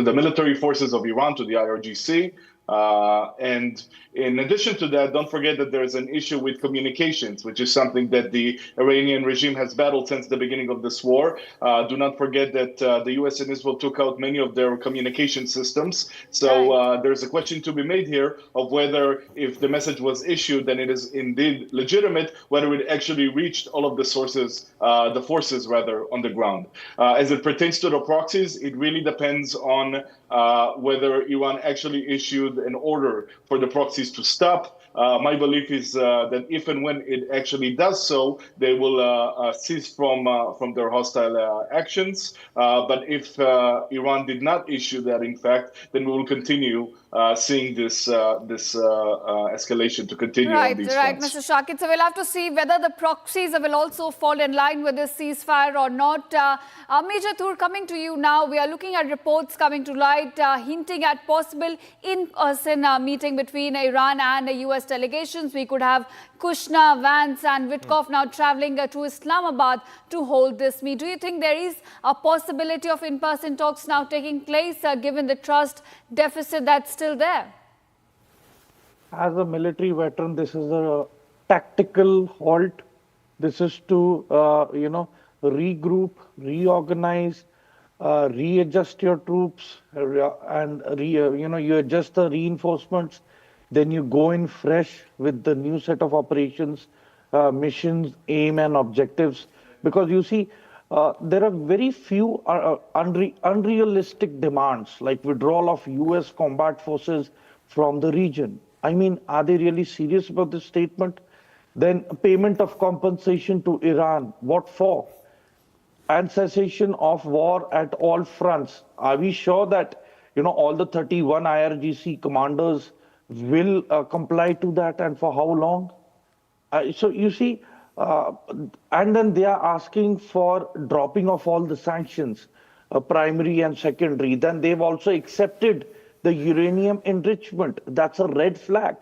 the military forces of Iran, to the IRGC. And in addition to that, don't forget that there's an issue with communications, which is something that the Iranian regime has battled since the beginning of this war. Do not forget that the US and Israel took out many of their communication systems. So there's a question to be made here of whether, if the message was issued, then it is indeed legitimate, whether it actually reached all of the sources, the forces rather, on the ground. As it pertains to the proxies, it really depends on whether Iran actually issued an order for the proxies to stop. My belief is that if and when it actually does so, they will cease from their hostile actions. But if Iran did not issue that, in fact, then we will continue seeing this escalation to continue on these fronts. Mr. Shakir. So we'll have to see whether the proxies will also fall in line with this ceasefire or not. Major Tur, coming to you now, we are looking at reports coming to light hinting at possible in-person meeting between Iran and the US delegations. We could have Kushner, Vance and Witkoff now traveling to Islamabad to hold this meet. Do you think there is a possibility of in-person talks now taking place given the trust deficit that's still there? As a military veteran, this is a tactical halt. This is to, regroup, reorganize, readjust your troops, and you adjust the reinforcements. Then you go in fresh with the new set of operations, missions, aim, and objectives. Because you see, there are very few unrealistic demands, like withdrawal of US combat forces from the region. I mean, are they really serious about this statement? Then payment of compensation to Iran. What for? And cessation of war at all fronts. Are we sure that all the 31 IRGC commanders will comply to that, and for how long? So you see, and then they are asking for dropping of all the sanctions, primary and secondary. Then they've also accepted the uranium enrichment. That's a red flag.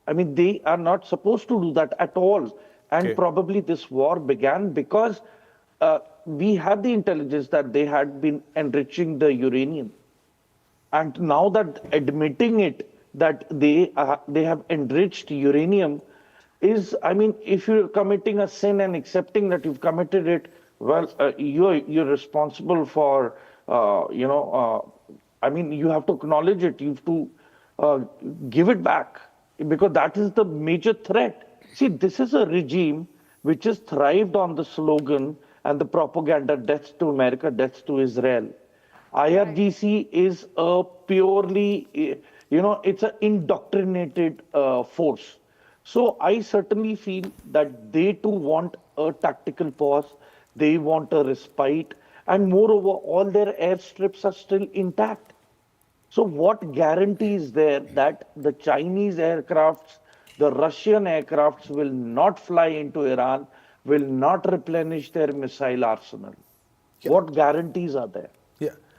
I mean, they are not supposed to do that at all. And probably this war began because we had the intelligence that they had been enriching the uranium. And now that admitting it, that they have enriched uranium is, I mean, if you're committing a sin and accepting that you've committed it, well, you're responsible for, I mean, you have to acknowledge it. You have to give it back, because that is the major threat. See, this is a regime which has thrived on the slogan and the propaganda, death to America, death to Israel. IRGC is a purely, it's an indoctrinated force. So I certainly feel that they too want a tactical pause. They want a respite. And moreover, all their airstrips are still intact. So what guarantee is there that the Chinese aircrafts, the Russian aircrafts will not fly into Iran, will not replenish their missile arsenal? What guarantees are there?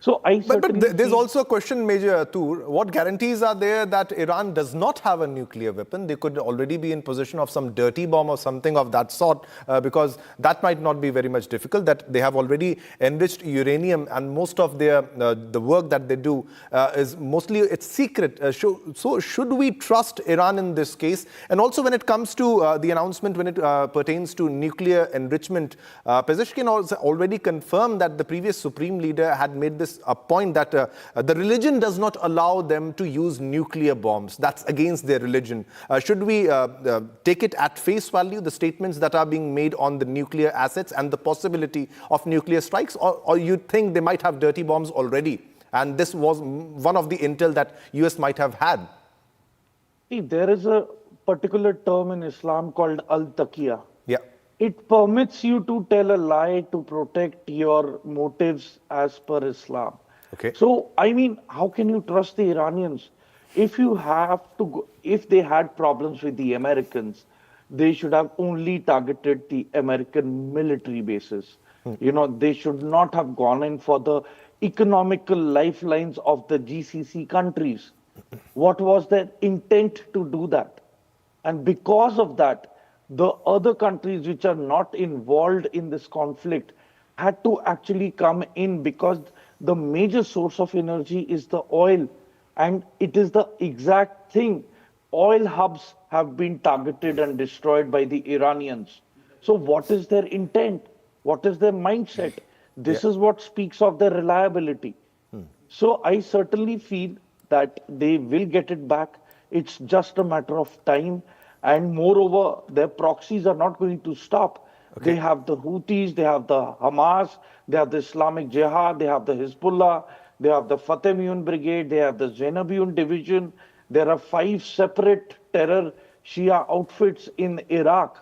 So but there's also a question, Major Tur. What guarantees are there that Iran does not have a nuclear weapon? They could already be in possession of some dirty bomb or something of that sort, because that might not be very much difficult, that they have already enriched uranium, and most of their the work that they do is mostly, it's secret. So should we trust Iran in this case? And also when it comes to the announcement, when it pertains to nuclear enrichment, Pezeshkian already confirmed that the previous Supreme Leader had made this a point that the religion does not allow them to use nuclear bombs. That's against their religion. Should we take it at face value, the statements that are being made on the nuclear assets and the possibility of nuclear strikes, or you think they might have dirty bombs already, and this was one of the intel that US might have had? See, there is a particular term in Islam called al-taqiyya. It permits you to tell a lie to protect your motives as per Islam. So, I mean, how can you trust the Iranians? If you have to go, if they had problems with the Americans, they should have only targeted the American military bases. They should not have gone in for the economical lifelines of the GCC countries. What was their intent to do that? And because of that, the other countries which are not involved in this conflict had to actually come in, because the major source of energy is the oil, and it is the exact thing. Oil hubs have been targeted and destroyed by the Iranians. So, what is their intent? What is their mindset? This is what speaks of their reliability. So, I certainly feel that they will get it back. It's just a matter of time. And moreover, their proxies are not going to stop. They have the Houthis, they have the Hamas, they have the Islamic Jihad, they have the Hezbollah, they have the Fatemiyun Brigade, they have the Zainabiyun Division. There are 5 separate terror Shia outfits in Iraq.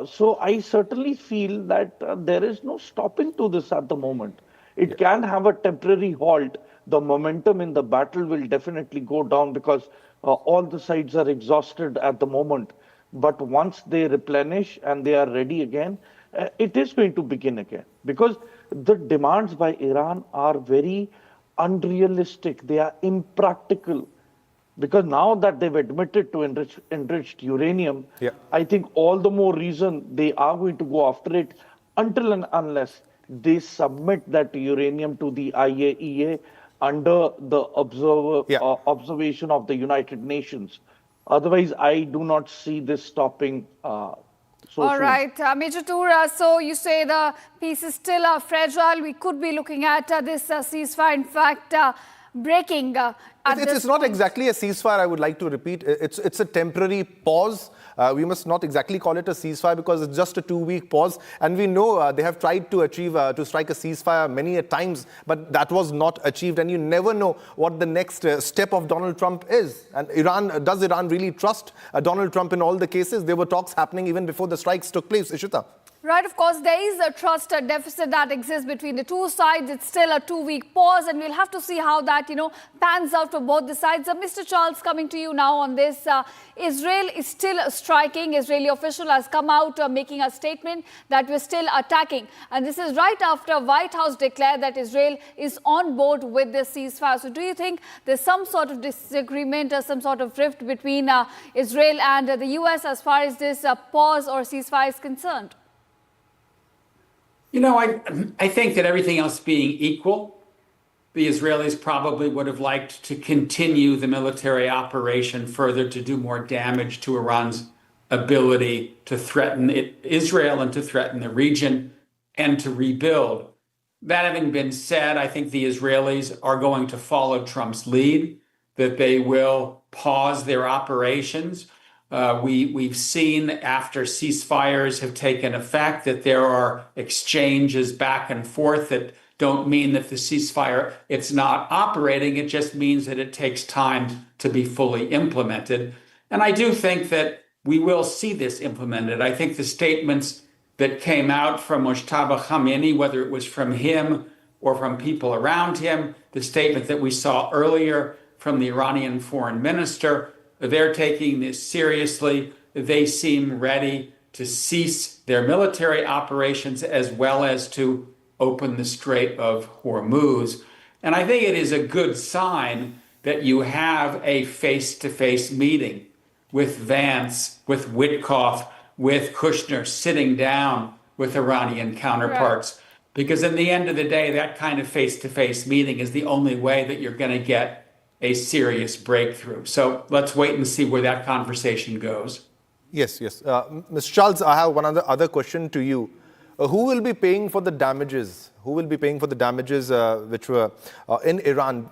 So I certainly feel that there is no stopping to this at the moment. It can have a temporary halt. The momentum in the battle will definitely go down because all the sides are exhausted at the moment. But once they replenish and they are ready again, it is going to begin again. Because the demands by Iran are very unrealistic. They are impractical. Because now that they've admitted to enriched uranium, I think all the more reason they are going to go after it until and unless they submit that uranium to the IAEA under the observation of the United Nations. Otherwise, I do not see this stopping so All soon. right, Major Toor, so you say the peace is still fragile. We could be looking at this ceasefire, in fact, breaking. It's not exactly a ceasefire, I would like to repeat. It's a temporary pause. We must not exactly call it a ceasefire because it's just a 2-week pause. And we know they have tried to achieve, to strike a ceasefire many a times, but that was not achieved. And you never know what the next step of Donald Trump is. And does Iran really trust Donald Trump in all the cases? There were talks happening even before the strikes took place. Ishita. Right, of course, there is a trust deficit that exists between the two sides. It's still a 2-week pause, and we'll have to see how that, pans out for both the sides. Mr. Charles, coming to you now on this. Israel is still striking. Israeli official has come out making a statement that we're still attacking. And this is right after White House declared that Israel is on board with the ceasefire. So do you think there's some sort of disagreement or some sort of rift between Israel and the U.S. as far as this pause or ceasefire is concerned? I think that everything else being equal, the Israelis probably would have liked to continue the military operation further to do more damage to Iran's ability to threaten Israel and to threaten the region and to rebuild. That having been said, I think the Israelis are going to follow Trump's lead, that they will pause their operations. We've seen after ceasefires have taken effect that there are exchanges back and forth that don't mean that the ceasefire, it's not operating. It just means that it takes time to be fully implemented. And I do think that we will see this implemented. I think the statements that came out from Mojtaba Khamenei, whether it was from him or from people around him, the statement that we saw earlier from the Iranian foreign minister, they're taking this seriously. They seem ready to cease their military operations as well as to open the Strait of Hormuz. And I think it is a good sign that you have a face-to-face meeting with Vance, with Witkoff, with Kushner sitting down with Iranian counterparts. Right. Because in the end of the day, that kind of face-to-face meeting is the only way that you're going to get a serious breakthrough. So let's wait and see where that conversation goes. Yes. Mr. Charles, I have one other question to you. Who will be paying for the damages? Who will be paying for the damages which were in Iran,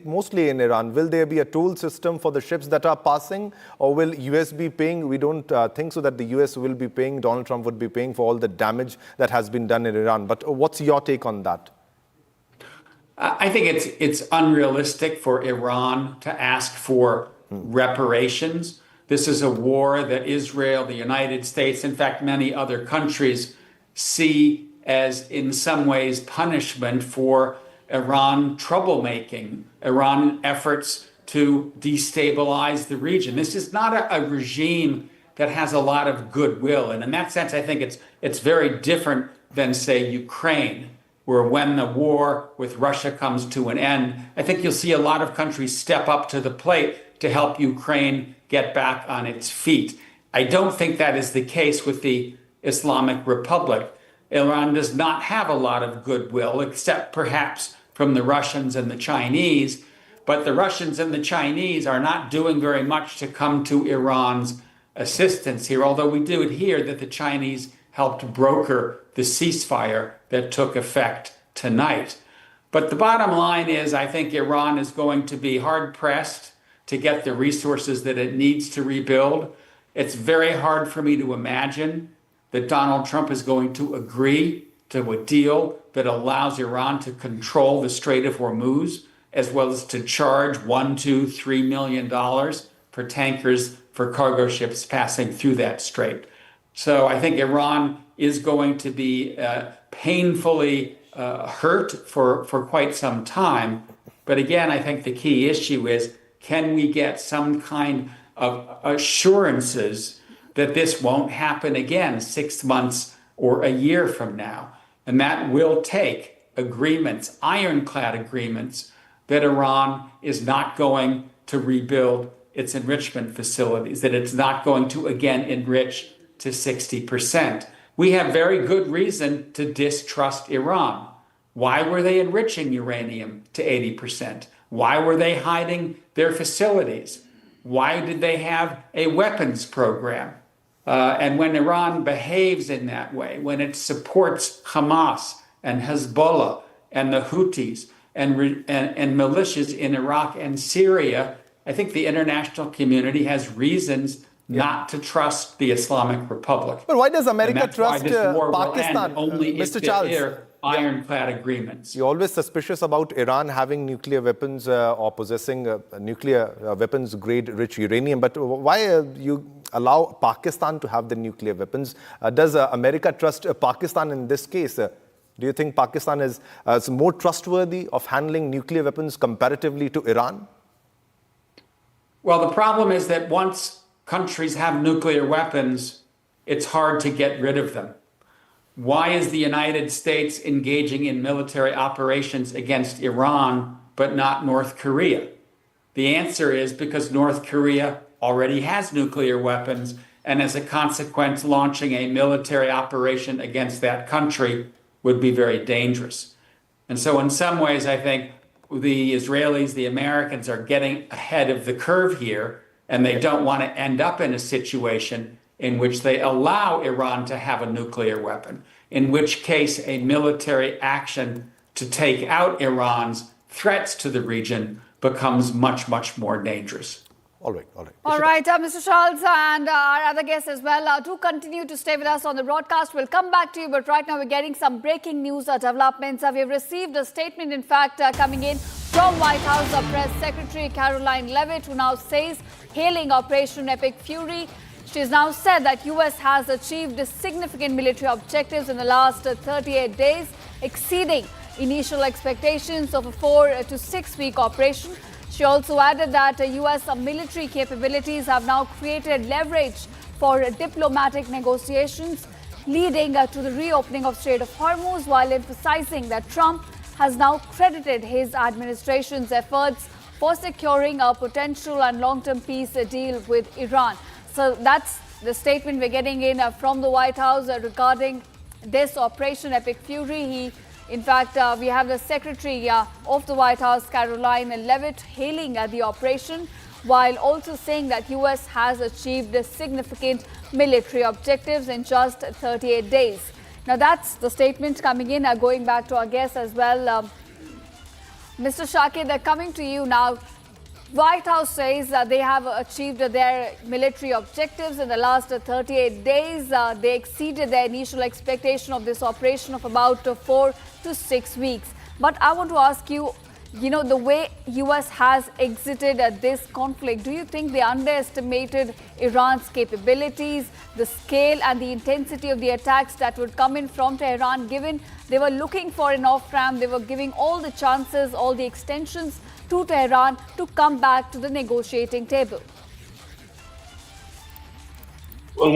mostly in Iran? Will there be a toll system for the ships that are passing, or will US be paying? We don't think so that the US will be paying, Donald Trump would be paying for all the damage that has been done in Iran. But what's your take on that? I think it's unrealistic for Iran to ask for reparations. This is a war that Israel, the United States, in fact, many other countries see as in some ways punishment for Iran troublemaking, Iran efforts to destabilize the region. This is not a regime that has a lot of goodwill. And in that sense, I think it's very different than, say, Ukraine, where when the war with Russia comes to an end, I think you'll see a lot of countries step up to the plate to help Ukraine get back on its feet. I don't think that is the case with the Islamic Republic. Iran does not have a lot of goodwill, except perhaps from the Russians and the Chinese. But the Russians and the Chinese are not doing very much to come to Iran's assistance here, although we do hear that the Chinese helped broker the ceasefire that took effect tonight. But the bottom line is, I think Iran is going to be hard-pressed to get the resources that it needs to rebuild. It's very hard for me to imagine that Donald Trump is going to agree to a deal that allows Iran to control the Strait of Hormuz, as well as to charge $1, $2, $3 million for tankers for cargo ships passing through that strait. So I think Iran is going to be painfully hurt for quite some time. But again, I think the key issue is, can we get some kind of assurances that this won't happen again 6 months or a year from now? And that will take agreements, ironclad agreements, that Iran is not going to rebuild its enrichment facilities, that it's not going to again enrich to 60%. We have very good reason to distrust Iran. Why were they enriching uranium to 80%? Why were they hiding their facilities? Why did they have a weapons program? And when Iran behaves in that way, when it supports Hamas and Hezbollah and the Houthis and militias in Iraq and Syria, I think the international community has reasons not to trust the Islamic Republic. But why does America And that's why trust this war will Pakistan? end only Mr. if Charles, there are ironclad agreements. you're always suspicious about Iran having nuclear weapons or possessing nuclear weapons-grade rich uranium. But why you allow Pakistan to have the nuclear weapons? Does America trust Pakistan in this case? Do you think Pakistan is more trustworthy of handling nuclear weapons comparatively to Iran? Well, the problem is that once countries have nuclear weapons, it's hard to get rid of them. Why is the United States engaging in military operations against Iran, but not North Korea? The answer is because North Korea already has nuclear weapons, and as a consequence, launching a military operation against that country would be very dangerous. And so in some ways, I think the Israelis, the Americans are getting ahead of the curve here, and they don't want to end up in a situation in which they allow Iran to have a nuclear weapon, in which case a military action to take out Iran's threats to the region becomes much, much more dangerous. All right, all right. All right, Mr. Charles and our other guests as well, do continue to stay with us on the broadcast. We'll come back to you, but right now we're getting some breaking news developments. We've received a statement, in fact, coming in from White House Press Secretary Caroline Leavitt, who now says, hailing Operation Epic Fury, she's now said that U.S. has achieved significant military objectives in the last 38 days, exceeding initial expectations of a 4 to 6 week operation. She also added that U.S. military capabilities have now created leverage for diplomatic negotiations, leading to the reopening of Strait of Hormuz, while emphasizing that Trump has now credited his administration's efforts for securing a potential and long-term peace deal with Iran. So that's the statement we're getting in from the White House regarding this Operation Epic Fury. In fact, we have the Secretary of the White House, Caroline Leavitt, hailing the operation, while also saying that U.S. has achieved significant military objectives in just 38 days. Now, that's the statement coming in. Going back to our guests as well, Mr. Shakir, they're coming to you now. White House says they have achieved their military objectives in the last 38 days. They exceeded their initial expectation of this operation of about 4 to 6 weeks. But I want to ask you, the way U.S. has exited this conflict, do you think they underestimated Iran's capabilities, the scale and the intensity of the attacks that would come in from Tehran, given they were looking for an off-ramp, they were giving all the chances, all the extensions to Tehran to come back to the negotiating table? Well,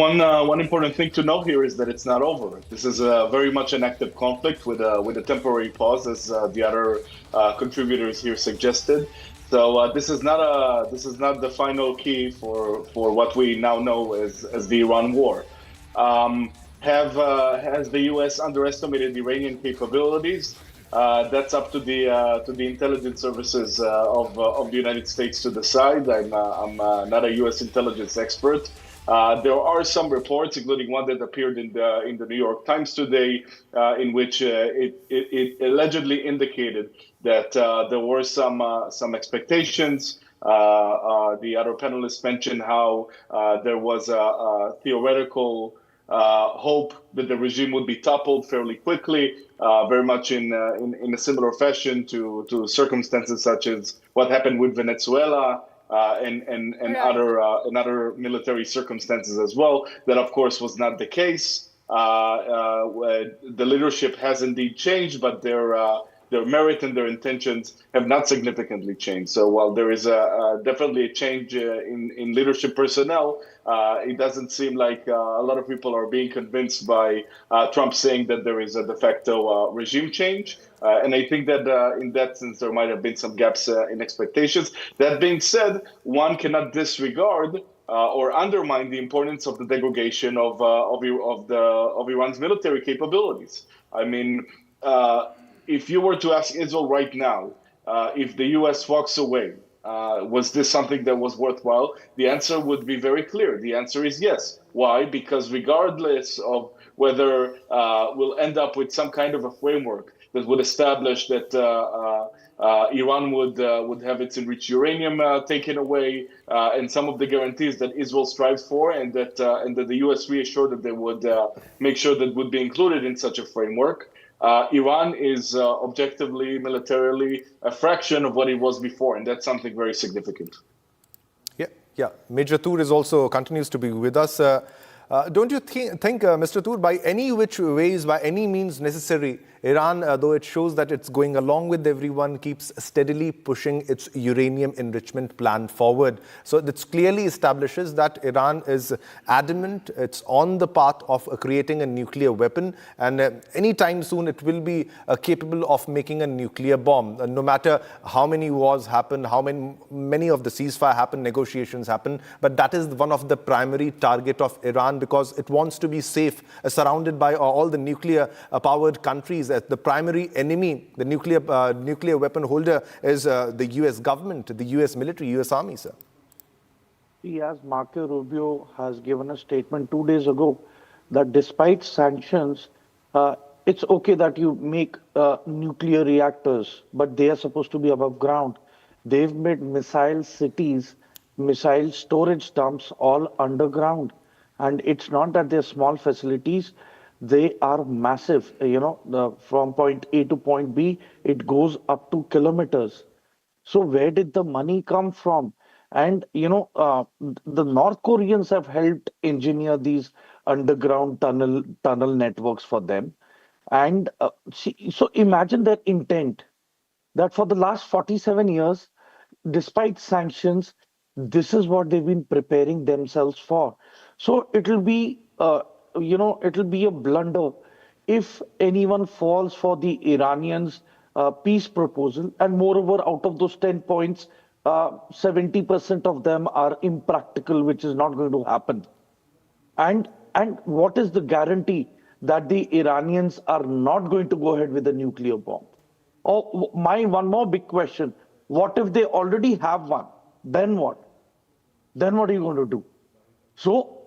one important thing to know here is that it's not over. This is very much an active conflict with a temporary pause, as the other contributors here suggested. So this is not the final key for what we now know as the Iran war. Has the U.S. underestimated Iranian capabilities? That's up to the intelligence services of the United States to decide. I'm not a U.S. intelligence expert. There are some reports, including one that appeared in the New York Times today, in which it allegedly indicated that there were some expectations. The other panelists mentioned how there was a theoretical hope that the regime would be toppled fairly quickly, very much in a similar fashion to circumstances such as what happened with Venezuela. And other military circumstances as well. That, of course, was not the case. The leadership has indeed changed, but their merit and their intentions have not significantly changed. So while there is definitely a change in leadership personnel, it doesn't seem like a lot of people are being convinced by Trump saying that there is a de facto regime change. And I think that in that sense, there might have been some gaps in expectations. That being said, one cannot disregard or undermine the importance of the degradation of Iran's military capabilities. I mean, if you were to ask Israel right now, if the U.S. walks away, was this something that was worthwhile? The answer would be very clear. The answer is yes. Why? Because regardless of whether we'll end up with some kind of a framework that would establish that Iran would have its enriched uranium taken away, and some of the guarantees that Israel strives for, and that the U.S. reassured that they would make sure that would be included in such a framework. Iran is objectively, militarily, a fraction of what it was before, and that's something very significant. Yeah. Major Tur continues to be with us. Don't you think, Mr. Tur, by any which ways, by any means necessary, Iran, though it shows that it's going along with everyone, keeps steadily pushing its uranium enrichment plan forward. So this clearly establishes that Iran is adamant, it's on the path of creating a nuclear weapon, and anytime soon it will be capable of making a nuclear bomb. No matter how many wars happen, how many of the ceasefire happen, negotiations happen, but that is one of the primary target of Iran, because it wants to be safe, surrounded by all the nuclear-powered countries. The primary enemy, the nuclear weapon holder, is the U.S. government, the U.S. military, U.S. Army, sir. As Marco Rubio has given a statement 2 days ago, that despite sanctions, it's okay that you make nuclear reactors, but they are supposed to be above ground. They've made missile cities, missile storage dumps all underground. And it's not that they're small facilities, they are massive. From point A to point B, it goes up to kilometers. So where did the money come from? And, the North Koreans have helped engineer these underground tunnel networks for them. And so imagine their intent that for the last 47 years, despite sanctions, this is what they've been preparing themselves for. So it'll be, it'll be a blunder if anyone falls for the Iranians' peace proposal. And moreover, out of those 10 points, 70% of them are impractical, which is not going to happen. And what is the guarantee that the Iranians are not going to go ahead with a nuclear bomb? Oh, one more big question. What if they already have one? Then what? Then what are you going to do? So,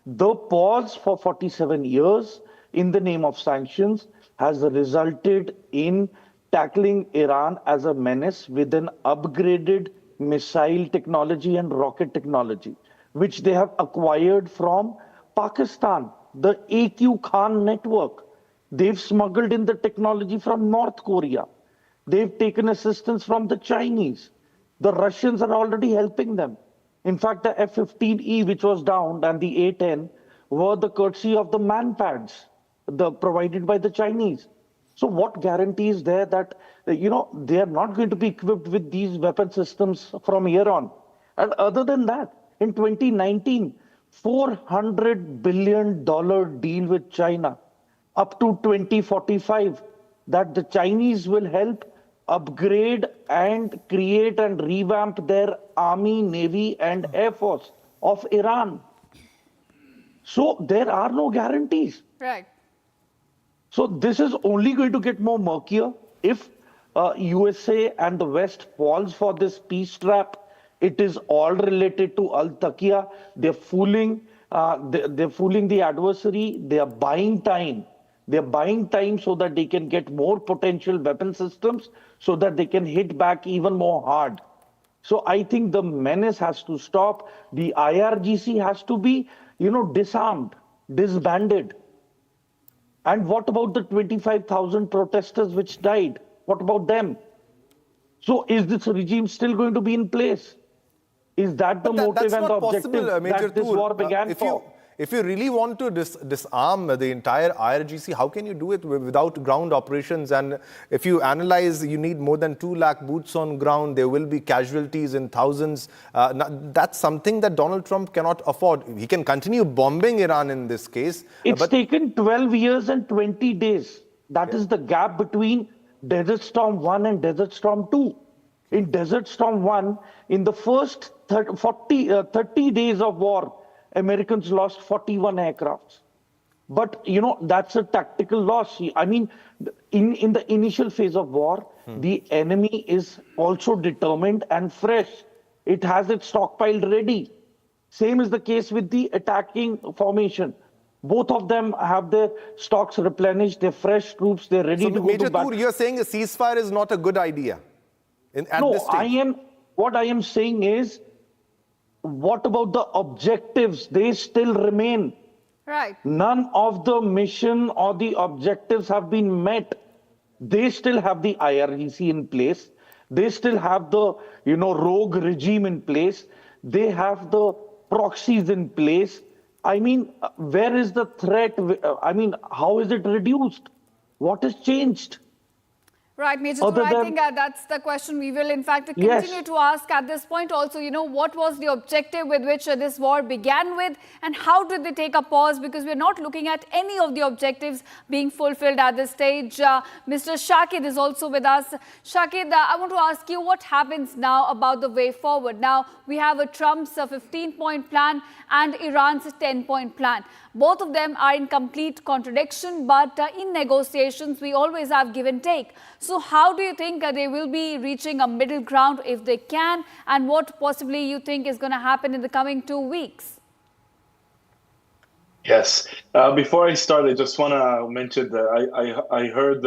the pause for 47 years in the name of sanctions has resulted in tackling Iran as a menace with an upgraded missile technology and rocket technology, which they have acquired from Pakistan, the AQ Khan network. They've smuggled in the technology from North Korea. They've taken assistance from the Chinese. The Russians are already helping them. In fact, the F-15E, which was downed, and the A-10 were the courtesy of the man-pads provided by the Chinese. So what guarantee is there that, they are not going to be equipped with these weapon systems from here on? And other than that, in 2019, $400 billion deal with China up to 2045, that the Chinese will help upgrade and create and revamp their army, navy, and air force of Iran. So there are no guarantees. Right. So this is only going to get more murkier if USA and the West falls for this peace trap. It is all related to Al-Taqiyya. They're fooling the adversary. They are buying time. They're buying time so that they can get more potential weapon systems, so that they can hit back even more hard. So I think the menace has to stop. The IRGC has to be, disarmed, disbanded. And what about the 25,000 protesters which died? What about them? So is this regime still going to be in place? Is that the motive and the objective that this war began for? If you really want to disarm the entire IRGC, how can you do it without ground operations? And if you analyze, you need more than 2 lakh boots on ground. There will be casualties in thousands. That's something that Donald Trump cannot afford. He can continue bombing Iran in this case. It's taken 12 years and 20 days. That is the gap between Desert Storm 1 and Desert Storm 2. In Desert Storm 1, in the first 30 days of war, Americans lost 41 aircrafts. But, that's a tactical loss. I mean, in the initial phase of war, the enemy is also determined and fresh. It has its stockpile ready. Same is the case with the attacking formation. Both of them have their stocks replenished, they're fresh troops, they're ready to go Major to battle. Toor, you're saying a ceasefire is not a good idea at this stage? What I am saying is, what about the objectives? They still remain. Right. None of the mission or the objectives have been met. They still have the IRGC in place. They still have the, rogue regime in place. They have the proxies in place. I mean, where is the threat? I mean, how is it reduced? What has changed? Right, Major Toor, I think that's the question we will, in fact, continue to ask at this point also. What was the objective with which this war began with, and how did they take a pause? Because we're not looking at any of the objectives being fulfilled at this stage. Mr. Shakid is also with us. Shakid, I want to ask you what happens now about the way forward. Now, we have a Trump's 15-point plan and Iran's 10-point plan. Both of them are in complete contradiction, but in negotiations, we always have give and take. So how do you think they will be reaching a middle ground if they can? And what possibly you think is going to happen in the coming 2 weeks? Yes. Before I start, I just want to mention that I heard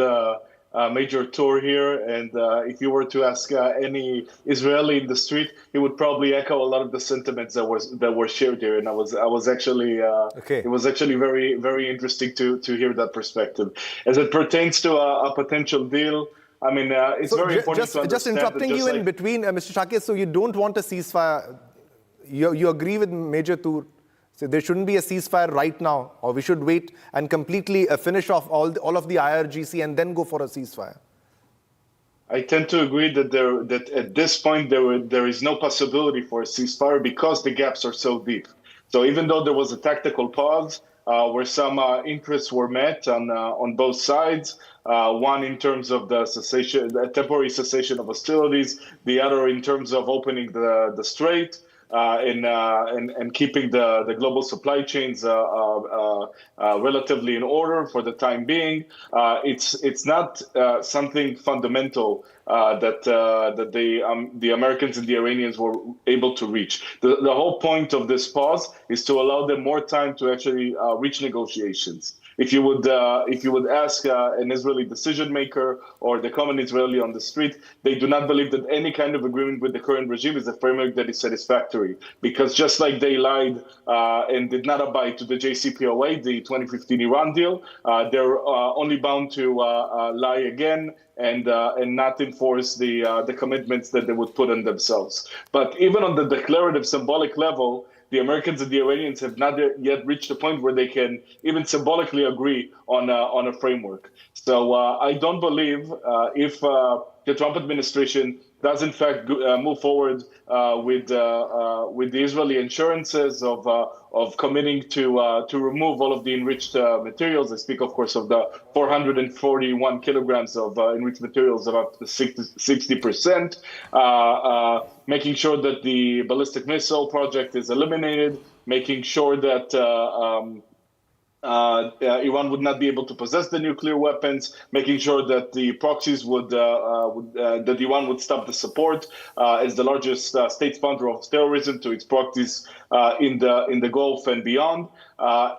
Major Toor here, and if you were to ask any Israeli in the street, he would probably echo a lot of the sentiments that were shared here. And I was actually it was actually very, very interesting to hear that perspective. As it pertains to a potential deal, I mean, it's very important to understand. Just interrupting you in between, Mr. Shakir, so you don't want a ceasefire. You agree with Major Toor? So there shouldn't be a ceasefire right now, or we should wait and completely finish off all of the IRGC and then go for a ceasefire? I tend to agree that at this point there is no possibility for a ceasefire because the gaps are so deep. So even though there was a tactical pause where some interests were met on both sides, one in terms of the temporary cessation of hostilities, the other in terms of opening the strait. And keeping the global supply chains relatively in order for the time being, it's not something fundamental that the Americans and the Iranians were able to reach. The whole point of this pause is to allow them more time to actually reach negotiations. If you would ask an Israeli decision maker or the common Israeli on the street, they do not believe that any kind of agreement with the current regime is a framework that is satisfactory. Because just like they lied and did not abide to the JCPOA, the 2015 Iran deal, they're only bound to lie again and not enforce the commitments that they would put on themselves. But even on the declarative, symbolic level, the Americans and the Iranians have not yet reached a point where they can even symbolically agree on a framework. So I don't believe if the Trump administration does in fact move forward with the Israeli assurances of committing to remove all of the enriched materials. I speak, of course, of the 441 kilograms of enriched materials of up to 60%, making sure that the ballistic missile project is eliminated, making sure that Iran would not be able to possess the nuclear weapons, making sure that the proxies that Iran would stop the support as the largest state sponsor of terrorism to its proxies in the Gulf and beyond.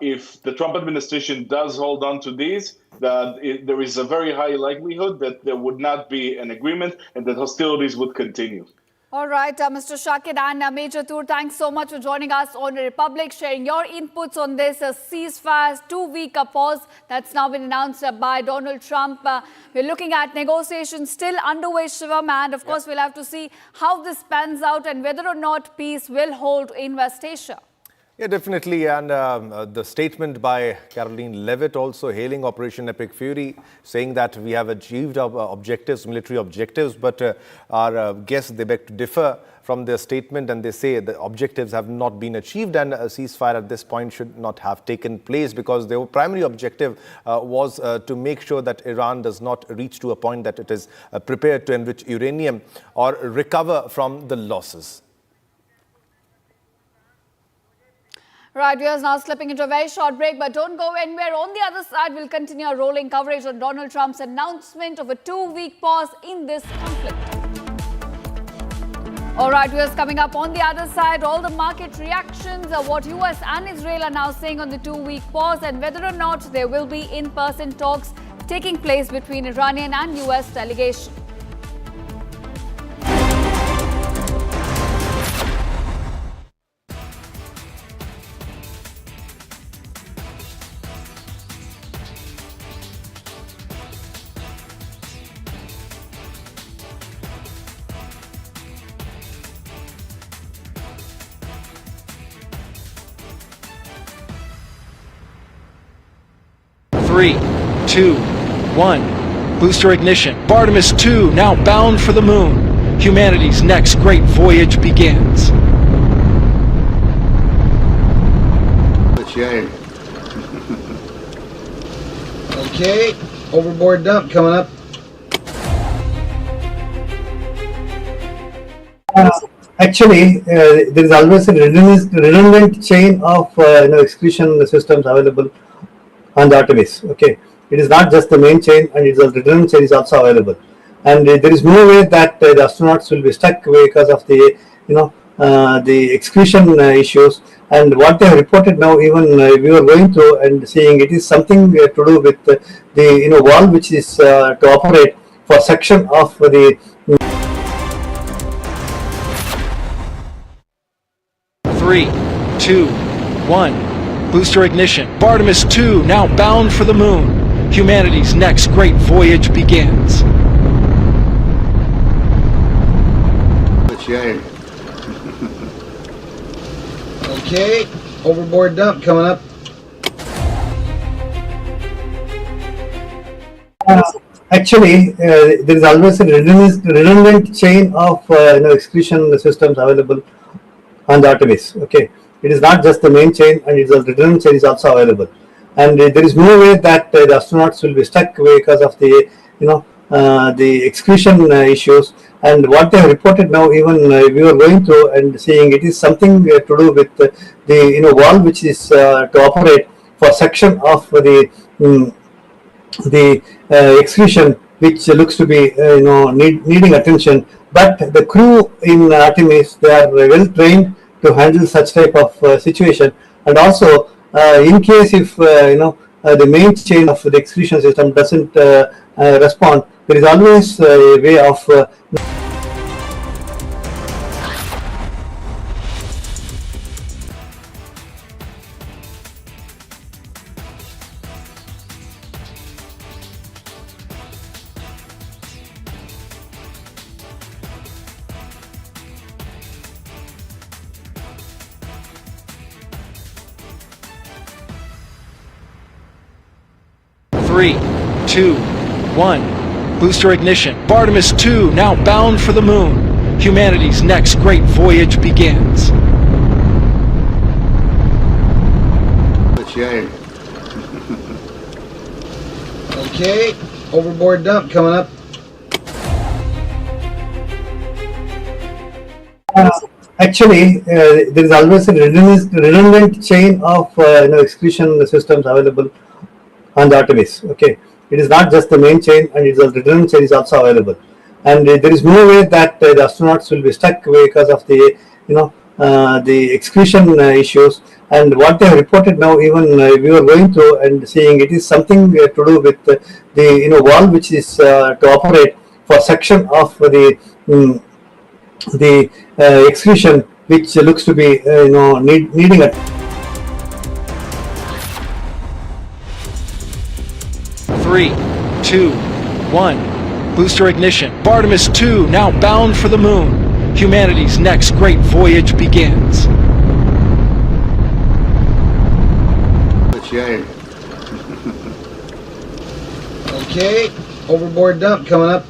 If the Trump administration does hold on to these, there is a very high likelihood that there would not be an agreement and that hostilities would continue. All right, Mr. Shakir and Major Tur, thanks so much for joining us on Republic, sharing your inputs on this ceasefire, 2-week pause that's now been announced by Donald Trump. We're looking at negotiations still underway, Shivam, and of course we'll have to see how this pans out and whether or not peace will hold in West Asia. Yeah, definitely. And the statement by Caroline Levitt also hailing Operation Epic Fury, saying that we have achieved our objectives, military objectives, but our guests, they beg to differ from their statement, and they say the objectives have not been achieved and a ceasefire at this point should not have taken place because their primary objective was to make sure that Iran does not reach to a point that it is prepared to enrich uranium or recover from the losses. Right, we are now slipping into a very short break, but don't go anywhere. On the other side, we'll continue our rolling coverage on Donald Trump's announcement of a 2-week pause in this conflict. All right, viewers, coming up on the other side, all the market reactions, what US and Israel are now saying on the 2-week pause and whether or not there will be in-person talks taking place between Iranian and US delegation. Three, 2, 1. Booster ignition. Artemis 2 now bound for the moon. Humanity's next great voyage begins. Okay, overboard dump coming up. Actually, there is always a redundant chain of excretion systems available on the Artemis. Okay, it is not just the main chain, and it's a redundant chain is also available. And there is no way that the astronauts will be stuck because of the the excretion issues. And what they have reported now, even we were going through and seeing, it is something to do with the valve which is to operate for suction of the. 3, 2, 1. Booster ignition. Artemis 2 now bound for the moon. Humanity's next great voyage begins. Okay, overboard dump coming up. Actually, there is always a redundant chain of excretion systems available on the Artemis. Okay, it is not just the main chain, and it's a redundant chain is also available. And there is no way that the astronauts will be stuck because of the the excretion issues. And what they have reported now, even we were going through and seeing, it is something to do with the valve which is to operate for suction of the excretion, which looks to be needing attention. But the crew in Artemis, they are well trained to handle such type of situation. And also, in case if the main chain of the excretion system doesn't respond, there is always a way of Three, 2, 1. Booster ignition. Artemis 2 now bound for the moon. Humanity's next great voyage begins. Okay, overboard dump coming up. Actually, there is always a redundant chain of execution systems available on the database. Okay, it is not just the main chain, and it's a redundant chain is also available. And there is no way that the astronauts will be stuck because of the the execution issues. And what they have reported now, even we were going through and seeing, it is something to do with the valve which is to operate for section of the execution, which looks to be needing a 3, 2, 1. Booster ignition. Artemis 2 now bound for the moon. Humanity's next great voyage begins. Okay, overboard dump coming up.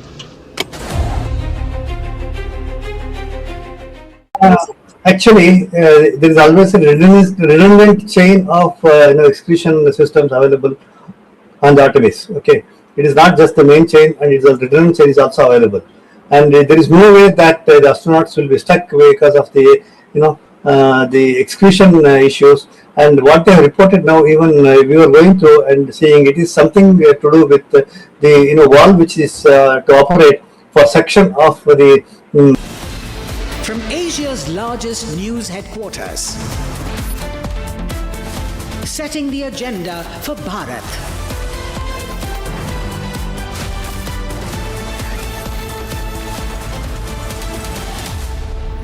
Actually, there is always a redundant chain of execution systems available on the database. Okay, it is not just the main chain, and it's a redundant chain is also available. And there is no way that the astronauts will be stuck because of the the execution issues. And what they have reported now, even we were going through and seeing, it is something to do with the valve which is to operate for section of the From Asia's largest news headquarters, setting the agenda for Bharat.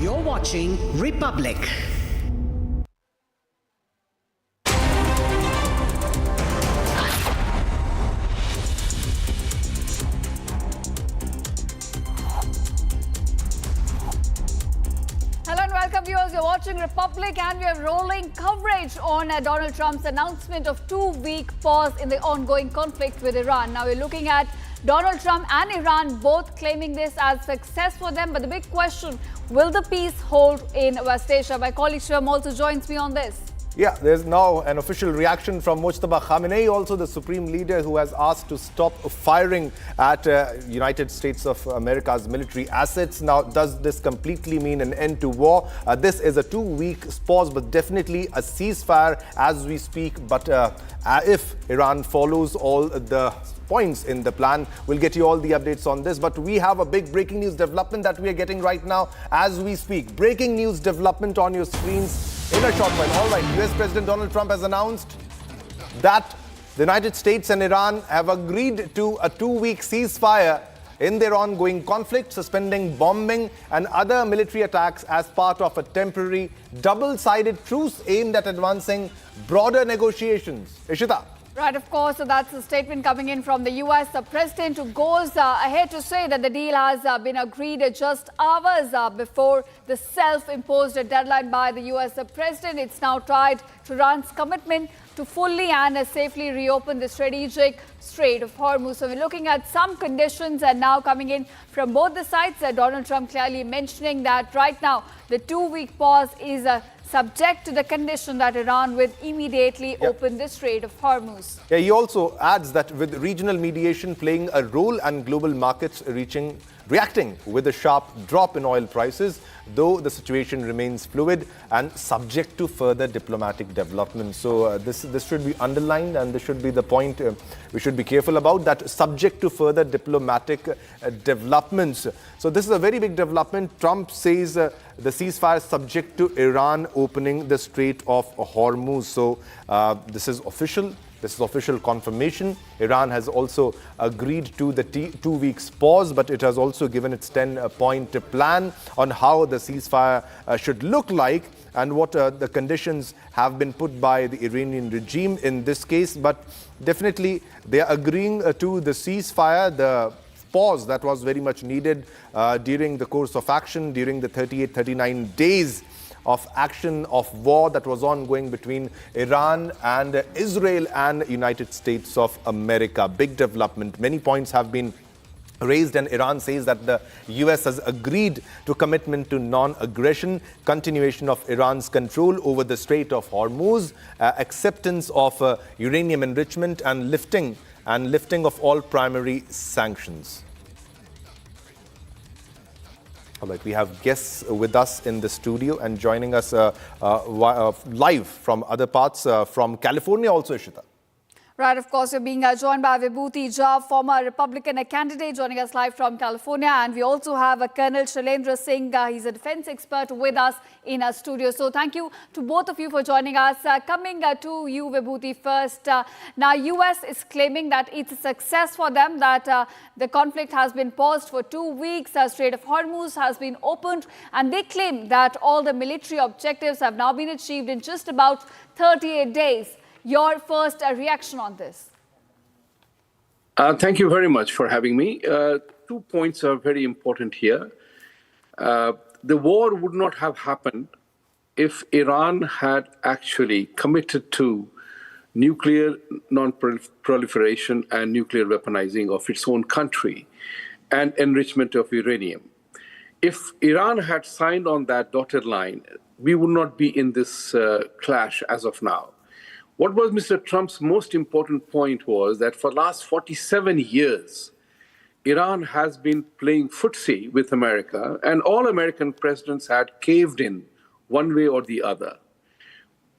You're watching Republic. Hello and welcome viewers, you're watching Republic and we are rolling coverage on Donald Trump's announcement of 2-week pause in the ongoing conflict with Iran. Now we're looking at Donald Trump and Iran both claiming this as success for them, but the big question, will the peace hold in West Asia? My colleague Shivam also joins me on this. Yeah, there's now an official reaction from Mojtaba Khamenei, also the supreme leader, who has asked to stop firing at United States of America's military assets. Now, does this completely mean an end to war? This is a 2-week pause, but definitely a ceasefire as we speak. But if Iran follows all the points in the plan, we'll get you all the updates on this. But we have a big breaking news development that we are getting right now as we speak. Breaking news development on your screens in a short while. All right, US President Donald Trump has announced that the United States and Iran have agreed to a 2-week ceasefire in their ongoing conflict, suspending bombing and other military attacks as part of a temporary double-sided truce aimed at advancing broader negotiations. Ishita. Right, of course. So that's a statement coming in from the US. The president who goes ahead to say that the deal has been agreed just hours before the self-imposed deadline by the US president. It's now tied to Iran's commitment to fully and safely reopen the strategic Strait of Hormuz. So we're looking at some conditions and now coming in from both the sides. Donald Trump clearly mentioning that right now the 2-week pause is subject to the condition that Iran will immediately open the Strait of Hormuz. Yeah, he also adds that with regional mediation playing a role and global markets reacting with a sharp drop in oil prices, though the situation remains fluid and subject to further diplomatic development. So this should be underlined, and this should be the point we should be careful about, that subject to further diplomatic developments. So this is a very big development. Trump says the ceasefire is subject to Iran opening the Strait of Hormuz. So this is official. This is official confirmation. Iran has also agreed to the 2 weeks pause, but it has also given its 10-point plan on how the ceasefire should look like and what the conditions have been put by the Iranian regime in this case. But definitely they are agreeing to the ceasefire, the pause that was very much needed during the course of action, during the 39 days of action of war that was ongoing between Iran and Israel and United States of America. Big development. Many points have been raised, and Iran says that the US has agreed to commitment to non-aggression, continuation of Iran's control over the Strait of Hormuz, acceptance of uranium enrichment and lifting of all primary sanctions. All right, we have guests with us in the studio and joining us live from other parts, from California also, Ishita. Right, of course, we're being joined by Vibhuti Jha, former Republican candidate, joining us live from California. And we also have Colonel Shailendra Singh. He's a defense expert with us in our studio. So thank you to both of you for joining us. Coming to you, Vibhuti, first. Now, US is claiming that it's a success for them, that the conflict has been paused for 2 weeks. Strait of Hormuz has been opened. And they claim that all the military objectives have now been achieved in just about 38 days. Your first reaction on this? Thank you very much for having me. 2 points are very important here. The war would not have happened if Iran had actually committed to nuclear non-proliferation and nuclear weaponizing of its own country and enrichment of uranium. If Iran had signed on that dotted line, we would not be in this clash as of now. What was Mr. Trump's most important point was that for the last 47 years, Iran has been playing footsie with America, and all American presidents had caved in one way or the other.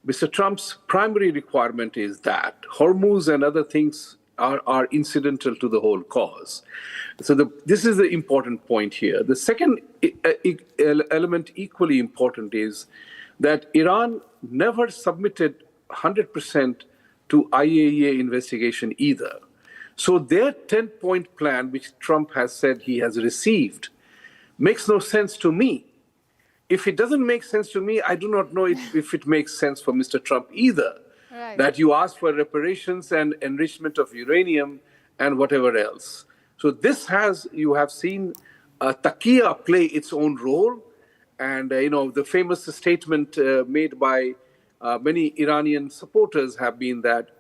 Mr. Trump's primary requirement is that Hormuz and other things are incidental to the whole cause. So this is the important point here. The second element equally important is that Iran never submitted 100% to IAEA investigation either. So their 10-point plan, which Trump has said he has received, makes no sense to me. If it doesn't make sense to me, I do not know if it makes sense for Mr. Trump either. Right. That you ask for reparations and enrichment of uranium and whatever else. So this you have seen Takia play its own role. And, the famous statement made by many Iranian supporters have been that,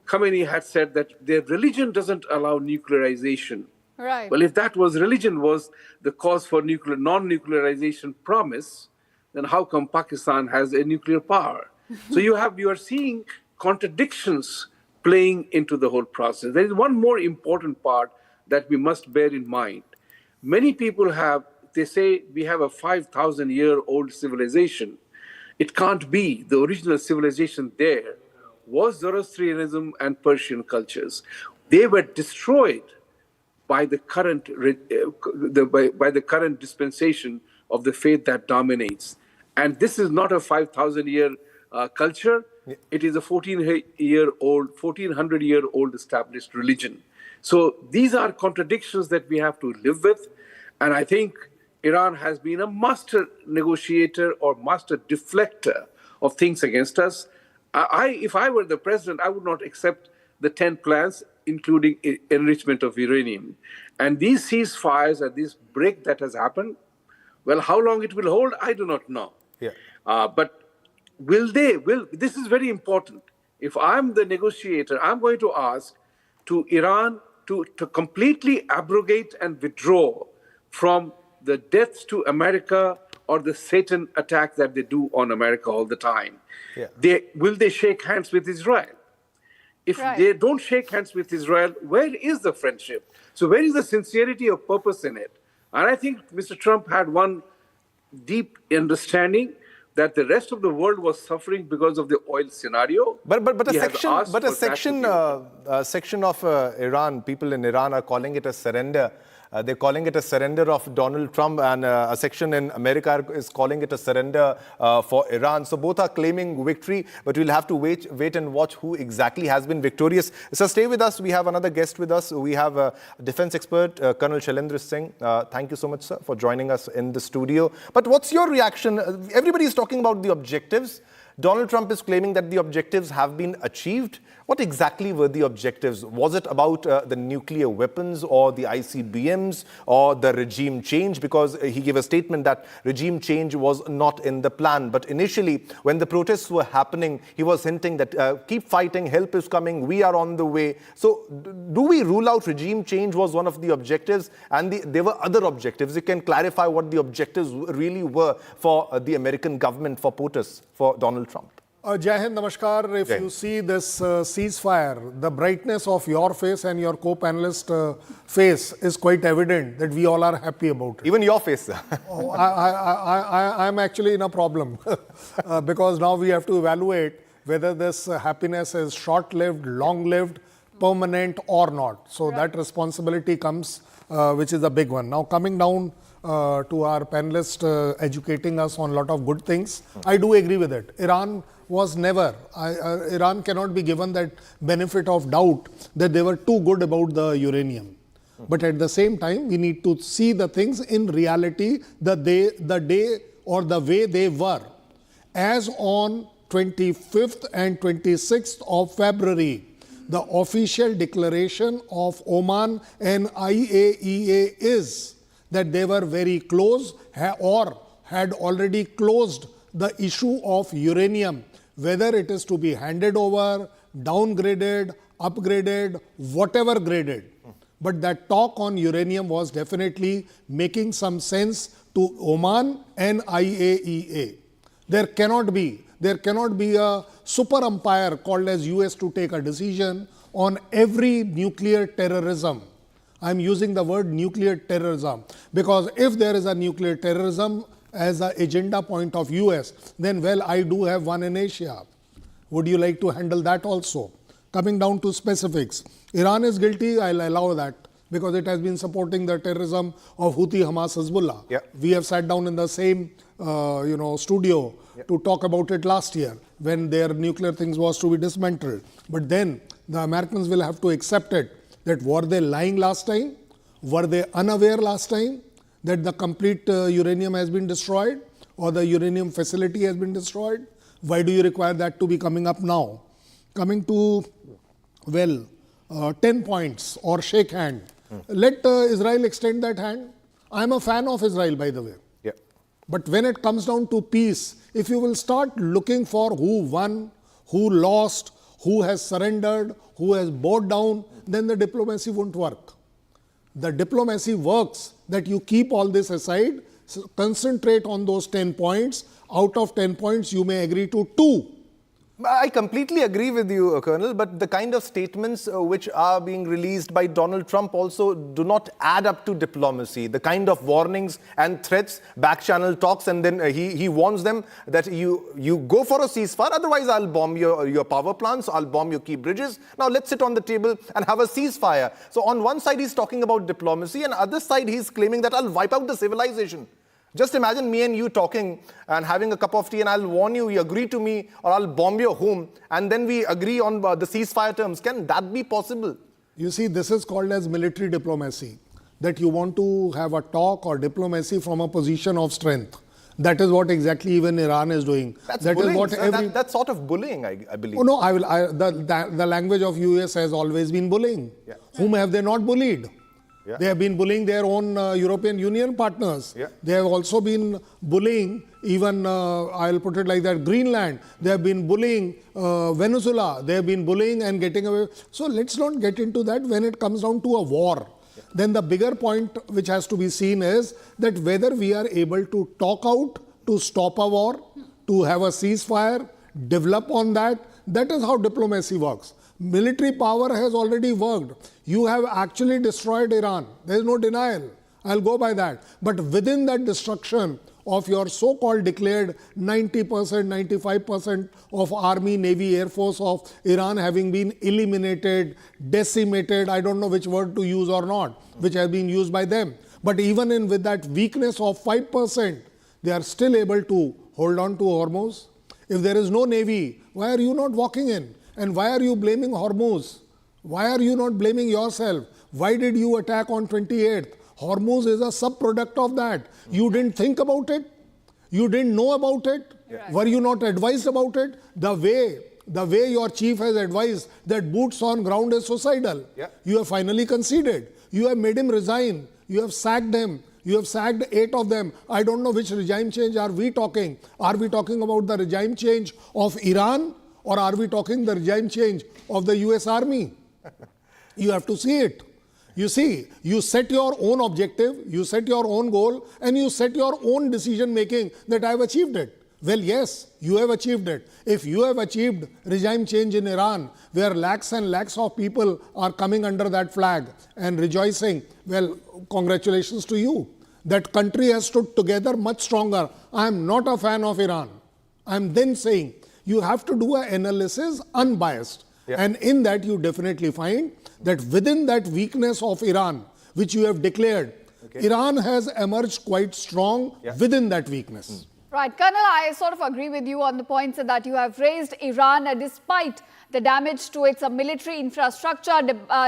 Khamenei had said that their religion doesn't allow nuclearization. Right. Well, if that was religion was the cause for non-nuclearization promise, then how come Pakistan has a nuclear power? So you are seeing contradictions playing into the whole process. There is one more important part that we must bear in mind. Many people they say we have a 5,000-year-old civilization. It can't be. The original civilization there was Zoroastrianism and Persian cultures. They were destroyed by the current dispensation of the faith that dominates. And this is not a 5,000-year culture. It is a 1,400-year-old established religion. So these are contradictions that we have to live with. And I think Iran has been a master negotiator or master deflector of things against us. If I were the president, I would not accept the 10 plans, including enrichment of uranium. And these ceasefires and this break that has happened, well, how long it will hold, I do not know. Yeah. But this is very important. If I'm the negotiator, I'm going to ask to Iran to completely abrogate and withdraw from the deaths to America or the Satan attack that they do on America all the time. Yeah. Will they shake hands with Israel? If they don't shake hands with Israel, where is the friendship? So where is the sincerity of purpose in it? And I think Mr. Trump had one deep understanding that the rest of the world was suffering because of the oil scenario. But a section of Iran, people in Iran are calling it a surrender. They're calling it a surrender of Donald Trump, and a section in America is calling it a surrender for Iran. So both are claiming victory, but we'll have to wait and watch who exactly has been victorious. So stay with us. We have another guest with us. We have defense expert, Colonel Shailendra Singh. Thank you so much, sir, for joining us in the studio. But what's your reaction? Everybody is talking about the objectives. Donald Trump is claiming that the objectives have been achieved. What exactly were the objectives? Was it about the nuclear weapons or the ICBMs or the regime change? Because he gave a statement that regime change was not in the plan. But initially, when the protests were happening, he was hinting that keep fighting, help is coming, we are on the way. So do we rule out regime change was one of the objectives? And there were other objectives. You can clarify what the objectives really were for the American government, for POTUS, for Donald Trump. Jai Hind, Namaskar. If you see this ceasefire, the brightness of your face and your co-panelist face is quite evident that we all are happy about it. Even your face, sir. I'm actually in a problem because now we have to evaluate whether this happiness is short-lived, long-lived, permanent or not. So that responsibility comes, which is a big one. Now coming down to our panelist educating us on a lot of good things, I do agree with it. Iran was never, Iran cannot be given that benefit of doubt that they were too good about the uranium. But at the same time, we need to see the things in reality, the day or the way they were. As on 25th and 26th of February, the official declaration of Oman and IAEA is that they were very close or had already closed the issue of uranium, whether it is to be handed over, downgraded, upgraded, whatever graded. But that talk on uranium was definitely making some sense to Oman and IAEA. There cannot be a super umpire called as US to take a decision on every nuclear terrorism. I'm using the word nuclear terrorism because if there is a nuclear terrorism as an agenda point of US, then well, I do have one in Asia. Would you like to handle that also? Coming down to specifics, Iran is guilty, I'll allow that because it has been supporting the terrorism of Houthi, Hamas, Hezbollah. Yeah. We have sat down in the same studio to talk about it last year when their nuclear things was to be dismantled. But then the Americans will have to accept it that were they lying last time? Were they unaware last time that the complete uranium has been destroyed or the uranium facility has been destroyed? Why do you require that to be coming up now? Coming to, 10 points or shake hand. Let Israel extend that hand. I'm a fan of Israel, by the way. Yeah. But when it comes down to peace, if you will start looking for who won, who lost, who has surrendered, who has bowed down, then the diplomacy won't work. The diplomacy works that you keep all this aside, concentrate on those 10 points. Out of 10 points, you may agree to 2. I completely agree with you, Colonel, but the kind of statements which are being released by Donald Trump also do not add up to diplomacy. The kind of warnings and threats, back-channel talks, and then he warns them that you go for a ceasefire, otherwise I'll bomb your power plants, I'll bomb your key bridges. Now let's sit on the table and have a ceasefire. So on one side he's talking about diplomacy, and other side he's claiming that I'll wipe out the civilization. Just imagine me and you talking and having a cup of tea and I'll warn you, you agree to me or I'll bomb your home and then we agree on the ceasefire terms. Can that be possible? You see, this is called as military diplomacy, that you want to have a talk or diplomacy from a position of strength. That is what exactly even Iran is doing. That's that bullying, is what sir. That's sort of bullying, I believe. Oh no, the language of US has always been bullying. Yeah. Whom have they not bullied? Yeah. They have been bullying their own European Union partners. Yeah. They have also been bullying even, I'll put it like that, Greenland. They have been bullying Venezuela. They have been bullying and getting away. So let's not get into that when it comes down to a war. Yeah. Then the bigger point which has to be seen is that whether we are able to talk out to stop a war, to have a ceasefire, develop on that. That is how diplomacy works. Military power has already worked. You have actually destroyed Iran. There is no denial. I'll go by that. But within that destruction of your so-called declared 90%, 95% of Army, Navy, Air Force of Iran having been eliminated, decimated, I don't know which word to use or not, which has been used by them. But even with that weakness of 5%, they are still able to hold on to Hormuz. If there is no Navy, why are you not walking in? And why are you blaming Hormuz? Why are you not blaming yourself? Why did you attack on 28th? Hormuz is a sub-product of that. You didn't think about it? You didn't know about it? Yeah. Were you not advised about it? The way your chief has advised that boots on ground is suicidal. Yeah. You have finally conceded. You have made him resign. You have sacked him. You have sacked 8 of them. I don't know which regime change are we talking. Are we talking about the regime change of Iran? Or are we talking the regime change of the US Army? You have to see it. You see, you set your own objective, you set your own goal, and you set your own decision making that I have achieved it. Well, yes, you have achieved it. If you have achieved regime change in Iran, where lakhs and lakhs of people are coming under that flag and rejoicing, well, congratulations to you. That country has stood together much stronger. I am not a fan of Iran. I am then saying you have to do an analysis unbiased. And in that you definitely find that within that weakness of Iran, which you have declared, Iran has emerged quite strong within that weakness. Right, Colonel, I sort of agree with you on the points that you have raised. Iran, despite the damage to its military infrastructure,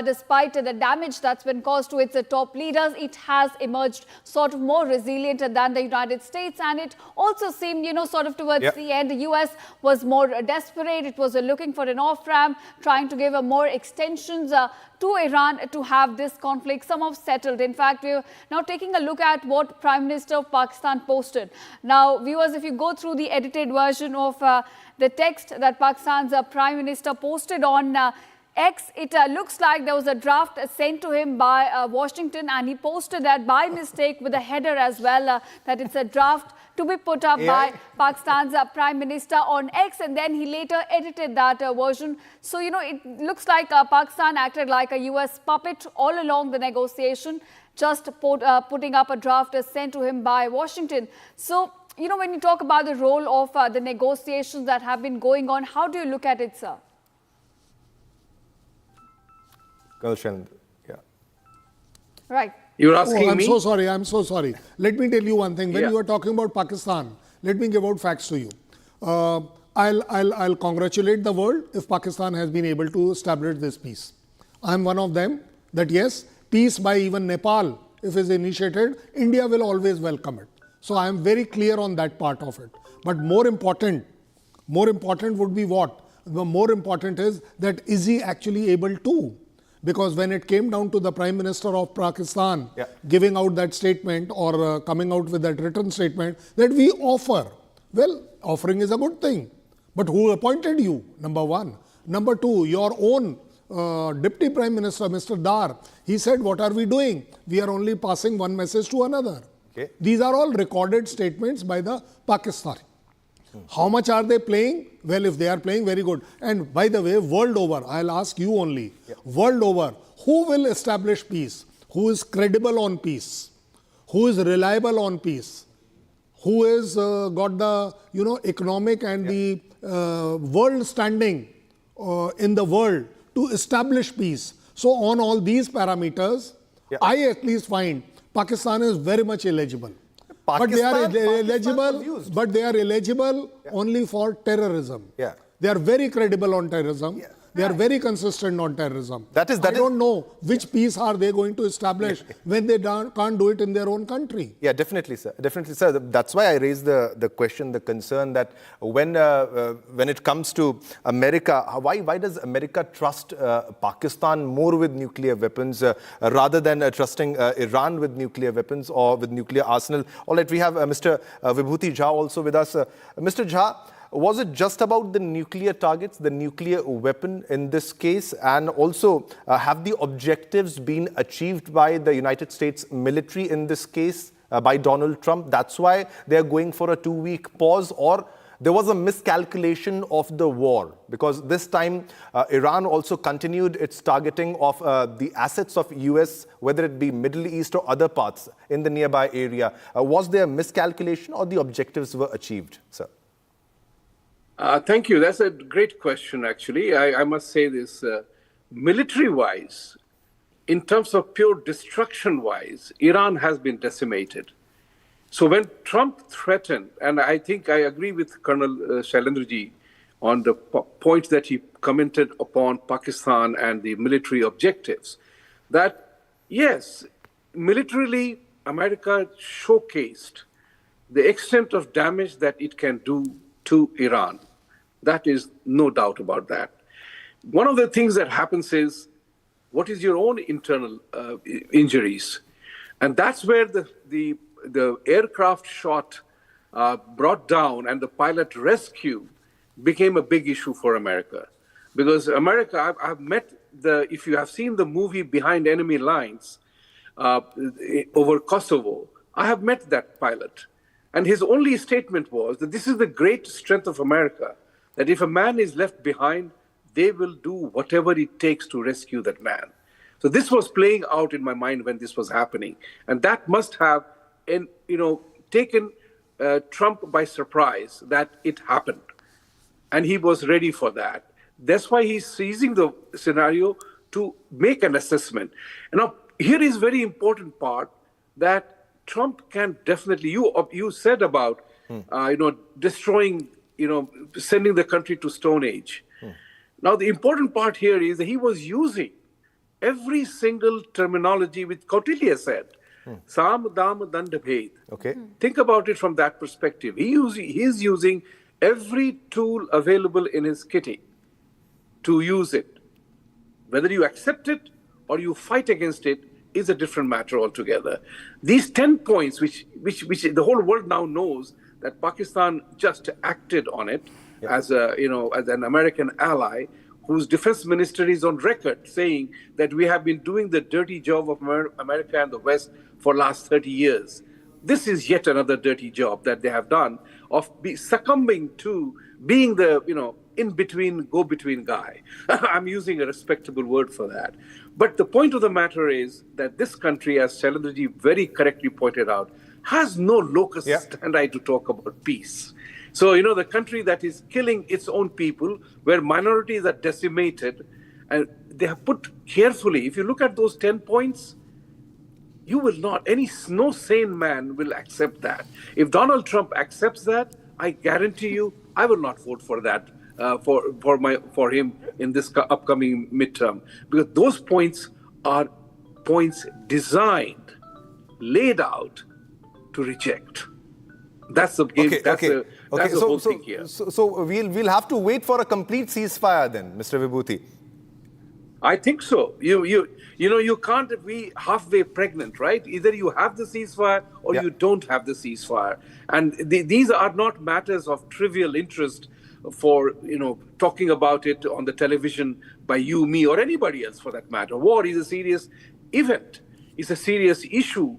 despite the damage that's been caused to its top leaders, it has emerged sort of more resilient than the United States. And it also seemed, sort of towards the end, the US was more desperate. It was looking for an off-ramp, trying to give more extensions to Iran to have this conflict somehow settled. In fact, we're now taking a look at what Prime Minister of Pakistan posted. Now, viewers, if you go through the edited version of the text that Pakistan's Prime Minister posted on X, it looks like there was a draft sent to him by Washington, and he posted that by mistake with a header as well, that it's a draft to be put up by Pakistan's Prime Minister on X, and then he later edited that version. So, it looks like Pakistan acted like a US puppet all along the negotiation, just putting up a draft sent to him by Washington. So, when you talk about the role of the negotiations that have been going on, how do you look at it, sir? Right. You're asking I'm me? so sorry. I'm so sorry. Let me tell you one thing. When you are talking about Pakistan, let me give out facts to you. I'll congratulate the world if Pakistan has been able to establish this peace. I'm one of them that yes, peace by even Nepal, if is initiated, India will always welcome it. So I am very clear on that part of it. But more important would be what? The more important is that is he actually able to? Because when it came down to the Prime Minister of Pakistan giving out that statement or coming out with that written statement that we offer. Well, offering is a good thing. But who appointed you? Number one. Number two, your own Deputy Prime Minister, Mr. Dar, he said, what are we doing? We are only passing one message to another. These are all recorded statements by the Pakistani. How much are they playing? Well, if they are playing, very good. And by the way, world over, I'll ask you only, world over, who will establish peace? Who is credible on peace? Who is reliable on peace? Who has got the economic and the world standing in the world to establish peace? So on all these parameters, I at least find Pakistan is very much eligible. But they are eligible only for terrorism. They are very credible on terrorism. They are very consistent on terrorism. I don't know which peace are they going to establish when they can't do it in their own country. Yeah, definitely, sir. Definitely, sir. That's why I raised the question, the concern that when it comes to America, why does America trust Pakistan more with nuclear weapons rather than trusting Iran with nuclear weapons or with nuclear arsenal? All right, we have Mr. Vibhuti Jha also with us. Mr. Jha, was it just about the nuclear targets, the nuclear weapon in this case? And also, have the objectives been achieved by the United States military in this case, by Donald Trump? That's why they're going for a 2-week pause, or there was a miscalculation of the war? Because this time, Iran also continued its targeting of the assets of US, whether it be Middle East or other parts in the nearby area. Was there a miscalculation or the objectives were achieved, sir? Thank you. That's a great question, actually. I must say this. Military-wise, in terms of pure destruction-wise, Iran has been decimated. So when Trump threatened, and I think I agree with Colonel Shailendraji on the points that he commented upon Pakistan and the military objectives, that yes, militarily, America showcased the extent of damage that it can do to Iran. That is no doubt about that. One of the things that happens is, what is your own internal injuries? And that's where the aircraft shot brought down and the pilot rescue became a big issue for America. Because America, I've met if you have seen the movie Behind Enemy Lines over Kosovo, I have met that pilot. And his only statement was that this is the great strength of America, that if a man is left behind, they will do whatever it takes to rescue that man. So this was playing out in my mind when this was happening. And that must have taken Trump by surprise that it happened. And he was ready for that. That's why he's seizing the scenario to make an assessment. And now, here is very important part that Trump can definitely, you said about, destroying, sending the country to Stone Age. Now, the important part here is that he was using every single terminology which Kautilya said. Sam, Dam, Dand, Bhed. Okay. Think about it from that perspective. He is using every tool available in his kitty to use it. Whether you accept it or you fight against it is a different matter altogether. These 10 points, which the whole world now knows that Pakistan just acted on it as an American ally, whose defense minister is on record saying that we have been doing the dirty job of America and the West for last 30 years. This is yet another dirty job that they have done of succumbing to being the, in-between, go-between guy. I'm using a respectable word for that. But the point of the matter is that this country, as Shailendraji very correctly pointed out, has no locus standi to talk about peace. So, the country that is killing its own people, where minorities are decimated, and they have put carefully, if you look at those 10 points, you will not, no sane man will accept that. If Donald Trump accepts that, I guarantee you, I will not vote for that, for him in this upcoming midterm. Because those points are points designed, laid out to reject. That's the game. That's the whole thing here. So we'll have to wait for a complete ceasefire then, Mr. Vibhuti. I think so. You can't be halfway pregnant, right? Either you have the ceasefire or you don't have the ceasefire. And these are not matters of trivial interest for, talking about it on the television by you, me, or anybody else for that matter. War is a serious event. It's a serious issue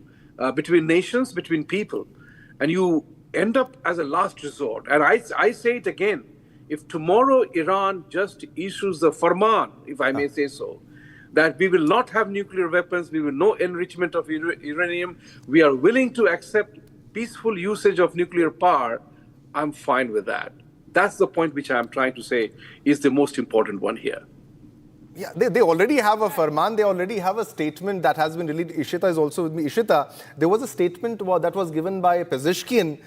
between nations, between people. And you end up as a last resort. And I say it again, if tomorrow Iran just issues a farman, if I may say so, that we will not have nuclear weapons, we will no enrichment of uranium, we are willing to accept peaceful usage of nuclear power, I'm fine with that. That's the point which I'm trying to say is the most important one here. Yeah, they already have a farman, they already have a statement that has been released. Ishita is also with me. Ishita, there was a statement that was given by Pezeshkian.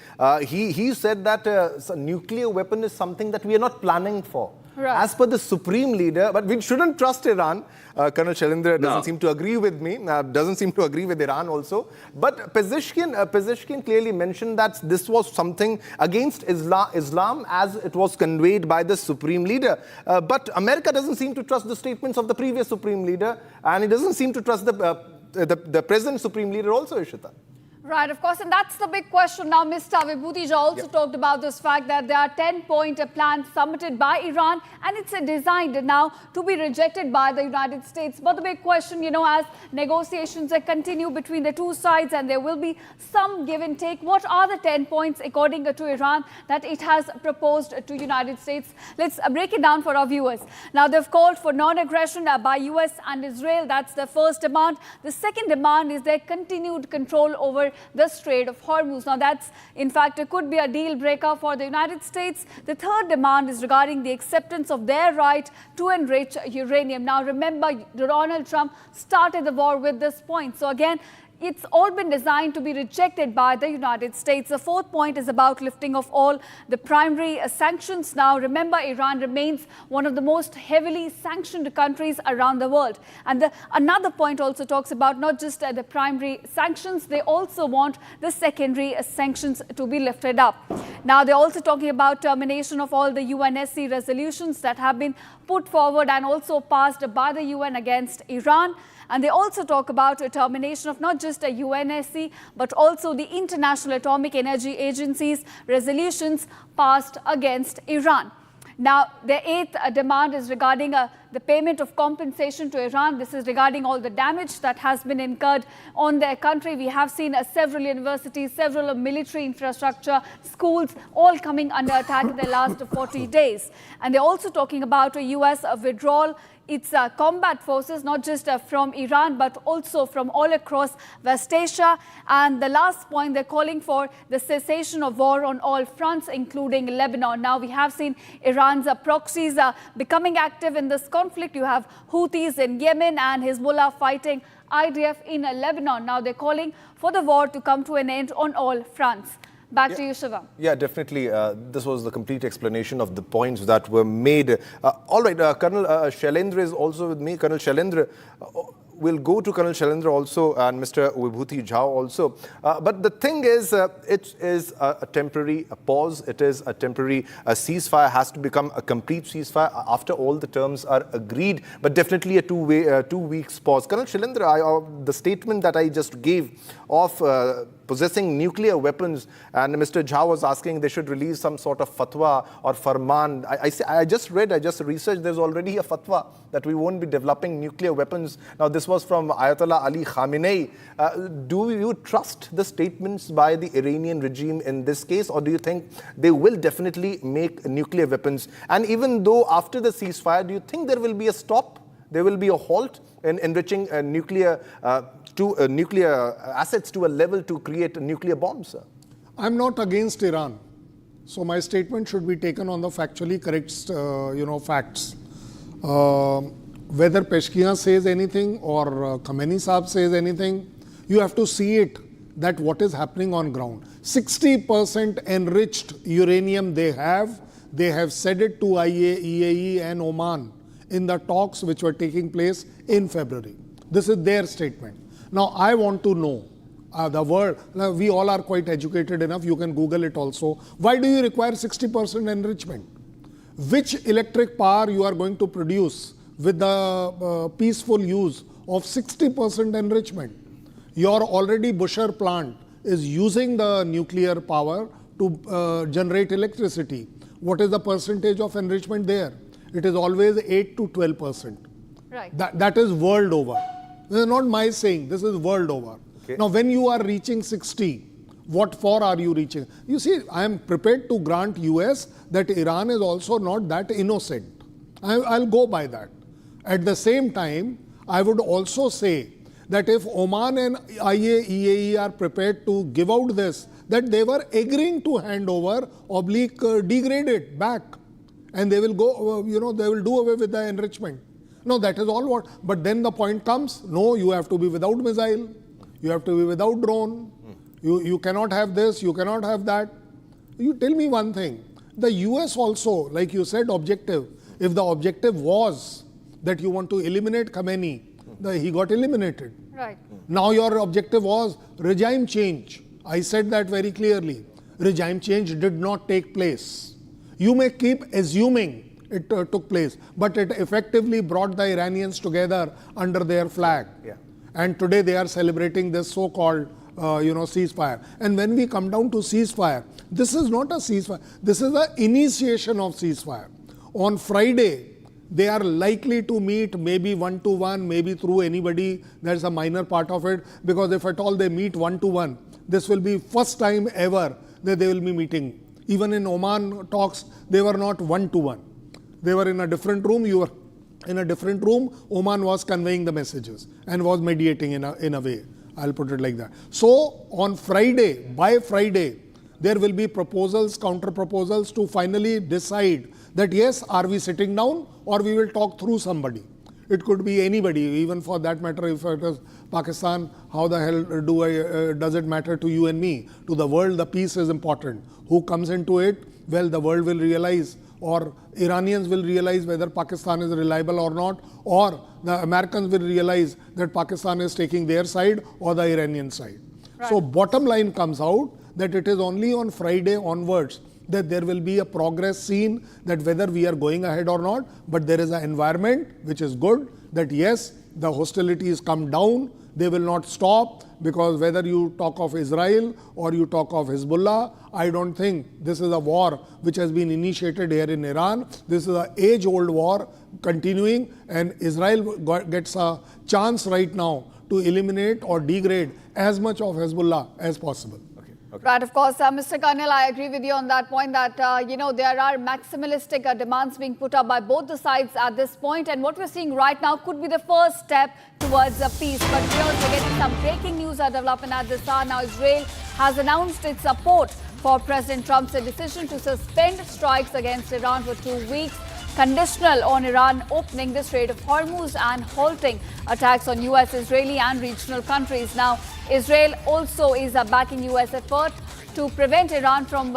He said that a nuclear weapon is something that we are not planning for. Right. As per the supreme leader, but we shouldn't trust Iran. Colonel Shailendra doesn't seem to agree with me, doesn't seem to agree with Iran also. But Pezeshkian clearly mentioned that this was something against Islam as it was conveyed by the supreme leader. But America doesn't seem to trust the statements of the previous supreme leader, and it doesn't seem to trust the present supreme leader also, Ishita. Right, of course, and that's the big question now. Mr. Vibhuti also talked about this fact that there are 10-point plans submitted by Iran, and it's designed now to be rejected by the United States. But the big question, as negotiations continue between the two sides and there will be some give and take, what are the 10 points according to Iran that it has proposed to United States? Let's break it down for our viewers. Now, they've called for non-aggression by US and Israel. That's the first demand. The second demand is their continued control over the Strait of Hormuz. Now, that's, in fact, it could be a deal breaker for the United States. The third demand is regarding the acceptance of their right to enrich uranium. Now, remember, Donald Trump started the war with this point. So, again, it's all been designed to be rejected by the United States. The fourth point is about lifting of all the primary sanctions. Now, remember, Iran remains one of the most heavily sanctioned countries around the world. And another point also talks about not just the primary sanctions, they also want the secondary sanctions to be lifted up. Now, they're also talking about termination of all the UNSC resolutions that have been put forward and also passed by the UN against Iran. And they also talk about a termination of not just a UNSC, but also the International Atomic Energy Agency's resolutions passed against Iran. Now, the eighth demand is regarding the payment of compensation to Iran. This is regarding all the damage that has been incurred on their country. We have seen several universities, several military infrastructure, schools, all coming under attack in the last 40 days. And they're also talking about a U.S. withdrawal. Its combat forces, not just from Iran, but also from all across West Asia. And the last point, they're calling for the cessation of war on all fronts, including Lebanon. Now, we have seen Iran's proxies becoming active in this conflict. You have Houthis in Yemen and Hezbollah fighting IDF in Lebanon. Now, they're calling for the war to come to an end on all fronts. Back to you, Shivam. Yeah, definitely. This was the complete explanation of the points that were made. All right, Colonel Shailendra is also with me. Colonel Shailendra, we'll go to Colonel Shailendra also and Mr. Vibhuti Jha also. But the thing is, it is a temporary pause. It is a temporary ceasefire, has to become a complete ceasefire after all the terms are agreed, but definitely a 2 weeks pause. Colonel Shailendra, the statement that I just gave of possessing nuclear weapons, and Mr. Jha was asking they should release some sort of fatwa or farman. I just researched, there's already a fatwa that we won't be developing nuclear weapons. Now, this was from Ayatollah Ali Khamenei. Do you trust the statements by the Iranian regime in this case, or do you think they will definitely make nuclear weapons? And even though after the ceasefire, do you think there will be a stop? There will be a halt in enriching nuclear assets to a level to create nuclear bombs, sir? I'm not against Iran. So my statement should be taken on the factually correct, facts. Whether Peshkian says anything or Khamenei Saab says anything, you have to see it, that what is happening on ground. 60% enriched uranium they have said it to IAEA and Oman in the talks which were taking place in February. This is their statement. Now, I want to know, the world, now we all are quite educated enough, you can Google it also. Why do you require 60% enrichment? Which electric power you are going to produce with the peaceful use of 60% enrichment? Your already Bushehr plant is using the nuclear power to generate electricity. What is the percentage of enrichment there? It is always 8 to 12%. Right. That is world over. This is not my saying, this is world over. Okay. Now, when you are reaching 60, what for are you reaching? You see, I am prepared to grant US that Iran is also not that innocent. I'll go by that. At the same time, I would also say that if Oman and IAEA are prepared to give out this, that they were agreeing to hand over degrade it back. And they will go, they will do away with the enrichment. No, that is all what. But then the point comes, no, you have to be without missile. You have to be without drone. You cannot have this, you cannot have that. You tell me one thing. The US also, like you said, objective. If the objective was that you want to eliminate Khamenei, he got eliminated. Right. Now your objective was regime change. I said that very clearly. Regime change did not take place. You may keep assuming it took place, but it effectively brought the Iranians together under their flag. Yeah. And today they are celebrating this so-called, ceasefire. And when we come down to ceasefire, this is not a ceasefire. This is the initiation of ceasefire. On Friday, they are likely to meet maybe one-to-one, maybe through anybody. That's a minor part of it, because if at all they meet one-to-one, this will be first time ever that they will be meeting. Even in Oman talks, they were not one-to-one. They were in a different room, you were in a different room. Oman was conveying the messages and was mediating in a way. I'll put it like that. So on Friday, by Friday, there will be proposals, counter proposals to finally decide that yes, are we sitting down or we will talk through somebody. It could be anybody, even for that matter, if it is Pakistan, how the hell does it matter to you and me? To the world, the peace is important. Who comes into it? Well, the world will realize, or Iranians will realize whether Pakistan is reliable or not, or the Americans will realize that Pakistan is taking their side or the Iranian side. Right. So bottom line comes out that it is only on Friday onwards that there will be a progress seen, that whether we are going ahead or not, but there is an environment which is good, that yes, the hostilities come down, they will not stop, because whether you talk of Israel or you talk of Hezbollah, I don't think this is a war which has been initiated here in Iran. This is an age-old war continuing, and Israel gets a chance right now to eliminate or degrade as much of Hezbollah as possible. Right, of course, Mr. Colonel, I agree with you on that point that, there are maximalistic demands being put up by both the sides at this point. And what we're seeing right now could be the first step towards peace. But we're also getting some breaking news development at this hour. Now, Israel has announced its support for President Trump's decision to suspend strikes against Iran for 2 weeks, conditional on Iran opening the Strait of Hormuz and halting attacks on US, Israeli and regional countries. Now, Israel also is backing US effort to prevent Iran from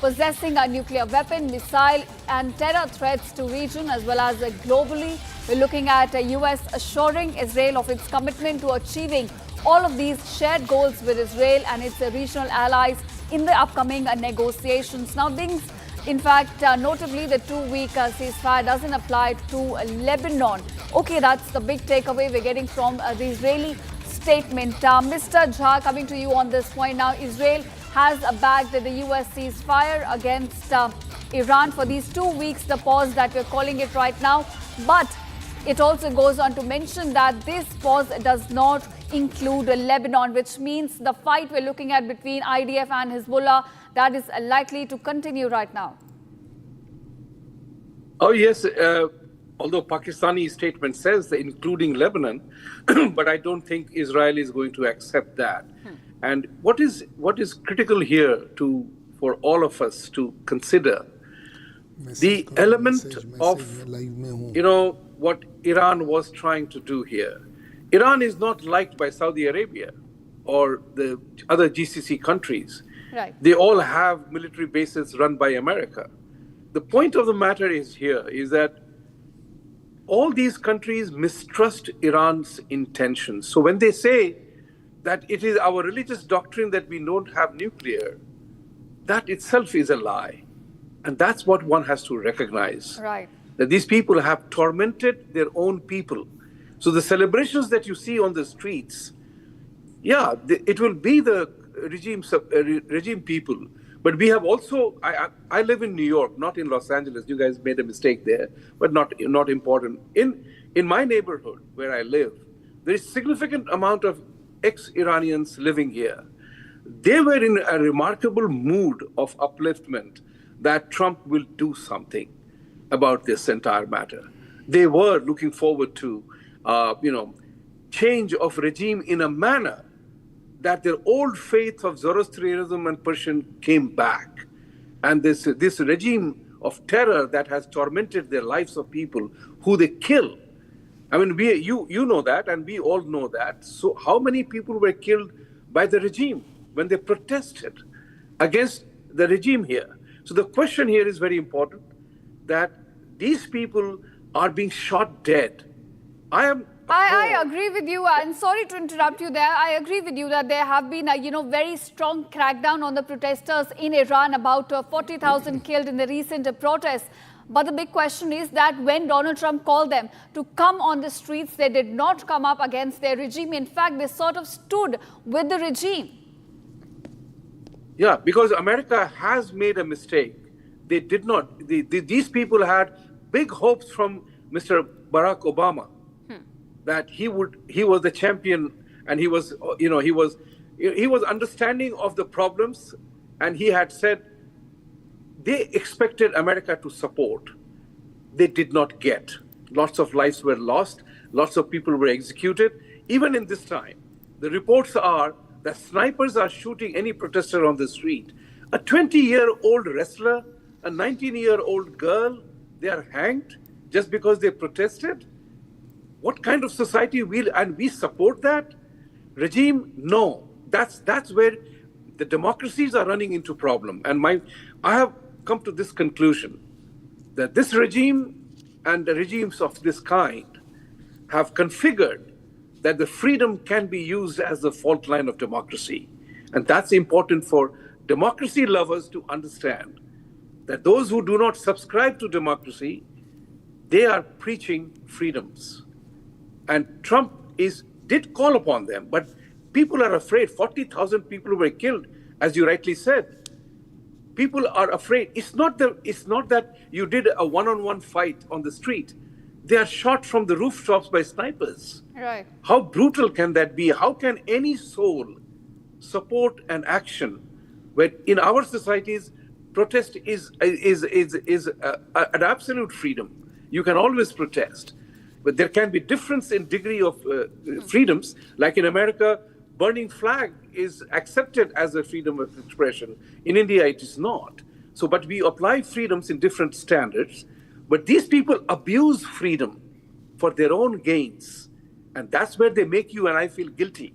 possessing a nuclear weapon, missile and terror threats to region as well as globally. We're looking at US assuring Israel of its commitment to achieving all of these shared goals with Israel and its regional allies in the upcoming negotiations. Now, in fact, notably, the 2-week ceasefire doesn't apply to Lebanon. Okay, that's the big takeaway we're getting from the Israeli statement. Mr. Jha, coming to you on this point now, Israel has backed the US ceasefire against Iran for these 2 weeks, the pause that we're calling it right now. But it also goes on to mention that this pause does not include Lebanon, which means the fight we're looking at between IDF and Hezbollah, that is likely to continue right now. Oh, yes. Although Pakistani statement says that including Lebanon, but I don't think Israel is going to accept that. And what is critical here for all of us to consider, the element of, what Iran was trying to do here. Iran is not liked by Saudi Arabia or the other GCC countries. Right. They all have military bases run by America. The point of the matter is that all these countries mistrust Iran's intentions. So when they say that it is our religious doctrine that we don't have nuclear, that itself is a lie. And that's what one has to recognize. Right. That these people have tormented their own people. So the celebrations that you see on the streets, it will be the regime people. But we have also, I live in New York, not in Los Angeles. You guys made a mistake there, but not important. In my neighborhood where I live, there is significant amount of ex-Iranians living here. They were in a remarkable mood of upliftment that Trump will do something about this entire matter. They were looking forward to, change of regime in a manner that their old faith of Zoroastrianism and Persian came back. And this regime of terror that has tormented their lives of people who they kill. I mean, you know that, and we all know that. So how many people were killed by the regime when they protested against the regime here? So the question here is very important, that these people are being shot dead. I agree with you, and sorry to interrupt you there. I agree with you that there have been a very strong crackdown on the protesters in Iran, about 40,000 killed in the recent protests. But the big question is that when Donald Trump called them to come on the streets, they did not come up against their regime. In fact, they sort of stood with the regime. Yeah, because America has made a mistake. They did not. These people had big hopes from Mr. Barack Obama that he was the champion, and he was understanding of the problems, and he had said they expected America to support. They did not get. Lots of lives were lost. Lots of people were executed. Even in this time, the reports are that snipers are shooting any protester on the street. A 20-year-old wrestler, a 19-year-old girl, they are hanged just because they protested? What kind of society we support that? Regime? No. That's where the democracies are running into problem. And I have come to this conclusion, that this regime and the regimes of this kind have configured that the freedom can be used as the fault line of democracy. And that's important for democracy lovers to understand, that those who do not subscribe to democracy, they are preaching freedoms. And Trump did call upon them, but People are afraid. 40,000 people were killed, as you rightly said. People are afraid. It's not that you did a one-on-one fight on the street. They are shot from the rooftops by snipers. Right. How brutal can that be? How can any soul support an action where in our societies protest is an absolute freedom? You can always protest, but there can be difference in degree of freedoms. Like in America, burning flag is accepted as a freedom of expression. In India, it is not. So, but we apply freedoms in different standards. But these people abuse freedom for their own gains. And that's where they make you and I feel guilty.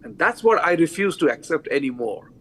And that's what I refuse to accept anymore.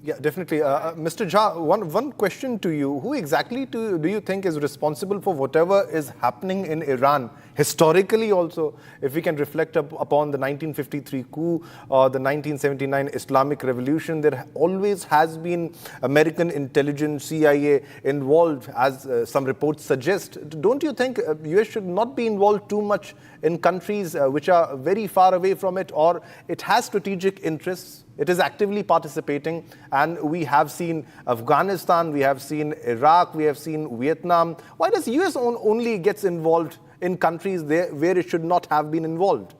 Yeah, definitely. Mr. Jha, one question to you. Who exactly do you think is responsible for whatever is happening in Iran, historically also, if we can reflect upon the 1953 coup or the 1979 Islamic Revolution? There always has been American intelligence, CIA involved, as some reports suggest. Don't you think US should not be involved too much in countries which are very far away from it, or it has strategic interests? It is actively participating, and we have seen Afghanistan, we have seen Iraq, we have seen Vietnam. Why does US only gets involved in countries where it should not have been involved?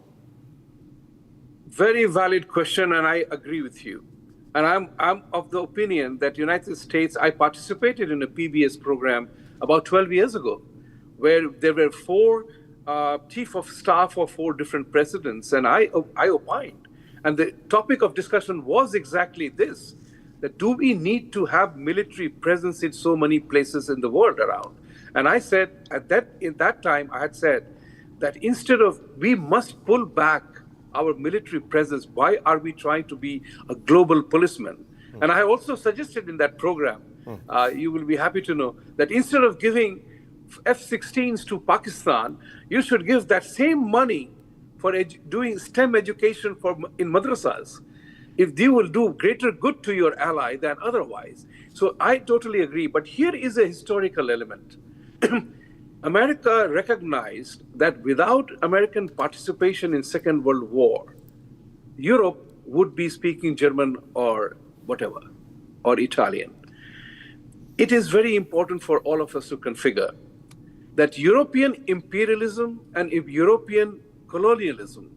Very valid question, and I agree with you. And I'm of the opinion that United States, I participated in a PBS program about 12 years ago, where there were four chief of staff of four different presidents, and I opined. And the topic of discussion was exactly this, that do we need to have military presence in so many places in the world around? And I said, in that time, I had said that instead of, we must pull back our military presence. Why are we trying to be a global policeman? And I also suggested in that program, you will be happy to know, that instead of giving F-16s to Pakistan, you should give that same money for doing STEM education in madrasas, if they will do greater good to your ally than otherwise. So I totally agree. But here is a historical element. America recognized that without American participation in Second World War, Europe would be speaking German or whatever, or Italian. It is very important for all of us to configure that European imperialism and European colonialism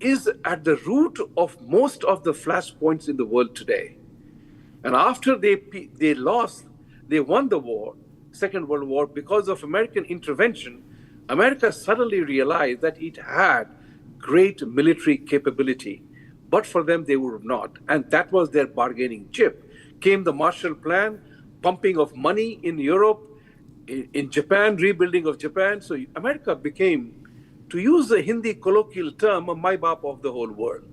is at the root of most of the flashpoints in the world today. And after they won the war, Second World War, because of American intervention, America suddenly realized that it had great military capability, but for them, they would not. And that was their bargaining chip. Came the Marshall Plan, pumping of money in Europe, in Japan, rebuilding of Japan. So America became, to use the Hindi colloquial term, a Mai-Baap of the whole world.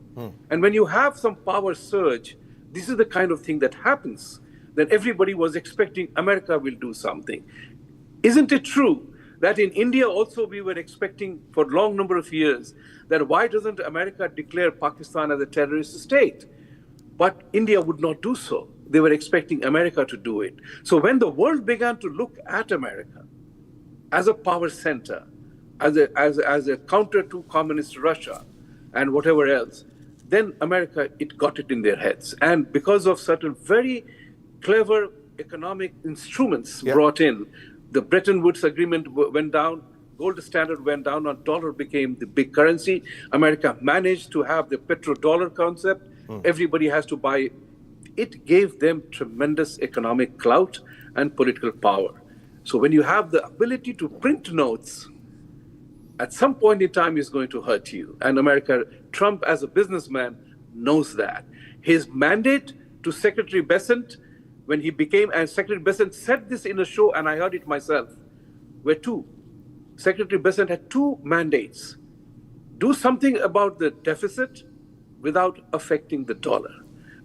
And when you have some power surge, this is the kind of thing that happens. Then everybody was expecting America will do something. Isn't it true that in India also we were expecting for a long number of years that why doesn't America declare Pakistan as a terrorist state? But India would not do so. They were expecting America to do it. So when the world began to look at America as a power center, as a counter to communist Russia and whatever else, then America, it got it in their heads. And because of certain very clever economic instruments brought in, the Bretton Woods agreement went down, gold standard went down, and dollar became the big currency. America managed to have the petrodollar concept. Everybody has to buy. It gave them tremendous economic clout and political power. So when you have the ability to print notes, at some point in time is going to hurt you. And Trump as a businessman knows that. His mandate to Secretary Bessent, when he became, and Secretary Bessent said this in a show, and I heard it myself, were two. Secretary Bessent had two mandates. Do something about the deficit without affecting the dollar.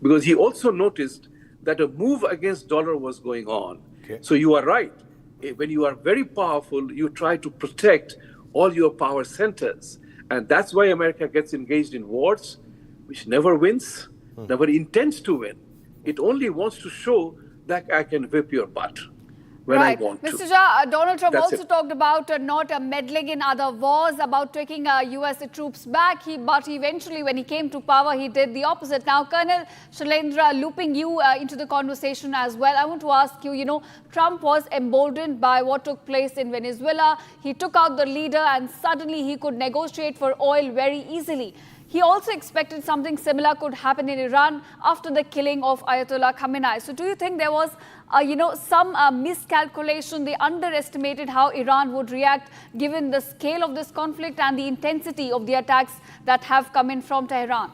Because he also noticed that a move against dollar was going on. Okay. So you are right. When you are very powerful, you try to protect all your power centers. And that's why America gets engaged in wars, which never wins, never intends to win. It only wants to show that I can whip your butt. when right. I want to. Mr. Shah, Donald Trump That's also it. talked about not meddling in other wars, about taking US troops back. But eventually, when he came to power, he did the opposite. Now, Colonel Shailendra, looping you into the conversation as well, I want to ask you, Trump was emboldened by what took place in Venezuela. He took out the leader and suddenly he could negotiate for oil very easily. He also expected something similar could happen in Iran after the killing of Ayatollah Khamenei. So do you think there was, some miscalculation? They underestimated how Iran would react given the scale of this conflict and the intensity of the attacks that have come in from Tehran?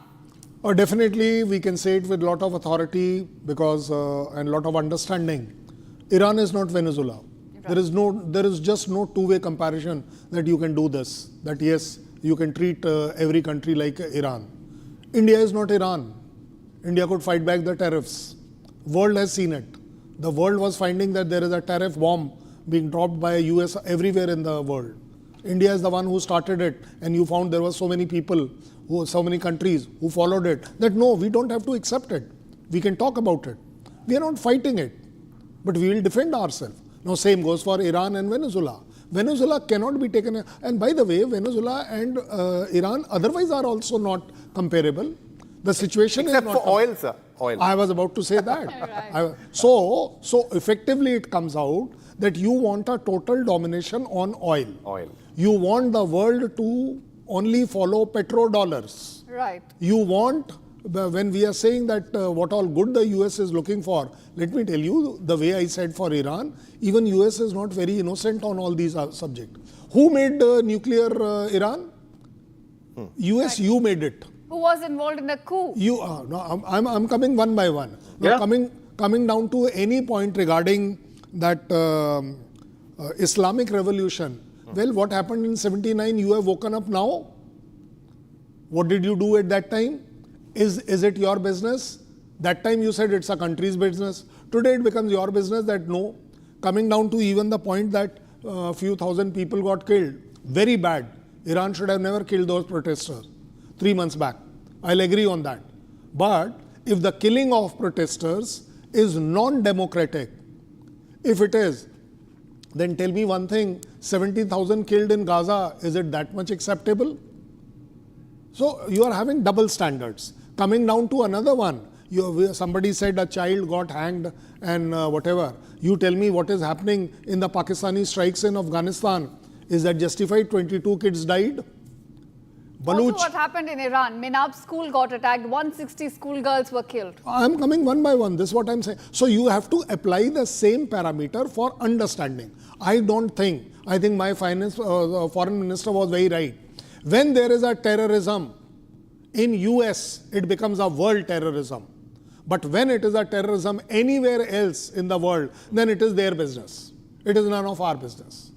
Definitely, we can say it with a lot of authority because and a lot of understanding. Iran is not Venezuela. Right. There is just no two-way comparison that you can do this. That yes, you can treat every country like Iran. India is not Iran. India could fight back the tariffs. World has seen it. The world was finding that there is a tariff bomb being dropped by US everywhere in the world. India is the one who started it, and you found there were so many people, so many countries who followed it, that no, we don't have to accept it. We can talk about it. We are not fighting it, but we will defend ourselves. Now, same goes for Iran and Venezuela. Venezuela cannot be taken, and by the way, Venezuela and Iran otherwise are also not comparable. The situation except is not for oil, sir. Oil. I was about to say that. Right. So effectively it comes out that you want a total domination on oil. Oil. You want the world to only follow petrodollars. Right. You want, when we are saying that what all good the US is looking for, let me tell you, the way I said for Iran, even US is not very innocent on all these subjects. Who made nuclear Iran? US, you made it. Who was involved in the coup? You no, I'm coming one by one. Now, coming down to any point regarding that Islamic revolution. Well, what happened in 79? You have woken up now. What did you do at that time? Is it your business? That time you said it's a country's business. Today it becomes your business that no. Coming down to even the point that a few thousand people got killed. Very bad. Iran should have never killed those protesters 3 months back. I'll agree on that. But if the killing of protesters is non-democratic, if it is, then tell me one thing, 70,000 killed in Gaza, is it that much acceptable? So you are having double standards. Coming down to another one, somebody said a child got hanged and whatever. You tell me what is happening in the Pakistani strikes in Afghanistan. Is that justified? 22 kids died. Also what happened in Iran, Menab school got attacked, 160 schoolgirls were killed. I'm coming one by one, this is what I'm saying. So you have to apply the same parameter for understanding. I think my foreign minister was very right. When there is a terrorism in US, it becomes a world terrorism. But when it is a terrorism anywhere else in the world, then it is their business. It is none of our business.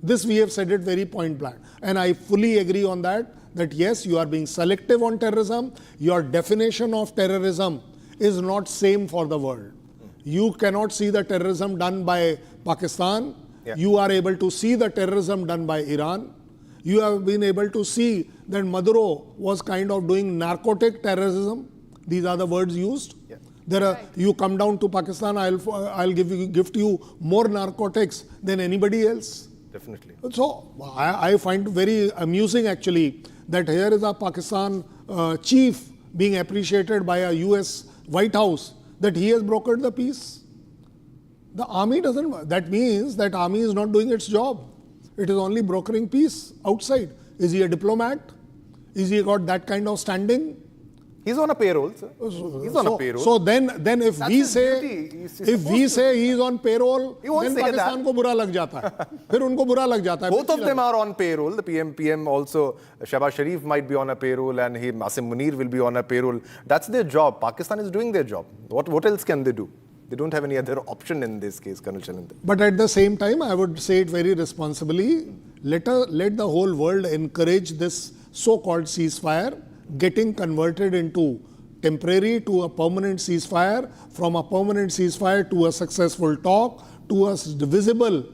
This we have said it very point blank. And I fully agree on that yes, you are being selective on terrorism. Your definition of terrorism is not same for the world. You cannot see the terrorism done by Pakistan. Yeah. You are able to see the terrorism done by Iran. You have been able to see that Maduro was kind of doing narcotic terrorism. These are the words used. Yeah. You come down to Pakistan, I'll gift you more narcotics than anybody else. Definitely. So I find very amusing actually that here is a Pakistan chief being appreciated by a US White House that he has brokered the peace. The army doesn't, that means that army is not doing its job. It is only brokering peace outside. Is he a diplomat? Is he got that kind of standing? He's on a payroll, sir. He's on a payroll. So then if we say he is on payroll, then Pakistan ko bura lag jata hai. Phir unko bura lag jata hai. Both of them are on payroll. The PM also, Shehbaz Sharif might be on a payroll and Asim Munir will be on a payroll. That's their job. Pakistan is doing their job. What else can they do? They don't have any other option in this case, Colonel Shailendra. But at the same time, I would say it very responsibly. Let the whole world encourage this so-called ceasefire getting converted into temporary to a permanent ceasefire, from a permanent ceasefire to a successful talk, to a visible,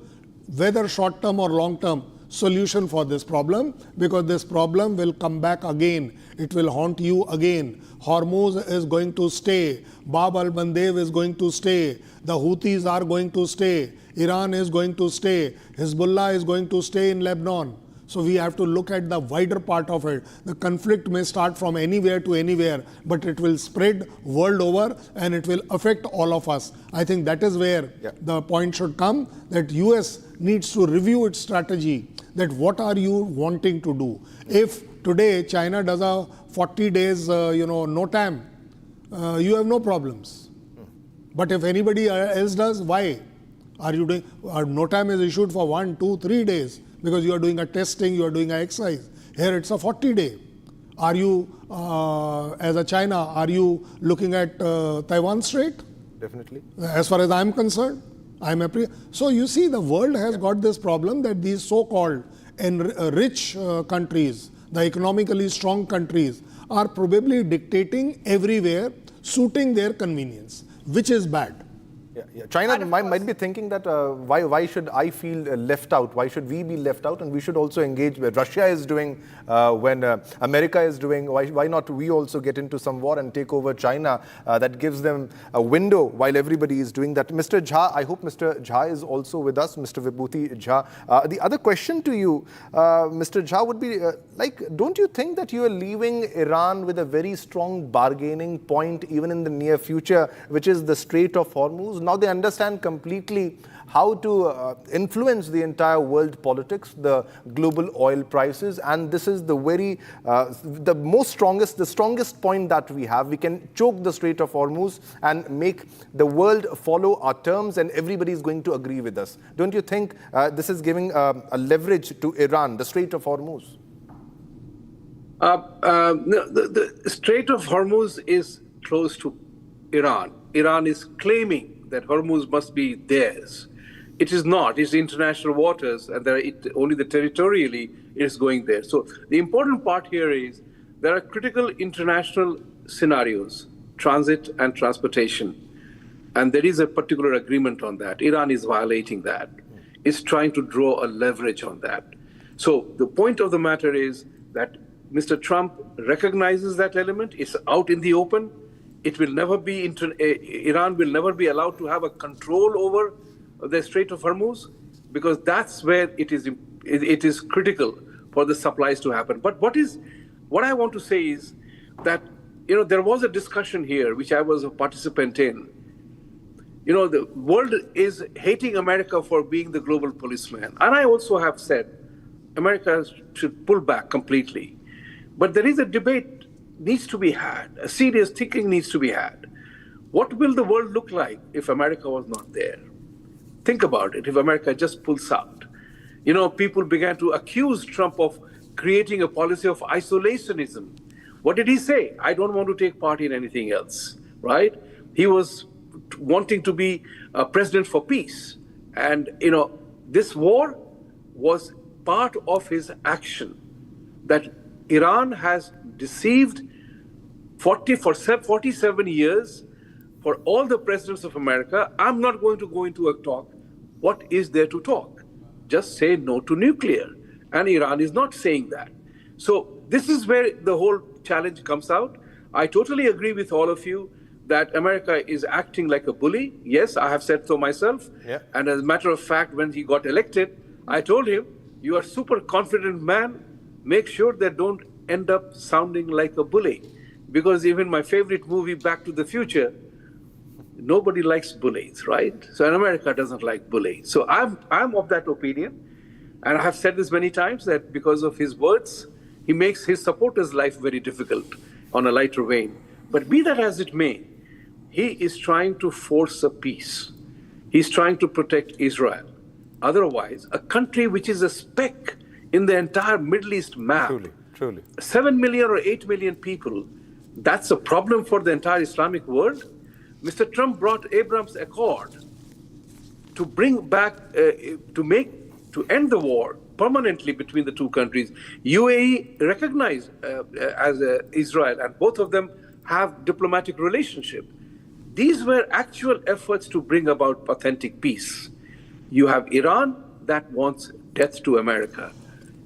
whether short-term or long-term, solution for this problem, because this problem will come back again. It will haunt you again. Hormuz is going to stay. Bab al-Mandeb is going to stay. The Houthis are going to stay. Iran is going to stay. Hezbollah is going to stay in Lebanon. So we have to look at the wider part of it. The conflict may start from anywhere to anywhere, but it will spread world over and it will affect all of us. I think that is where the point should come, that US needs to review its strategy, that what are you wanting to do. If today China does a 40 days, NOTAM, you have no problems. But if anybody else does, why? Are you doing, NOTAM is issued for 1, 2, 3 days because you are doing a testing, you are doing an exercise. Here it's a 40-day. Are you, as a China, are you looking at Taiwan Strait? Definitely. As far as I'm concerned, so you see, the world has got this problem that these so-called rich countries, the economically strong countries, are probably dictating everywhere, suiting their convenience, which is bad. China might be thinking that why should I feel left out? Why should we be left out? And we should also engage where Russia is doing, when America is doing. Why not we also get into some war and take over China? That gives them a window while everybody is doing that. Mr. Jha, I hope Mr. Jha is also with us, Mr. Vibhuti Jha. The other question to you, Mr. Jha, would be don't you think that you are leaving Iran with a very strong bargaining point even in the near future, which is the Strait of Hormuz? Now they understand completely how to influence the entire world politics, the global oil prices, and this is the strongest point that we have. We can choke the Strait of Hormuz and make the world follow our terms, and everybody is going to agree with us. Don't you think this is giving a leverage to Iran, the Strait of Hormuz? The Strait of Hormuz is close to Iran. Iran is claiming that Hormuz must be theirs. It is not. It's international waters, and only the territorially is going there. So the important part here is there are critical international scenarios, transit and transportation, and there is a particular agreement on that. Iran is violating that. It's trying to draw a leverage on that. So the point of the matter is that Mr. Trump recognizes that element. It's out in the open. It will never be, Iran will never be allowed to have a control over the Strait of Hormuz, because that's where it is critical for the supplies to happen. But what I want to say is that, there was a discussion here, which I was a participant in. The world is hating America for being the global policeman. And I also have said America should pull back completely. But there is a debate needs to be had. A serious thinking needs to be had. What will the world look like if America was not there? Think about it, if America just pulls out. People began to accuse Trump of creating a policy of isolationism. What did he say? I don't want to take part in anything else, right? He was wanting to be a president for peace. And, this war was part of his action, that Iran has deceived for 47 years for all the presidents of America. I'm not going to go into a talk. What is there to talk? Just say no to nuclear. And Iran is not saying that. So this is where the whole challenge comes out. I totally agree with all of you that America is acting like a bully. Yes, I have said so myself. Yeah. And as a matter of fact, when he got elected, I told him, you are a super confident man. Make sure that don't end up sounding like a bully. Because even my favorite movie, Back to the Future, nobody likes bullies, right? So America doesn't like bullies. So I'm of that opinion. And I have said this many times, that because of his words, he makes his supporters' life very difficult on a lighter vein. But be that as it may, he is trying to force a peace. He's trying to protect Israel. Otherwise, a country which is a speck in the entire Middle East map, truly. 7 million or 8 million people, that's a problem for the entire Islamic world. Mr. Trump brought Abraham's Accord to bring back, to end the war permanently between the two countries. UAE recognized as Israel, and both of them have diplomatic relationship. These were actual efforts to bring about authentic peace. You have Iran that wants death to America.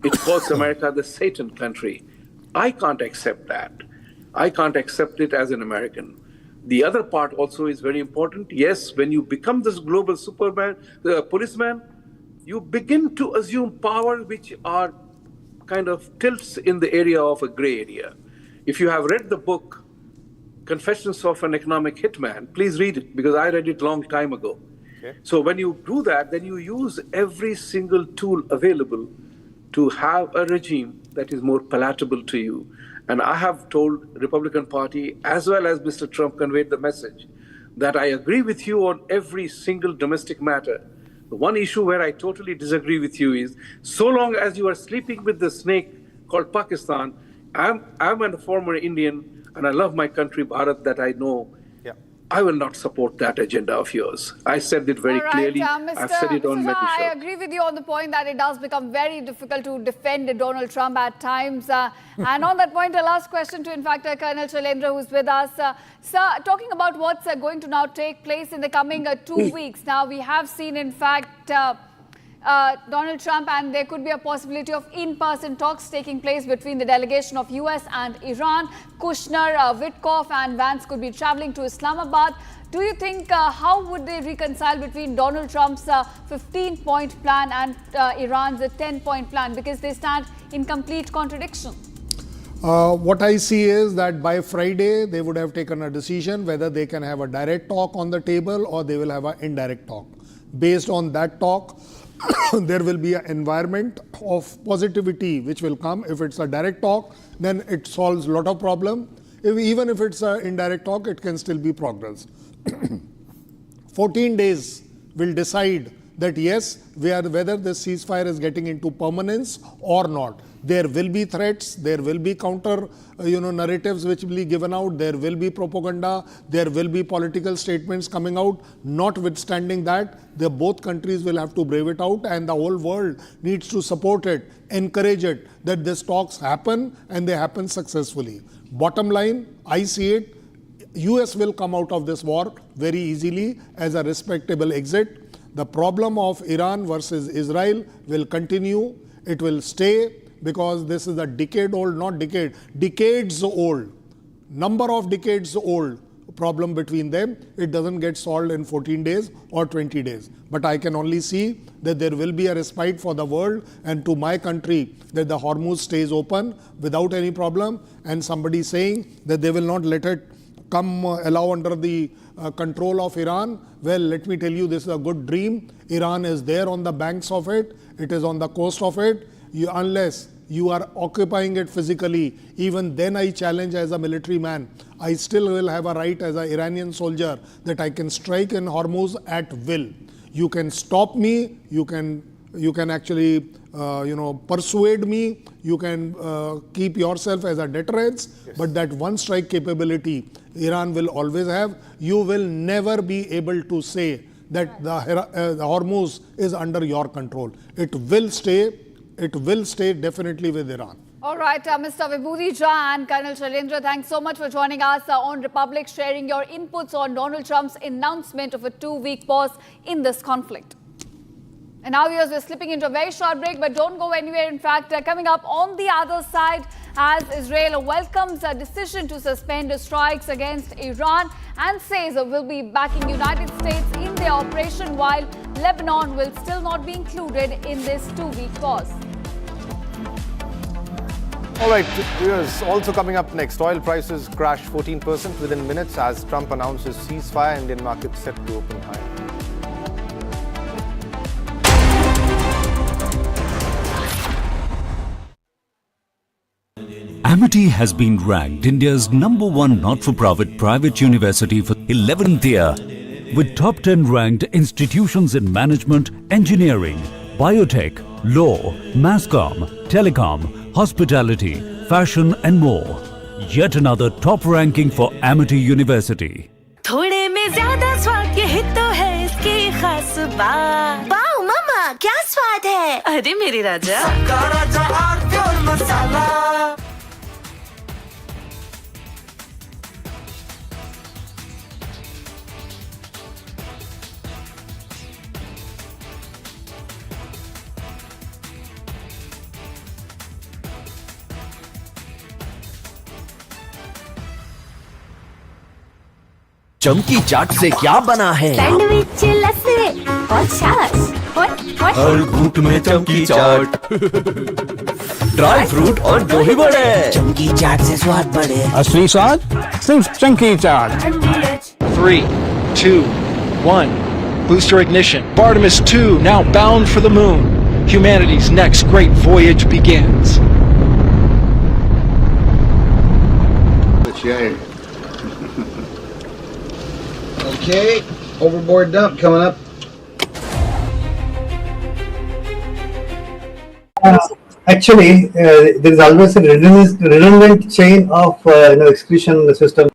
It calls America the Satan country. I can't accept that. I can't accept it as an American. The other part also is very important. Yes, when you become this global policeman, you begin to assume powers which are kind of tilts in the area of a gray area. If you have read the book, Confessions of an Economic Hitman, please read it, because I read it a long time ago. Okay. So when you do that, then you use every single tool available to have a regime that is more palatable to you. And I have told Republican Party, as well as Mr. Trump conveyed the message, that I agree with you on every single domestic matter. The one issue where I totally disagree with you is, so long as you are sleeping with the snake called Pakistan, I'm a former Indian, and I love my country, Bharat, that I know. Yeah. I will not support that agenda of yours. I said it very clearly. I've said it on many shows. I agree with you on the point that it does become very difficult to defend Donald Trump at times. And on that point, a last question to, in fact, Colonel Shailendra, who's with us. Sir, talking about what's going to now take place in the coming 2 weeks. Now, we have seen, in fact, Donald Trump, and there could be a possibility of in-person talks taking place between the delegation of US and Iran. Kushner, Witkoff and Vance could be traveling to Islamabad. Do you think, how would they reconcile between Donald Trump's 15-point plan and Iran's 10-point plan? Because they stand in complete contradiction. What I see is that by Friday, they would have taken a decision whether they can have a direct talk on the table or they will have an indirect talk. Based on that talk, there will be an environment of positivity which will come. If it's a direct talk, then it solves a lot of problem. Even if it's an indirect talk, it can still be progress. 14 days will decide that yes, whether the ceasefire is getting into permanence or not. There will be threats, there will be counter narratives which will be given out, there will be propaganda, there will be political statements coming out. Notwithstanding that, both countries will have to brave it out, and the whole world needs to support it, encourage it, that these talks happen and they happen successfully. Bottom line, I see it, US will come out of this war very easily as a respectable exit. The problem of Iran versus Israel will continue, it will stay, because this is a decades old number of decades old problem between them. It doesn't get solved in 14 days or 20 days. But I can only see that there will be a respite for the world and to my country, that the Hormuz stays open without any problem, and somebody saying that they will not let it come allow under the control of Iran. Well, let me tell you, this is a good dream. Iran is there on the banks of it. It is on the coast of it. Unless you are occupying it physically, even then I challenge as a military man, I still will have a right as an Iranian soldier that I can strike in Hormuz at will. You can stop me, you can actually persuade me, you can keep yourself as a deterrence, yes. But that one strike capability Iran will always have. You will never be able to say that the Hormuz is under your control. It will stay definitely with Iran. All right, Mr. Vibhuti Jha and Colonel Shailendra, thanks so much for joining us on Republic, sharing your inputs on Donald Trump's announcement of a 2-week pause in this conflict. And now, viewers, we're slipping into a very short break, but don't go anywhere. In fact, coming up on the other side, as Israel welcomes a decision to suspend strikes against Iran and says it will be backing United States in their operation, while Lebanon will still not be included in this 2-week pause. All right, viewers, also coming up next, oil prices crash 14% within minutes as Trump announces ceasefire. Indian markets set to open high. Amity has been ranked India's #1 not-for-profit private university for 11th year, with top 10 ranked institutions in management, engineering, biotech, law, masscom, telecom, hospitality, fashion and more. Yet another top ranking for Amity University. थोड़े में ज़्यादा स्वाद ये तो है इसकी खास बात। वाओ मामा, क्या स्वाद है? अरे मेरे राजा। सबका राजा और प्योर मसाला। चमकी चाट से क्या बना है? सैंडविच लस्सी और छाछ हर घूंट में चमकी चाट, ड्राई फ्रूट और दही बड़े, चमकी चाट से स्वाद बढ़े। असली स्वाद सिर्फ chunky chaat. 3, 2, 1. Booster ignition. Artemis 2 now bound for the moon. Humanity's next great voyage begins. Okay, overboard dump coming up. Actually, there is always a redundant chain of execution system.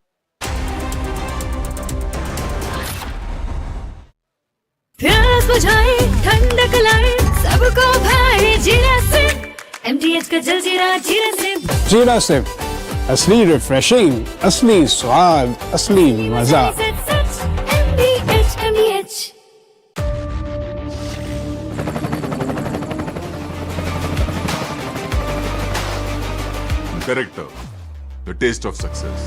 प्यास बुझाए ठंडक लाए सबको भाए जीरा से MTH का जलजीरा जीरा से जीरा सिप, असली रिफ्रेशिंग, असली स्वाद, असली मजा। MTH Character, the taste of success.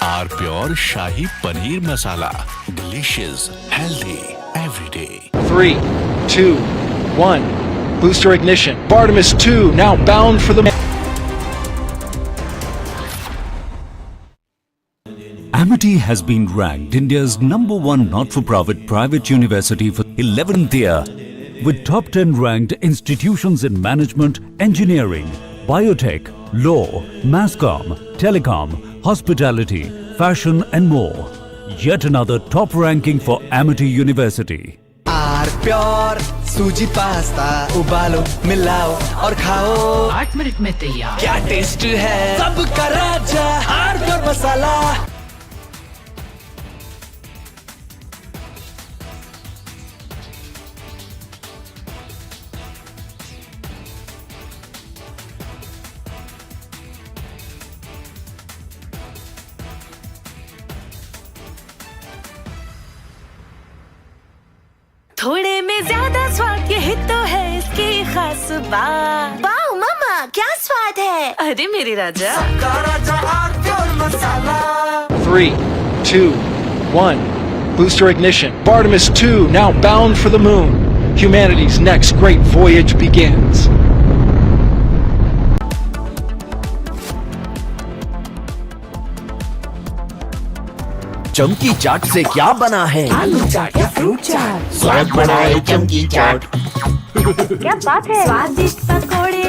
Our pure Shahi Paneer Masala. Delicious, healthy, every day. 3, 2, 1. Booster ignition. Artemis 2 now bound for the moon. Amity has been ranked India's #1 not-for-profit private university for 11th year, with top 10 ranked institutions in management, engineering, biotech, law, masscom, telecom, hospitality, fashion and more. Yet another top ranking for Amity University. Pure सूजी pasta उबालो मिलाओ और खाओ 8 minute में तैयार। क्या test है सबका राजा हार्डवेयर मसाला। थोड़े में ज्यादा स्वाद यही तो है इसकी खास बात। वाओ मामा क्या स्वाद है? अरे मेरे राजा 3, 2, 1. Booster ignition. Artemis 2 now bound for the moon. Humanity's next great voyage begins. चमकी चाट से क्या बना है? आलू चाट या फ्रूट चाट, स्वाद बनाए चमकी चाट। क्या बात है? स्वादिष्ट पकोड़े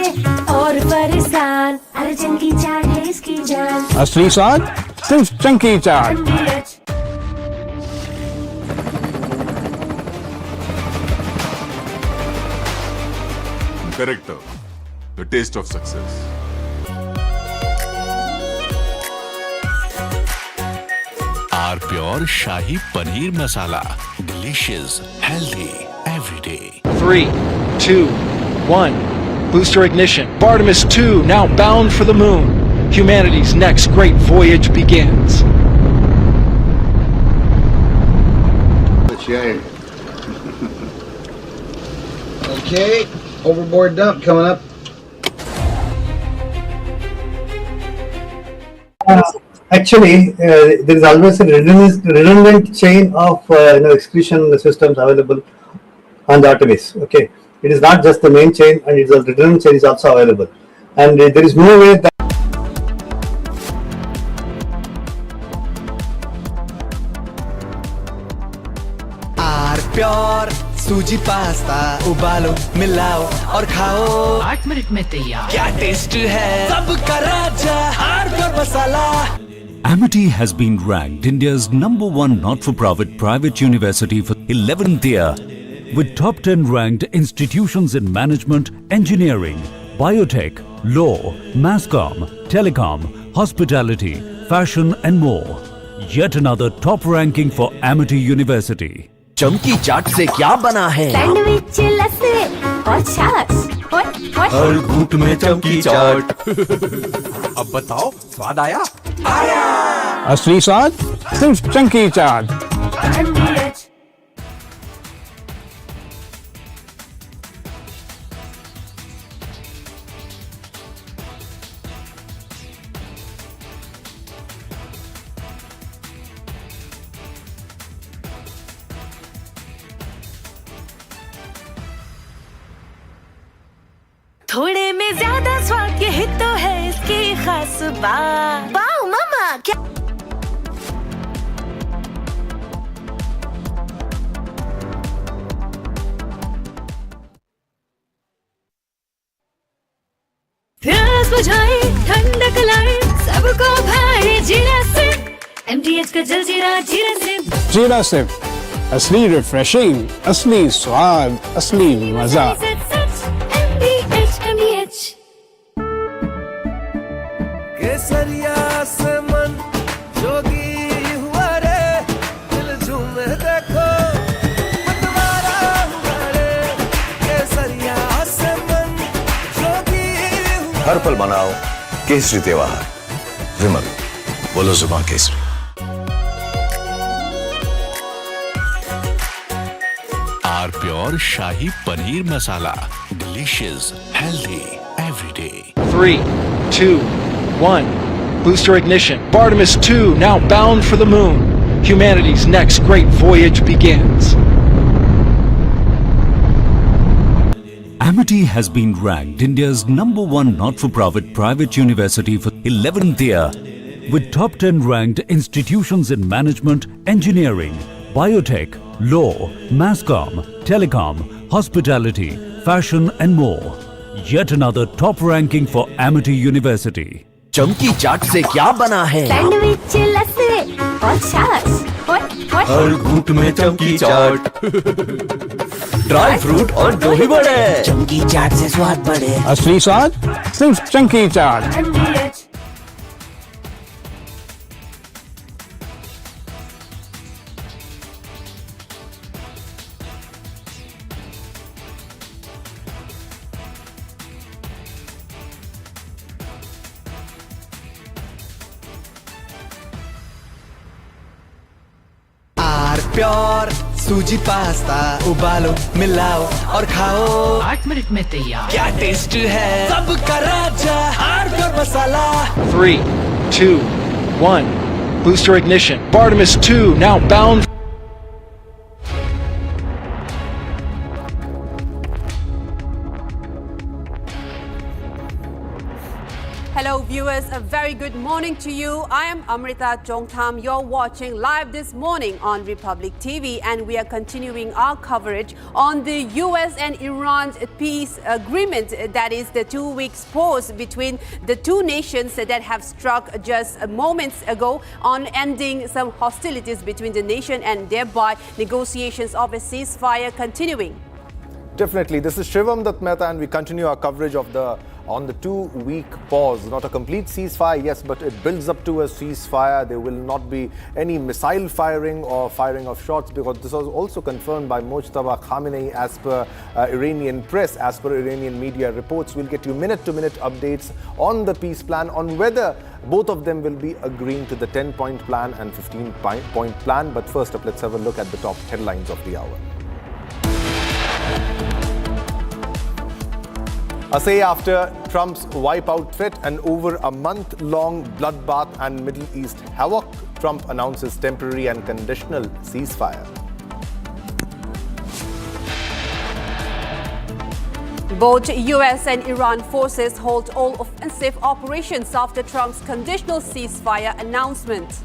और परेशान, अरे चमकी चाट है इसकी जान। असली स्वाद सिर्फ chunky chaat. Character, the taste of success. Our pure Shahi Paneer Masala. Delicious, healthy, every day. 3, 2, 1. Booster ignition. Artemis 2 now bound for the moon. Humanity's next great voyage begins. Okay, overboard dump coming up. Actually, there is always a redundant chain of execution systems available on the Artemis. Okay, it is not just the main chain, and it's a redundant chain is also available, and there is no way that pure सूजी pasta उबालो मिलाओ और खाओ 8 minute में तैयार। क्या test है सबका राजा हार्डवेयर मसाला। Amity has been ranked India's #1 not-for-profit private university for 11th year, with top 10 ranked institutions in management, engineering, biotech, law, masscom, telecom, hospitality, fashion and more. Yet another top ranking for Amity University. चमकी चाट से क्या बना है? Sandwich लस्सी और छाछ हर घूंट में चमकी चाट। अब बताओ स्वाद आया? असली स्वाद सिर्फ चंकी चाट। खास बात वाओ मम्मा क्या प्यास बुझाए ठंडक लाए सबको भाए जीरा से MTH का जलजीरा जीरा से जीरा सिर्फ असली रिफ्रेशिंग, असली स्वाद, असली मजा। MTH केसरिया से मन जोगी हुआ रे दिल झूमे देखो मतवारा हुआ रे केसरिया से मन जोगी हुआ हर पल मनाओ केसरी त्योहार विमल बोलो जुबान केसरी R pure shahi paneer masala delicious healthy everyday 3, 2, 1. Booster ignition. Artemis 2 now bound for the moon. Humanity's next great voyage begins. Amity has been ranked India's #1 not-for-profit private university for 11th year, with top 10 ranked institutions in management, engineering, biotech, law, masscom, telecom, hospitality, fashion and more. Yet another top ranking for Amity University. चमकी चाट से क्या बना है sandwich लस्सी और छाछ हर घूंट में चमकी चाट ड्राई फ्रूट और दही बड़े चमकी चाट से स्वाद बढ़े असली स्वाद सिर्फ चंकी चाट। प्योर सूजी पास्ता उबालो मिलाओ और खाओ 8 मिनट में तैयार क्या टेस्ट है सबका राजा hardcore masala 3, 2, 1. Booster ignition. Artemis 2 now bound. Hello viewers, a very good morning to you. I am Amrita Chongtham. You're watching live this morning on Republic TV and we are continuing our coverage on the US and Iran's peace agreement, that is the 2 weeks pause between the two nations that have struck just moments ago on ending some hostilities between the nation and thereby negotiations of a ceasefire continuing. Definitely. This is Shivam Dutt Mehta and we continue our coverage of on the 2-week pause. Not a complete ceasefire, yes, but it builds up to a ceasefire. There will not be any missile firing or firing of shots, because this was also confirmed by Mojtaba Khamenei as per Iranian press, as per Iranian media reports. We'll get you minute-to-minute updates on the peace plan, on whether both of them will be agreeing to the 10-point plan and 15-point plan. But first up, let's have a look at the top headlines of the hour. A say after Trump's wipeout threat and over a month-long bloodbath and Middle East havoc, Trump announces temporary and conditional ceasefire. Both US and Iran forces halt all offensive operations after Trump's conditional ceasefire announcement.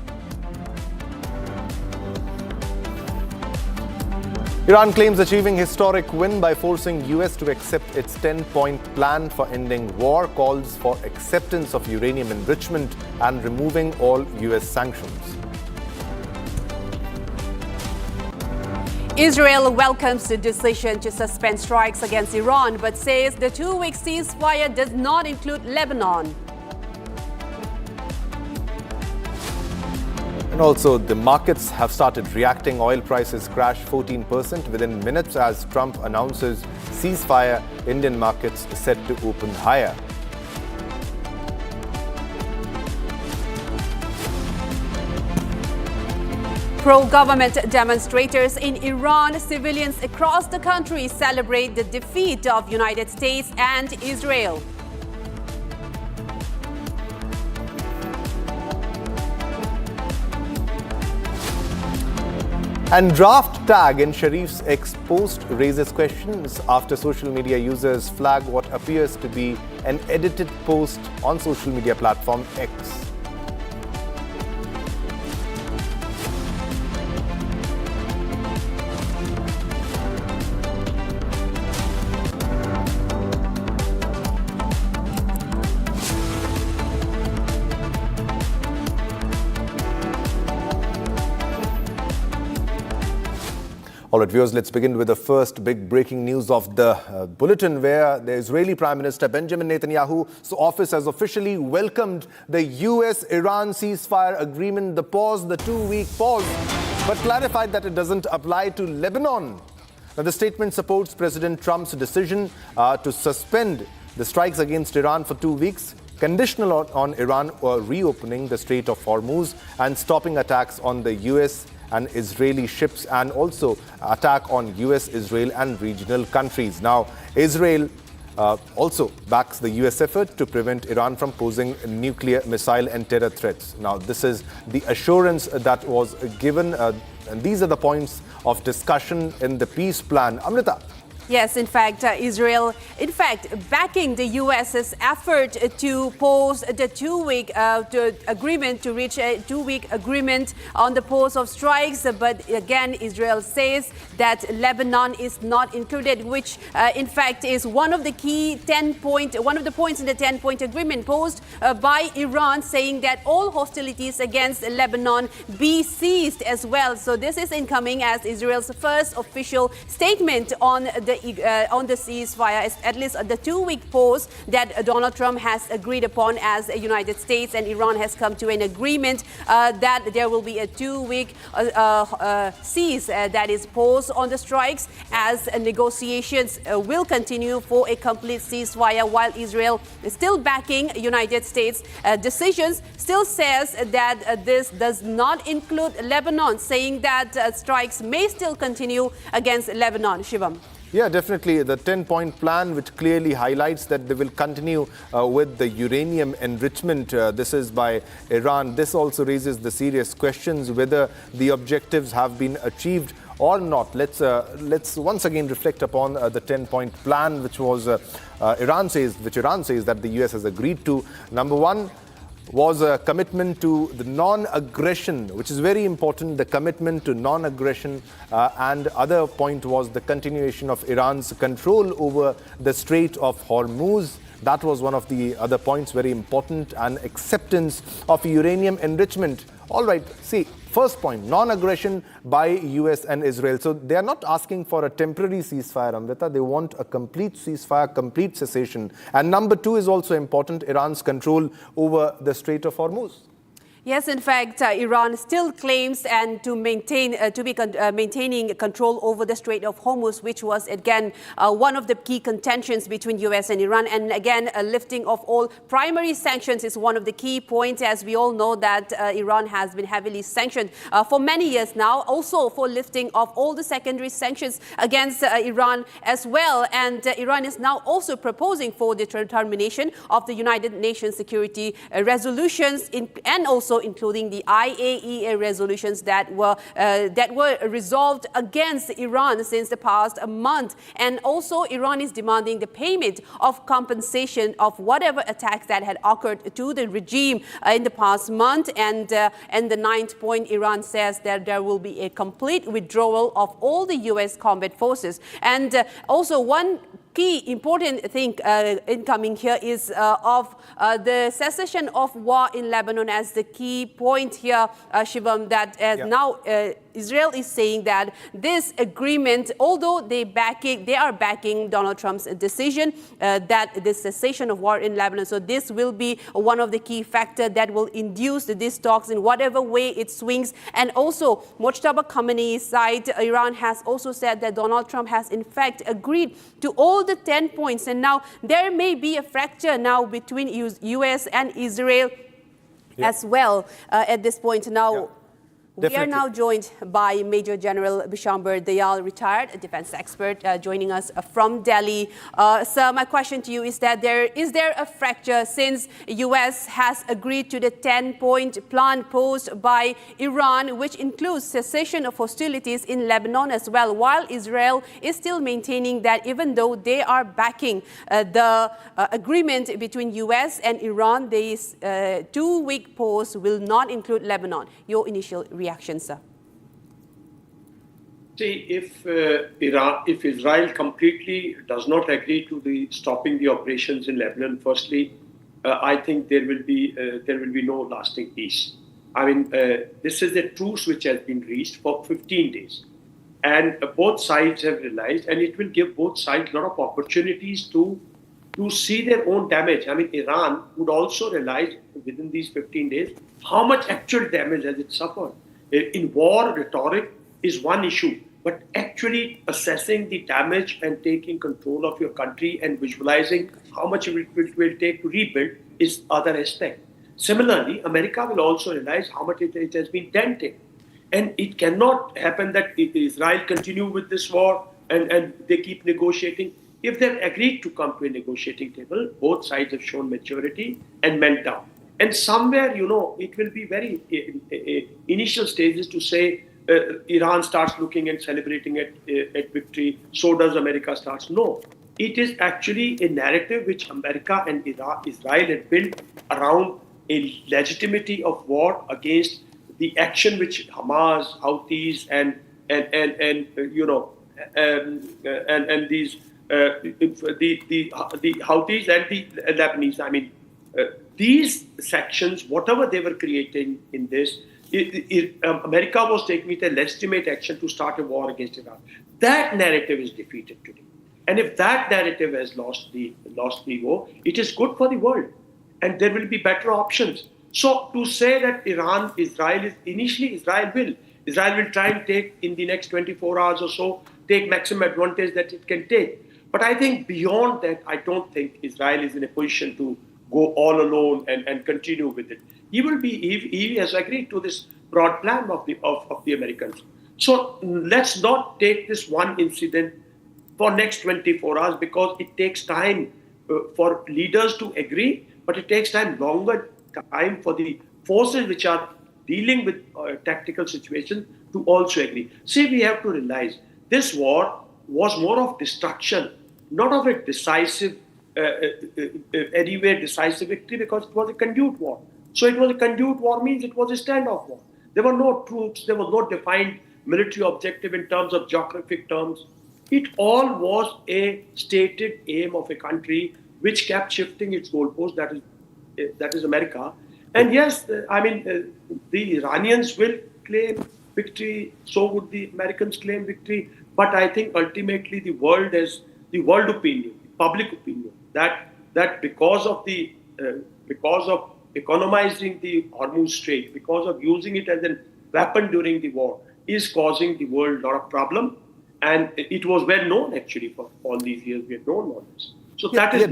Iran claims achieving historic win by forcing US to accept its 10-point plan for ending war, calls for acceptance of uranium enrichment and removing all US sanctions. Israel welcomes the decision to suspend strikes against Iran, but says the 2-week ceasefire does not include Lebanon. And also, the markets have started reacting. Oil prices crashed 14% within minutes as Trump announces ceasefire. Indian markets set to open higher. Pro-government demonstrators in Iran, civilians across the country celebrate the defeat of United States and Israel. And draft tag in Sharif's ex post raises questions after social media users flag what appears to be an edited post on social media platform X. All right, viewers, let's begin with the first big breaking news of the bulletin, where the Israeli Prime Minister Benjamin Netanyahu's office has officially welcomed the US-Iran ceasefire agreement, the pause, the 2-week pause, but clarified that it doesn't apply to Lebanon. Now, the statement supports President Trump's decision to suspend the strikes against Iran for 2 weeks, conditional on Iran reopening the Strait of Hormuz and stopping attacks on the US and Israeli ships, and also attack on US, Israel and regional countries. Now, Israel also backs the US effort to prevent Iran from posing nuclear, missile and terror threats. Now, this is the assurance that was given, and these are the points of discussion in the peace plan. Amrita. Yes, in fact, Israel, backing the US's effort to pause the 2-week agreement, to reach a 2-week agreement on the pause of strikes. But again, Israel says that Lebanon is not included, which in fact is one of the key one of the points in the 10-point agreement posed by Iran, saying that all hostilities against Lebanon be ceased as well. So this is incoming as Israel's first official statement on the ceasefire, at least the 2-week pause that Donald Trump has agreed upon as the United States and Iran has come to an agreement that there will be a 2-week cease, that is pause on the strikes, as negotiations will continue for a complete ceasefire, while Israel is still backing United States decisions, still says that this does not include Lebanon, saying that strikes may still continue against Lebanon. Shivam. Yeah, definitely. The 10-point plan, which clearly highlights that they will continue with the uranium enrichment. This is by Iran. This also raises the serious questions whether the objectives have been achieved or not. Let's once again reflect upon the 10-point plan, which was Iran says that the US has agreed to. Number one was a commitment to the non-aggression, which is very important, the commitment to non-aggression, and other point was the continuation of Iran's control over the Strait of Hormuz. That was one of the other points, very important, and acceptance of uranium enrichment. All right, see, first point, non-aggression by US and Israel. So they are not asking for a temporary ceasefire, Amrita. They want a complete ceasefire, complete cessation. And number two is also important, Iran's control over the Strait of Hormuz. Yes, in fact, Iran still claims and to maintain maintaining control over the Strait of Hormuz, which was again one of the key contentions between US and Iran. And again, a lifting of all primary sanctions is one of the key points, as we all know that Iran has been heavily sanctioned for many years now. Also for lifting of all the secondary sanctions against Iran as well. And Iran is now also proposing for the termination of the United Nations security resolutions and also including the IAEA resolutions that were resolved against Iran since the past month. And also Iran is demanding the payment of compensation of whatever attacks that had occurred to the regime in the past month. And the 9th point, Iran says that there will be a complete withdrawal of all the US combat forces. And also one key important thing incoming here is of the cessation of war in Lebanon as the key point here, Shivam, that now Israel is saying that this agreement, although they are backing Donald Trump's decision that the cessation of war in Lebanon, so this will be one of the key factors that will induce these talks in whatever way it swings. And also Mojtaba Khamenei's side, Iran has also said that Donald Trump has in fact agreed to all the 10 points. And now there may be a fracture now between US and Israel as well at this point. Now, We are now joined by Major General Bishamber Dayal, retired defense expert, joining us from Delhi. Sir, my question to you is that is there a fracture since US has agreed to the 10-point plan posed by Iran, which includes cessation of hostilities in Lebanon as well, while Israel is still maintaining that even though they are backing the agreement between US and Iran, this 2-week pause will not include Lebanon. Your initial reaction, sir? See, if Israel completely does not agree to the stopping the operations in Lebanon, firstly, I think there will be no lasting peace. I mean, this is a truce which has been reached for 15 days, and both sides have realized, and it will give both sides a lot of opportunities to see their own damage. I mean, Iran would also realize within these 15 days how much actual damage has it suffered. In war, rhetoric is one issue, but actually assessing the damage and taking control of your country and visualizing how much it will take to rebuild is other aspect. Similarly, America will also realize how much it has been dented. And it cannot happen that Israel continue with this war and they keep negotiating. If they've agreed to come to a negotiating table, both sides have shown maturity and melt down. And somewhere, it will be very initial stages to say Iran starts looking and celebrating at victory, so does America starts. No, it is actually a narrative which America and Israel had built around a legitimacy of war against the action which Hamas, Houthis, and these the Houthis and the Lebanese. I mean, these sections, whatever they were creating in this, America was taking it a legitimate action to start a war against Iran. That narrative is defeated today. And if that narrative has lost the war, it is good for the world. And there will be better options. So to say that Israel will try and take in the next 24 hours or so, take maximum advantage that it can take. But I think beyond that, I don't think Israel is in a position to go all alone and continue with it. He has agreed to this broad plan of the Americans. So let's not take this one incident for next 24 hours because it takes time for leaders to agree, but it takes longer time for the forces which are dealing with tactical situations to also agree. See, we have to realize this war was more of destruction, not of a decisive, anywhere decisive victory, because it was a conduit war. So it was a conduit war means it was a standoff war. There were no troops, there was no defined military objective in terms of geographic terms. It all was a stated aim of a country which kept shifting its goalposts, that is America. And yes, the Iranians will claim victory, so would the Americans claim victory. But I think ultimately the world opinion, public opinion, that because of economizing the Hormuz Strait, because of using it as a weapon during the war, is causing the world a lot of problem. And it was well known actually for all these years. We had known all this. So that is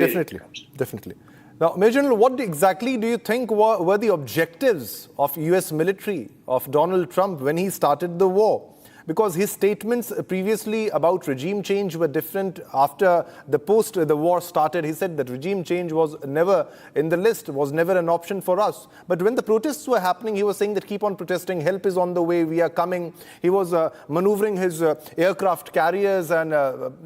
definitely. Now, Major General, what exactly do you think were the objectives of US military, of Donald Trump when he started the war? Because his statements previously about regime change were different after the war started. He said that regime change was never in the list, was never an option for us. But when the protests were happening, he was saying that keep on protesting, help is on the way, we are coming. He was maneuvering his aircraft carriers and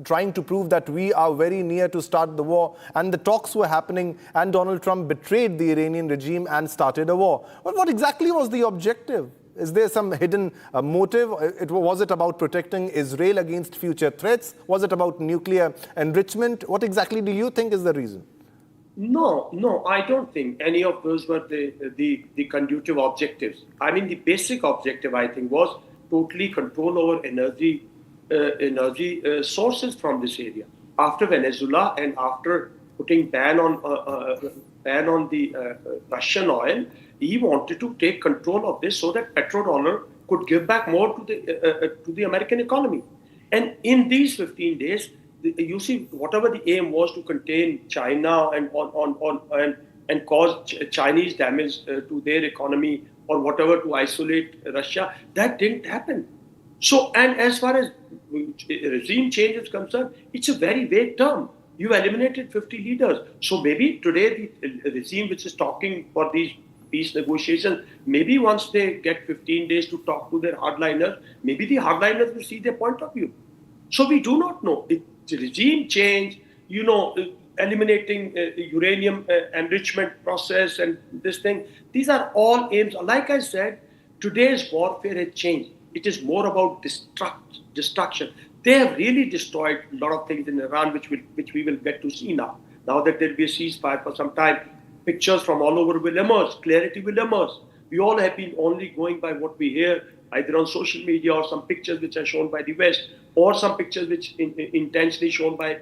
trying to prove that we are very near to start the war. And the talks were happening and Donald Trump betrayed the Iranian regime and started a war. But what exactly was the objective? Is there some hidden motive? Was it about protecting Israel against future threats? Was it about nuclear enrichment? What exactly do you think is the reason? No, I don't think any of those were the conducive objectives. I mean, the basic objective, I think, was totally control over energy sources from this area. After Venezuela and after putting ban on the Russian oil, he wanted to take control of this so that petrodollar could give back more to the American economy. And in these 15 days, you see, whatever the aim was to contain China and cause Chinese damage to their economy or whatever to isolate Russia. That didn't happen. So, and as far as regime change is concerned, it's a very vague term. You eliminated 50 leaders. So maybe today the regime which is talking for these peace negotiations, maybe once they get 15 days to talk to their hardliners, maybe the hardliners will see their point of view. So we do not know. It's regime change, eliminating uranium enrichment process and this thing. These are all aims. Like I said, today's warfare has changed. It is more about destruction. They have really destroyed a lot of things in Iran, which we will get to see now. Now that there will be a ceasefire for some time, pictures from all over will emerge, clarity will emerge. We all have been only going by what we hear, either on social media or some pictures which are shown by the West, or some pictures which intentionally shown by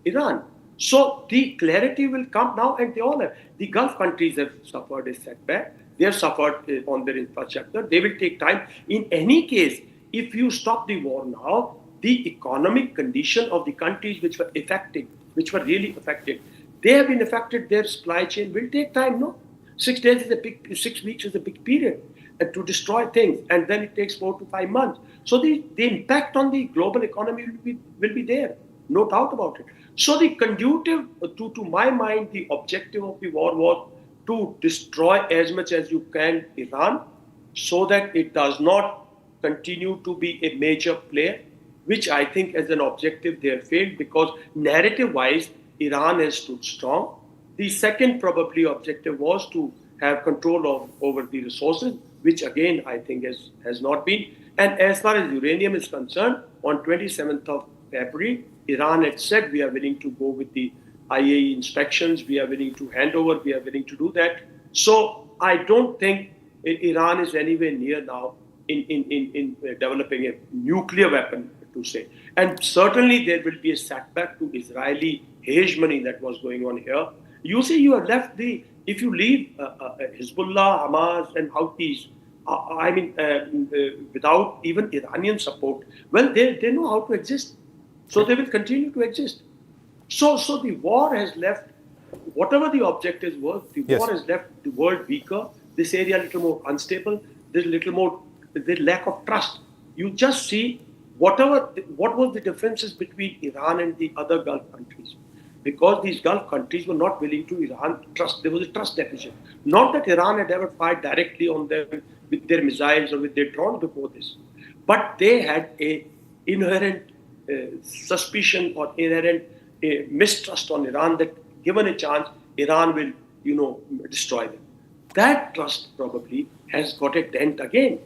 Iran. So the clarity will come now, and they all have. The Gulf countries have suffered a setback. They have suffered on their infrastructure. They will take time. In any case, if you stop the war now, the economic condition of the countries which were really affected, they have been affected. Their supply chain will take time. No, 6 weeks is a big period, and to destroy things, and then it takes 4 to 5 months. So the impact on the global economy will be there, no doubt about it. So the conducive, to my mind, the objective of the war was to destroy as much as you can Iran, so that it does not continue to be a major player, which I think as an objective they have failed, because narrative-wise, Iran has stood strong. The second probably objective was to have control over the resources, which again I think has not been. And as far as uranium is concerned, on 27th of February, Iran had said we are willing to go with the IAEA inspections, we are willing to hand over, we are willing to do that. So I don't think Iran is anywhere near now in developing a nuclear weapon, to say. And certainly there will be a setback to Israeli hegemony that was going on here. You see, you have left if you leave Hezbollah, Hamas and Houthis, without even Iranian support, well, they know how to exist. So they will continue to exist. So the war has left, whatever the objectives were, war has left the world weaker, this area a little more unstable, there's a little more, the lack of trust. You just see what was the differences between Iran and the other Gulf countries. Because these Gulf countries were not willing to Iran trust. There was a trust deficit. Not that Iran had ever fired directly on them with their missiles or with their drones before this. But they had a inherent suspicion or inherent mistrust on Iran that given a chance, Iran will, destroy them. That trust probably has got a dent again.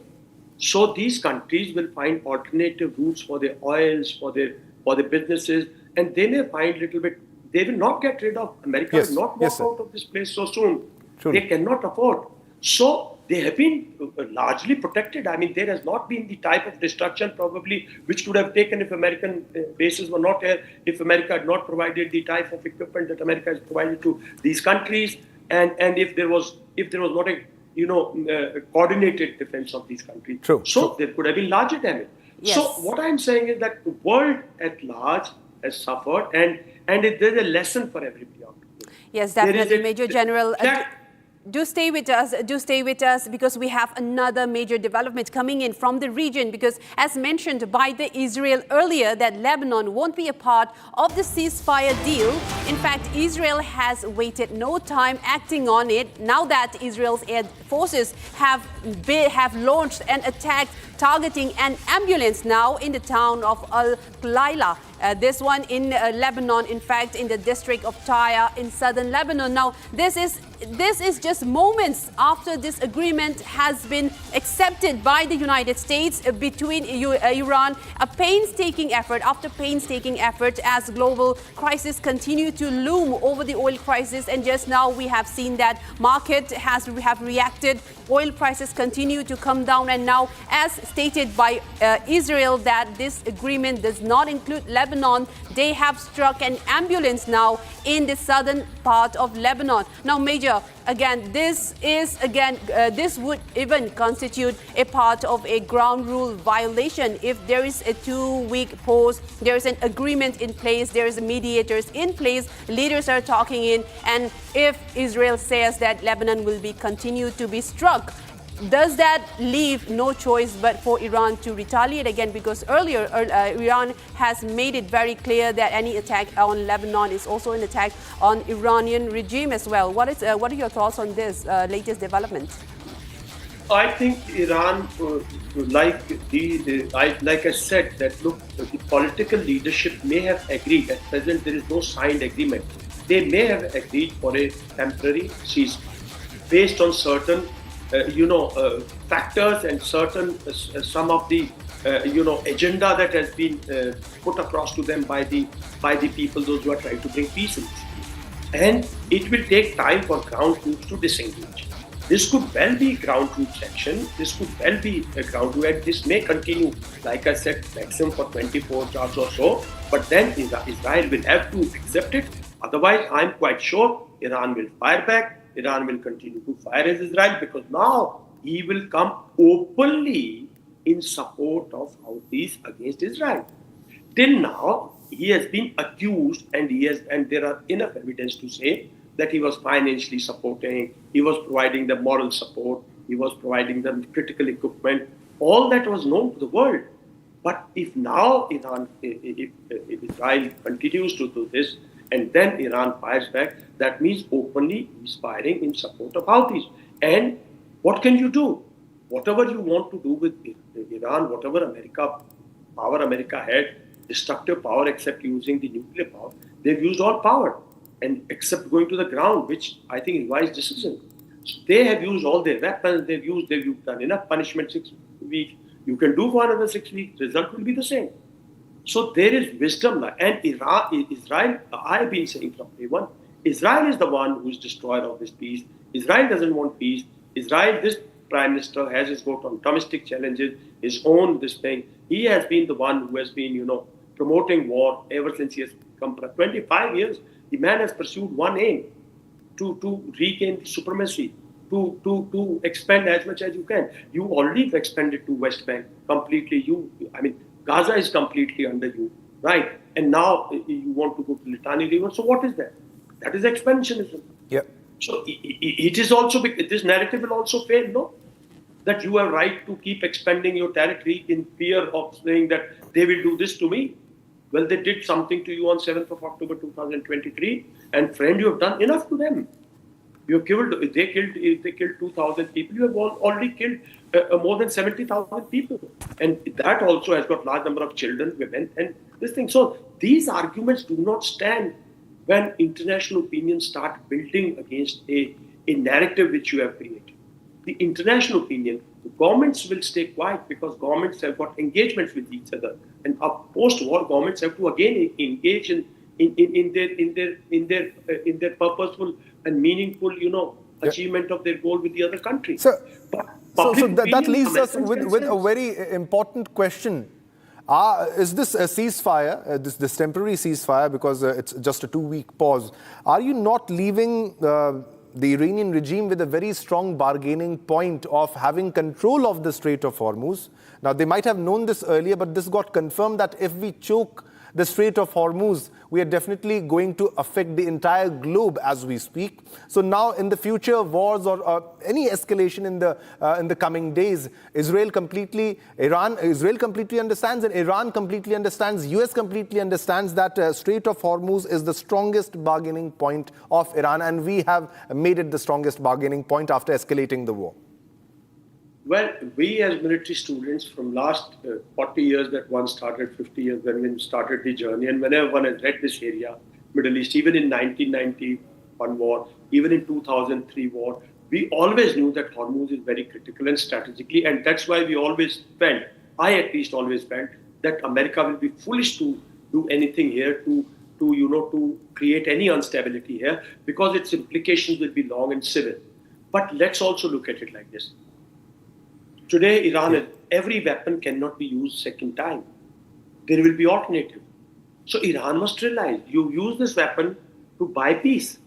So these countries will find alternative routes for their oils, for their businesses, and they may find a little bit. They will not get rid of America. Will not walk out of this place so soon. They cannot afford. So they have been largely protected. I mean, there has not been the type of destruction probably which would have taken if American bases were not here, if America had not provided the type of equipment that America has provided to these countries, and if there was not a coordinated defense of these countries. So there could have been larger damage. Yes. So what I'm saying is that the world at large has suffered, and there's a lesson for everybody out there. Yes, definitely, Major General. Do stay with us, because we have another major development coming in from the region, because as mentioned by the Israel earlier, that Lebanon won't be a part of the ceasefire deal. In fact, Israel has waited no time acting on it now that Israel's air forces have launched an attack targeting an ambulance now in the town of Al-Laila. This one in Lebanon, in fact, in the district of Tyre in southern Lebanon. Now, this is just moments after this agreement has been accepted by the United States between Iran. A painstaking effort after painstaking effort as global crisis continue to loom over the oil crisis. And just now we have seen that market have reacted. Oil prices continue to come down. And now, as stated by Israel, that this agreement does not include Lebanon, they have struck an ambulance now in the southern part of Lebanon. Now, Major, again, this would even constitute a part of a ground rule violation. If there is a 2-week pause, there is an agreement in place, there is mediators in place, leaders are talking in, and if Israel says that Lebanon will be continued to be struck, does that leave no choice but for Iran to retaliate again? Because earlier, Iran has made it very clear that any attack on Lebanon is also an attack on Iranian regime as well. What are your thoughts on this latest development? I think Iran, like I said, that look, the political leadership may have agreed. At present, there is no signed agreement. They may have agreed for a temporary ceasefire based on certain, factors and certain some of the, agenda that has been put across to them by the people, those who are trying to bring peace in this. And it will take time for ground troops to disengage. This could well be ground troops action. This could well be a ground troop, and this may continue, like I said, maximum for 24 hours or so. But then Israel will have to accept it. Otherwise, I'm quite sure Iran will fire back. Iran will continue to fire as Israel, because now he will come openly in support of Houthis against Israel. Till now, he has been accused, and there are enough evidence to say that he was financially supporting, he was providing the moral support, he was providing them critical equipment. All that was known to the world. But if now if Israel continues to do this, and then Iran fires back, that means openly he's firing in support of Houthis. And what can you do? Whatever you want to do with Iran, whatever power America had, destructive power except using the nuclear power, they've used all power. And except going to the ground, which I think is wise decision. So they have used all their weapons, they've done enough punishment 6 weeks. You can do for another 6 weeks, result will be the same. So there is wisdom. And Israel, I have been saying from day one, Israel is the one who is destroyer of this peace. Israel doesn't want peace. Israel, this prime minister has his vote on domestic challenges, his own this thing. He has been the one who has been, promoting war ever since he has come for 25 years. The man has pursued one aim, to regain supremacy, to expand as much as you can. You already expanded to West Bank completely. Gaza is completely under you, right? And now you want to go to Litani River. So what is that? That is expansionism. Yeah. So it is also, this narrative will also fail, no? That you have right to keep expanding your territory in fear of saying that they will do this to me. Well, they did something to you on 7th of October 2023, and friend, you have done enough to them. You have they killed 2,000 people. You have already killed more than 70,000 people. And that also has got large number of children, women, and this thing. So these arguments do not stand when international opinion start building against a narrative which you have created. The international opinion, the governments will stay quiet because governments have got engagements with each other. And post-war, governments have to again engage in their purposeful and meaningful, achievement of their goal with the other countries. So that leaves us with a very important question. Is this a ceasefire, this temporary ceasefire, because it's just a 2-week pause, are you not leaving the Iranian regime with a very strong bargaining point of having control of the Strait of Hormuz? Now, they might have known this earlier, but this got confirmed that if we choke the Strait of Hormuz, we are definitely going to affect the entire globe as we speak. So now, in the future wars or any escalation in the coming days, Israel completely understands, and Iran completely understands, US completely understands that Strait of Hormuz is the strongest bargaining point of Iran, and we have made it the strongest bargaining point after escalating the war. Well, we as military students from last 40 years that one started, 50 years when we started the journey, and whenever one has read this area, Middle East, even in 1991 war, even in 2003 war, we always knew that Hormuz is very critical and strategically, and that's why we always felt, I at least always felt, that America will be foolish to do anything here to create any instability here, because its implications will be long and severe. But let's also look at it like this. Today, Iran, every weapon cannot be used second time. There will be alternative. So Iran must realize, you use this weapon to buy peace.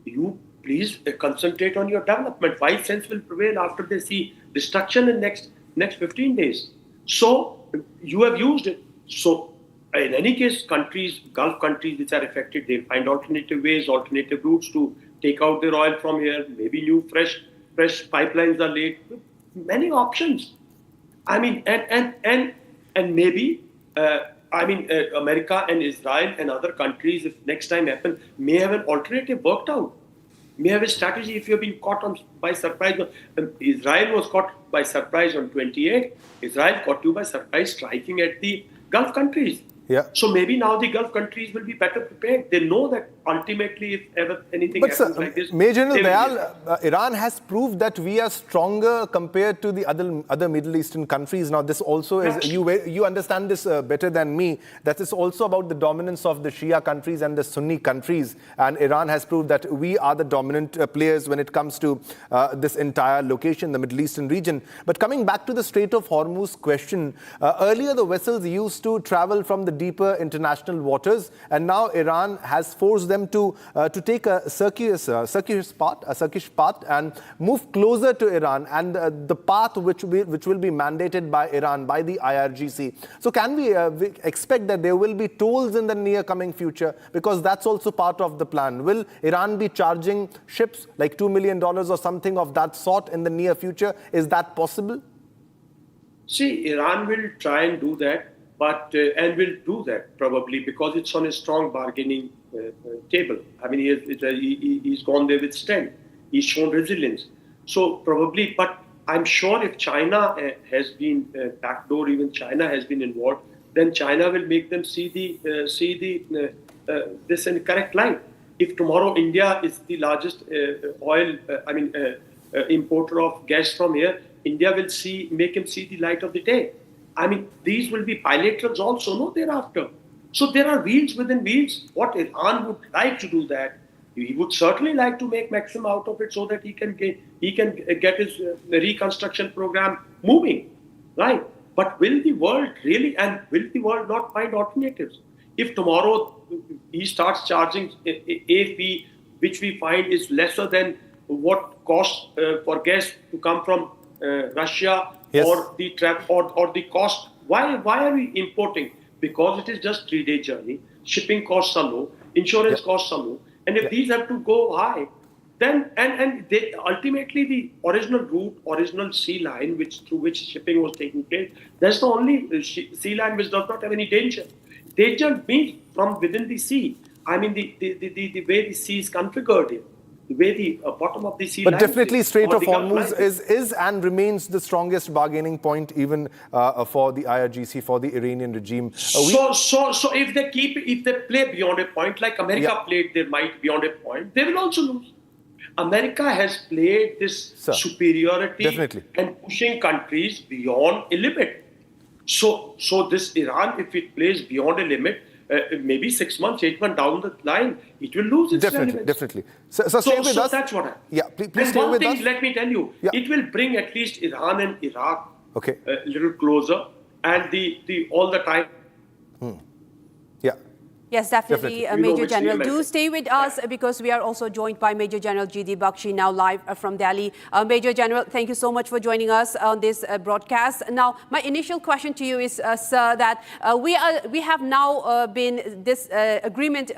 You please concentrate on your development. Wise sense will prevail after they see destruction in next 15 days. So you have used it. So in any case, Gulf countries which are affected, they'll find alternative ways, alternative routes to take out their oil from here. Maybe new fresh pipelines are laid. many options. I mean, and maybe, America and Israel and other countries, if next time happen, may have an alternative worked out. May have a strategy if you've been caught by surprise. Israel was caught by surprise on 28. Israel caught you by surprise striking at the Gulf countries. Yeah. So maybe now the Gulf countries will be better prepared. They know that ultimately, if ever anything happens like this, Major General Dayal, Iran has proved that we are stronger compared to the other Middle Eastern countries. Now, this also is, you understand this better than me, that is also about the dominance of the Shia countries and the Sunni countries. And Iran has proved that we are the dominant players when it comes to this entire location, the Middle Eastern region. But coming back to the Strait of Hormuz question, earlier the vessels used to travel from the deeper international waters, and now Iran has forced them to take a circuitous path and move closer to Iran, and the path which will be mandated by Iran, by the IRGC. So can we expect that there will be tolls in the near coming future? Because that's also part of the plan. Will Iran be charging ships like $2 million or something of that sort in the near future? Is that possible? See, Iran will try and do that. But and will do that probably because it's on a strong bargaining table. I mean, he's gone there with strength. He's shown resilience. So probably, but I'm sure if China has been backdoor, even China has been involved, then China will make them see this in a correct light. If tomorrow India is the largest importer of gas from here, India will make him see the light of the day. I mean, these will be bilaterals also, no, thereafter. So there are wheels within wheels. What Iran would like to do that, he would certainly like to make maximum out of it so that he can get his reconstruction program moving, right? But will the world really, and will the world not find alternatives? If tomorrow he starts charging a fee, which we find is lesser than what costs for gas to come from Russia, yes, or the or the cost. Why are we importing? Because it is just 3-day journey. Shipping costs are low. Insurance costs are low. And if these have to go high, then ultimately the original route, original sea line, through which shipping was taking place, that's the only sea line which does not have any danger. Danger means from within the sea. I mean the way the sea is configured here. The way the bottom of the sea. But definitely Strait of Hormuz is and remains the strongest bargaining point even for the IRGC, for the Iranian regime. So if they play beyond a point, like America played their might beyond a point, they will also lose. America has played this superiority and pushing countries beyond a limit. So this Iran, if it plays beyond a limit, maybe 6 months, 8 months down the line, it will lose its relevance. Definitely. So stay with us. That's what I... Yeah, please stay one with thing, us. let me tell you, it will bring at least Iran and Iraq a little closer, and all the time... Yes, definitely. Major General. Do stay with us because we are also joined by Major General G.D. Bakshi now live from Delhi. Major General, thank you so much for joining us on this broadcast. Now, my initial question to you is, sir, that we have now been, this agreement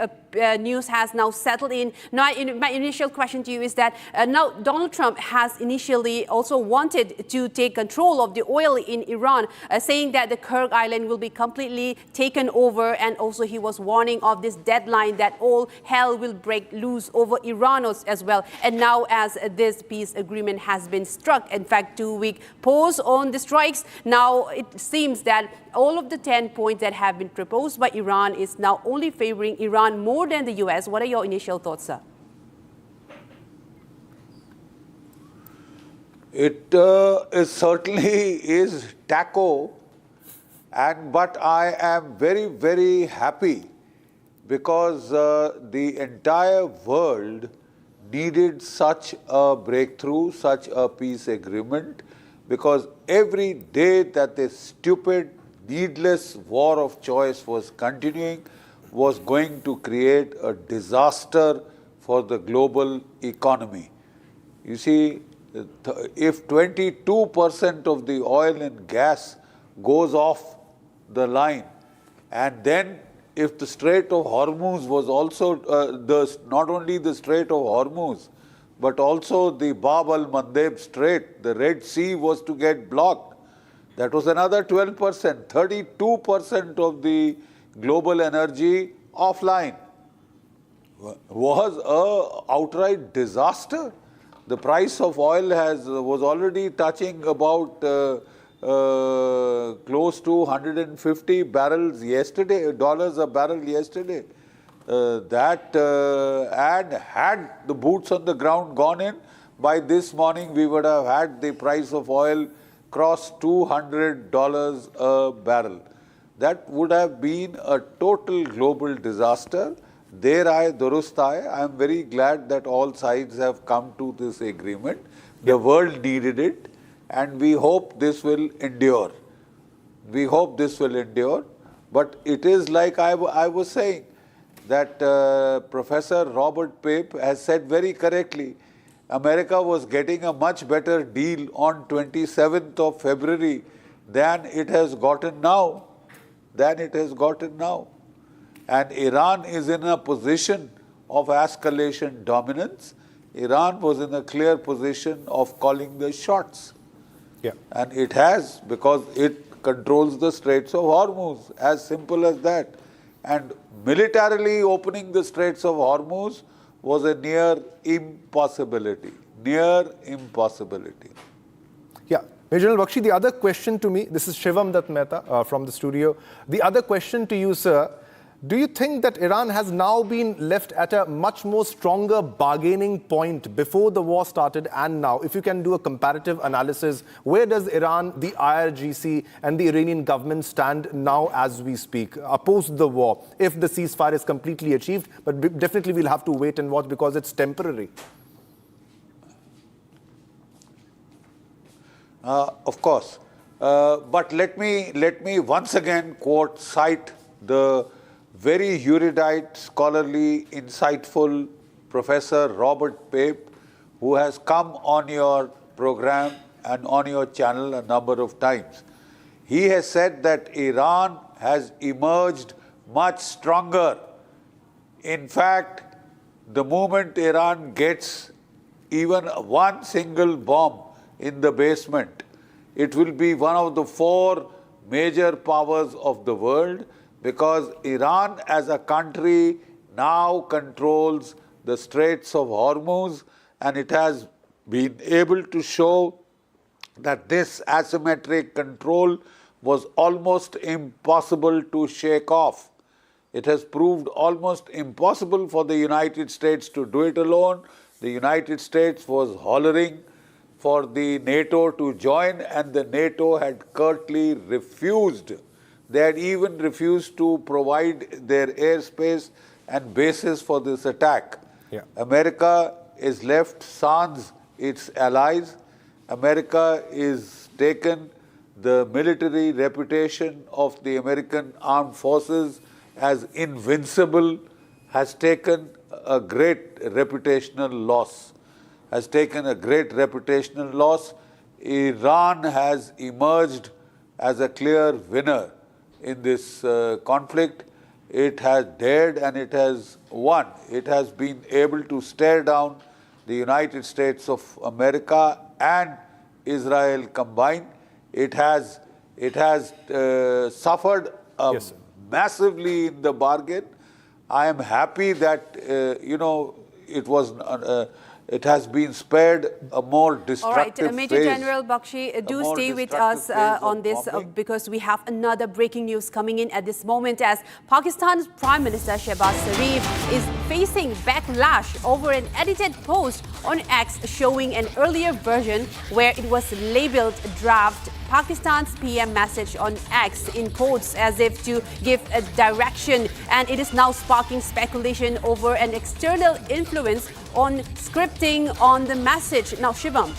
news has now settled in. Now, my initial question to you is that now Donald Trump has initially also wanted to take control of the oil in Iran, saying that the Kurg Island will be completely taken over, and also he was warning of this deadline that all hell will break loose over Iran as well. And now as this peace agreement has been struck, in fact 2-week pause on the strikes, now it seems that all of the 10 points that have been proposed by Iran is now only favoring Iran more than the US. What are your initial thoughts, sir? It certainly is taco, but I am very, very happy because the entire world needed such a breakthrough, such a peace agreement, because every day that this stupid, needless war of choice was continuing was going to create a disaster for the global economy. You see, if 22% of the oil and gas goes off the line, and then if the Strait of Hormuz was also, not only the Strait of Hormuz, but also the Bab al-Mandeb Strait, the Red Sea, was to get blocked. That was another 12%, 32% of the global energy offline. Was a outright disaster. The price of oil was already touching about close to 150 barrels yesterday, dollars a barrel yesterday. And had the boots on the ground gone in, by this morning we would have had the price of oil cross $200 a barrel. That would have been a total global disaster. There I am very glad that all sides have come to this agreement. The world needed it, and we hope this will endure. We hope this will endure. But it is like I was saying, that Professor Robert Pape has said very correctly, America was getting a much better deal on 27th of February than it has gotten now. And Iran is in a position of escalation dominance. Iran was in a clear position of calling the shots. Yeah. And it has, because it controls the Straits of Hormuz, as simple as that. And militarily opening the Straits of Hormuz was a near impossibility. Yeah. Major General Bakshi, the other question to me, this is Shivam Dutt Mehta from the studio. The other question to you, sir, do you think that Iran has now been left at a much more stronger bargaining point before the war started and now? If you can do a comparative analysis, where does Iran, the IRGC and the Iranian government stand now as we speak, opposed the war, if the ceasefire is completely achieved? But definitely we'll have to wait and watch because it's temporary. Of course. But let me once again cite the very erudite, scholarly, insightful Professor Robert Pape, who has come on your program and on your channel a number of times. He has said that Iran has emerged much stronger. In fact, the moment Iran gets even one single bomb in the basement, it will be one of the 4 major powers of the world, because Iran as a country now controls the Straits of Hormuz, and it has been able to show that this asymmetric control was almost impossible to shake off. It has proved almost impossible for the United States to do it alone. The United States was hollering for the NATO to join, and the NATO had curtly refused. They had even refused to provide their airspace and bases for this attack. Yeah. America is left sans its allies. America is taken the military reputation of the American armed forces as invincible, has taken a great reputational loss. Iran has emerged as a clear winner in this conflict. It has dared and it has won. It has been able to stare down the United States of America and Israel combined. It has suffered massively in the bargain. I am happy that it has been spared a more destructive phase. All right, Major General Bakshi, do stay with us on this because we have another breaking news coming in at this moment, as Pakistan's Prime Minister Shehbaz Sharif is facing backlash over an edited post on X showing an earlier version where it was labeled draft Pakistan's PM message on X in quotes as if to give a direction, and it is now sparking speculation over an external influence on scripting on the message. Now, Shivam.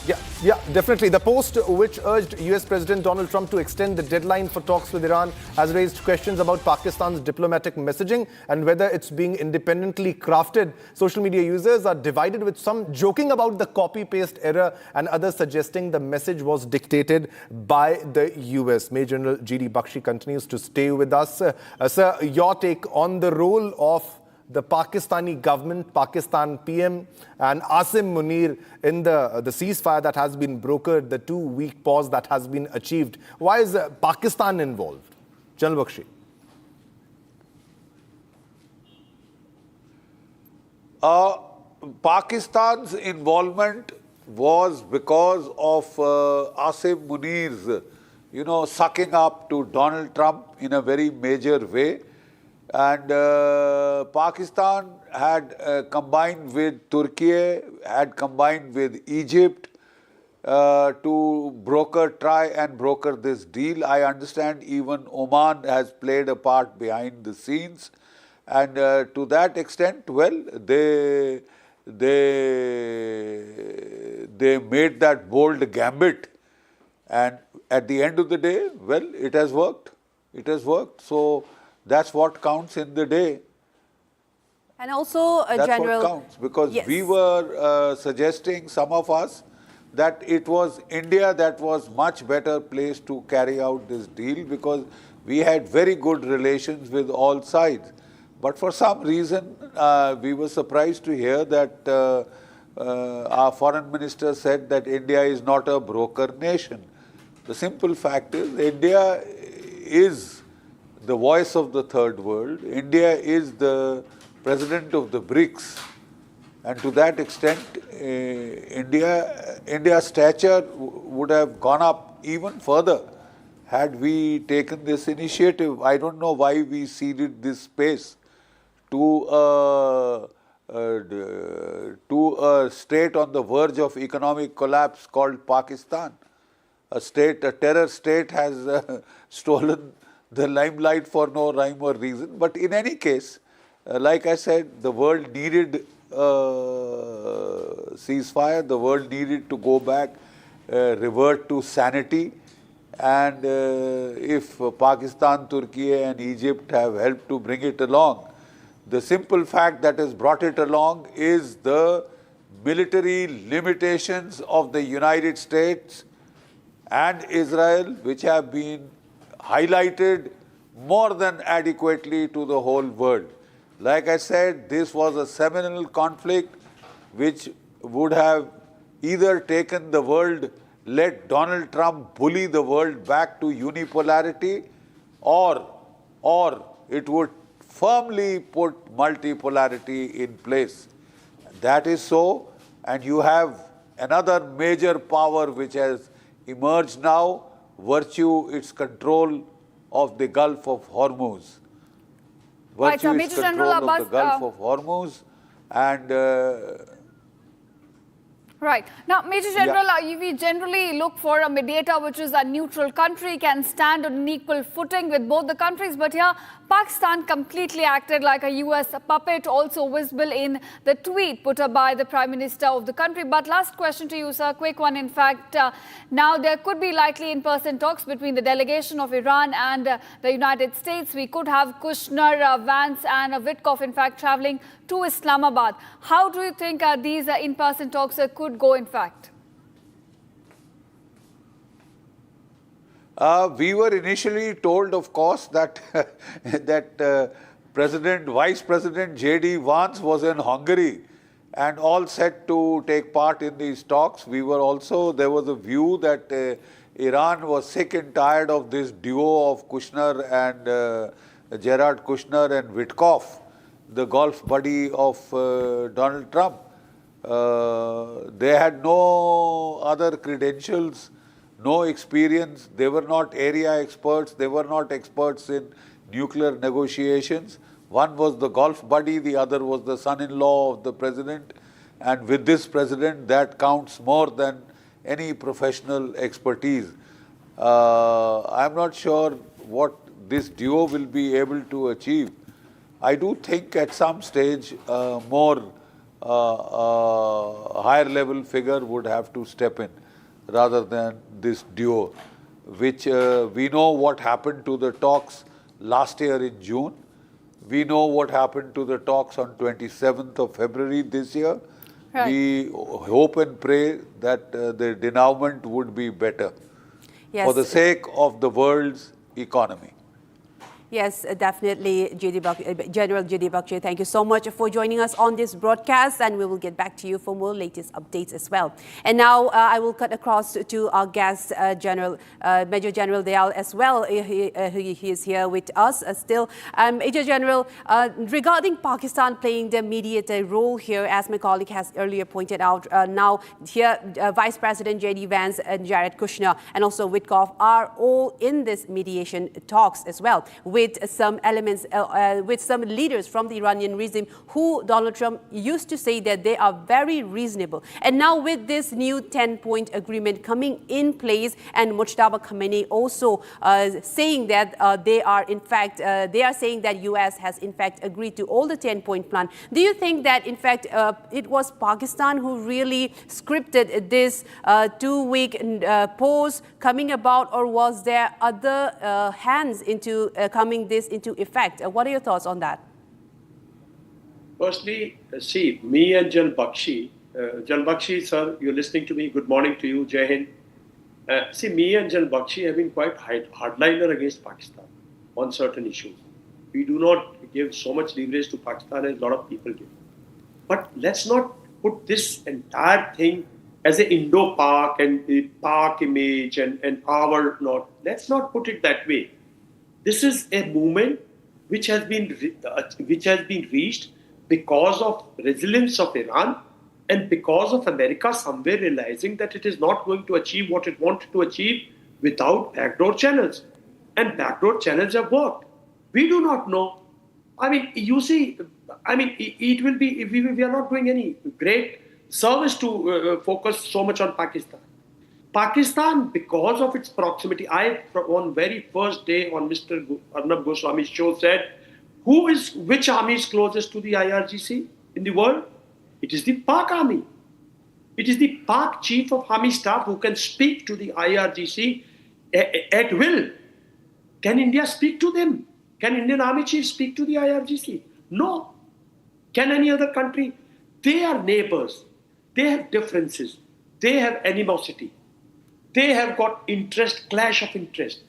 Yeah, definitely. The post, which urged US President Donald Trump to extend the deadline for talks with Iran, has raised questions about Pakistan's diplomatic messaging and whether it's being independently crafted. Social media users are divided, with some joking about the copy-paste error and others suggesting the message was dictated by the US. Major General G.D. Bakshi continues to stay with us. Sir, your take on the role of the Pakistani government, Pakistan PM, and Assam Munir in the ceasefire that has been brokered, the 2-week pause that has been achieved? Why is Pakistan involved? General Bakshi. Pakistan's involvement was because of Assam Munir's, sucking up to Donald Trump in a very major way. And Pakistan had combined with Turkey, had combined with Egypt to try and broker this deal. I understand even Oman has played a part behind the scenes. And to that extent, well, they made that bold gambit. And at the end of the day, well, it has worked. It has worked. So that's what counts in the day. And also, that's General... what counts. Because yes. we were suggesting, some of us, that it was India that was much better placed to carry out this deal because we had very good relations with all sides. But for some reason, we were surprised to hear that our foreign minister said that India is not a broker nation. The simple fact is, India is the voice of the third world. India is the president of the BRICS. And to that extent, India's stature would have gone up even further had we taken this initiative. I don't know why we ceded this space to a state on the verge of economic collapse called Pakistan. A terror state has stolen the limelight for no rhyme or reason. But in any case, like I said, the world needed ceasefire. The world needed to go back, revert to sanity. And if Pakistan, Turkey and Egypt have helped to bring it along, the simple fact that has brought it along is the military limitations of the United States and Israel, which have been highlighted more than adequately to the whole world. Like I said, this was a seminal conflict which would have either taken the world, let Donald Trump bully the world back to unipolarity, or it would firmly put multipolarity in place. That is so, and you have another major power which has emerged now, virtue its control of the Gulf of Hormuz. Virtue its control of the Gulf of Hormuz, and right. Now, Major General, we generally look for a mediator which is a neutral country, can stand on an equal footing with both the countries. But here, Pakistan completely acted like a US puppet, also visible in the tweet put up by the Prime Minister of the country. But last question to you, sir, quick one. In fact, now there could be likely in-person talks between the delegation of Iran and the United States. We could have Kushner, Vance and Witkoff, in fact, traveling to Islamabad. How do you think these in-person talks could go, in fact? We were initially told, of course, that Vice President J.D. Vance was in Hungary and all set to take part in these talks. There was a view that Iran was sick and tired of this duo of Kushner and Jared Kushner and Witkoff, the golf buddy of Donald Trump. They had no other credentials, no experience. They were not area experts. They were not experts in nuclear negotiations. One was the golf buddy, the other was the son-in-law of the president. And with this president, that counts more than any professional expertise. I'm not sure what this duo will be able to achieve. I do think at some stage more higher level figure would have to step in rather than this duo, which we know what happened to the talks last year in June. We know what happened to the talks on 27th of February this year. Right. We hope and pray that the denouement would be better for the sake of the world's economy. Yes, definitely, General J.D. Bakshay. Thank you so much for joining us on this broadcast, and we will get back to you for more latest updates as well. And now I will cut across to our guest, Major General Dayal as well. He is here with us still. Major General, regarding Pakistan playing the mediator role here, as my colleague has earlier pointed out, now here Vice President J.D. Vance and Jared Kushner and also Witkoff are all in this mediation talks as well, with some elements, with some leaders from the Iranian regime who Donald Trump used to say that they are very reasonable. And now with this new 10-point agreement coming in place and Mojtaba Khamenei also saying that they are saying that US has in fact agreed to all the 10-point plan. Do you think that in fact it was Pakistan who really scripted this 2-week pause coming about, or was there other hands into coming this into effect? What are your thoughts on that? Firstly, see, me and General Bakshay, sir, you're listening to me. Good morning to you, Jai Hind. See, me and General Bakshay have been quite hardliner against Pakistan on certain issues. We do not give so much leverage to Pakistan as a lot of people give. But let's not put this entire thing as an Indo-Pak and the Pak image and our not. Let's not put it that way. This is a movement which has been reached because of resilience of Iran and because of America somewhere realizing that it is not going to achieve what it wanted to achieve without backdoor channels. And backdoor channels have worked. We do not know. I mean, you see, I mean, it will be, we are not doing any great service to focus so much on Pakistan. Pakistan, because of its proximity, on very first day on Mr. Arnab Goswami's show said, which army is closest to the IRGC in the world? It is the Pak army. It is the Pak chief of army staff who can speak to the IRGC at will. Can India speak to them? Can Indian army chief speak to the IRGC? No. Can any other country? They are neighbors. They have differences. They have animosity. They have got clash of interest.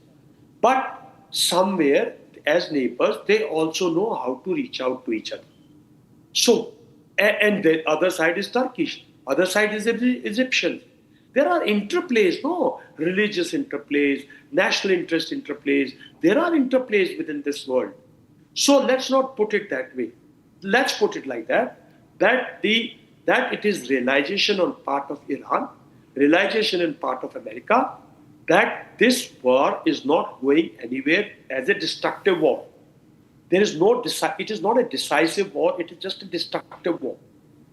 But somewhere, as neighbors, they also know how to reach out to each other. So, and the other side is Turkish. Other side is Egyptian. There are interplays, religious interplays, national interest interplays. There are interplays within this world. So let's not put it that way. Let's put it like that it is realization on part of Iran, realization in part of America, that this war is not going anywhere as a destructive war. It is not a decisive war, it is just a destructive war.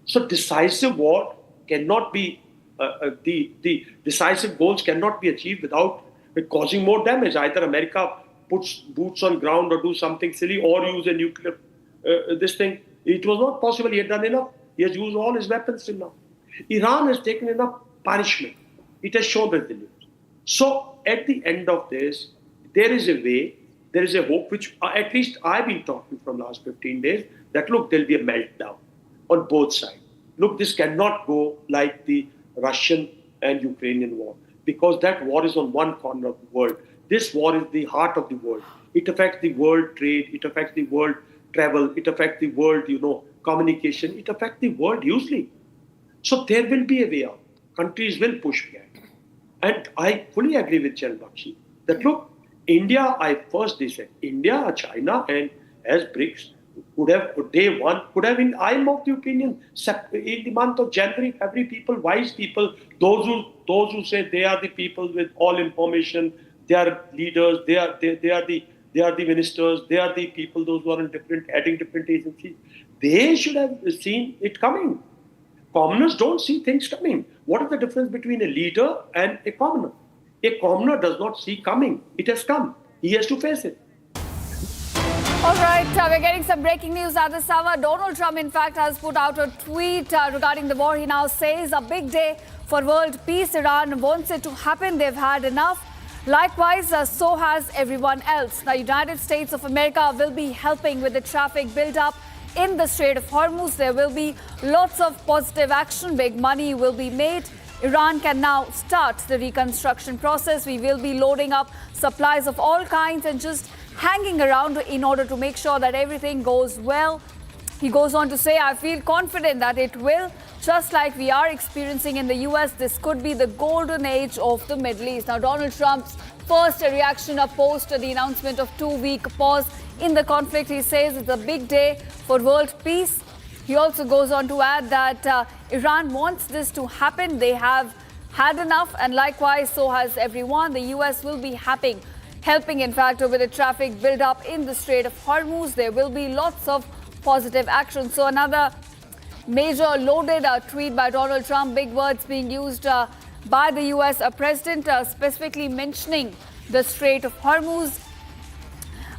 So decisive war cannot be, the decisive goals cannot be achieved without causing more damage. Either America puts boots on ground or do something silly or use a nuclear, this thing. It was not possible, he had done enough. He has used all his weapons till now. Iran has taken enough punishment. It has shown resilience. So at the end of this, there is a way, there is a hope, which at least I've been talking from last 15 days, that look, there'll be a meltdown on both sides. Look, this cannot go like the Russian and Ukrainian war, because that war is on one corner of the world. This war is the heart of the world. It affects the world trade, it affects the world travel, it affects the world, communication, it affects the world hugely. So there will be a way out. Countries will push back. And I fully agree with General Bakshay that look, India, they said, India, China, and as BRICS could have been, I'm of the opinion, in the month of January, every people, wise people, those who say they are the people with all information, they are leaders, they are the ministers, they are the people, those who are heading different agencies, they should have seen it coming. Commoners don't see things coming. What is the difference between a leader and a commoner? A commoner does not see coming. It has come. He has to face it. All right, we're getting some breaking news at this hour. Donald Trump, in fact, has put out a tweet regarding the war. He now says, a big day for world peace. Iran wants it to happen. They've had enough. Likewise, so has everyone else. The United States of America will be helping with the traffic build-up in the Strait of Hormuz. There will be lots of positive action. Big money will be made. Iran can now start the reconstruction process. We will be loading up supplies of all kinds and just hanging around in order to make sure that everything goes well. He goes on to say, I feel confident that it will. Just like we are experiencing in the US, this could be the golden age of the Middle East. Now, Donald Trump's first reaction post the announcement of 2-week pause in the conflict, he says it's a big day for world peace. He also goes on to add that Iran wants this to happen. They have had enough, and likewise, so has everyone. The US will be helping, in fact, with the traffic build up in the Strait of Hormuz. There will be lots of positive action. So another major loaded tweet by Donald Trump, big words being used by the US president, specifically mentioning the Strait of Hormuz.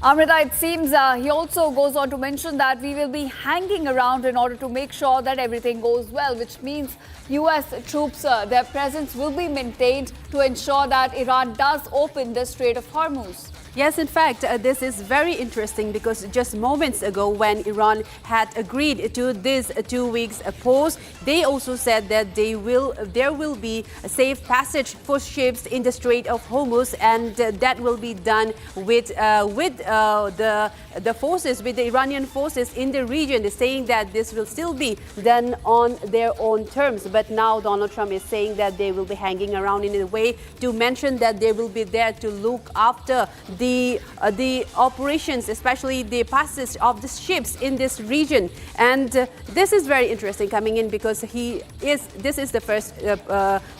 Amrita, it seems he also goes on to mention that we will be hanging around in order to make sure that everything goes well, which means US troops, their presence will be maintained to ensure that Iran does open the Strait of Hormuz. Yes, in fact, this is very interesting because just moments ago when Iran had agreed to this 2 weeks pause, they also said that there will be a safe passage for ships in the Strait of Hormuz, and that will be done with the forces, with the Iranian forces in the region. They're saying that this will still be done on their own terms. But now Donald Trump is saying that they will be hanging around in a way to mention that they will be there to look after the operations, especially the passage of the ships in this region. And this is very interesting coming in because this is the first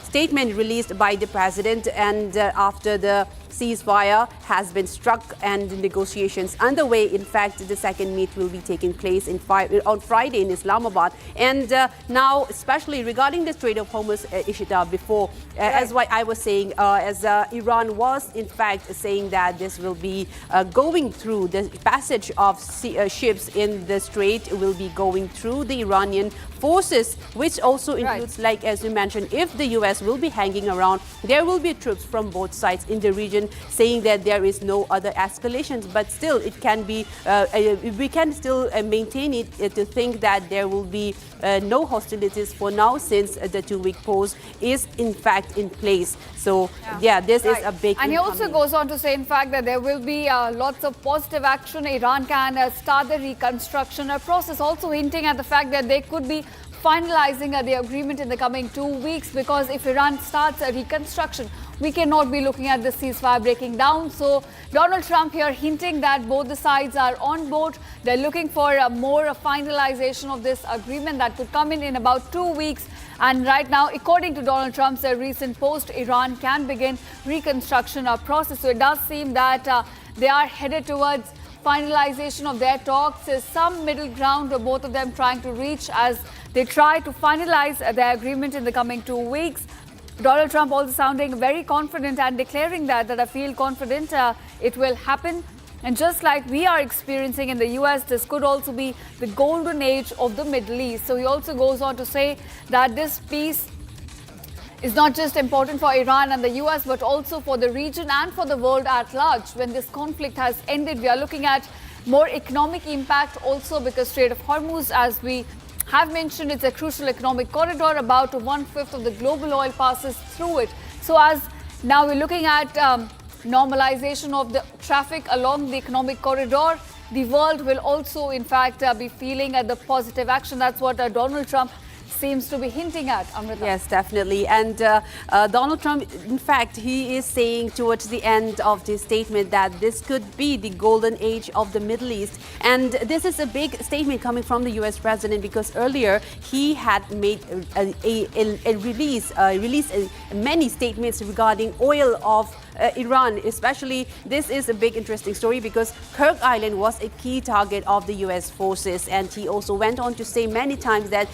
statement released by the president, and after the ceasefire has been struck and negotiations underway. In fact, the second meet will be taking place on Friday in Islamabad. And now, especially regarding the Strait of Hormuz, Ishita, before, as what I was saying, as Iran was in fact saying that this will be going through the passage of ships in the strait will be going through the Iranian forces, which also includes, like as you mentioned, if the US will be hanging around, there will be troops from both sides in the region saying that there is no other escalations, but still it can be, we can still maintain it to think that there will be no hostilities for now, since the 2-week pause is in fact in place. So yeah, this is a big And he also goes on to say, in fact, that there will be lots of positive action. Iran can start the reconstruction process, also hinting at the fact that they could be finalizing the agreement in the coming 2 weeks, because if Iran starts a reconstruction, we cannot be looking at the ceasefire breaking down. So Donald Trump here hinting that both the sides are on board. They're looking for a more finalization of this agreement that could come in about 2 weeks. And right now, according to Donald Trump's recent post, Iran can begin reconstruction process. So it does seem that they are headed towards finalization of their talks. There's some middle ground, both of them trying to reach as they try to finalize their agreement in the coming 2 weeks. Donald Trump also sounding very confident and declaring that I feel confident it will happen. And just like we are experiencing in the US, this could also be the golden age of the Middle East. So he also goes on to say that this peace is not just important for Iran and the US, but also for the region and for the world at large. When this conflict has ended, we are looking at more economic impact also, because Strait of Hormuz, as we have mentioned, it's a crucial economic corridor. About 1/5 of the global oil passes through it. So as now we're looking at normalization of the traffic along the economic corridor, the world will also, in fact, be feeling the positive action. That's what Donald Trump seems to be hinting at, Amrita. Yes, definitely. And Donald Trump, in fact, he is saying towards the end of this statement that this could be the golden age of the Middle East. And this is a big statement coming from the US president, because earlier he had made released many statements regarding oil of Iran. Especially, this is a big interesting story because Kirk Island was a key target of the US forces, and he also went on to say many times that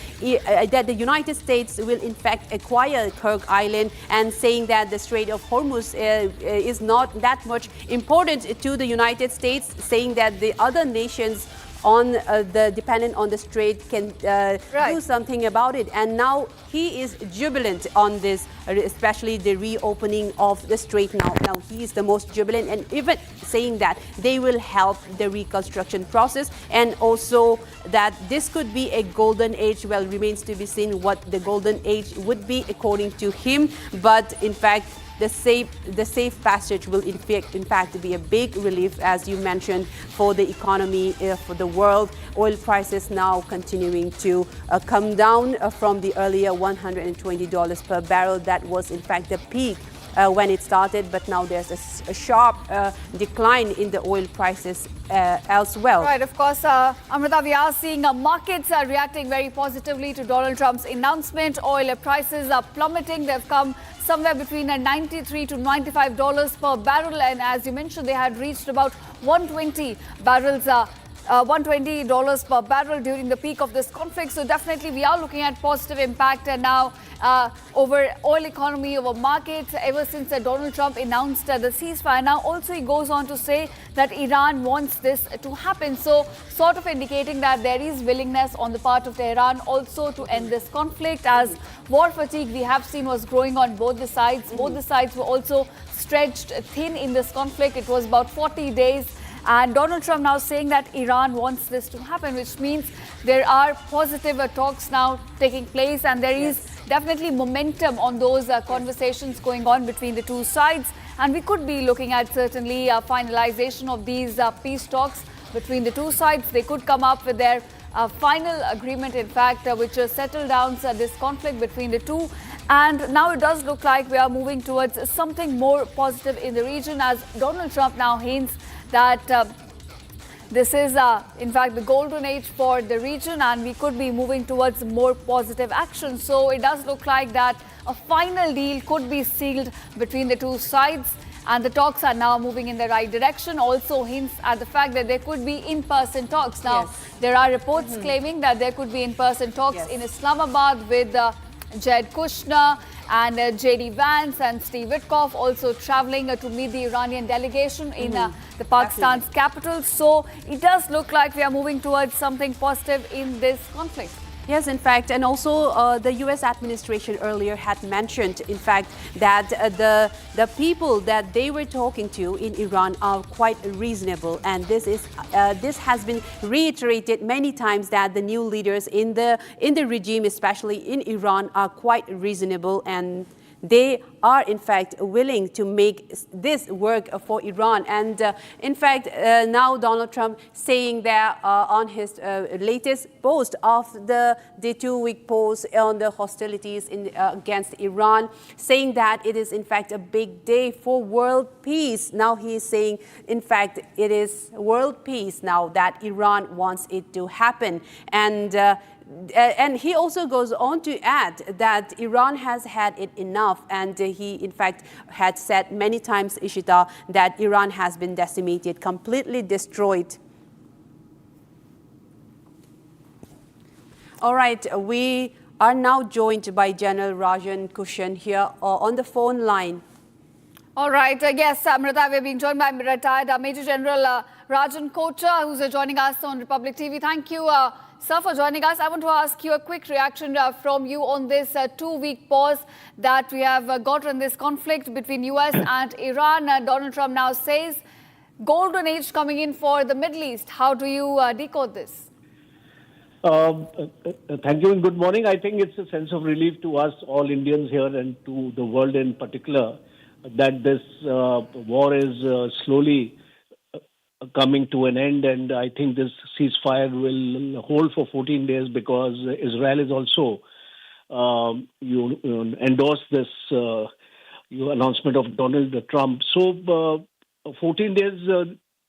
that the United States will in fact acquire Kirk Island, and saying that the Strait of Hormuz is not that much important to the United States, saying that the other nations dependent on the strait can do something about it. And now he is jubilant on this, especially the reopening of the strait. Now he is the most jubilant, and even saying that they will help the reconstruction process, and also that this could be a golden age. Well, remains to be seen what the golden age would be according to him. But in fact, the safe passage will in fact be a big relief, as you mentioned, for the economy, for the world. Oil prices now continuing to come down from the earlier $120 per barrel. That was in fact the peak when it started, but now there's a sharp decline in the oil prices elsewhere. Right, of course, Amrita, we are seeing markets are reacting very positively to Donald Trump's announcement. Oil prices are plummeting. They've come somewhere between $93 to $95 per barrel, and as you mentioned, they had reached about $120 per barrel during the peak of this conflict. So definitely we are looking at positive impact and now over oil economy, over markets, ever since Donald Trump announced the ceasefire. Now also he goes on to say that Iran wants this to happen. So sort of indicating that there is willingness on the part of Tehran also to end this conflict, as war fatigue we have seen was growing on both the sides. Both the sides were also stretched thin in this conflict. It was about 40 days. And Donald Trump now saying that Iran wants this to happen, which means there are positive talks now taking place, and there is definitely momentum on those conversations going on between the two sides. And we could be looking at certainly finalization of these peace talks between the two sides. They could come up with their final agreement, in fact, which settle down this conflict between the two. And now it does look like we are moving towards something more positive in the region, as Donald Trump now hints that this is, in fact, the golden age for the region, and we could be moving towards more positive action. So it does look like that a final deal could be sealed between the two sides, and the talks are now moving in the right direction. Also hints at the fact that there could be in-person talks. Now, there are reports claiming that there could be in-person talks in Islamabad with Jared Kushner and J.D. Vance and Steve Witkoff also traveling to meet the Iranian delegation in the Pakistan's capital. So it does look like we are moving towards something positive in this conflict. Yes, in fact, and also the U.S. administration earlier had mentioned, in fact, that the people that they were talking to in Iran are quite reasonable, and this has been reiterated many times, that the new leaders in the regime, especially in Iran, are quite reasonable, and they are in fact willing to make this work for Iran. And in fact, now Donald Trump saying that on his latest post of the 2-week pause on the hostilities against Iran, saying that it is in fact a big day for world peace. Now he is saying, in fact, it is world peace now that Iran wants it to happen. And he also goes on to add that Iran has had it enough, and he in fact had said many times, Ishita, that Iran has been decimated, completely destroyed. All right, we are now joined by General Rajan Kushan here on the phone line. All right, yes, Amrita, we're being joined by retired Major General Rajan Kocha, who's joining us on Republic TV. Thank you, sir, for joining us. I want to ask you a quick reaction from you on this 2-week pause that we have got on this conflict between US and Iran. Donald Trump now says golden age coming in for the Middle East. How do you decode this? Thank you and good morning. I think it's a sense of relief to us, all Indians here, and to the world in particular, that this war is slowly coming to an end, and I think this ceasefire will hold for 14 days because Israel is also endorsed this announcement of Donald Trump. So 14 days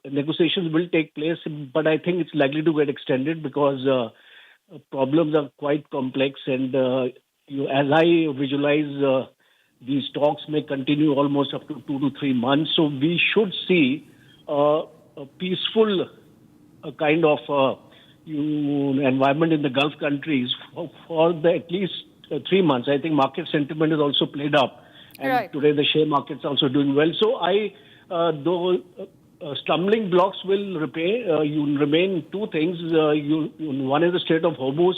negotiations will take place, but I think it's likely to get extended because problems are quite complex, and as I visualize, these talks may continue almost up to 2 to 3 months. So we should see a peaceful kind of environment in the Gulf countries for at least 3 months. I think market sentiment is also played up, and today the share market's also doing well. So though stumbling blocks will remain two things. One is the Strait of Hormuz,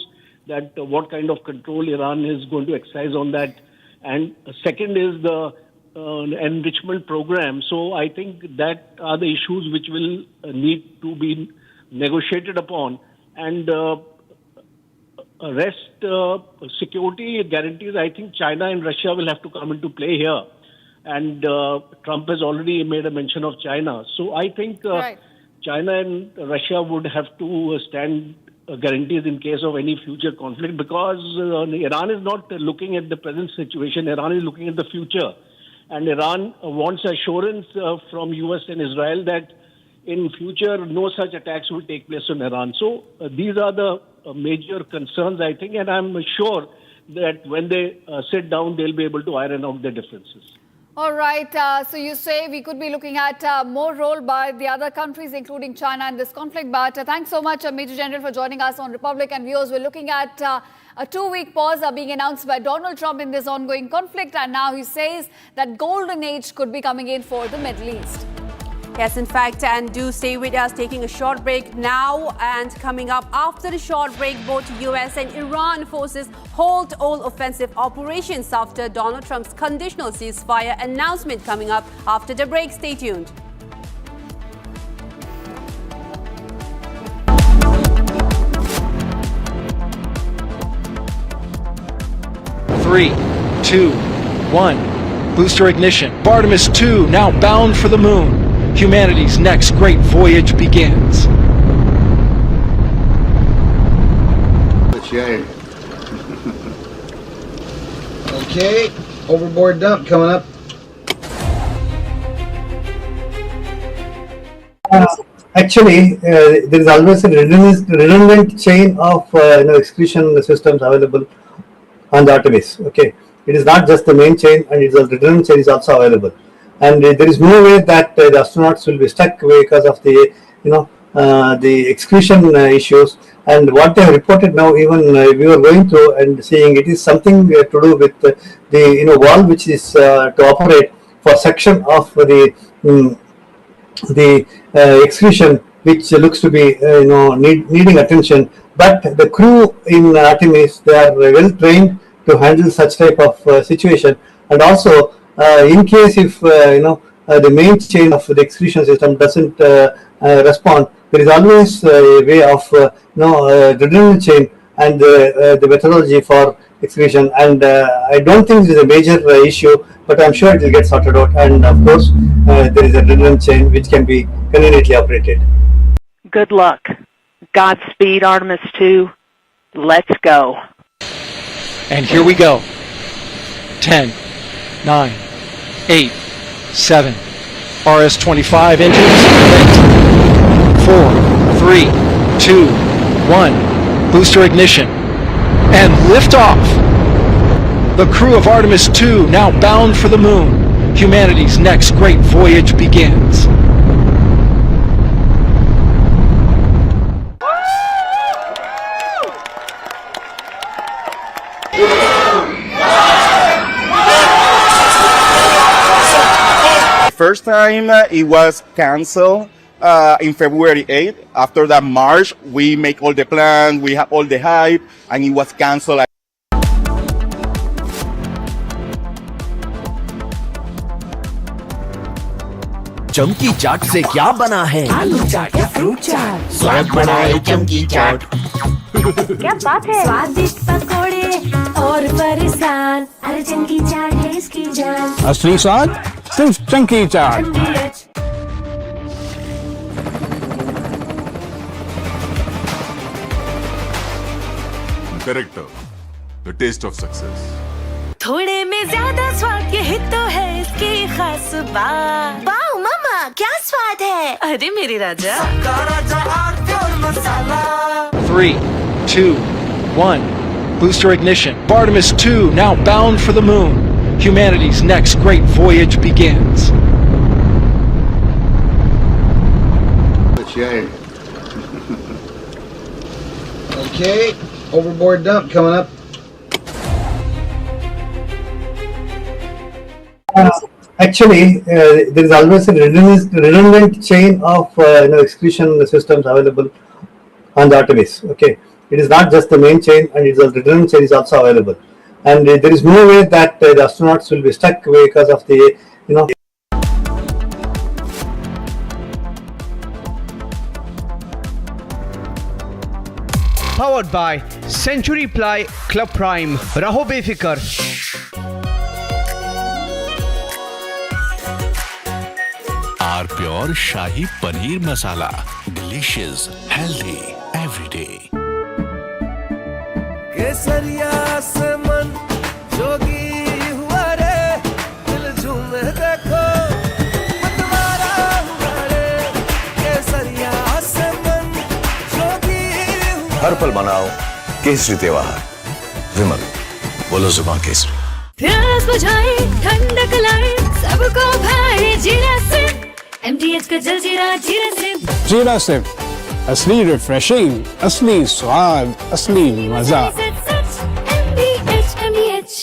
that what kind of control Iran is going to exercise on that. And second is the enrichment program. So I think that are the issues which will need to be negotiated upon. And security guarantees, I think China and Russia will have to come into play here. And Trump has already made a mention of China. So I think China and Russia would have to stand guarantees in case of any future conflict, because Iran is not looking at the present situation. Iran is looking at the future. And Iran wants assurance from US and Israel that in future no such attacks will take place on Iran. So these are the major concerns, I think, and I'm sure that when they sit down, they'll be able to iron out their differences. All right. So you say we could be looking at more role by the other countries, including China, in this conflict. But thanks so much, Major General, for joining us on Republic. And viewers, we're looking at a 2-week pause being announced by Donald Trump in this ongoing conflict. And now he says that golden age could be coming in for the Middle East. Yes, in fact, and do stay with us, taking a short break now. And coming up after the short break, both US and Iran forces halt all offensive operations after Donald Trump's conditional ceasefire announcement. Coming up after the break. Stay tuned. Three, 2, 1. Booster ignition. Artemis 2 now bound for the moon. Humanity's next great voyage begins. Okay, overboard dump coming up. Actually, there is always a redundant chain of execution systems available on the Artemis. Okay, it is not just the main chain, and it's a redundant chain is also available. And there is no way that the astronauts will be stuck because of the the execution issues. And what they have reported now, even we were going through and seeing, it is something to do with the valve which is to operate for section of the execution, which looks to be needing attention. But the crew in Artemis, they are well trained to handle such type of situation. And also, in case if the main chain of the execution system doesn't respond, there is always a way of redundant chain and the methodology for execution. And I don't think this is a major issue, but I'm sure it will get sorted out. And of course, there is a redundant chain which can be conveniently operated. Good luck. Godspeed, Artemis 2. Let's go. And here we go. 10, 9, 8, 7. RS-25 engines lit. 4, 3, 2, 1. Booster ignition. And liftoff. The crew of Artemis 2 now bound for the moon. Humanity's next great voyage begins. First time it was canceled in February 8th. After that March, we make all the plans, we have all the hype, and it was canceled. चमकी चाट से क्या बना है? आलू चाट या fruit चाट, स्वाद बढ़ाए चमकी चाट। क्या बात है? स्वादिष्ट पकोड़े और फरसान, अरे चमकी चाट है इसकी जान। असली स्वाद सिर्फ chunky chaat. Character, the taste of success. थोड़े में ज्यादा स्वाद, यही तो है इसकी खास बात। वाओ मामा, क्या स्वाद है? अरे मेरे राजा, मसाला। 3, 2, 1. Booster ignition. Artemis 2 now bound for the moon. Humanity's next great voyage begins. Okay, overboard dump coming up. Actually, there is always a redundant chain of execution systems available on the Artemis. Okay, it is not just the main chain, and it's a redundant chain is also available. And there is no way that the astronauts will be stuck because of the Powered by Century Ply Club Prime. Raho befikar. Our pure Shahi Paneer Masala. Delicious, healthy, every day. केसरिया से मन जोगी हुआ रे दिल झूमे देखो मतवारा हुआ रे केसरिया से मन जोगी हुआ हर पल मनाओ केसरी त्योहार विमल बोलो जुबान केसरी प्यास बुझाए ठंडक लाए सबको भाए जीरा से MDH का जलजीरा जीरा से जीरा से असली रिफ्रेशिंग असली स्वाद असली मजा MDH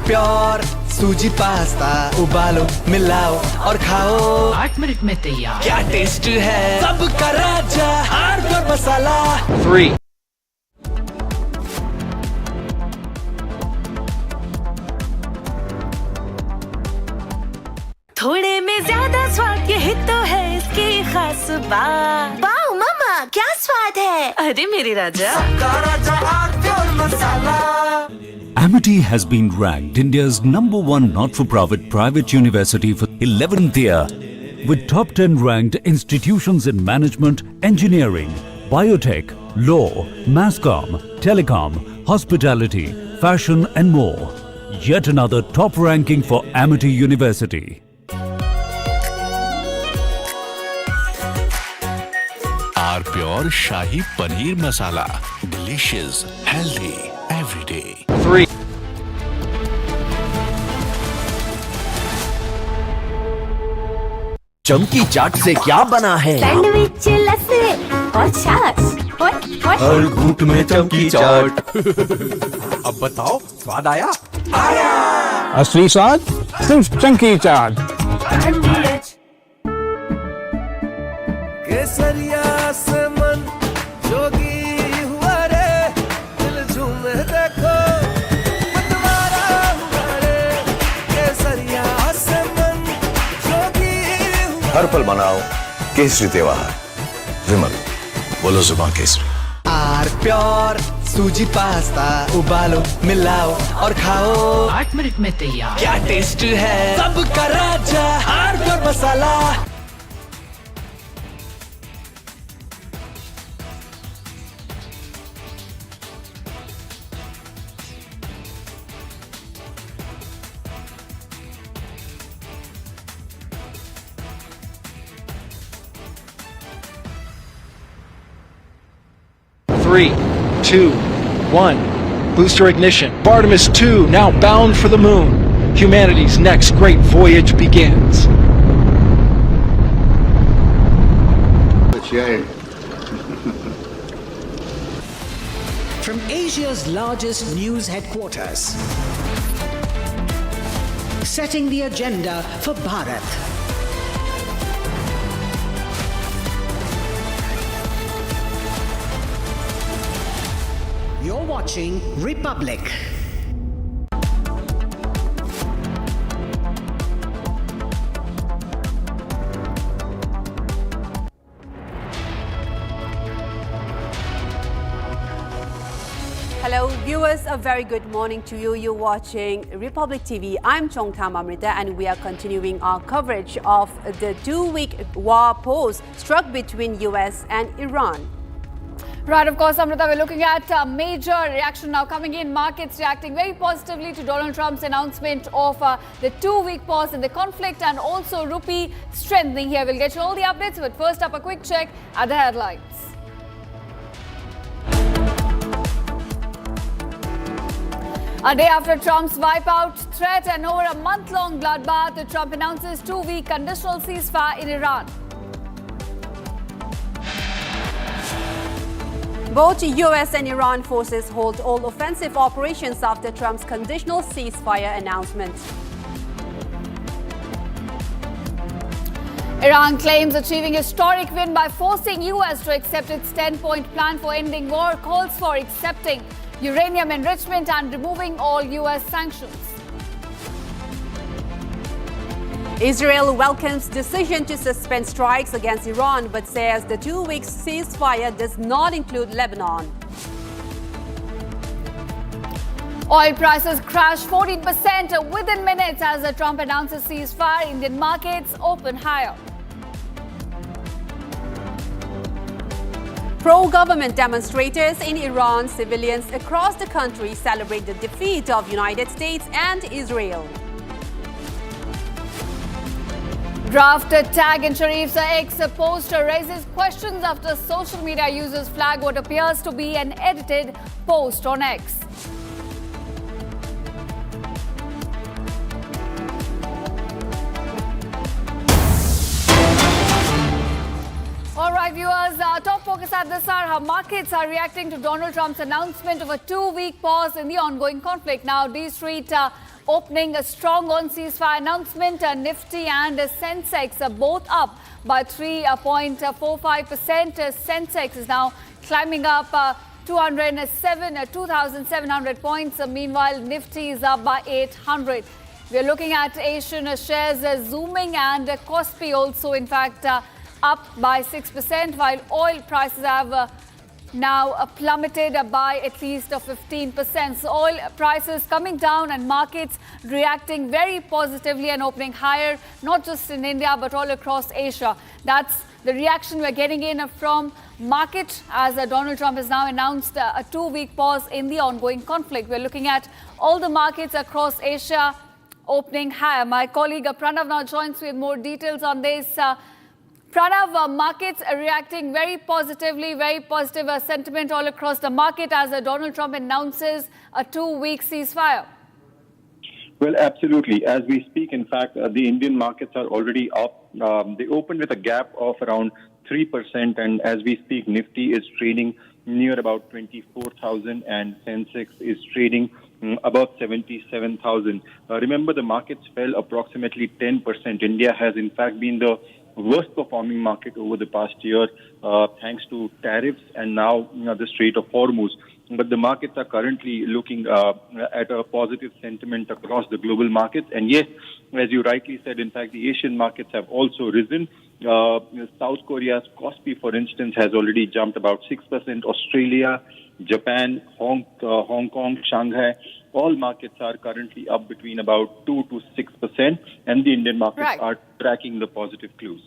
प्योर सूजी पास्ता उबालो मिलाओ और खाओ 8 मिनट में तैयार क्या टेस्ट है सबका राजा हार्डकोर मसाला 3 थोड़े में ज्यादा स्वाद यही तो है इसकी खास बात वाओ मामा क्या स्वाद है अरे मेरे राजा सबका राजा हार्डकोर मसाला Amity has been ranked India's #1 not-for-profit private university for 11th year, with top 10 ranked institutions in management, engineering, biotech, law, masscom, telecom, hospitality, fashion and more. Yet another top ranking for Amity University. Our pure Shahi Paneer Masala. Delicious, healthy, every day. 3 चमकी चाट से क्या बना है sandwich लस्सी और छाछ हर घूंट में चमकी चाट अब बताओ स्वाद आया असली स्वाद सिर्फ चंकी चाट केसरिया से मन जोगी हुआ रे दिल झूमे देखो मतवारा हुआ रे केसरिया से मन जोगी हर पल मनाओ केसरी त्योहार विमल बोलो जुबान केसरी आर प्योर सूजी पास्ता उबालो मिलाओ और खाओ 8 मिनट में तैयार क्या टेस्ट है सबका राजा hardcore masala Three, 2, 1. Booster ignition. Artemis 2 now bound for the moon. Humanity's next great voyage begins. From Asia's largest news headquarters, setting the agenda for Bharat. You're watching Republic. Hello viewers, a very good morning to you. You're watching Republic TV. I'm Chongtham Amrita and we are continuing our coverage of the 2-week war pause struck between US and Iran. Right, of course, Amrita, we're looking at a major reaction now coming in. Markets reacting very positively to Donald Trump's announcement of the 2-week pause in the conflict and also rupee strengthening here. We'll get you all the updates, but first up, a quick check at the headlines. A day after Trump's wipeout threat and over a month-long bloodbath, Trump announces 2-week conditional ceasefire in Iran. Both US and Iran forces hold all offensive operations after Trump's conditional ceasefire announcement. Iran claims achieving historic win by forcing US to accept its 10-point plan for ending war, calls for accepting uranium enrichment and removing all US sanctions. Israel welcomes decision to suspend strikes against Iran but says the 2-week ceasefire does not include Lebanon. Oil prices crashed 14% within minutes as Trump announces ceasefire. Indian markets open higher. Pro-government demonstrators in Iran, civilians across the country celebrate the defeat of United States and Israel. Draft tag in Sharif's X post raises questions after social media users flag what appears to be an edited post on X. All right, viewers, top focus at this hour, how markets are reacting to Donald Trump's announcement of a 2-week pause in the ongoing conflict. Now, D Street opening a strong on ceasefire announcement. Nifty and Sensex are both up by 3.45%. Sensex is now climbing up 2,700 points. Meanwhile, Nifty is up by 800. We're looking at Asian shares zooming, and Kospi also, in fact, up by 6%, while oil prices have now plummeted by at least 15%. So oil prices coming down and markets reacting very positively and opening higher, not just in India, but all across Asia. That's the reaction we're getting in from market as Donald Trump has now announced a 2-week pause in the ongoing conflict. We're looking at all the markets across Asia opening higher. My colleague Pranav now joins me with more details on this. Pranav, markets are reacting very positively, very positive sentiment all across the market as Donald Trump announces a 2-week ceasefire. Well, absolutely. As we speak, in fact, the Indian markets are already up. They opened with a gap of around 3%, and as we speak, Nifty is trading near about 24,000 and Sensex is trading above 77,000. Remember, the markets fell approximately 10%. India has, in fact, been the worst performing market over the past year, thanks to tariffs and now the Strait of Hormuz. But the markets are currently looking at a positive sentiment across the global markets. And yes, as you rightly said, in fact, the Asian markets have also risen. South Korea's Kospi, for instance, has already jumped about 6%. Australia, Japan, Hong Kong, Shanghai, all markets are currently up between about 2 to 6%, and the Indian markets are tracking the positive clues.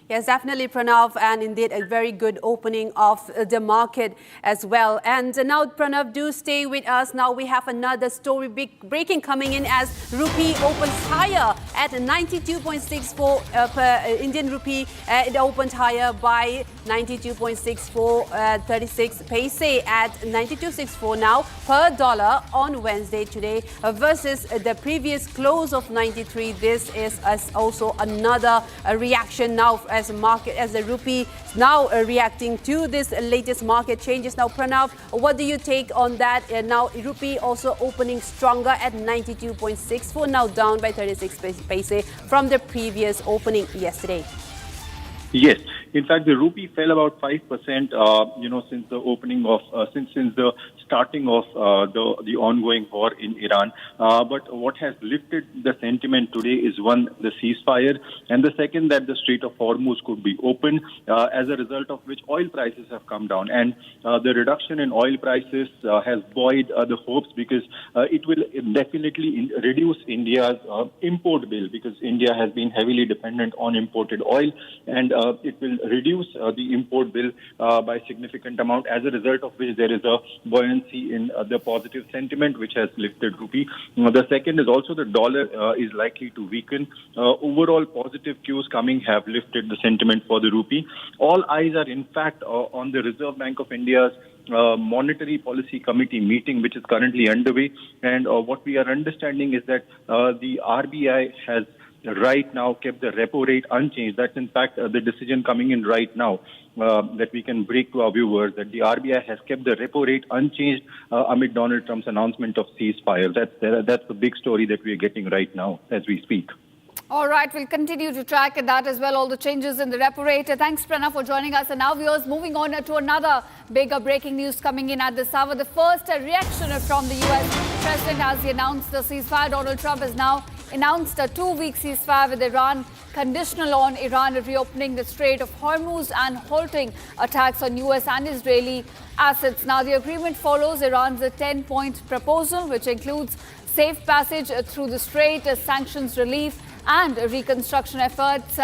Yes, definitely, Pranav, and indeed a very good opening of the market as well. And now, Pranav, do stay with us. Now we have another story breaking coming in as rupee opens higher at 92.64 per Indian rupee. It opened higher by 92.64, 36 paise at 92.64 now per dollar on Wednesday today versus the previous close of 93. This is also another reaction now as the rupee now reacting to this latest market changes. Now, Pranav, what do you take on that? Now, rupee also opening stronger at 92.64, now down by 36 paise from the previous opening yesterday. Yes, in fact, the rupee fell about 5%, since the opening of since the starting of the ongoing war in Iran. But what has lifted the sentiment today is one, the ceasefire, and the second, that the Strait of Hormuz could be opened, as a result of which oil prices have come down. And the reduction in oil prices has buoyed the hopes, because it will definitely reduce India's import bill, because India has been heavily dependent on imported oil, and it will reduce the import bill by a significant amount, as a result of which there is a buoyancy in the positive sentiment, which has lifted rupee. The second is also the dollar is likely to weaken. Overall positive cues coming have lifted the sentiment for the rupee. All eyes are in fact on the Reserve Bank of India's Monetary Policy Committee meeting, which is currently underway. And what we are understanding is that the RBI has right now kept the repo rate unchanged. That's in fact the decision coming in right now that we can break to our viewers, that the RBI has kept the repo rate unchanged amid Donald Trump's announcement of ceasefire. That's the big story that we are getting right now as we speak. All right, we'll continue to track that as well, all the changes in the repo rate. Thanks, Pranav, for joining us. And now, viewers, moving on to another bigger breaking news coming in at this hour. The first reaction from the U.S. president as he announced the ceasefire. Donald Trump has now announced a 2-week ceasefire with Iran, conditional on Iran reopening the Strait of Hormuz and halting attacks on U.S. and Israeli assets. Now, the agreement follows Iran's 10-point proposal, which includes safe passage through the strait, sanctions relief, and reconstruction efforts.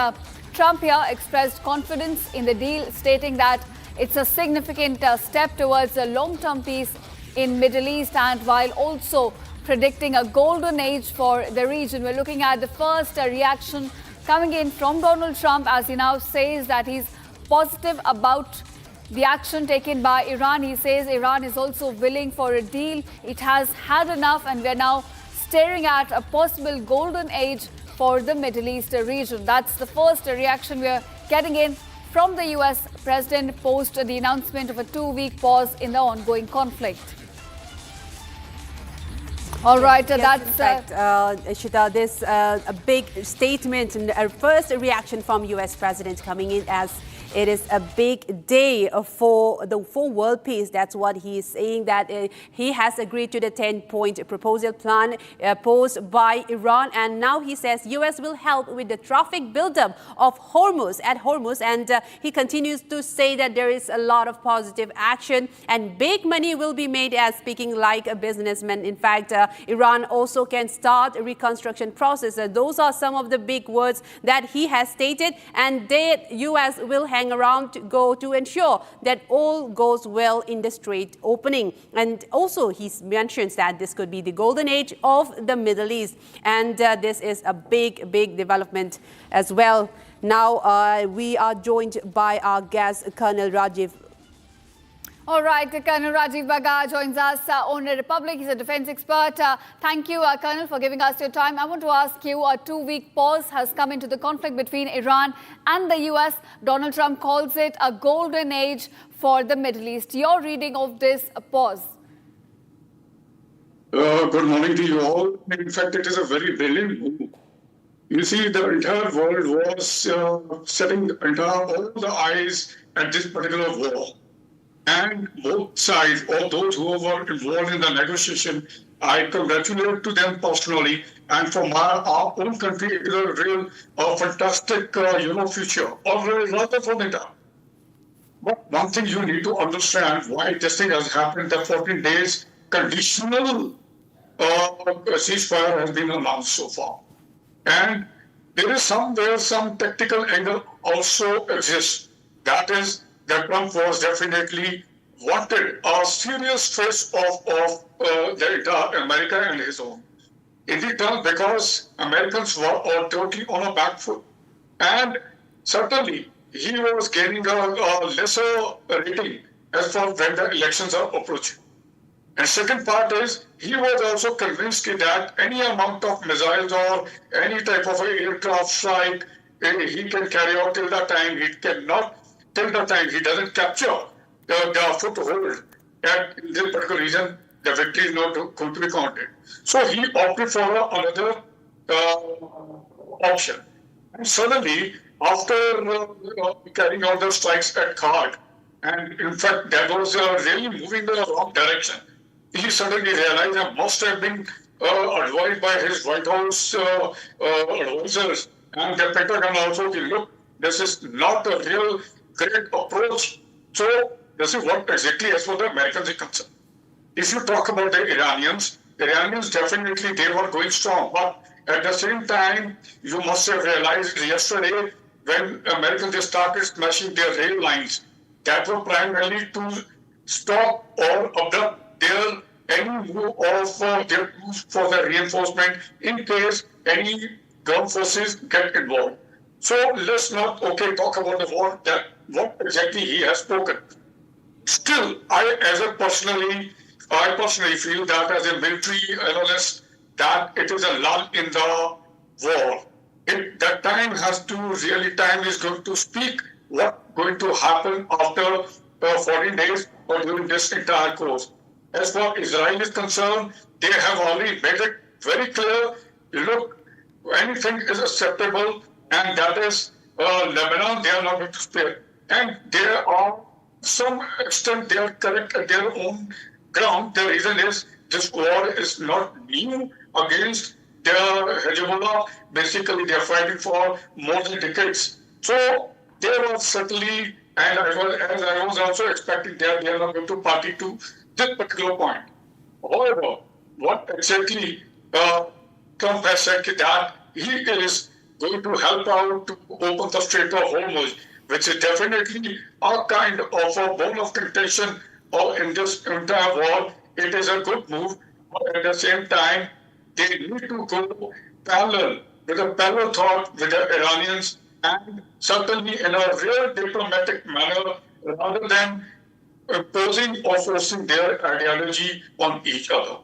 Trump here expressed confidence in the deal, stating that it's a significant step towards a long-term peace in Middle East, and while also predicting a golden age for the region. We're looking at the first reaction coming in from Donald Trump as he now says that he's positive about the action taken by Iran. He says Iran is also willing for a deal. It has had enough, and we're now staring at a possible golden age for the Middle East region. That's the first reaction we're getting in from the US president post the announcement of a 2-week pause in the ongoing conflict. All right, yes, that's in fact, Ishita, this a big statement and a first reaction from US president coming in as it is a big day for the full world peace. That's what he is saying, that he has agreed to the 10-point proposal plan posed by Iran. And now he says U.S. will help with the traffic buildup of Hormuz. And he continues to say that there is a lot of positive action and big money will be made, as speaking like a businessman. In fact, Iran also can start a reconstruction process. Those are some of the big words that he has stated, and the U.S. will hang around to ensure that all goes well in the strait opening. And also he mentions that this could be the golden age of the Middle East, and this is a big development as well. Now we are joined by our guest, Colonel Rajiv. All right, Colonel Rajiv Baga joins us on Republic. He's a defense expert. Thank you, Colonel, for giving us your time. I want to ask you, a 2-week pause has come into the conflict between Iran and the US. Donald Trump calls it a golden age for the Middle East. Your reading of this pause? Good morning to you all. In fact, it is a very brilliant move. You see, the entire world was setting all the eyes at this particular war. And both sides, or those who were involved in the negotiation, I congratulate to them personally. And for our own country, it is a real fantastic, future, or rather for India. But one thing you need to understand why this thing has happened, the 14 days conditional ceasefire has been announced so far. And there is somewhere some tactical angle also exists. That is, that Trump was definitely wanted a serious stress of the entire America and his own. In return, because Americans were totally on a back foot. And certainly, he was gaining a lesser rating as far when the elections are approaching. And second part is, he was also convinced that any amount of missiles or any type of aircraft strike he can carry out till the time he cannot, till the time he doesn't capture the foothold at this particular region, the victory is not going to be counted. So he opted for another option. And suddenly, after carrying out the strikes at Halt, and in fact that was really moving in the wrong direction, he suddenly realized that must have been advised by his White House advisors and the Pentagon also, look, this is not a real great approach. So this is what exactly as for the Americans is concerned. If you talk about the Iranians definitely they were going strong, but at the same time, you must have realized yesterday when Americans started smashing their rail lines, that were primarily to stop or abrupt their any move of their troops for the reinforcement in case any ground forces get involved. So let's not talk about the war, that what exactly he has spoken. Still, I personally feel that as a military analyst, that it is a lull in the war. That time is going to speak what's going to happen after 14 days or during this entire course. As far as Israel is concerned, they have already made it very clear, look, anything is acceptable, and that is Lebanon, they are not going to spare. And there are some extent they are correct at their own ground. The reason is this war is not new against their Hezbollah. Basically, they are fighting for more than decades. So there was certainly, and as I was also expecting that they are not going to party to this particular point. However, what exactly Trump has said that he is going to help out to open the Strait of Hormuz, which is definitely a kind of a bone of contention in this entire war. It is a good move, but at the same time, they need to go parallel with a parallel thought with the Iranians, and certainly in a real diplomatic manner, rather than imposing or forcing their ideology on each other.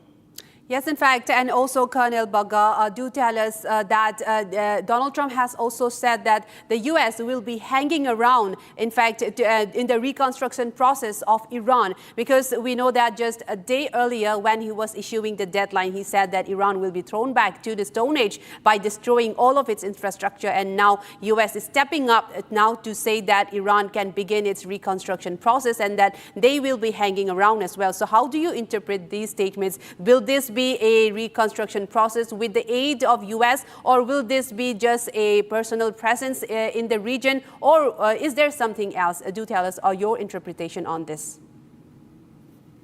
Yes, in fact, and also Colonel Bagga, do tell us that Donald Trump has also said that the U.S. will be hanging around, in fact, in the reconstruction process of Iran, because we know that just a day earlier when he was issuing the deadline, he said that Iran will be thrown back to the Stone Age by destroying all of its infrastructure, and now U.S. is stepping up now to say that Iran can begin its reconstruction process and that they will be hanging around as well. So how do you interpret these statements? Will this be a reconstruction process with the aid of U.S., or will this be just a personal presence in the region, or is there something else? Do tell us your interpretation on this.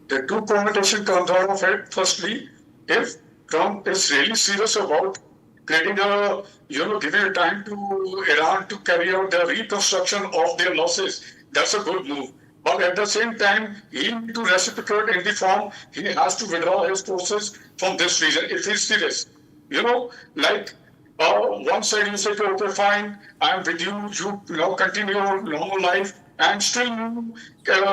The two connotations comes out of it. Firstly, if Trump is really serious about creating a, giving a time to Iran to carry out the reconstruction of their losses, that's a good move. But at the same time, he needs to reciprocate in the form he has to withdraw his forces from this region if he's serious. One side you say, okay, fine, I'm with you, you continue your normal life, and still you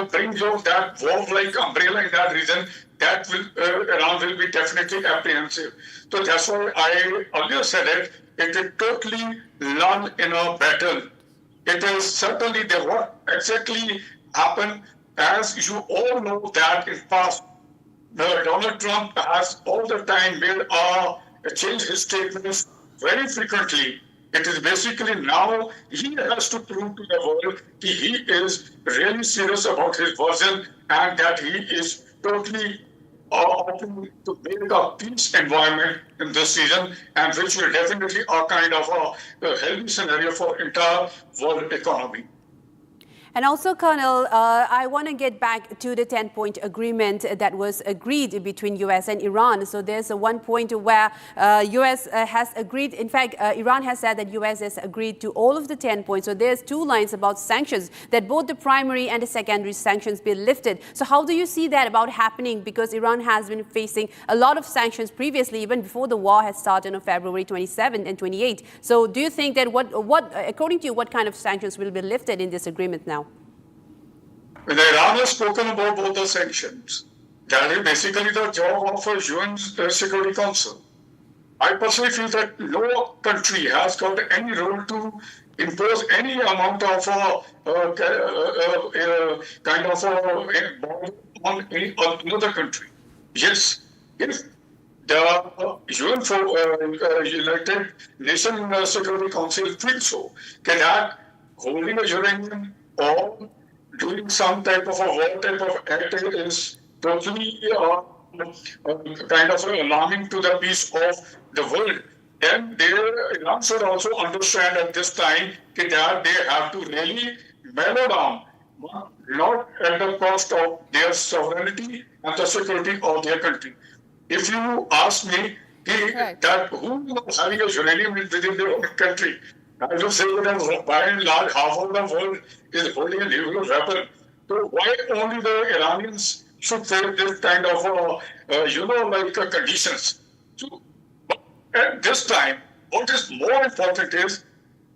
bring that war-like umbrella in that region, that will Iran will be definitely apprehensive. So that's why I earlier said it will totally learn in a battle. It is certainly what exactly happened, as you all know that in past, Donald Trump has all the time made change his statements very frequently. It is basically now he has to prove to the world he is really serious about his version, and that he is totally open to make a peace environment in this region, and which will definitely a kind of a healthy scenario for entire world economy. And also, Colonel, I want to get back to the 10-point agreement that was agreed between U.S. and Iran. So there's one point where U.S. has agreed. In fact, Iran has said that U.S. has agreed to all of the 10 points. So there's two lines about sanctions, that both the primary and the secondary sanctions be lifted. So how do you see that about happening? Because Iran has been facing a lot of sanctions previously, even before the war had started on February 27 and 28. So do you think that according to you, what kind of sanctions will be lifted in this agreement now? Iran has spoken about both the sanctions. That is basically the job of a UN Security Council. I personally feel that no country has got any role to impose any amount of on another country. Yes, if the United Nations Security Council feels so, that holding a uranium or doing some type of a war type of act is totally kind of alarming to the peace of the world. Then Iran should also understand at this time that they have to really mellow down, not at the cost of their sovereignty and the security of their country. If you ask me that who is having a uranium within their own country, I will say that by and large, half of the world is holding a nuclear weapon. So why only the Iranians should face this kind of, conditions? So, at this time, what is more important is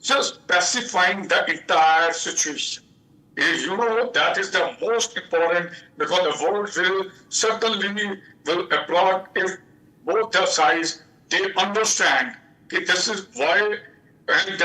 just pacifying the entire situation. That is the most important, because the world will certainly applaud if both the sides, they understand that this is why. And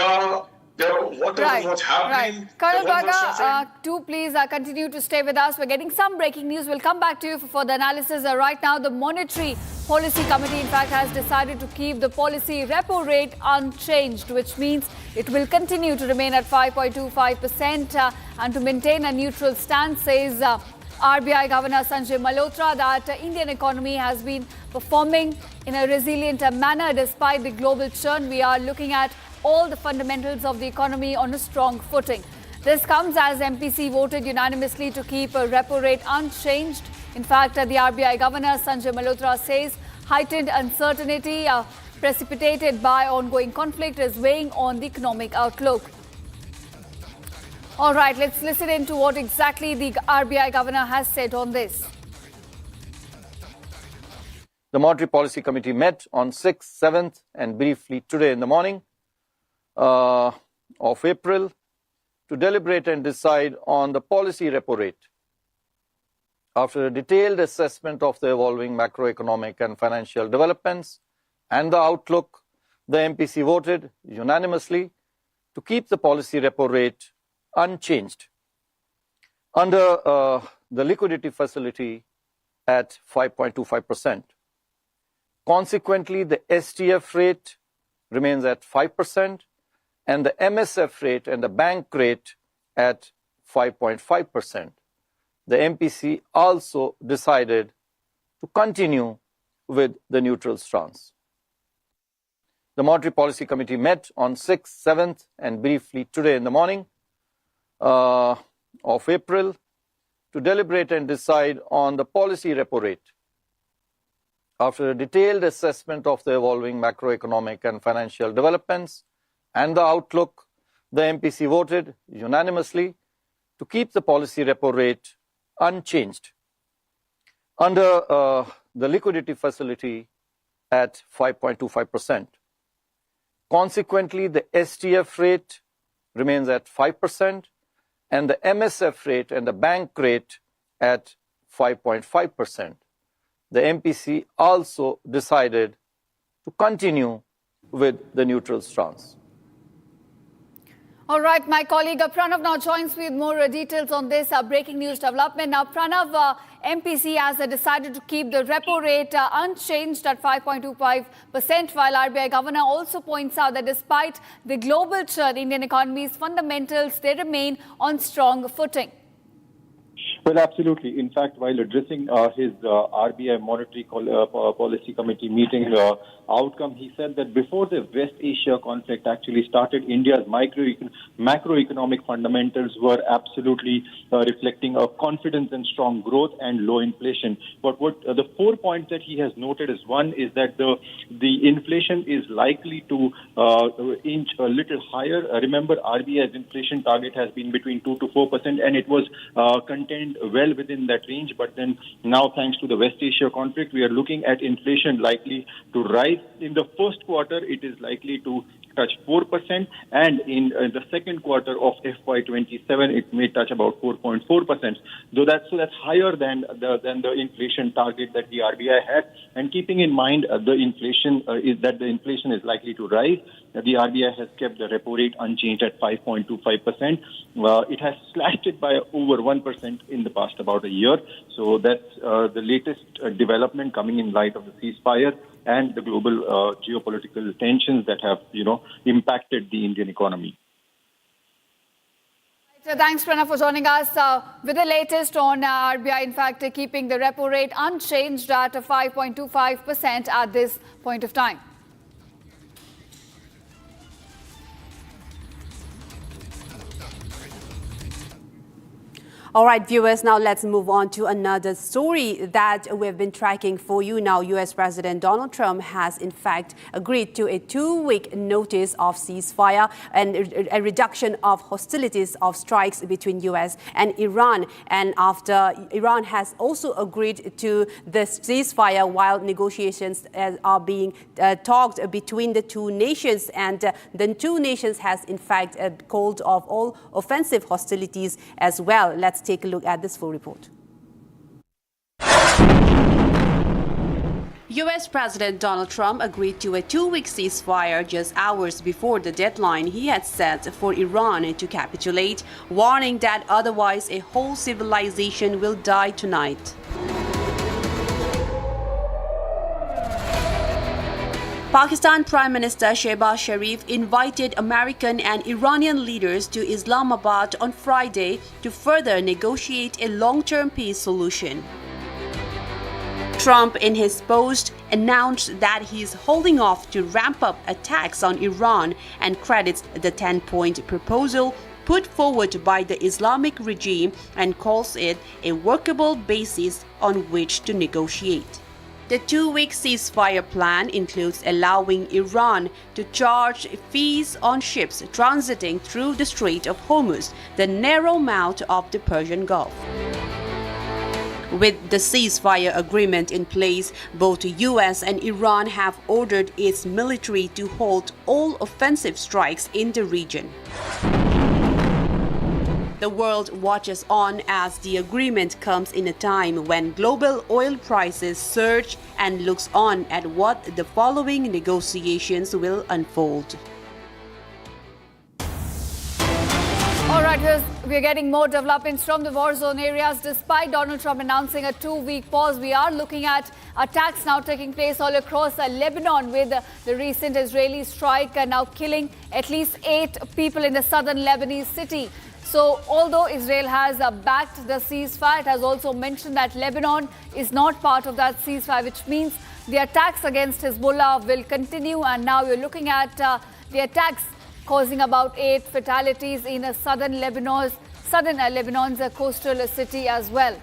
whatever was happening. Right. Colonel Bagga, do please continue to stay with us. We're getting some breaking news. We'll come back to you for further analysis. Right now, the monetary Policy Committee, in fact, has decided to keep the policy repo rate unchanged, which means it will continue to remain at 5.25% and to maintain a neutral stance, says RBI Governor Sanjay Malhotra, that Indian economy has been performing in a resilient manner despite the global churn. We are looking at all the fundamentals of the economy on a strong footing. This comes as MPC voted unanimously to keep a repo rate unchanged. In fact, the RBI Governor Sanjay Malhotra says heightened uncertainty precipitated by ongoing conflict is weighing on the economic outlook. All right, let's listen into what exactly the RBI Governor has said on this. The Monetary Policy Committee met on 6th, 7th and briefly today in the morning of April to deliberate and decide on the policy repo rate. After a detailed assessment of the evolving macroeconomic and financial developments and the outlook, the MPC voted unanimously to keep the policy repo rate unchanged under the liquidity facility at 5.25%. Consequently, the STF rate remains at 5% and the MSF rate and the bank rate at 5.5%. The MPC also decided to continue with the neutral stance. The Monetary Policy Committee met on 6th, 7th and briefly today in the morning of April to deliberate and decide on the policy repo rate. After a detailed assessment of the evolving macroeconomic and financial developments and the outlook, the MPC voted unanimously to keep the policy repo rate unchanged under the liquidity facility at 5.25%. Consequently, the STF rate remains at 5% and the MSF rate and the bank rate at 5.5%. The MPC also decided to continue with the neutral stance. All right, my colleague Pranav now joins me with more details on this breaking news development. Now, Pranav, MPC has decided to keep the repo rate unchanged at 5.25%, while RBI Governor also points out that despite the global churn, Indian economy's fundamentals, they remain on strong footing. Well, absolutely. In fact, while addressing his RBI Monetary Policy Committee meeting outcome, he said that before the West Asia conflict actually started, India's macroeconomic fundamentals were absolutely reflecting a confidence in strong growth and low inflation. But what the 4 points that he has noted is, one is that the inflation is likely to inch a little higher. Remember, RBI's inflation target has been between 2 to 4%, and it was contained well within that range. But then now, thanks to the West Asia conflict, we are looking at inflation likely to rise. In the first quarter, it is likely to touch 4%, and in the second quarter of FY27, it may touch about 4.4%. So that's higher than the inflation target that the RBI had. And keeping in mind the inflation is likely to rise, the RBI has kept the repo rate unchanged at 5.25%. It has slashed it by over 1% in the past about a year. So that's the latest development coming in light of the ceasefire and the global geopolitical tensions that have, impacted the Indian economy. So thanks, Pranav, for joining us with the latest on RBI, in fact, keeping the repo rate unchanged at 5.25% at this point of time. All right, viewers, now let's move on to another story that we've been tracking for you now. U.S. President Donald Trump has, in fact, agreed to a 2-week notice of ceasefire and a reduction of hostilities of strikes between U.S. and Iran. And after Iran has also agreed to the ceasefire while negotiations are being talked between the two nations. And the two nations has, in fact, called off all offensive hostilities as well. Let's take a look at this full report. U.S. President Donald Trump agreed to a 2-week ceasefire just hours before the deadline he had set for Iran to capitulate, warning that otherwise a whole civilization will die tonight. Pakistan Prime Minister Shehbaz Sharif invited American and Iranian leaders to Islamabad on Friday to further negotiate a long-term peace solution. Trump, in his post, announced that he is holding off to ramp up attacks on Iran and credits the 10-point proposal put forward by the Islamic regime and calls it a workable basis on which to negotiate. The 2-week ceasefire plan includes allowing Iran to charge fees on ships transiting through the Strait of Hormuz, the narrow mouth of the Persian Gulf. With the ceasefire agreement in place, both the US and Iran have ordered its military to halt all offensive strikes in the region. The world watches on as the agreement comes in a time when global oil prices surge and looks on at what the following negotiations will unfold. All right, we're getting more developments from the war zone areas. Despite Donald Trump announcing a 2-week pause, we are looking at attacks now taking place all across Lebanon, with the recent Israeli strike now killing at least 8 people in the southern Lebanese city. So although Israel has backed the ceasefire, it has also mentioned that Lebanon is not part of that ceasefire, which means the attacks against Hezbollah will continue. And now you're looking at the attacks causing about 8 fatalities in southern Lebanon's coastal city as well.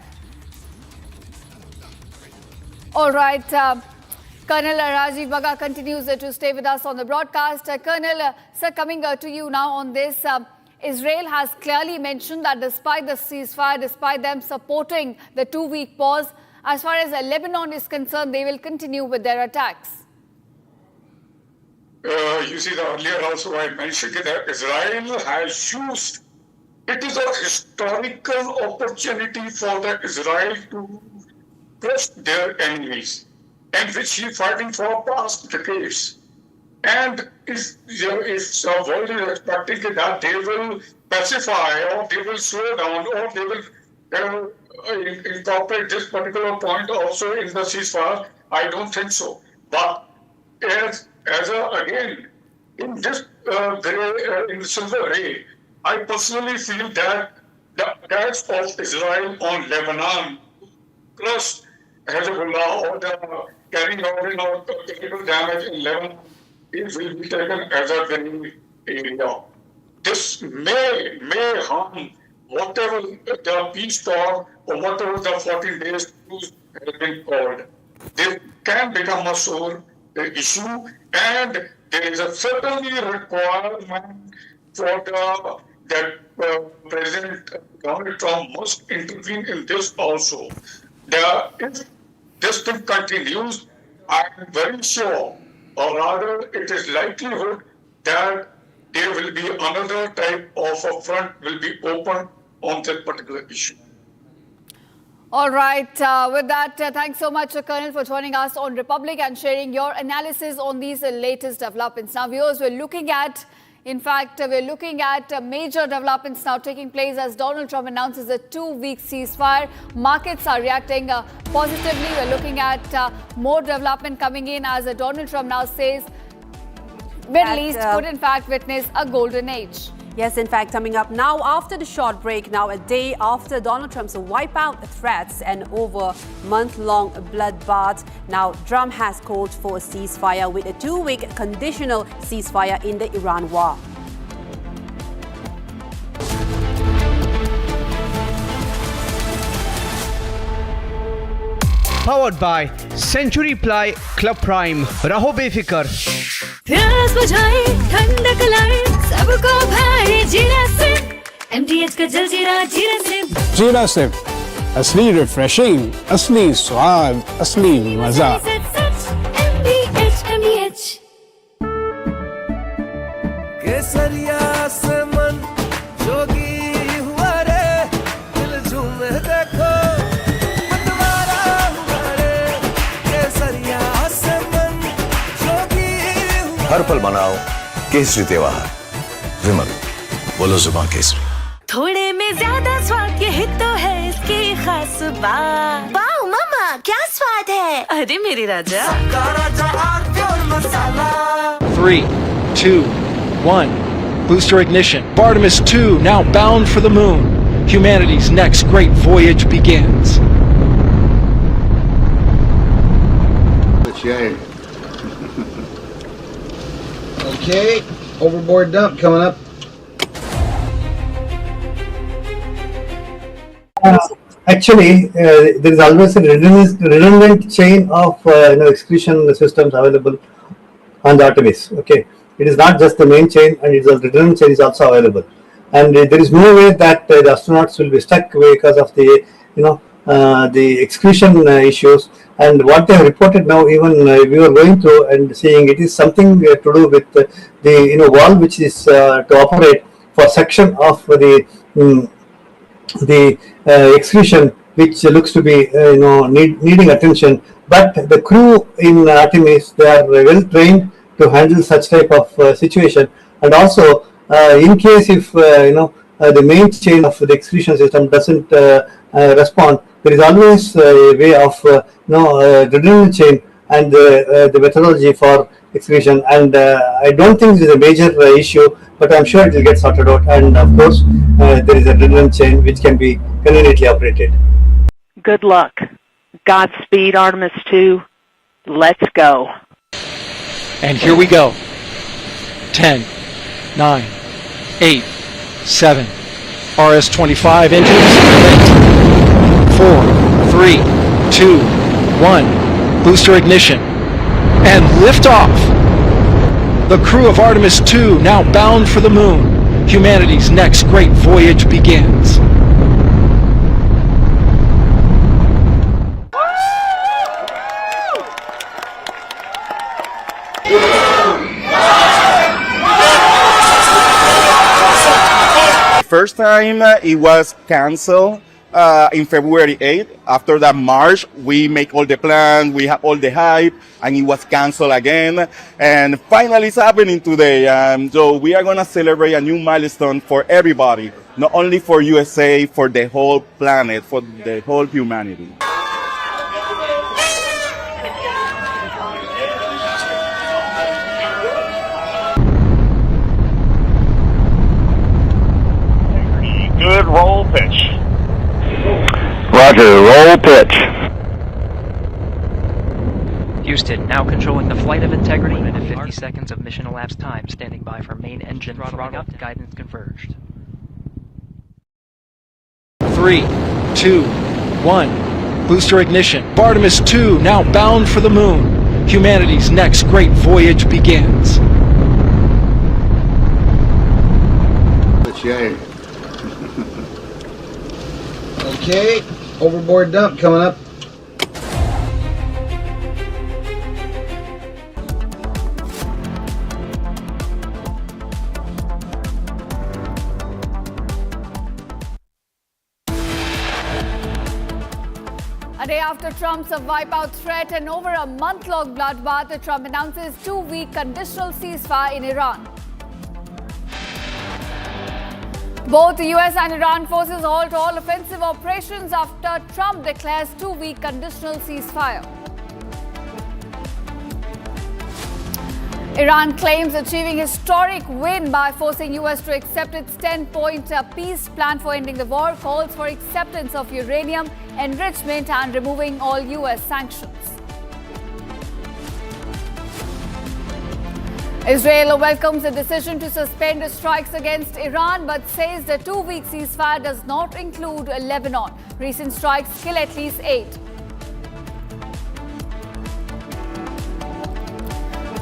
All right. Colonel Rajiv Bagga continues to stay with us on the broadcast. Colonel, sir, coming to you now on this. Israel has clearly mentioned that despite the ceasefire, despite them supporting the 2-week pause, as far as Lebanon is concerned, they will continue with their attacks. You see, earlier also I mentioned that Israel has used, it is a historical opportunity for the Israel to crush their enemies, and which he is fighting for past decades. And if the world is expecting that they will pacify, or they will slow down, or they will incorporate this particular point also in the ceasefire, I don't think so. But again, in this in the silver ray, I personally feel that the attacks of Israel on Lebanon, plus Hezbollah, or the carrying out terrible damage in Lebanon, it will be taken as a winning area. This may harm whatever the peace talk or whatever the 14 days truce has been called. They can become a sore issue, and there is a certainly requirement for that President Donald Trump must intervene in this also. If this thing continues, I am very sure, or rather it is likelihood that there will be another type of a front will be opened on that particular issue. All right. With that, thanks so much, Colonel, for joining us on Republic and sharing your analysis on these latest developments. Now, viewers, we're looking at major developments now taking place as Donald Trump announces a 2-week ceasefire. Markets are reacting positively. We're looking at more development coming in as Donald Trump now says Middle East could in fact witness a golden age. Yes, in fact, coming up now after the short break, now a day after Donald Trump's wipeout threats and over month-long bloodbath, now Trump has called for a ceasefire with a 2-week conditional ceasefire in the Iran war. Powered by Century Ply Club Prime. Raho befikar. प्यास बुझाए ठंडक लाए सबको भाए जीरा से MDH का जलजीरा जीरा से जीरा से असली रिफ्रेशिंग, असली स्वाद, असली मजा। MDH केसरिया से मन जोगी हुआ रे दिल झूमे देखो मतवारा हुआ रे केसरिया से मन जोगी हर पल मनाओ केसरी त्योहार विमल बोलो जुबान केसरी थोड़े में ज्यादा स्वाद यही तो है इसकी खास बात। वाओ मम्मा क्या स्वाद है। अरे मेरे राजा राजा 3, 2, 1. Booster ignition. Artemis 2 now bound for the moon. Humanity's next great voyage begins. Okay, overboard dump coming up. Actually, there is always a redundant chain of execution systems available on the Artemis. Okay, it is not just the main chain, and it's a redundant chain is also available. And there is no way that the astronauts will be stuck because of the the execution issues. And what they have reported now, even we were going through and seeing, it is something to do with the valve which is to operate for section of the execution, which looks to be needing attention. But the crew in Artemis, they are well trained to handle such type of situation. And also, in case if the main chain of the execution system doesn't respond, there is always a way of redundant chain and the methodology for execution. And I don't think it is a major issue, but I'm sure it will get sorted out. And of course, there is a redundant chain which can be conveniently operated. Good luck. Godspeed, Artemis 2. Let's go. And here we go. 10, 9, 8, 7. RS-25 engines lit. 4, 3, 2, 1. Booster ignition. And liftoff. The crew of Artemis 2 now bound for the moon. Humanity's next great voyage begins. First time it was canceled in February 8th. After that March, we make all the plans, we have all the hype, and it was canceled again. And finally it's happening today. So we are going to celebrate a new milestone for everybody, not only for USA, for the whole planet, for the whole humanity. Good roll pitch. Roger, roll pitch. Houston, now controlling the flight of integrity. 50 seconds of mission elapsed time. Standing by for main engine throttling up. Guidance converged. 3, 2, 1. Booster ignition. Artemis 2 now bound for the moon. Humanity's next great voyage begins. Okay, overboard dump coming up. A day after Trump's wipeout threat and over a month-long bloodbath, Trump announces 2-week conditional ceasefire in Iran. Both the US and Iran forces halt all offensive operations after Trump declares 2-week conditional ceasefire. Iran claims achieving historic win by forcing US to accept its 10-point peace plan for ending the war, calls for acceptance of uranium enrichment and removing all US sanctions. Israel welcomes the decision to suspend strikes against Iran, but says the 2-week ceasefire does not include Lebanon. Recent strikes kill at least 8.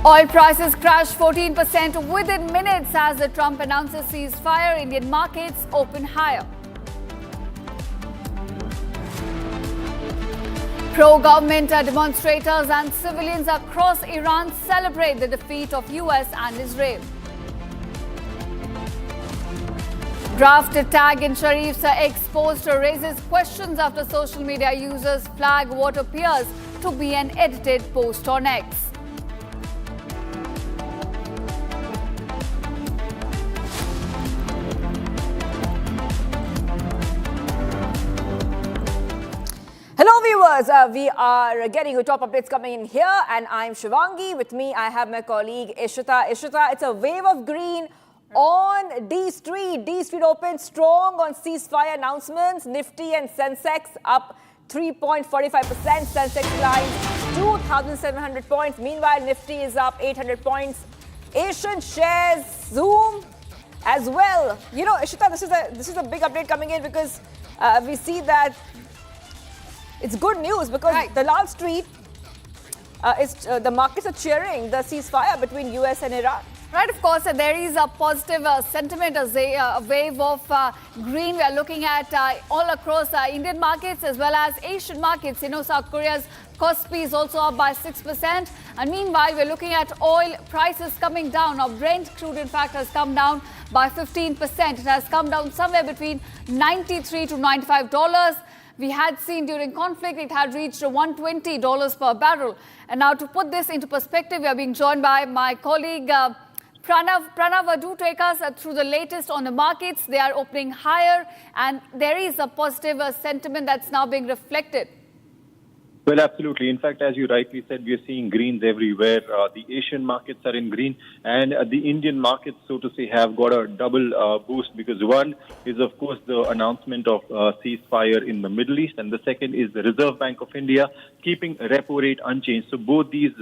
Oil prices crashed 14% within minutes as the Trump announces ceasefire. Indian markets open higher. Pro-government demonstrators and civilians across Iran celebrate the defeat of US and Israel. Draft tag in Sharif's X post raises questions after social media users flag what appears to be an edited post on X. Hello viewers, we are getting your top updates coming in here and I'm Shivangi. With me I have my colleague Ishita. Ishita, it's a wave of green on D Street. D Street opened strong on ceasefire announcements. Nifty and Sensex up 3.45%. Sensex climbs 2,700 points. Meanwhile, Nifty is up 800 points. Asian shares zoom as well. You know, Ishita, this is a big update coming in because we see that it's good news because the Lal Street, the markets are cheering the ceasefire between US and Iran. Right, of course, there is a positive sentiment, a wave of green. We are looking at all across Indian markets as well as Asian markets. You know, South Korea's Kospi is also up by 6%. And meanwhile, we're looking at oil prices coming down. Now, Brent crude, in fact, has come down by 15%. It has come down somewhere between $93 to $95. We had seen during conflict, it had reached $120 per barrel. And now to put this into perspective, we are being joined by my colleague Pranav. Pranav, do take us through the latest on the markets. They are opening higher and there is a positive sentiment that's now being reflected. Well, absolutely. In fact, as you rightly said, we are seeing greens everywhere. The Asian markets are in green and the Indian markets, so to say, have got a double boost because one is, of course, the announcement of ceasefire in the Middle East and the second is the Reserve Bank of India keeping repo rate unchanged. So both these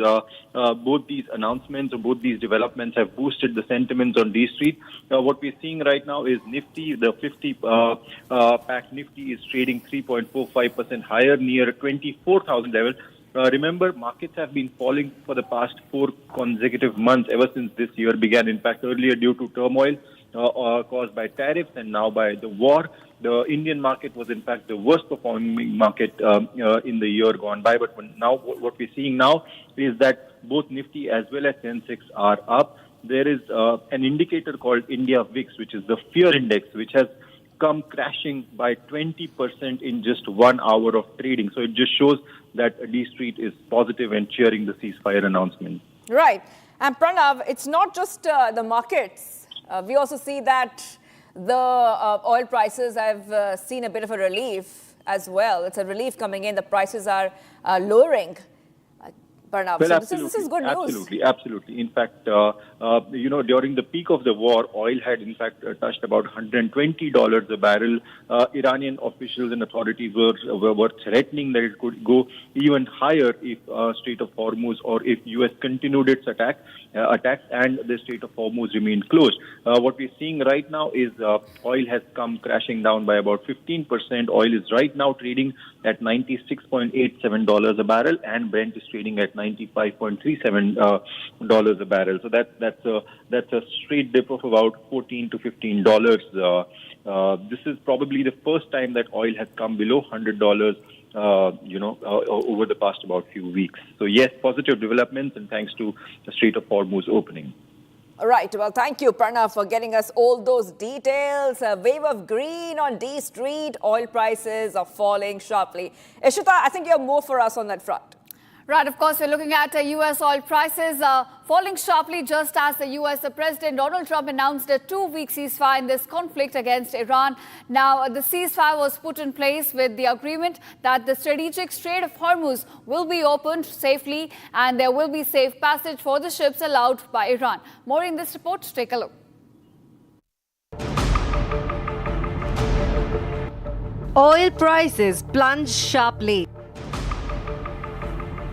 announcements or both these developments have boosted the sentiments on D Street. What we're seeing right now is Nifty, the 50-pack Nifty is trading 3.45% higher near 24,000 level. Remember, markets have been falling for the past 4 consecutive months ever since this year began. In fact, earlier due to turmoil caused by tariffs and now by the war. The Indian market was in fact the worst performing market in the year gone by. But now what we're seeing now is that both Nifty as well as Sensex are up. There is an indicator called India VIX, which is the fear index, which has come crashing by 20% in just 1 hour of trading. So it just shows that D Street is positive and cheering the ceasefire announcement. Right. And Pranav, it's not just the markets. We also see that the oil prices have seen a bit of a relief as well. It's a relief coming in. The prices are lowering. Pranav. Well, so this is good news. Absolutely. In fact, during the peak of the war, oil had in fact touched about $120 a barrel. Iranian officials and authorities were threatening that it could go even higher if Strait of Hormuz or if US continued its attacks and the Strait of Hormuz remained closed. What we're seeing right now is oil has come crashing down by about 15%. Oil is right now trading at $96.87 a barrel and Brent is trading at $95.37 a barrel. So that's a straight dip of about $14 to $15. This is probably the first time that oil has come below $100 over the past about few weeks. So yes, positive developments and thanks to the Strait of Hormuz opening. All right. Well, thank you, Pranav, for getting us all those details. A wave of green on D Street. Oil prices are falling sharply. Ishita, I think you have more for us on that front. Right, of course, we're looking at US oil prices falling sharply just as the US President Donald Trump announced a 2-week ceasefire in this conflict against Iran. Now, the ceasefire was put in place with the agreement that the strategic Strait of Hormuz will be opened safely and there will be safe passage for the ships allowed by Iran. More in this report, take a look. Oil prices plunged sharply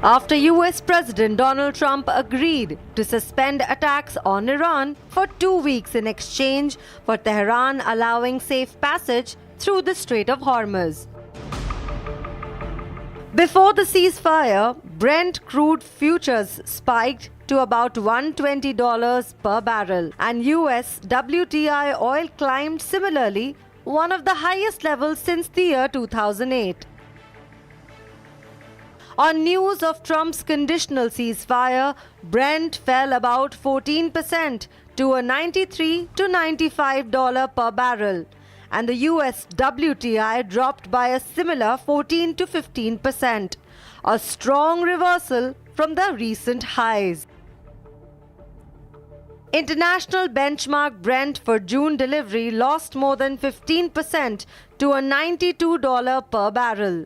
after US President Donald Trump agreed to suspend attacks on Iran for 2 weeks in exchange for Tehran allowing safe passage through the Strait of Hormuz. Before the ceasefire, Brent crude futures spiked to about $120 per barrel and US WTI oil climbed similarly, one of the highest levels since the year 2008. On news of Trump's conditional ceasefire, Brent fell about 14% to a $93 to $95 per barrel, and the US WTI dropped by a similar 14 to 15%, a strong reversal from the recent highs. International benchmark Brent for June delivery lost more than 15% to a $92 per barrel.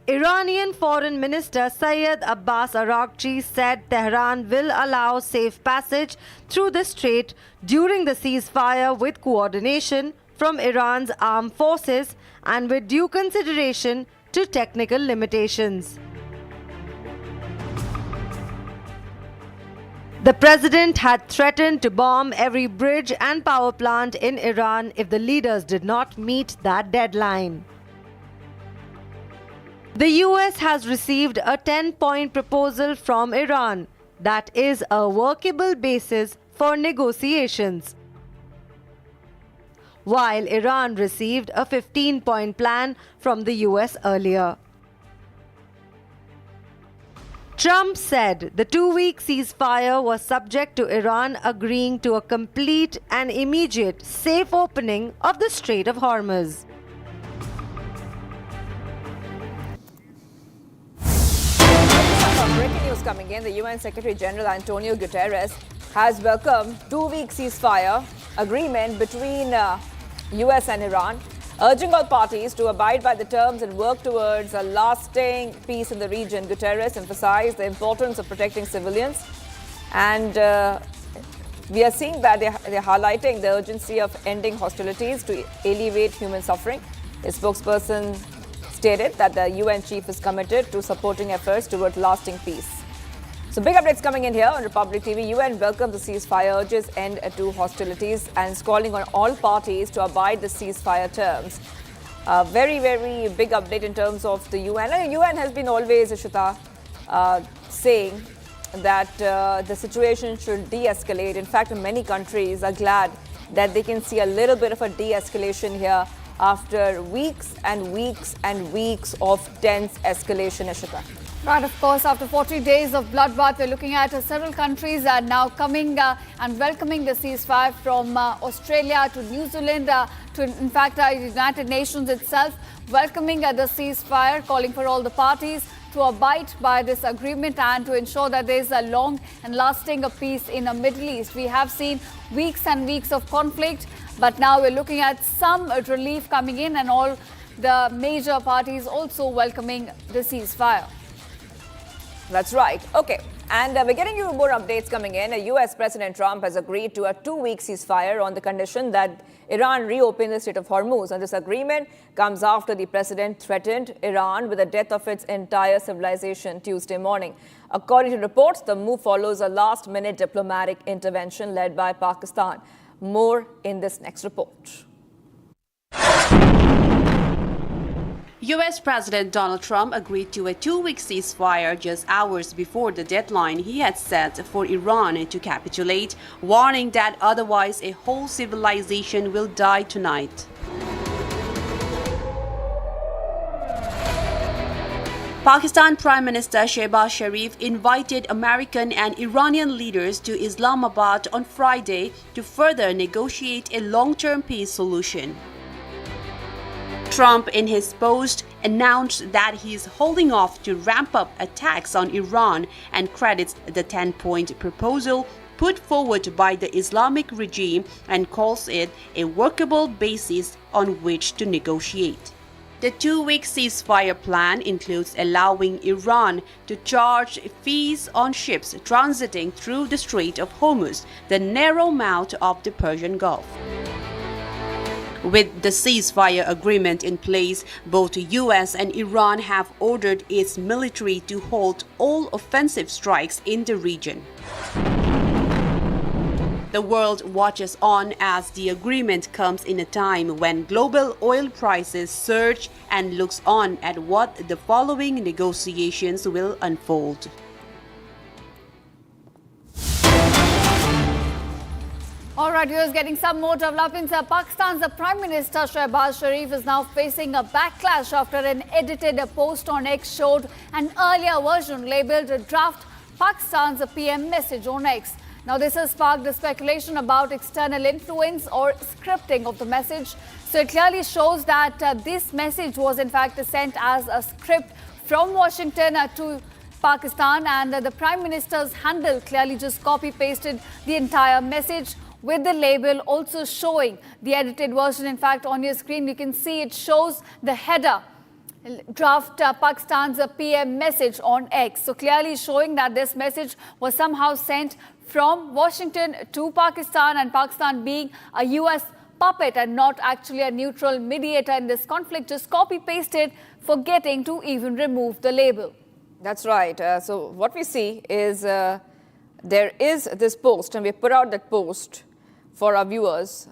Iranian Foreign Minister Syed Abbas Araghchi said Tehran will allow safe passage through the strait during the ceasefire with coordination from Iran's armed forces and with due consideration to technical limitations. The president had threatened to bomb every bridge and power plant in Iran if the leaders did not meet that deadline. The US has received a 10-point proposal from Iran that is a workable basis for negotiations, while Iran received a 15-point plan from the US earlier. Trump said the 2-week ceasefire was subject to Iran agreeing to a complete and immediate safe opening of the Strait of Hormuz. Breaking news coming in. The UN Secretary General Antonio Guterres has welcomed 2-week ceasefire agreement between US and Iran, urging all parties to abide by the terms and work towards a lasting peace in the region. Guterres emphasized the importance of protecting civilians, and we are seeing that they're highlighting the urgency of ending hostilities to alleviate human suffering. A spokesperson stated that the UN chief is committed to supporting efforts towards lasting peace. So big updates coming in here on Republic TV. UN welcomes the ceasefire, urges end to hostilities and is calling on all parties to abide the ceasefire terms. Very, very big update in terms of the UN. And the UN has been always, Ishita, saying that the situation should de-escalate. In fact, many countries are glad that they can see a little bit of a de-escalation here after weeks and weeks and weeks of tense escalation, Ishita. Right, of course, after 40 days of bloodbath, we're looking at several countries are now coming and welcoming the ceasefire, from Australia to New Zealand to, in fact, the United Nations itself, welcoming the ceasefire, calling for all the parties to abide by this agreement and to ensure that there is a long and lasting peace in the Middle East. We have seen weeks and weeks of conflict, but now we're looking at some relief coming in, and all the major parties also welcoming the ceasefire. That's right. Okay. And we're getting you more updates coming in. US President Trump has agreed to a 2-week ceasefire on the condition that Iran reopen the Strait of Hormuz. And this agreement comes after the president threatened Iran with the death of its entire civilization Tuesday morning. According to reports, the move follows a last-minute diplomatic intervention led by Pakistan. More in this next report. US President Donald Trump agreed to a 2-week ceasefire just hours before the deadline he had set for Iran to capitulate, warning that otherwise a whole civilization will die tonight. Pakistan Prime Minister Shehbaz Sharif invited American and Iranian leaders to Islamabad on Friday to further negotiate a long-term peace solution. Trump, in his post, announced that he is holding off to ramp up attacks on Iran and credits the 10-point proposal put forward by the Islamic regime and calls it a workable basis on which to negotiate. The 2-week ceasefire plan includes allowing Iran to charge fees on ships transiting through the Strait of Hormuz, the narrow mouth of the Persian Gulf. With the ceasefire agreement in place, both the US and Iran have ordered its military to halt all offensive strikes in the region. The world watches on as the agreement comes in a time when global oil prices surge and looks on at what the following negotiations will unfold. All right, viewers, getting some more developments. Pakistan's Prime Minister Shehbaz Sharif is now facing a backlash after an edited post on X showed an earlier version labelled Draft Pakistan's PM message on X. Now, this has sparked the speculation about external influence or scripting of the message. So it clearly shows that this message was in fact sent as a script from Washington to Pakistan, and the Prime Minister's handle clearly just copy-pasted the entire message, with the label also showing the edited version. In fact, on your screen, you can see it shows the header draft Pakistan's PM message on X. So clearly showing that this message was somehow sent from Washington to Pakistan, and Pakistan being a US puppet and not actually a neutral mediator in this conflict, just copy-pasted, forgetting to even remove the label. That's right. So what we see is there is this post, and we put out that post for our viewers.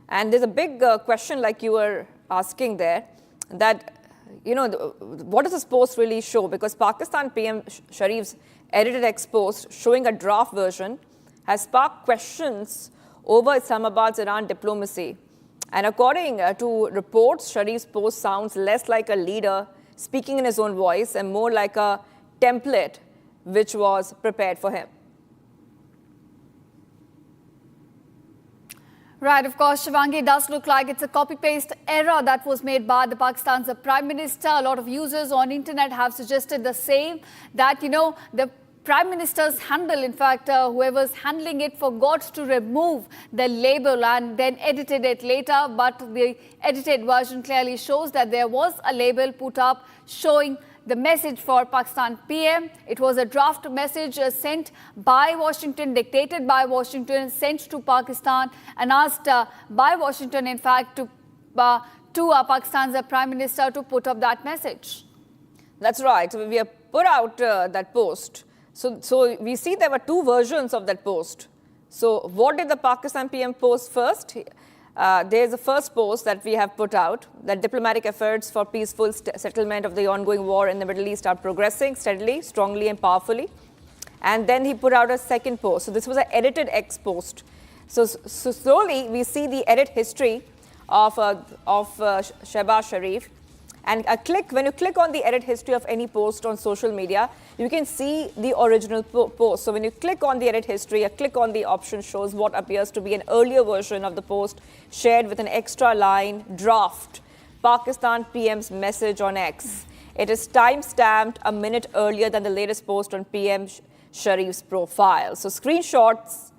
And there's a big question, like you were asking there, that, you know, what does this post really show? Because Pakistan PM Sharif's edited X post showing a draft version has sparked questions over Islamabad's Iran diplomacy. And according to reports, Sharif's post sounds less like a leader speaking in his own voice and more like a template which was prepared for him. Right, of course, Shivangi, it does look like it's a copy-paste error that was made by the Pakistan's Prime Minister. A lot of users on internet have suggested the same, that, you know, the Prime Minister's handle, in fact, whoever's handling it forgot to remove the label and then edited it later. But the edited version clearly shows that there was a label put up showing the message for Pakistan PM. It was a draft message sent by Washington, dictated by Washington, sent to Pakistan and asked by Washington, in fact, to Pakistan's Prime Minister to put up that message. That's right. So we have put out that post. So we see there were two versions of that post. So what did the Pakistan PM post first? There's the first post that we have put out, that diplomatic efforts for peaceful settlement of the ongoing war in the Middle East are progressing steadily, strongly and powerfully. And then he put out a second post. So this was an edited X post. So slowly we see the edit history of Shehbaz Sharif. And when you click on the edit history of any post on social media, you can see the original post. So when you click on the edit history, a click on the option shows what appears to be an earlier version of the post shared with an extra line draft Pakistan PM's message on X. It is time-stamped a minute earlier than the latest post on PM Sharif's profile. So screenshots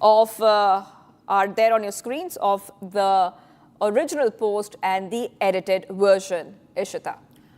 of are there on your screens of the original post and the edited version. Ishita.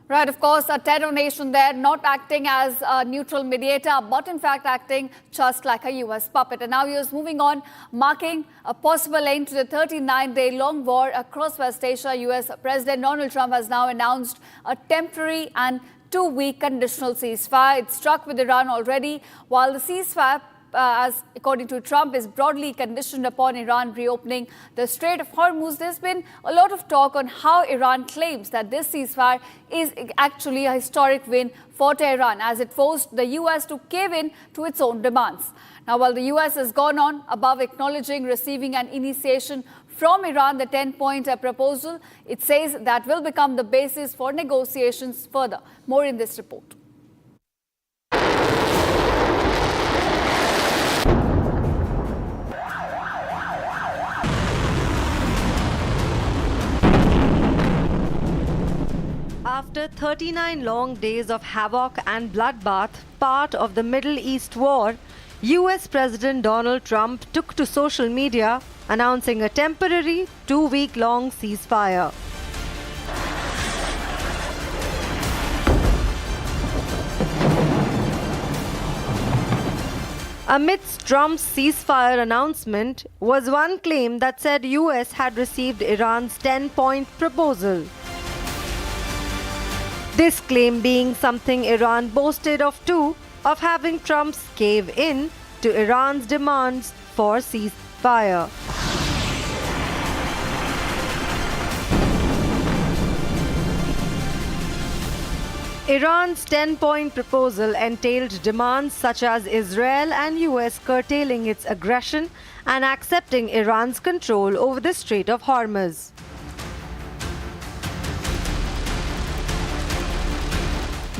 Right, of course, a terror nation there, not acting as a neutral mediator, but in fact acting just like a US puppet. And now he's moving on, marking a possible end to the 39-day-long war across West Asia. US President Donald Trump has now announced a temporary and 2-week conditional ceasefire. It struck with Iran already, while the ceasefire, as according to Trump, is broadly conditioned upon Iran reopening the Strait of Hormuz. There's been a lot of talk on how Iran claims that this ceasefire is actually a historic win for Tehran, as it forced the US to cave in to its own demands. Now, while the US has gone on above acknowledging receiving an initiation from Iran, the 10-point proposal, it says that will become the basis for negotiations further. More in this report. After 39 long days of havoc and bloodbath, part of the Middle East war, US President Donald Trump took to social media announcing a temporary 2-week-long ceasefire. Amidst Trump's ceasefire announcement was one claim that said US had received Iran's 10-point proposal. This claim being something Iran boasted of too, of having Trump's cave in to Iran's demands for ceasefire. Iran's 10-point proposal entailed demands such as Israel and US curtailing its aggression and accepting Iran's control over the Strait of Hormuz.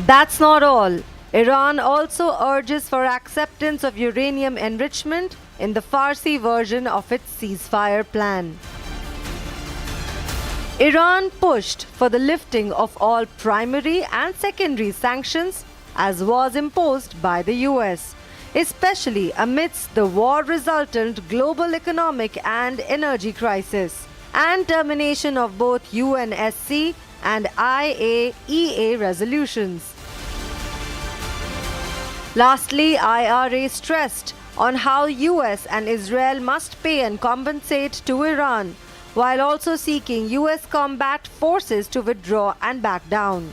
That's not all. Iran also urges for acceptance of uranium enrichment in the Farsi version of its ceasefire plan. Iran pushed for the lifting of all primary and secondary sanctions as was imposed by the US, especially amidst the war-resultant global economic and energy crisis, and termination of both UNSC and IAEA resolutions. Lastly, IRA stressed on how US and Israel must pay and compensate to Iran, while also seeking US combat forces to withdraw and back down.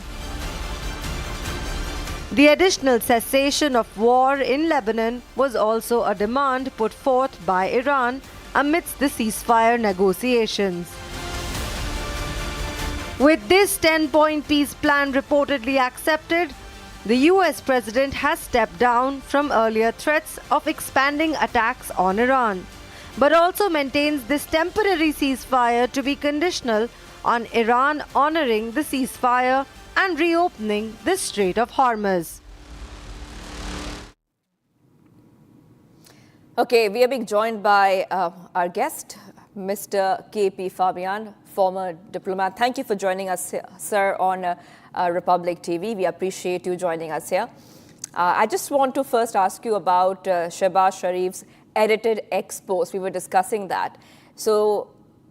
The additional cessation of war in Lebanon was also a demand put forth by Iran amidst the ceasefire negotiations. With this 10-point peace plan reportedly accepted, the US president has stepped down from earlier threats of expanding attacks on Iran, but also maintains this temporary ceasefire to be conditional on Iran honoring the ceasefire and reopening the Strait of Hormuz. Okay, we are being joined by our guest, Mr. K.P. Fabian, former diplomat. Thank you for joining us, sir, on Republic TV. We appreciate you joining us here. I just want to first ask you about Shehbaz Sharif's edited X post. We were discussing that. So,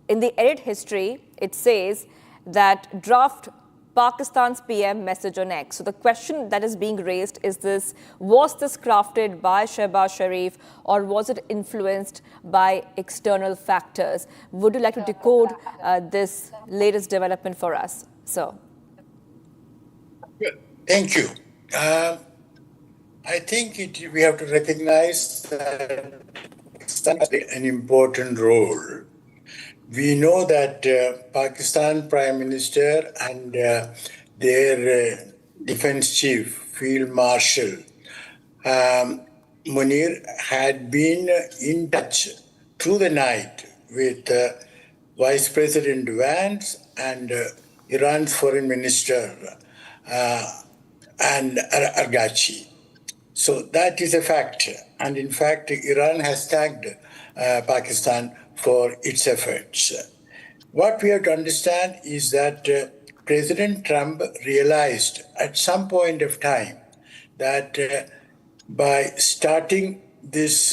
in the edit history, it says that draft Pakistan's PM message on X. So the question that is being raised is this: was this crafted by Shehbaz Sharif or was it influenced by external factors? Would you like to decode this latest development for us? So, thank you. I think we have to recognize that Pakistan has an important role. We know that Pakistan Prime Minister and their Defense Chief, Field Marshal Munir, had been in touch through the night with Vice President Vance and Iran's Foreign Minister and Arghachi. So that is a fact. And in fact, Iran has thanked Pakistan for its efforts. What we have to understand is that President Trump realized at some point of time that by starting this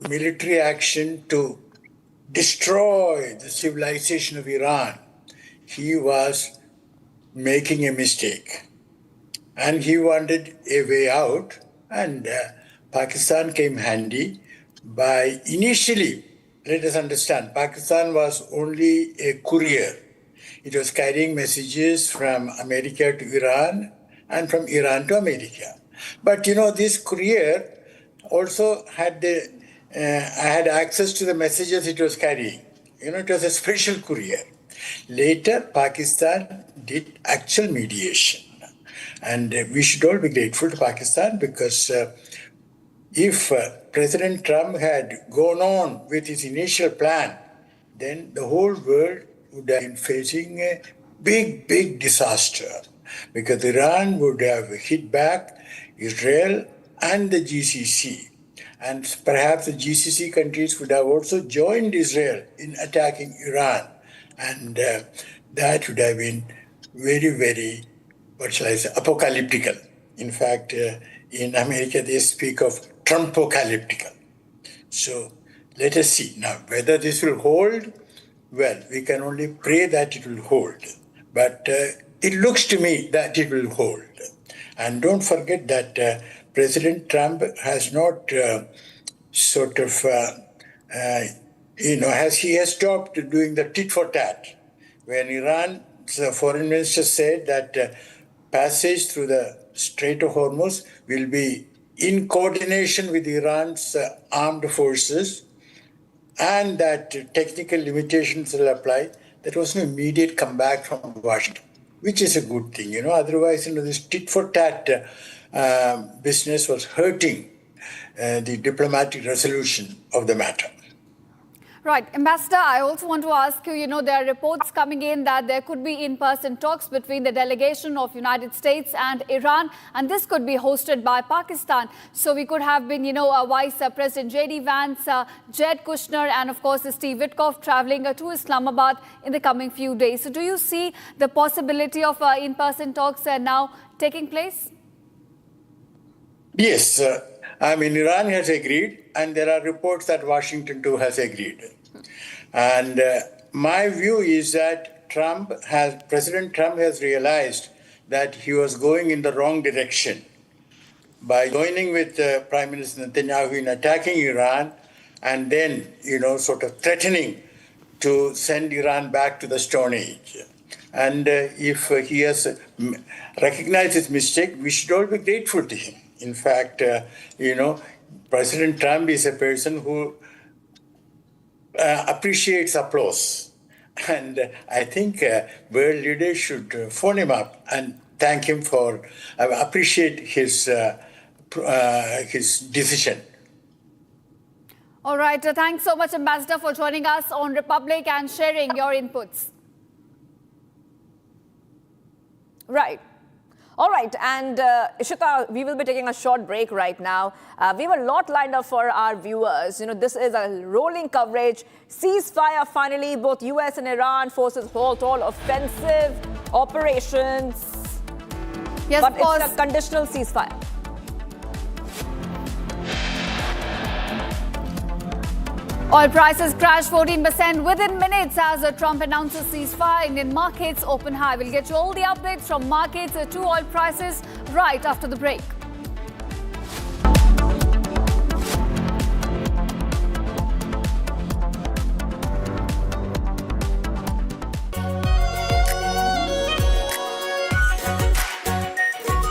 military action to destroy the civilization of Iran, he was making a mistake. And he wanted a way out, and Pakistan came handy by initially, let us understand, Pakistan was only a courier. It was carrying messages from America to Iran and from Iran to America. But you know, this courier also had access to the messages it was carrying. You know, it was a special courier. Later, Pakistan did actual mediation. And we should all be grateful to Pakistan because if President Trump had gone on with his initial plan, then the whole world would have been facing a big, big disaster because Iran would have hit back Israel and the GCC. And perhaps the GCC countries would have also joined Israel in attacking Iran. And that would have been very, very, what shall I say, apocalyptical. In fact, in America, they speak of Trumpocalyptical. So let us see. Now, whether this will hold, well, we can only pray that it will hold. But it looks to me that it will hold. And don't forget that President Trump has not he has stopped doing the tit for tat. When Iran's foreign minister said that passage through the Strait of Hormuz will be in coordination with Iran's armed forces and that technical limitations will apply, there was no immediate comeback from Washington, which is a good thing. You know, otherwise, this tit for tat business was hurting the diplomatic resolution of the matter. Right. Ambassador, I also want to ask you, there are reports coming in that there could be in-person talks between the delegation of United States and Iran, and this could be hosted by Pakistan. So we could have been, Vice President J.D. Vance, Jared Kushner, and of course, Steve Witkoff traveling to Islamabad in the coming few days. So do you see the possibility of in-person talks now taking place? Yes. Iran has agreed, and there are reports that Washington too has agreed. And my view is that President Trump has realized that he was going in the wrong direction by joining with Prime Minister Netanyahu in attacking Iran and then, sort of threatening to send Iran back to the Stone Age. And if he has recognized his mistake, we should all be grateful to him. In fact, President Trump is a person who appreciates applause. And I think world leaders should phone him up and thank him for, appreciate his decision. All right. Thanks so much, Ambassador, for joining us on Republic and sharing your inputs. Right. All right, and Ishita, we will be taking a short break right now. We have a lot lined up for our viewers. This is a rolling coverage. Ceasefire finally, both US and Iran forces halt all offensive operations. Yes, but it's a conditional ceasefire. Oil prices crashed 14% within minutes as Trump announces ceasefire. Indian markets open high. We'll get you all the updates from markets to oil prices right after the break.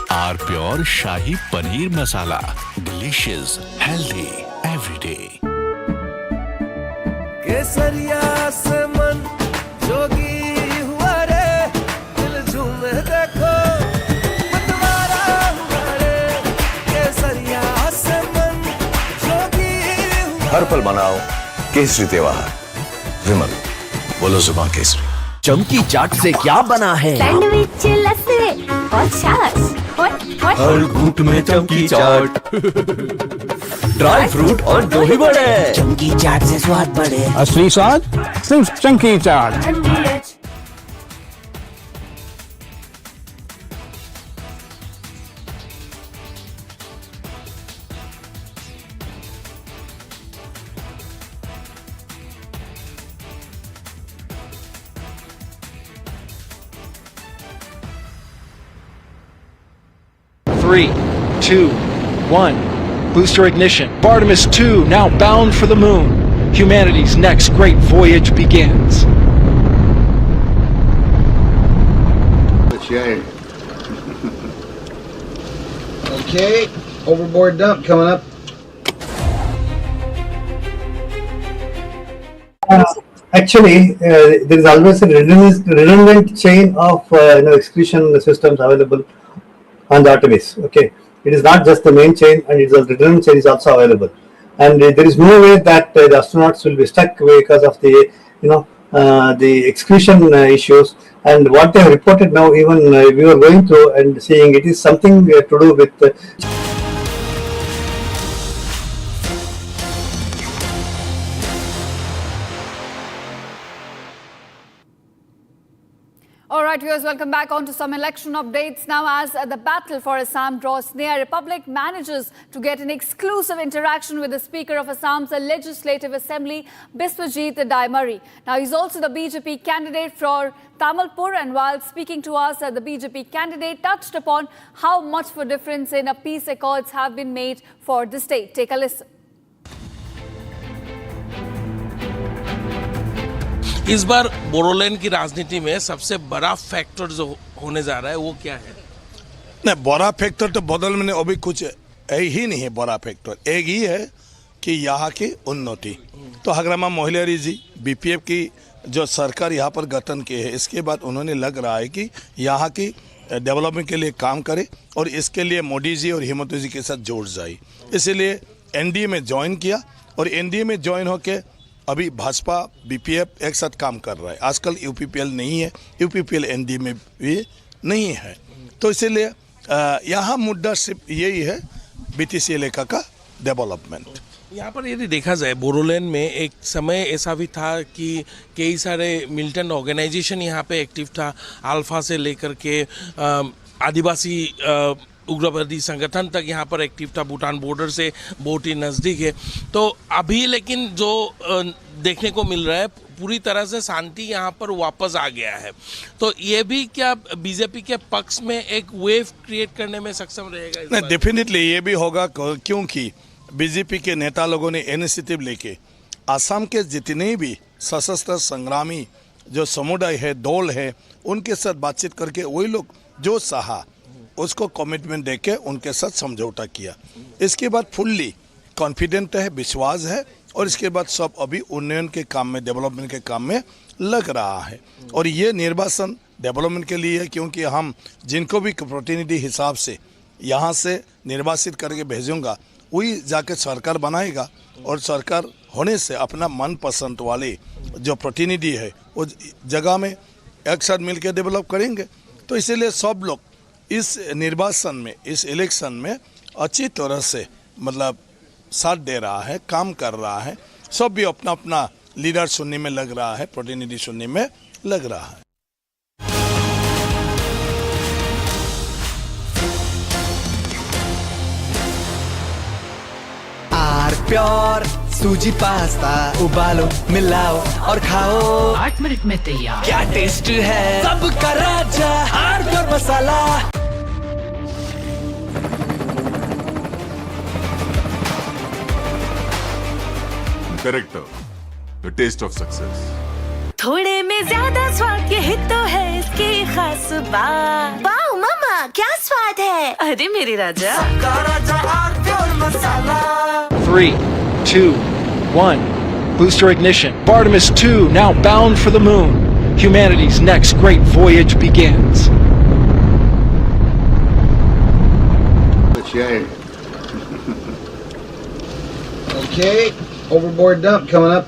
Our pure Shahi Paneer Masala. Delicious, healthy, every day. केसरिया से मन जोगी हुआ रे दिल झूमे देखो मतवारा हुआ रे केसरिया से मन जोगी हुआ हर पल मनाओ केसरी त्योहार विमल बोलो जुबान केसरी चमकी चाट से क्या बना है सैंडविच लस्सी और छाछ हर घूंट में चमकी चाट ड्राई फ्रूट और दही बड़े चमकी चाट से स्वाद बढ़े असली स्वाद सिर्फ chunky chaat. Three, 2, 1. Booster ignition. Artemis 2 now bound for the moon. Humanity's next great voyage begins. Okay, overboard dump coming up. Actually, there is always a redundant chain of excretion systems available on the Artemis. Okay. It is not just the main chain, and it's a redundant chain is also available. And there is no way that the astronauts will be stuck because of the the excretion issues. And what they have reported now, even we were going through and seeing, it is something to do with. All right, viewers, welcome back on to some election updates. Now, as the battle for Assam draws near, Republic manages to get an exclusive interaction with the Speaker of Assam's Legislative Assembly, Biswajit Daimari. Now, he's also the BJP candidate for Tamilpur, and while speaking to us, the BJP candidate touched upon how much of a difference in peace accords have been made for the state. Take a listen. इस बार बोडोलैंड की राजनीति में सबसे बड़ा factor जो होने जा रहा है वो क्या है? नहीं, बड़ा फैक्टर तो बदल में अभी कुछ ही नहीं है। बड़ा फैक्टर एक ही है कि यहाँ की उन्नति। तो हगरामा मोहिलारी जी बीपीएफ की जो सरकार यहाँ पर गठन की है, इसके बाद उन्होंने लग रहा है कि यहाँ की डेवलपमेंट के लिए काम करे और इसके लिए मोदी जी और हिमंत जी के साथ जोड़ जाए। इसीलिए एनडीए में ज्वाइन किया और एनडीए में ज्वाइन होके अभी भाजपा बीपीएफ एक साथ काम कर रहा है। आजकल यूपीपीएल नहीं है, यूपीपीएल एनडीए में भी नहीं है। तो इसीलिए यहाँ मुद्दा सिर्फ यही है बीटीसी इलाका का डेवलपमेंट। यहाँ पर यदि देखा जाए बोडोलैंड में एक समय ऐसा भी था कि कई सारे मिलिटेंट ऑर्गेनाइजेशन यहाँ पे एक्टिव था, अल्फा से लेकर के आदिवासी उग्रवादी संगठन तक यहाँ पर एक्टिव था, भूटान बॉर्डर से बहुत ही नज़दीक है। तो अभी लेकिन जो देखने को मिल रहा है पूरी तरह से शांति यहाँ पर वापस आ गया है। तो ये भी क्या बीजेपी के पक्ष में एक वेव क्रिएट करने में सक्षम रहेगा? नहीं, डेफिनेटली ये भी होगा, क्योंकि बीजेपी के नेता लोगों ने इनिशिएटिव लेके असम के जितने भी सशस्त्र संग्रामी जो समुदाय है, दल है, उनके साथ बातचीत करके वही लोग जो चाहा उसको कमिटमेंट देके उनके साथ समझौता किया। इसके बाद फुल्ली कॉन्फिडेंट है, विश्वास है, और इसके बाद सब अभी उन्नयन के काम में, डेवलपमेंट के काम में लग रहा है। और ये निर्वाचन डेवलपमेंट के लिए है, क्योंकि हम जिनको भी प्रतिनिधि हिसाब से यहाँ से निर्वाचित करके भेजूंगा वही जाके सरकार बनाएगा, और सरकार होने से अपना मनपसंद वाले जो प्रतिनिधि है वो जगह में एक साथ मिलकर डेवलप करेंगे। तो इसीलिए सब लोग इस निर्वाचन में, इस इलेक्शन में अच्छी तरह से मतलब साथ दे रहा है, काम कर रहा है। सब भी अपना अपना लीडर चुनने में लग रहा है, प्रतिनिधि चुनने में लग रहा है। प्योर सूजी पास्ता उबालो, मिलाओ और खाओ, 8 मिनट में तैयार। क्या टेस्ट है, सबका राजा हार्डकोर मसाला। Corrector, the taste of success. थोड़े में ज्यादा स्वाद, यही तो है इसकी खास बात। वाओ मामा, क्या स्वाद है, अरे मेरे राजा। सबका राजा hardcore masala. 3, 2, 1. Booster ignition. Artemis 2 now bound for the moon. Humanity's next great voyage begins. Okay, overboard dump coming up.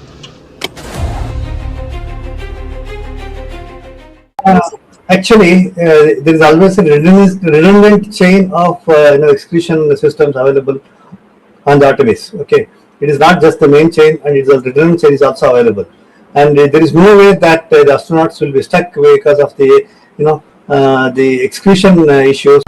Actually, there is always a redundant chain of execution systems available on the Artemis. Okay, it is not just the main chain, and it's a redundant chain is also available. And there is no way that the astronauts will be stuck because of the the execution issues.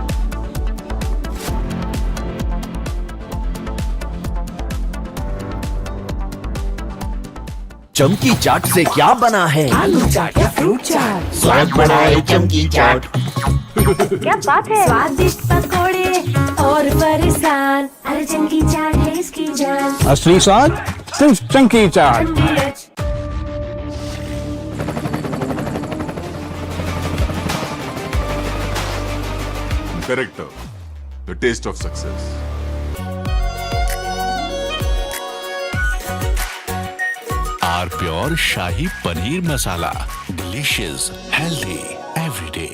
चमकी चाट से क्या बना है? आलू चाट या fruit चाट, स्वाद बढ़ाए चमकी चाट। क्या बात है, स्वादिष्ट पकोड़े और फरसान, अरे चमकी चाट है इसकी जान। असली स्वाद सिर्फ chunky chaat. Corrector, the taste of success. R pure shahi paneer masala, delicious, healthy everyday.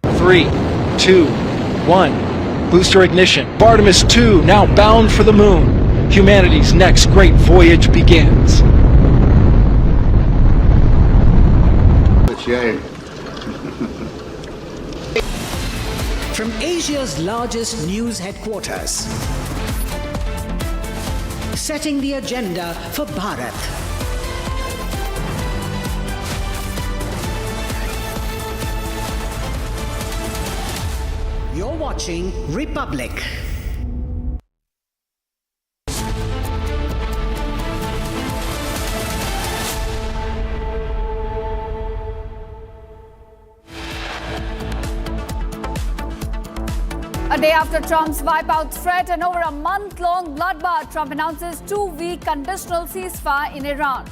Three, 2, 1. Booster ignition. Artemis 2 now bound for the moon. Humanity's next great voyage begins. From Asia's largest news headquarters, setting the agenda for Bharat. You're watching Republic. A day after Trump's wipeout threat and over a month-long bloodbath, Trump announces 2-week conditional ceasefire in Iran.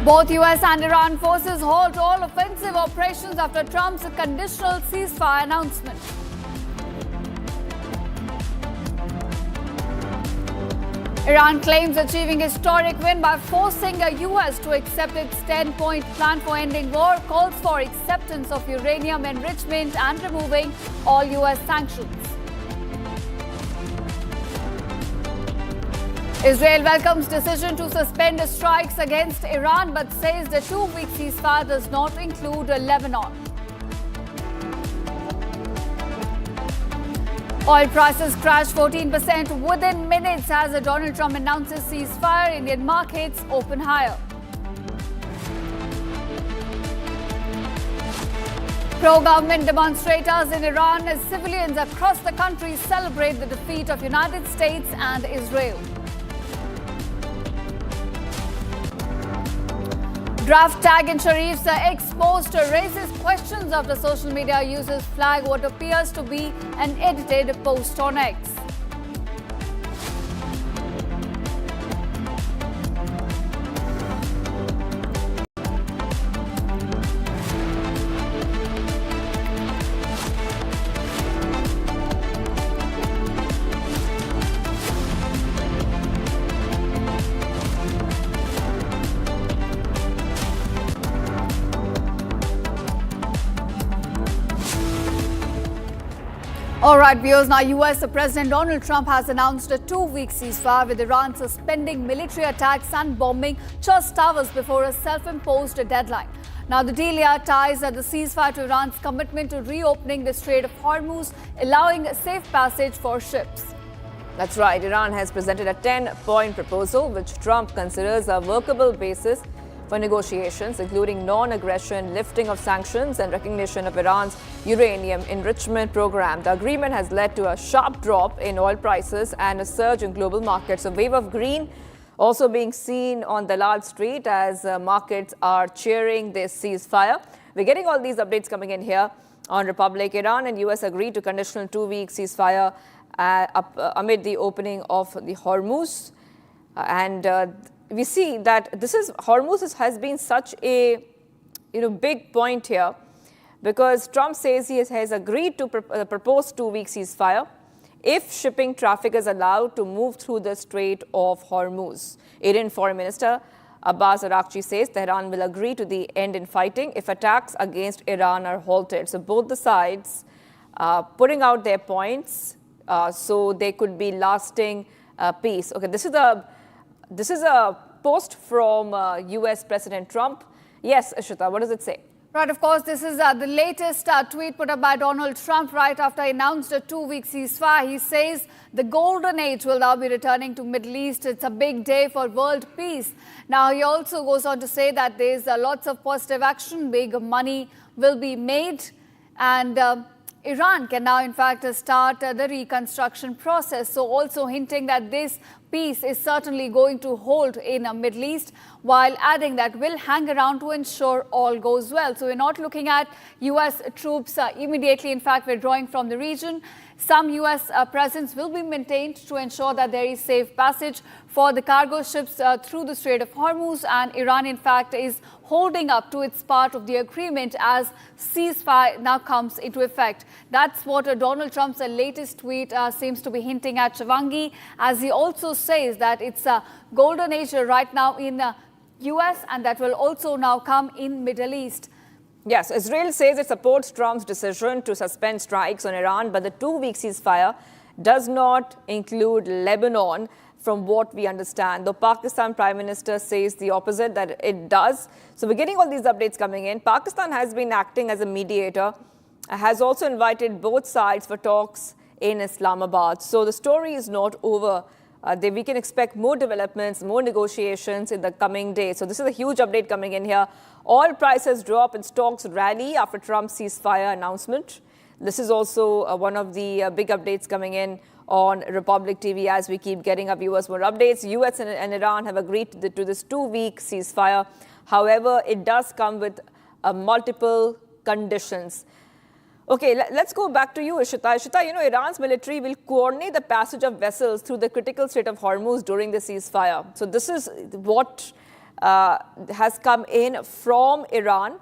Both US and Iran forces halt all offensive operations after Trump's conditional ceasefire announcement. Iran claims achieving historic win by forcing the US to accept its 10-point plan for ending war, calls for acceptance of uranium enrichment and removing all US sanctions. Israel welcomes decision to suspend strikes against Iran but says the 2-week ceasefire does not include Lebanon. Oil prices crashed 14% within minutes as Donald Trump announces ceasefire. Indian markets open higher. Pro-government demonstrators in Iran as civilians across the country celebrate the defeat of United States and Israel. Draft tag in Sharif's X post raises questions after social media users flag what appears to be an edited post on X. All right, viewers, now US President Donald Trump has announced a 2-week ceasefire with Iran suspending military attacks and bombing just hours before a self-imposed deadline. Now, the deal here ties the ceasefire to Iran's commitment to reopening the Strait of Hormuz, allowing safe passage for ships. That's right. Iran has presented a 10-point proposal, which Trump considers a workable basis for negotiations, including non-aggression, lifting of sanctions, and recognition of Iran's uranium enrichment program. The agreement has led to a sharp drop in oil prices and a surge in global markets. A wave of green also being seen on Dalal Street as markets are cheering this ceasefire. We're getting all these updates coming in here on Republic. Iran and US agreed to conditional 2-week ceasefire amid the opening of the Hormuz. We see that Hormuz has been such a big point here, because Trump says he has agreed to the proposed 2-week ceasefire if shipping traffic is allowed to move through the Strait of Hormuz. Iranian Foreign Minister Abbas Araghchi says Tehran will agree to the end in fighting if attacks against Iran are halted. So both the sides putting out their points so there could be lasting peace. Okay, this is a post from US President Trump. Yes, Ishita, what does it say? Right, of course, this is the latest tweet put up by Donald Trump right after he announced a 2-week ceasefire. He says the golden age will now be returning to Middle East. It's a big day for world peace. Now, he also goes on to say that there's lots of positive action, big money will be made, and Iran can now, in fact, start the reconstruction process. So also hinting that this peace is certainly going to hold in the Middle East, while adding that we'll hang around to ensure all goes well. So we're not looking at US troops immediately, in fact, withdrawing from the region. Some US presence will be maintained to ensure that there is safe passage for the cargo ships through the Strait of Hormuz, and Iran, in fact, is holding up to its part of the agreement as ceasefire now comes into effect. That's what Donald Trump's latest tweet seems to be hinting at, Shivangi, as he also says that it's a golden age right now in US, and that will also now come in Middle East. Yes, Israel says it supports Trump's decision to suspend strikes on Iran, but the 2-week ceasefire does not include Lebanon, from what we understand. The Pakistan Prime Minister says the opposite, that it does. So we're getting all these updates coming in. Pakistan has been acting as a mediator, has also invited both sides for talks in Islamabad. So the story is not over. We can expect more developments, more negotiations in the coming days. So this is a huge update coming in here. Oil prices drop and stocks rally after Trump's ceasefire announcement. This is also one of the big updates coming in on Republic TV as we keep getting our viewers more updates. US and Iran have agreed to this 2-week ceasefire. However, it does come with multiple conditions. Okay, let's go back to you, Ishita. Ishita, Iran's military will coordinate the passage of vessels through the critical Strait of Hormuz during the ceasefire. So this is what has come in from Iran.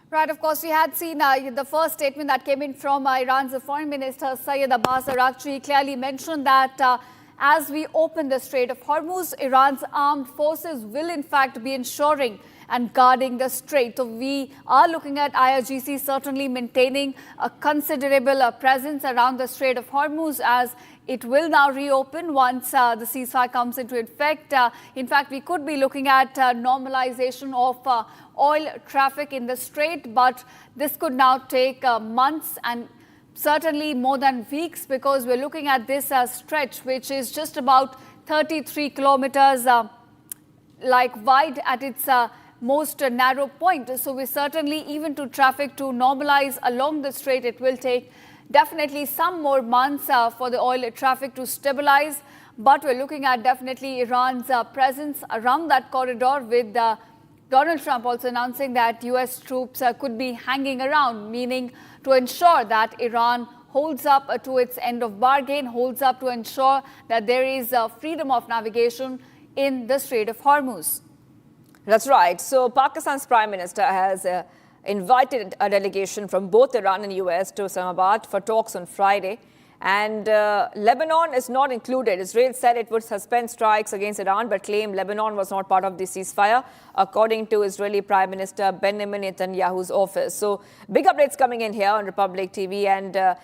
Right, of course, we had seen the first statement that came in from Iran's Foreign Minister Sayyid Abbas Araghchi clearly mentioned that as we open the Strait of Hormuz, Iran's armed forces will in fact be ensuring and guarding the strait. So we are looking at IRGC certainly maintaining a considerable presence around the Strait of Hormuz, as it will now reopen once the ceasefire comes into effect. In fact, we could be looking at normalization of oil traffic in the strait, but this could now take months and certainly more than weeks, because we're looking at this stretch which is just about 33 kilometers wide at its most narrow point. So we certainly, even to traffic to normalize along the strait, it will take definitely some more months for the oil traffic to stabilize. But we're looking at definitely Iran's presence around that corridor, with Donald Trump also announcing that US troops could be hanging around, meaning to ensure that Iran holds up to its end of bargain, holds up to ensure that there is freedom of navigation in the Strait of Hormuz. That's right. So Pakistan's Prime Minister has invited a delegation from both Iran and US to Islamabad for talks on Friday. And Lebanon is not included. Israel said it would suspend strikes against Iran, but claimed Lebanon was not part of the ceasefire, according to Israeli Prime Minister Benjamin Netanyahu's office. So big updates coming in here on Republic TV, and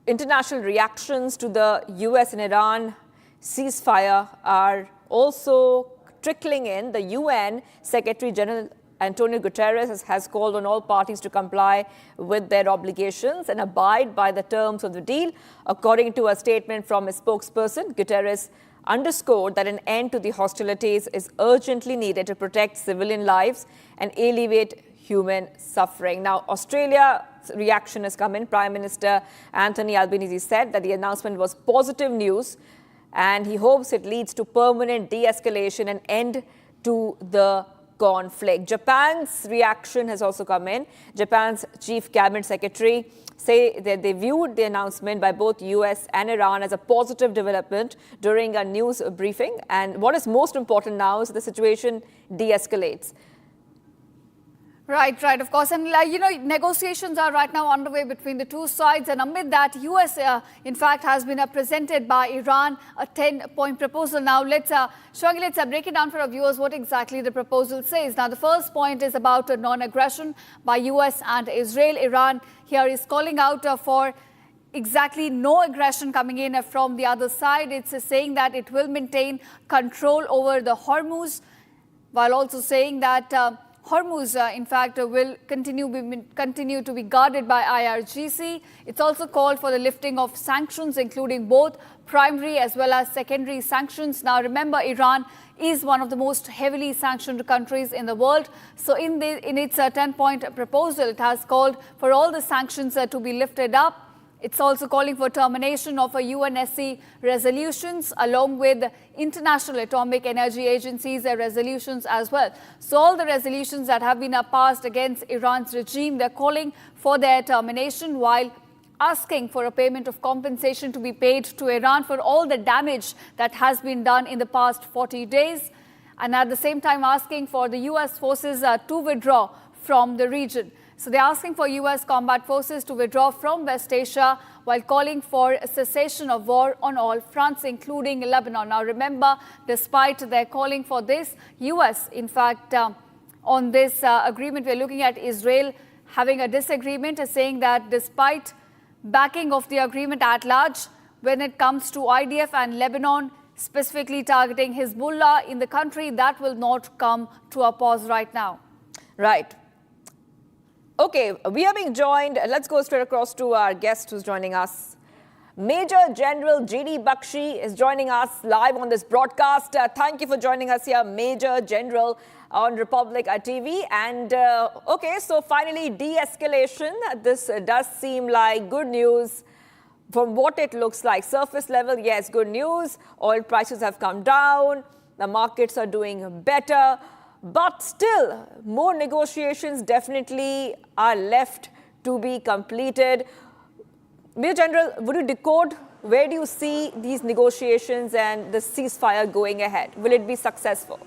international reactions to the US and Iran ceasefire are also trickling in. The UN Secretary General Antonio Guterres has called on all parties to comply with their obligations and abide by the terms of the deal. According to a statement from a spokesperson, Guterres underscored that an end to the hostilities is urgently needed to protect civilian lives and alleviate human suffering. Now, Australia's reaction has come in. Prime Minister Anthony Albanese said that the announcement was positive news, and he hopes it leads to permanent de-escalation and end to the conflict. Japan's reaction has also come in. Japan's chief cabinet secretary say that they viewed the announcement by both US and Iran as a positive development during a news briefing. And what is most important now is the situation de-escalates. Right, of course. And, negotiations are right now underway between the two sides. And amid that, US, in fact, has been presented by Iran a 10-point proposal. Now, let's break it down for our viewers what exactly the proposal says. Now, the first point is about non-aggression by US and Israel. Iran here is calling out for exactly no aggression coming in from the other side. It's saying that it will maintain control over the Hormuz, while also saying that Hormuz, in fact, will continue to be guarded by IRGC. It's also called for the lifting of sanctions, including both primary as well as secondary sanctions. Now, remember, Iran is one of the most heavily sanctioned countries in the world. So in its 10-point proposal, it has called for all the sanctions to be lifted up. It's also calling for termination of UNSC resolutions, along with International Atomic Energy Agency's resolutions as well. So all the resolutions that have been passed against Iran's regime, they're calling for their termination, while asking for a payment of compensation to be paid to Iran for all the damage that has been done in the past 40 days. And at the same time asking for the US forces to withdraw from the region. So they're asking for US combat forces to withdraw from West Asia, while calling for a cessation of war on all fronts, including Lebanon. Now, remember, despite their calling for this, US, in fact, on this agreement, we're looking at Israel having a disagreement, saying that despite backing of the agreement at large, when it comes to IDF and Lebanon, specifically targeting Hezbollah in the country, that will not come to a pause right now. Right. Okay, we are being joined. Let's go straight across to our guest who's joining us. Major General G.D. Bakshi is joining us live on this broadcast. Thank you for joining us here, Major General, on Republic TV. And okay, so finally, de-escalation. This does seem like good news from what it looks like. Surface level, yes, good news. Oil prices have come down. The markets are doing better. But still, more negotiations definitely are left to be completed. Major General, would you decode where do you see these negotiations and the ceasefire going ahead? Will it be successful?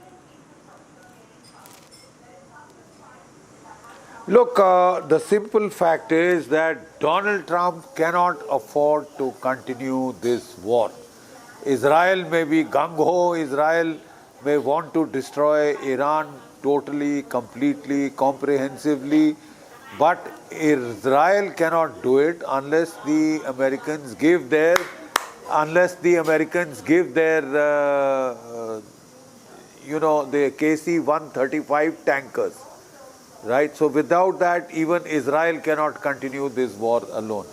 Look, the simple fact is that Donald Trump cannot afford to continue this war. Israel may be gung-ho, Israel may want to destroy Iran totally, completely, comprehensively, but Israel cannot do it unless the Americans give their the KC-135 tankers, right? So without that, even Israel cannot continue this war alone.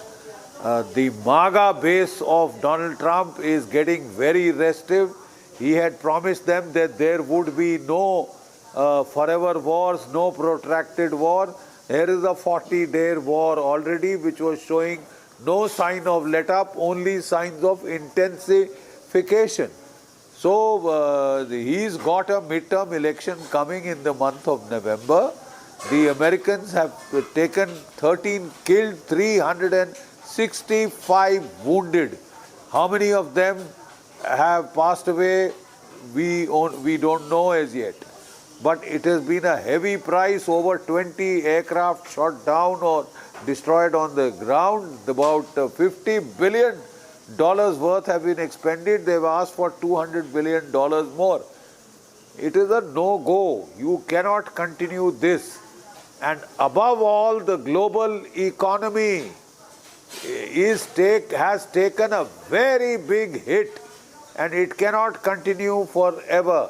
The MAGA base of Donald Trump is getting very restive. He had promised them that there would be no forever wars, no protracted war. Here is a 40-day war already, which was showing no sign of let-up, only signs of intensification. So he's got a midterm election coming in the month of November. The Americans have taken 13 killed, 365 wounded. How many of them have passed away? We don't know as yet. But it has been a heavy price, over 20 aircraft shot down or destroyed on the ground. About $50 billion worth have been expended. They've asked for $200 billion more. It is a no-go. You cannot continue this. And above all, the global economy has taken a very big hit, and it cannot continue forever.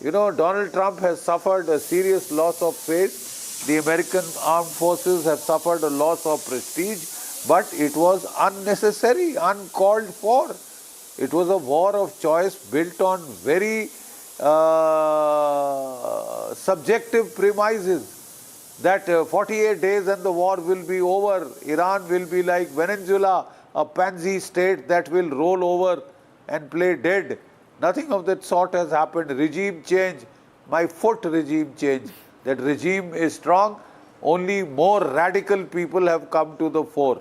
Donald Trump has suffered a serious loss of faith. The American armed forces have suffered a loss of prestige, but it was unnecessary, uncalled for. It was a war of choice built on very subjective premises. That 48 days and the war will be over. Iran will be like Venezuela, a pansy state that will roll over and play dead. Nothing of that sort has happened. Regime change, my foot regime change. That regime is strong. Only more radical people have come to the fore.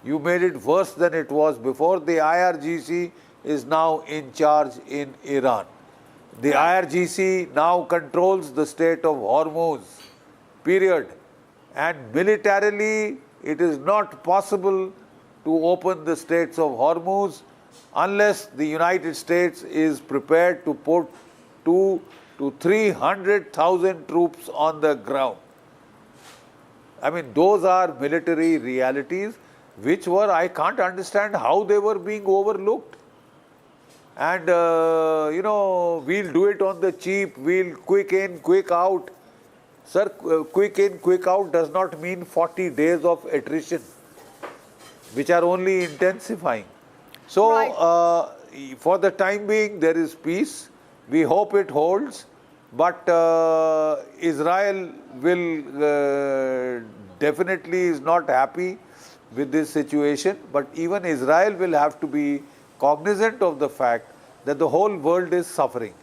You made it worse than it was before. The IRGC is now in charge in Iran. The IRGC now controls the Strait of Hormuz. Period. And militarily, it is not possible to open the Straits of Hormuz unless the United States is prepared to put 200,000 to 300,000 troops on the ground. I mean, those are military realities which were, I can't understand how they were being overlooked. And, we'll do it on the cheap, we'll quick in, quick out. Sir, quick in, quick out does not mean 40 days of attrition, which are only intensifying. So, for the time being, there is peace. We hope it holds. But Israel will definitely is not happy with this situation. But even Israel will have to be cognizant of the fact that the whole world is suffering.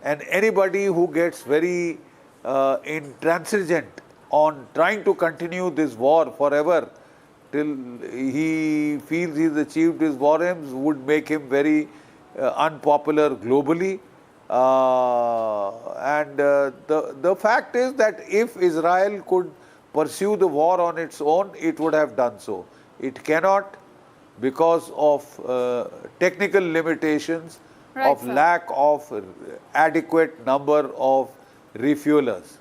And anybody who gets very intransigent on trying to continue this war forever till he feels he's achieved his war aims would make him very unpopular globally. The fact is that if Israel could pursue the war on its own, it would have done so. It cannot because of technical limitations, of lack of adequate number of refuelers.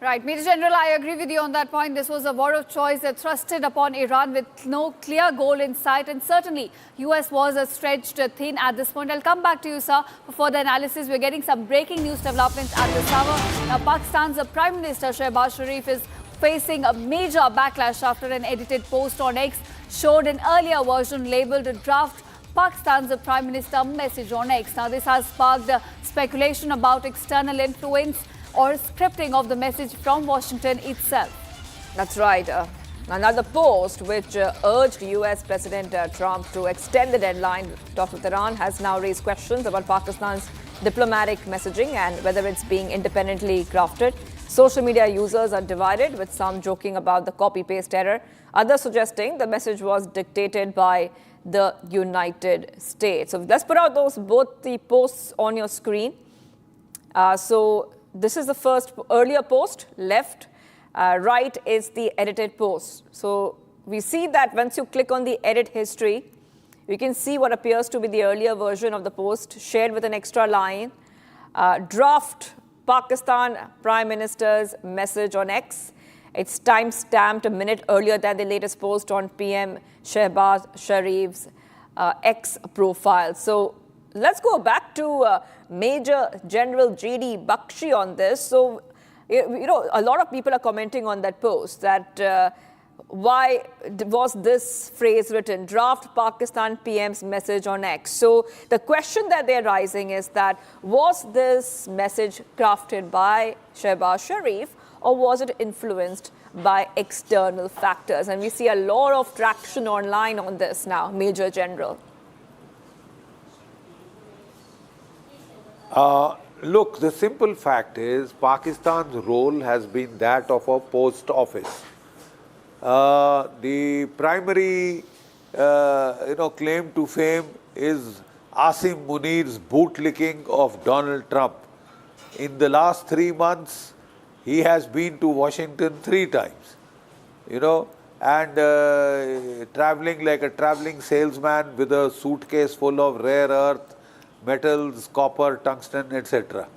Right. Major General, I agree with you on that point. This was a war of choice that thrusted upon Iran with no clear goal in sight. And certainly, US was stretched thin at this point. I'll come back to you, sir, for further analysis. We're getting some breaking news developments at this hour. Now, Pakistan's Prime Minister Shehbaz Sharif is facing a major backlash after an edited post on X showed an earlier version labeled draft Pakistan's Prime Minister message on X. Now, this has sparked speculation about external influence or scripting of the message from Washington itself. That's right. Another post which urged US President Trump to extend the deadline to talk with Iran has now raised questions about Pakistan's diplomatic messaging and whether it's being independently crafted. Social media users are divided, with some joking about the copy-paste error, others suggesting the message was dictated by the United States. So let's put out both the posts on your screen. So this is the first earlier post. Left, right is the edited post. So we see that once you click on the edit history, you can see what appears to be the earlier version of the post shared with an extra line. Draft Pakistan Prime Minister's message on X. It's time-stamped a minute earlier than the latest post on PM Shehbaz Sharif's X profile. So let's go back to Major General G.D. Bakshi on this. So, you know, a lot of people are commenting on that post that why was this phrase written, draft Pakistan PM's message on X? So the question that they're raising is that was this message crafted by Shehbaz Sharif or was it influenced by external factors? And we see a lot of traction online on this now, Major General. Look, the simple fact is Pakistan's role has been that of a post office. The primary claim to fame is Asim Munir's bootlicking of Donald Trump. In the last 3 months, he has been to Washington 3 times, and traveling like a traveling salesman with a suitcase full of rare earth, metals, copper, tungsten, etc.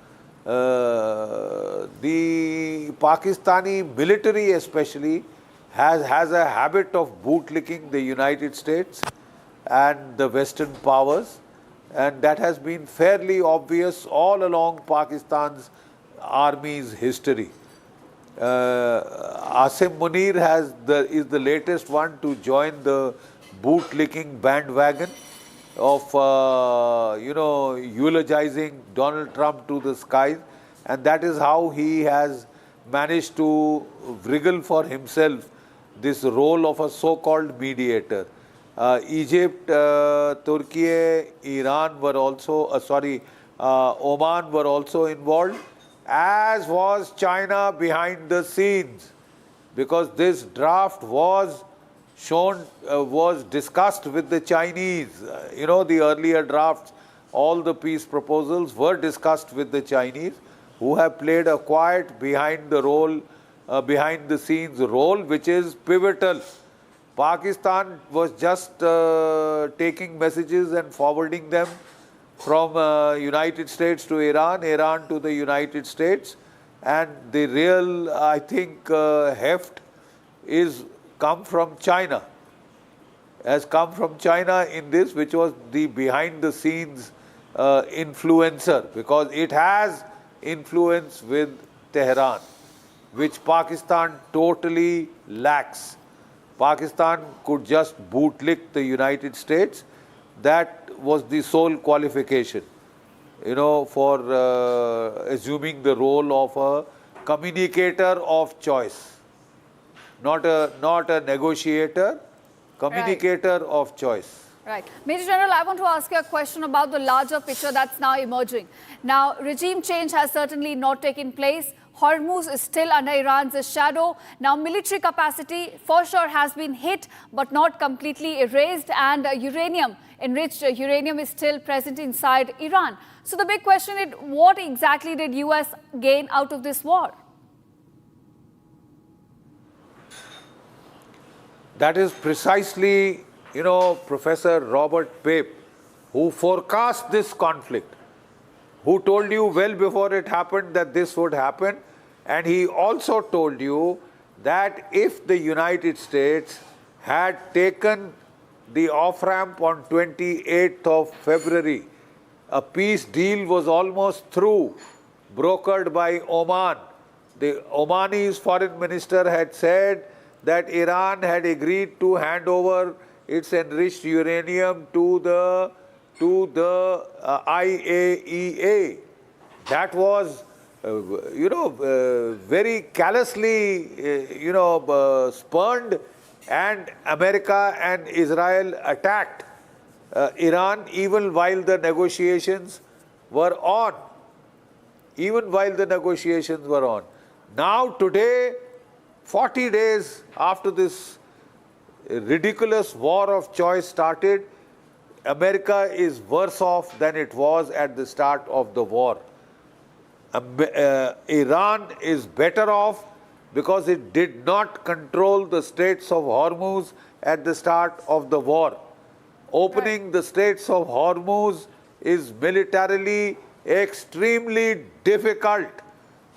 The Pakistani military especially has a habit of bootlicking the United States and the Western powers, and that has been fairly obvious all along Pakistan's army's history. Asim Munir is the latest one to join the bootlicking bandwagon of eulogizing Donald Trump to the skies, and that is how he has managed to wriggle for himself this role of a so-called mediator. Egypt, Turkey, Iran were also, Oman were also involved, as was China behind the scenes, because this draft was discussed with the Chinese. The earlier drafts, all the peace proposals were discussed with the Chinese, who have played a quiet behind the scenes role, which is pivotal. Pakistan was just taking messages and forwarding them from United States to Iran, Iran to the United States, and the real, I think, heft is come from China, has come from China in this, which was the behind the scenes influencer, because it has influence with Tehran, which Pakistan totally lacks. Pakistan could just bootlick the United States. That was the sole qualification, for assuming the role of a communicator of choice. Not a negotiator, communicator of choice. Right. Major General, I want to ask you a question about the larger picture that's now emerging. Now, regime change has certainly not taken place. Hormuz is still under Iran's shadow. Now, military capacity for sure has been hit, but not completely erased. And enriched uranium is still present inside Iran. So the big question is, what exactly did US gain out of this war? That is precisely, Professor Robert Pape, who forecast this conflict, who told you well before it happened that this would happen. And he also told you that if the United States had taken the off-ramp on 28th of February, a peace deal was almost through, brokered by Oman. The Omani's foreign minister had said that Iran had agreed to hand over its enriched uranium to the IAEA. That was, very callously, spurned, and America and Israel attacked Iran even while the negotiations were on. Now today, 40 days after this ridiculous war of choice started, America is worse off than it was at the start of the war. Iran is better off because it did not control the Straits of Hormuz at the start of the war. Opening the Straits of Hormuz is militarily extremely difficult.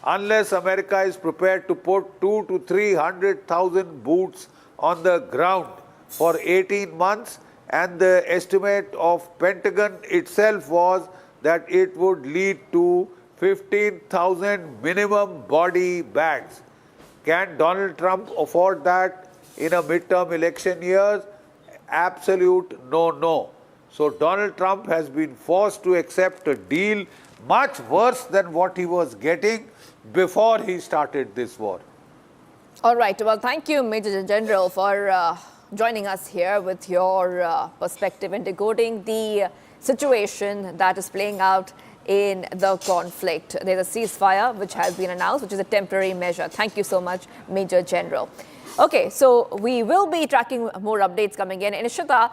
unless America is prepared to put 200,000 to 300,000 boots on the ground for 18 months, and the estimate of Pentagon itself was that it would lead to 15,000 minimum body bags. Can Donald Trump afford that in a midterm election year? Absolute no. So Donald Trump has been forced to accept a deal much worse than what he was getting before he started this war. All right. Well, thank you, Major General, for joining us here with your perspective in decoding the situation that is playing out in the conflict. There's a ceasefire which has been announced, which is a temporary measure. Thank you so much, Major General. Okay, so we will be tracking more updates coming in. And Ishita,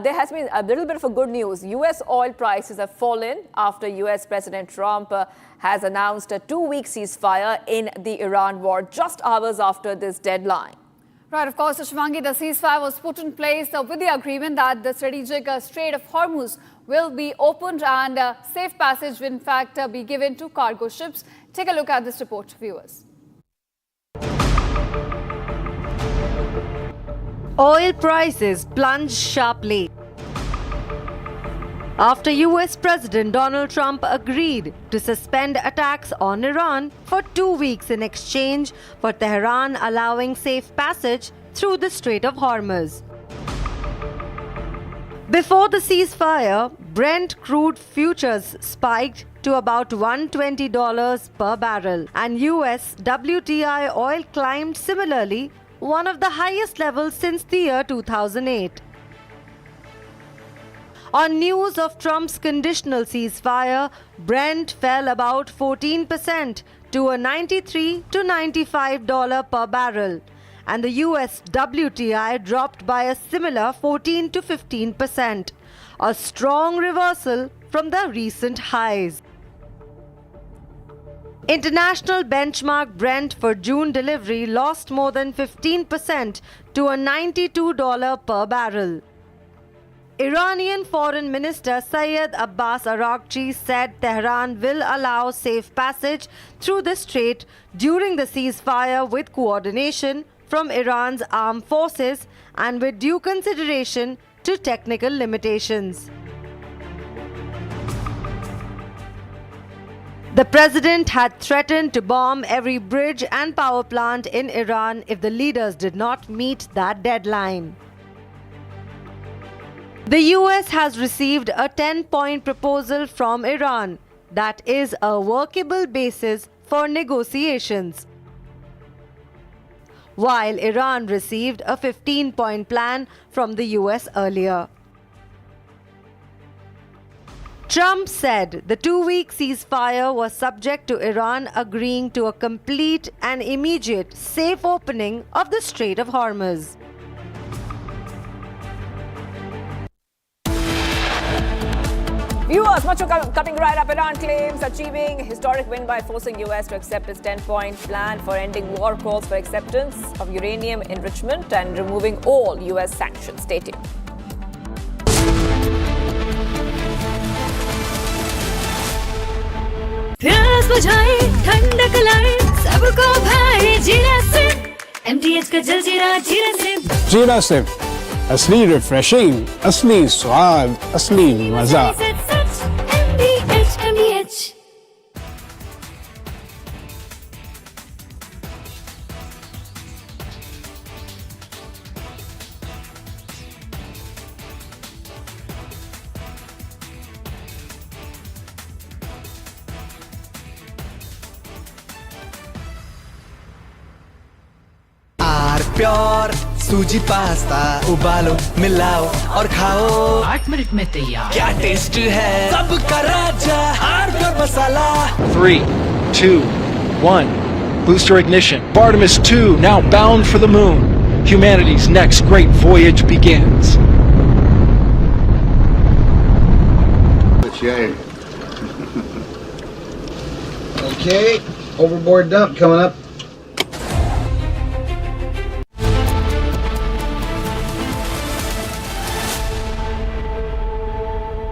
there has been a little bit of a good news. U.S. oil prices have fallen after U.S. President Trump has announced a 2-week ceasefire in the Iran war just hours after this deadline. Right, of course, Shivangi, the ceasefire was put in place with the agreement that the strategic Strait of Hormuz will be opened and safe passage will in fact be given to cargo ships. Take a look at this report, viewers. Oil prices plunged sharply after US President Donald Trump agreed to suspend attacks on Iran for 2 weeks in exchange for Tehran allowing safe passage through the Strait of Hormuz. Before the ceasefire, Brent crude futures spiked to about $120 per barrel, and US WTI oil climbed similarly, one of the highest levels since the year 2008. On news of Trump's conditional ceasefire, Brent fell about 14% to a $93 to $95 per barrel, and the US WTI dropped by a similar 14 to 15%, a strong reversal from the recent highs. International benchmark Brent for June delivery lost more than 15% to a $92 per barrel. Iranian Foreign Minister Syed Abbas Araghchi said Tehran will allow safe passage through the strait during the ceasefire with coordination from Iran's armed forces and with due consideration to technical limitations. The president had threatened to bomb every bridge and power plant in Iran if the leaders did not meet that deadline. The US has received a 10-point proposal from Iran that is a workable basis for negotiations, while Iran received a 15-point plan from the US earlier. Trump said the 2-week ceasefire was subject to Iran agreeing to a complete and immediate safe opening of the Strait of Hormuz. Viewers, much coming right up. Iran claims achieving historic win by forcing US to accept its 10-point plan for ending war, calls for acceptance of uranium enrichment and removing all US sanctions. Stay tuned. प्यास बुझाए ठंडक लाए सबको भाए जीरा से MTH का जलजीरा जीरा से जीरा से असली रिफ्रेशिंग, असली स्वाद, असली मजा। MTH प्योर सूजी पास्ता उबालो मिलाओ और खाओ 8 मिनट में तैयार क्या टेस्ट है सबका राजा आर्नब मसाला 3, 2, 1 Booster ignition. Artemis 2 now bound for the moon. Humanity's next great voyage begins. Okay, overboard dump coming up.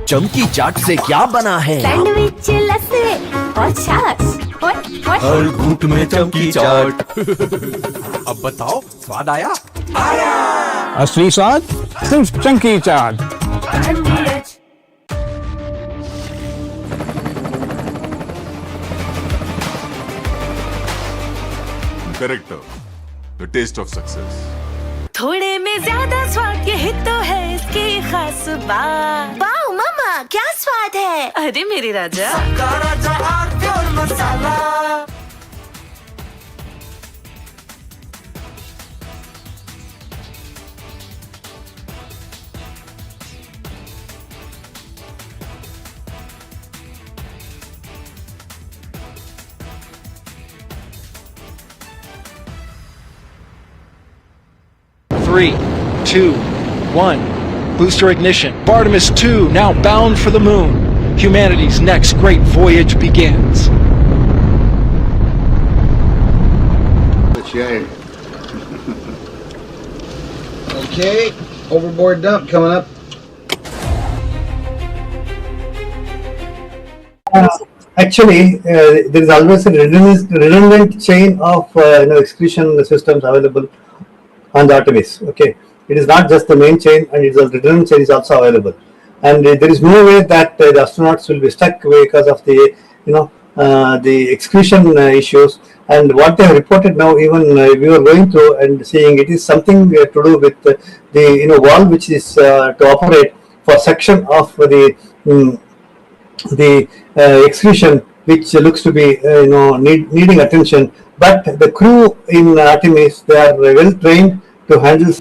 चमकी चाट से क्या बना है सैंडविच लस्सी और छाछ और हर घूंट में चमकी चाट। अब बताओ स्वाद आया? असली स्वाद सिर्फ chunky chaat. Character, the taste of success. थोड़े में ज्यादा स्वाद यही तो है इसकी खास बात। वाओ मामा क्या स्वाद है? अरे मेरे राजा सबका राजा और मसाला। Three, 2, 1. Booster ignition. Artemis 2 now bound for the moon. Humanity's next great voyage begins. Okay, overboard dump coming up. Actually, there is always a redundant chain of excretion systems available on the Artemis. Okay, it is not just the main chain, and it's a redundant chain is also available. And there is no way that the astronauts will be stuck because of the the excretion issues. And what they have reported now, even we were going through and seeing, it is something to do with the valve which is to operate for section of the excretion, which looks to be needing attention. But the crew in Artemis, they are well trained to handle.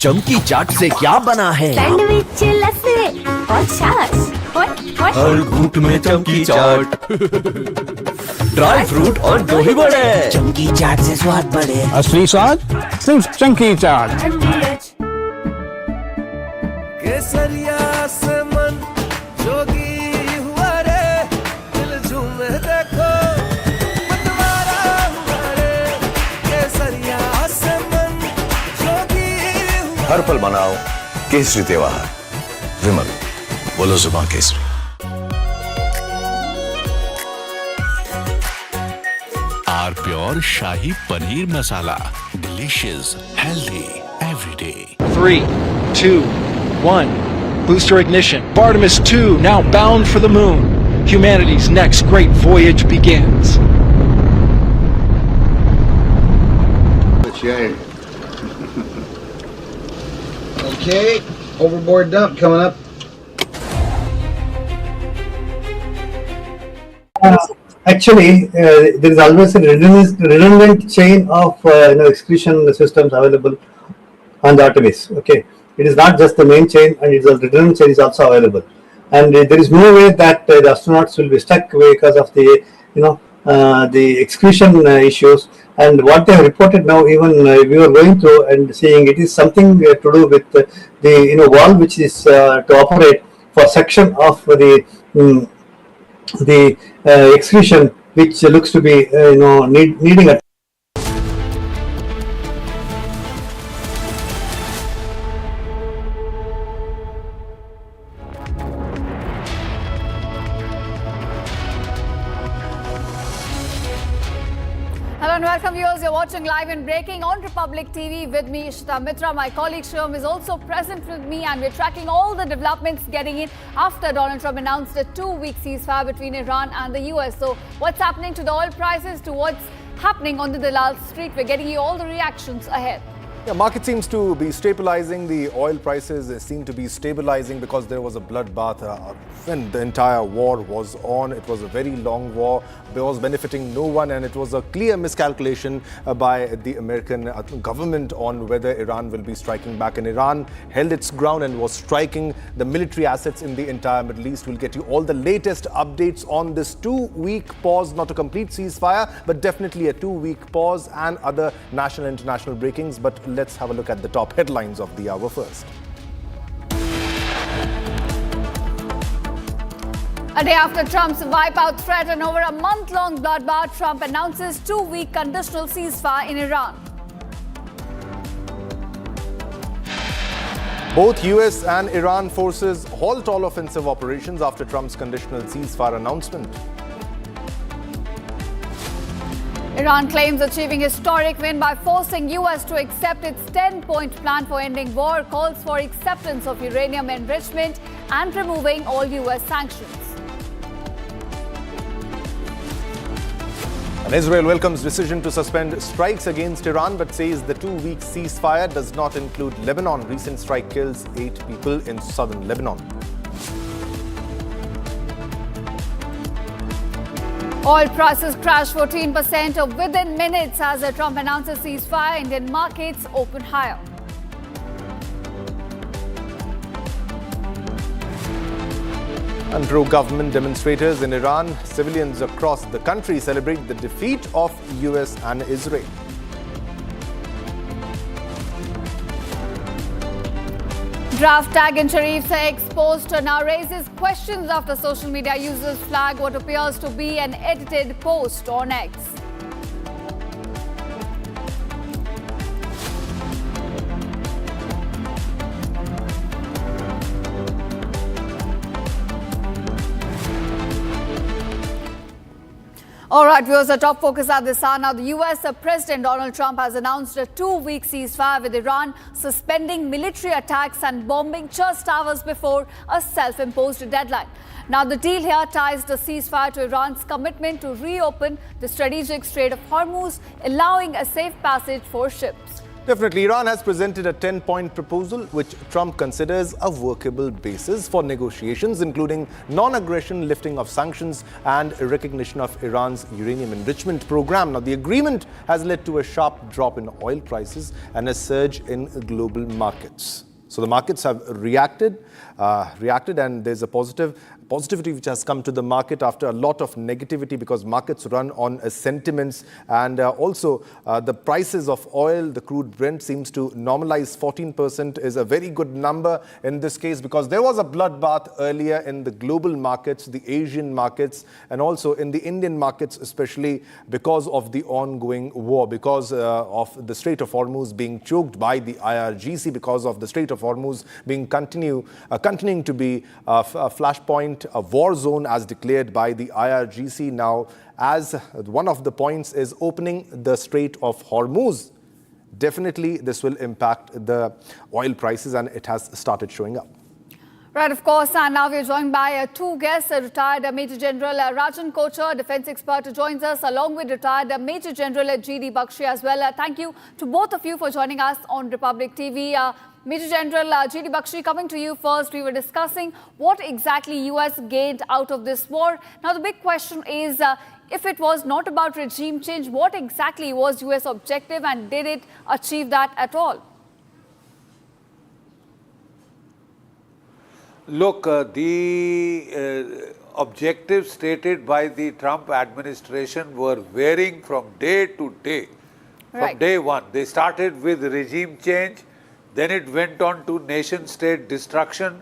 चमकी चाट से क्या बना है? Sandwich लस्सी और छाछ। हर घूंट में चमकी चाट। ड्राई फ्रूट और दही बड़े। चमकी चाट से स्वाद बढ़े। असली स्वाद सिर्फ चंकी चाट। केसरिया से मन जोगी हुआ रे, दिल झूमे देखो मतवारा हुआ रे। केसरिया से मन जोगी हुआ। हर पल मनाओ केसरी त्योहार। विमल, बोलो जुबान केसरी। R pure shahi paneer masala, delicious, healthy everyday. 3, 2, 1. Booster ignition. Artemis 2 now bound for the moon. Humanity's next great voyage begins. Okay, overboard dump coming up. Actually, there is always a redundant chain of excretion systems available on the Artemis. Okay, it is not just the main chain, and it's a redundant chain is also available. And there is no way that the astronauts will be stuck because of the the excretion issues. And what they have reported now, even we were going through and seeing, it is something to do with the valve which is to operate for section of the excretion, which looks to be needing a. Hello and welcome viewers, you're watching Live and Breaking on Republic TV with me, Ishita Mitra. My colleague Shivam is also present with me, and we're tracking all the developments getting in after Donald Trump announced a 2-week ceasefire between Iran and the US. So what's happening to the oil prices, to what's happening on the Dalal Street? We're getting you all the reactions ahead. Yeah, market seems to be stabilizing. The oil prices seem to be stabilizing because there was a bloodbath when the entire war was on. It was a very long war. It was benefiting no one, and it was a clear miscalculation by the American government on whether Iran will be striking back. And Iran held its ground and was striking the military assets in the entire Middle East. We'll get you all the latest updates on this 2-week pause, not a complete ceasefire, but definitely a 2-week pause, and other national and international breakings. But let's have a look at the top headlines of the hour first. A day after Trump's wipeout threat and over a month-long bloodbath, Trump announces 2-week conditional ceasefire in Iran. Both US and Iran forces halt all offensive operations after Trump's conditional ceasefire announcement. Iran claims achieving historic win by forcing US to accept its 10-point plan for ending war, calls for acceptance of uranium enrichment and removing all US sanctions. And Israel welcomes decision to suspend strikes against Iran but says the 2-week ceasefire does not include Lebanon. Recent strike kills 8 people in southern Lebanon. Oil prices crashed 14% within minutes as Trump announces ceasefire. Indian markets open higher. And pro-government demonstrators in Iran, civilians across the country celebrate the defeat of US and Israel. Draft tag in Sharif's ex-post now raises questions after social media users flag what appears to be an edited post on X. All right, viewers, our top focus at this hour. Now, the US President Donald Trump has announced a 2-week ceasefire with Iran, suspending military attacks and bombing just hours before a self-imposed deadline. Now, the deal here ties the ceasefire to Iran's commitment to reopen the strategic Strait of Hormuz, allowing a safe passage for ships. Definitely, Iran has presented a 10-point proposal which Trump considers a workable basis for negotiations, including non-aggression, lifting of sanctions and recognition of Iran's uranium enrichment program. Now, the agreement has led to a sharp drop in oil prices and a surge in global markets. So the markets have reacted and there's a positivity which has come to the market after a lot of negativity, because markets run on sentiments, and also the prices of oil, the crude Brent, seems to normalize. 14% is a very good number in this case, because there was a bloodbath earlier in the global markets, the Asian markets, and also in the Indian markets, especially because of the ongoing war, because of the Strait of Hormuz being choked by the IRGC, because of the Strait of Hormuz being continuing to be a flashpoint, a war zone as declared by the IRGC. Now, as one of the points is opening the Strait of Hormuz, definitely this will impact the oil prices, and it has started showing up. Right, of course, and now we're joined by 2 guests, retired Major General Rajan Kochar, defense expert, who joins us, along with retired Major General G.D. Bakshi as well. Thank you to both of you for joining us on Republic TV. Major General G.D. Bakshi, coming to you first. We were discussing what exactly US gained out of this war. Now, the big question is, if it was not about regime change, what exactly was US objective, and did it achieve that at all? Look, the objectives stated by the Trump administration were varying from day to day. From day one, they started with regime change, then it went on to nation-state destruction,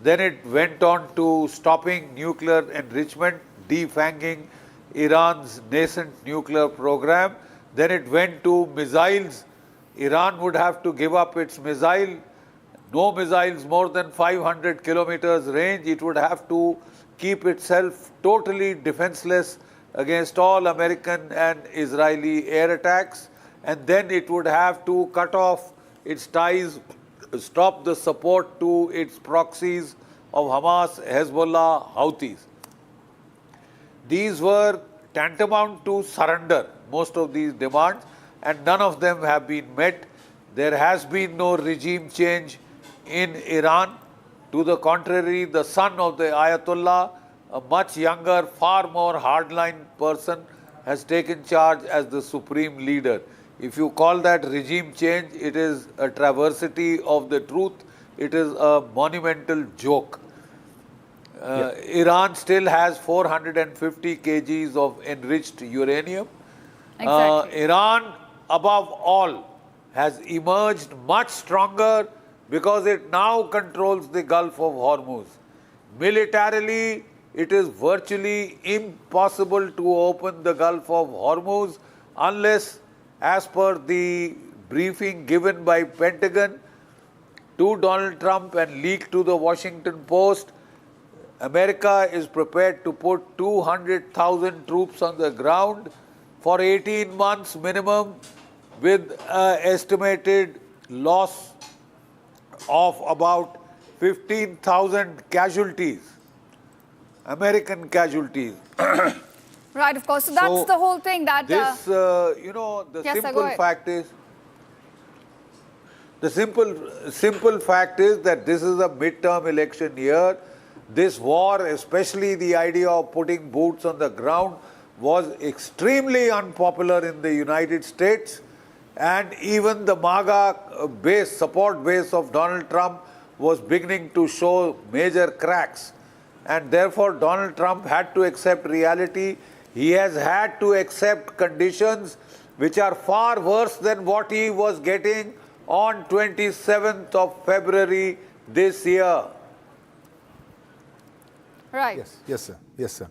then it went on to stopping nuclear enrichment, defanging Iran's nascent nuclear program, then it went to missiles. Iran would have to give up its missile. No missiles more than 500 kilometers range. It would have to keep itself totally defenseless against all American and Israeli air attacks. And then it would have to cut off its ties, stop the support to its proxies of Hamas, Hezbollah, Houthis. These were tantamount to surrender, most of these demands, and none of them have been met. There has been no regime change in Iran. To the contrary, the son of the Ayatollah, a much younger, far more hardline person, has taken charge as the supreme leader. If you call that regime change, it is a travesty of the truth. It is a monumental joke. Iran still has 450 kgs of enriched uranium. Iran, above all, has emerged much stronger because it now controls the Gulf of Hormuz. Militarily, it is virtually impossible to open the Gulf of Hormuz unless, as per the briefing given by Pentagon, to Donald Trump and leaked to the Washington Post. America is prepared to put 200,000 troops on the ground for 18 months minimum, with estimated loss of about 15,000 casualties, American casualties. Right, of course. So that's the whole thing that... This, the yes, simple fact is, the simple fact is that this is a midterm election year. This war, especially the idea of putting boots on the ground, was extremely unpopular in the United States, and even the MAGA base, support base of Donald Trump was beginning to show major cracks. And therefore Donald Trump had to accept reality. He has had to accept conditions which are far worse than what he was getting on 27th of February this year. Right. Yes, sir. Yes, sir.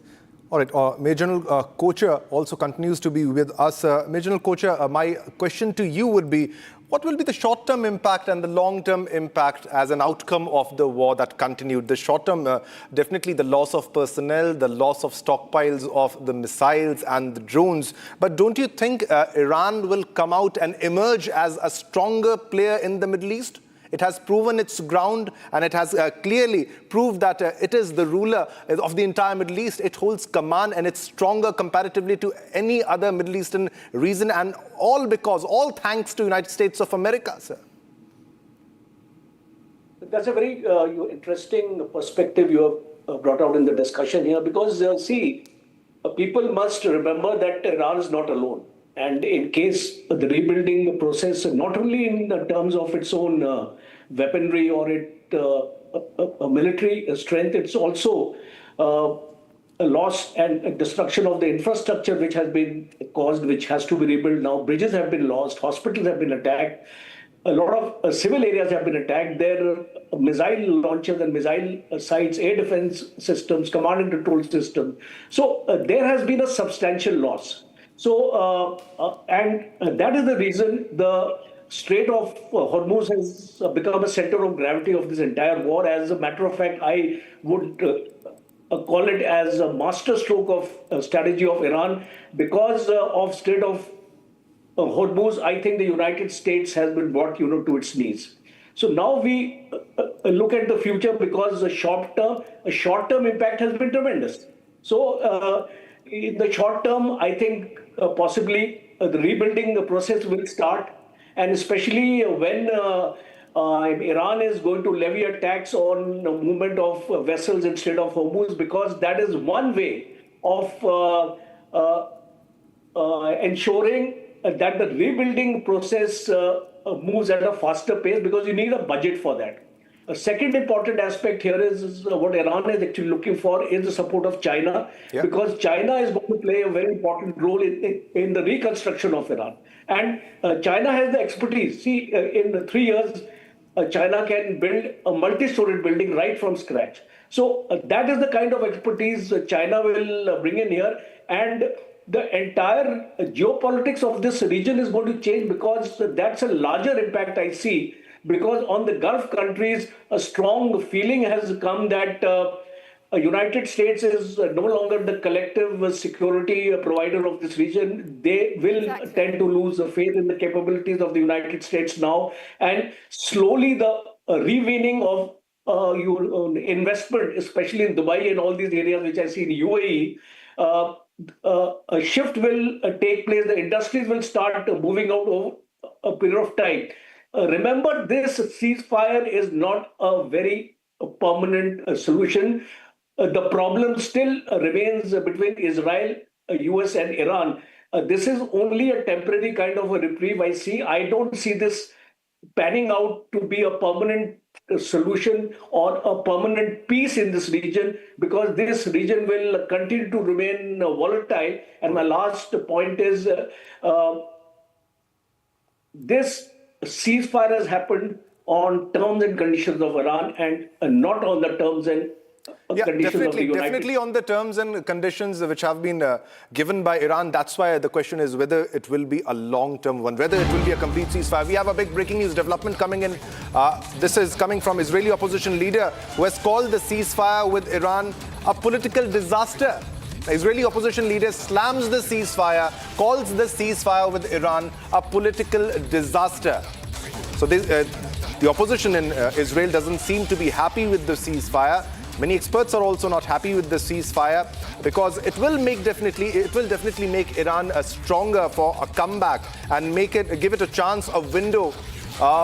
All right. Major General Kocher also continues to be with us. Major General Kocher, my question to you would be, what will be the short-term impact and the long-term impact as an outcome of the war that continued? The short-term, definitely the loss of personnel, the loss of stockpiles of the missiles and the drones. But don't you think Iran will come out and emerge as a stronger player in the Middle East? It has proven its ground, and it has clearly proved that it is the ruler of the entire Middle East. It holds command, and it's stronger comparatively to any other Middle Eastern region, and all thanks to United States of America, sir. That's a very interesting perspective you have brought out in the discussion here, because people must remember that Iran is not alone. And in case the rebuilding process, not only in terms of its own weaponry or military strength, it's also a loss and a destruction of the infrastructure which has been caused, which has to be rebuilt now. Bridges have been lost, hospitals have been attacked, a lot of civil areas have been attacked. There are missile launchers and missile sites, air defense systems, command and control systems. So there has been a substantial loss. So, and that is the reason the Strait of Hormuz has become a center of gravity of this entire war. As a matter of fact, I would call it as a masterstroke of strategy of Iran. Because of Strait of Hormuz, I think the United States has been brought, to its knees. So now we look at the future, because a short-term impact has been tremendous. So in the short term, I think possibly the rebuilding process will start, and especially when Iran is going to levy a tax on the movement of vessels in Strait of Hormuz, because that is one way of ensuring that the rebuilding process moves at a faster pace, because you need a budget for that. A second important aspect here is what Iran is actually looking for is the support of China, because China is going to play a very important role in the reconstruction of Iran. And China has the expertise. See, in 3 years, China can build a multi-storied building right from scratch. So that is the kind of expertise China will bring in here. And the entire geopolitics of this region is going to change, because that's a larger impact I see. Because on the Gulf countries, a strong feeling has come that United States is no longer the collective security provider of this region. They will tend to lose the faith in the capabilities of the United States now. And slowly the reweaning of investment, especially in Dubai and all these areas which I see in UAE, a shift will take place. The industries will start moving out over a period of time. Remember, this ceasefire is not a very permanent solution. The problem still remains between Israel, US and Iran. This is only a temporary kind of a reprieve I see. I don't see this panning out to be a permanent solution or a permanent peace in this region, because this region will continue to remain volatile. And my last point is this ceasefire has happened on terms and conditions of Iran, and not on the terms and Yeah, conditions of the United definitely on the terms and conditions which have been given by Iran. That's why the question is whether it will be a long-term one, whether it will be a complete ceasefire. We have a big breaking news development coming in. This is coming from Israeli opposition leader who has called the ceasefire with Iran a political disaster. The Israeli opposition leader slams the ceasefire, calls the ceasefire with Iran a political disaster. So the opposition in Israel doesn't seem to be happy with the ceasefire. Many experts are also not happy with the ceasefire because it will definitely make Iran stronger for a comeback and give it a chance, a window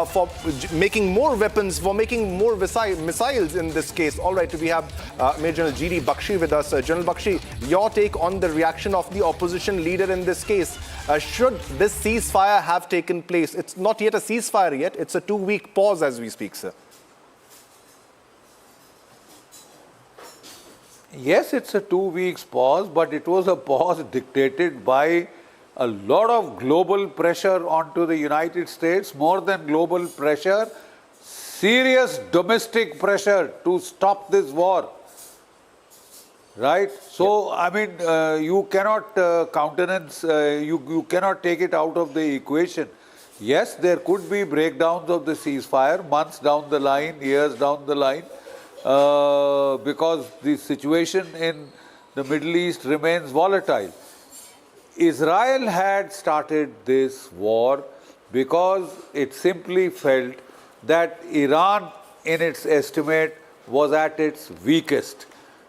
for making more weapons, for making more missiles in this case. All right, we have Major General G.D. Bakshi with us. General Bakshi, your take on the reaction of the opposition leader in this case. Should this ceasefire have taken place? It's not yet a ceasefire yet. It's a 2-week pause as we speak, sir. Yes, it's a 2 weeks pause, but it was a pause dictated by a lot of global pressure onto the United States, more than global pressure, serious domestic pressure to stop this war. Right? So, I mean, you cannot countenance, you cannot take it out of the equation. Yes, there could be breakdowns of the ceasefire months down the line, years down the line, because the situation in the Middle East remains volatile. Israel had started this war because it simply felt that Iran, in its estimate, was at its weakest.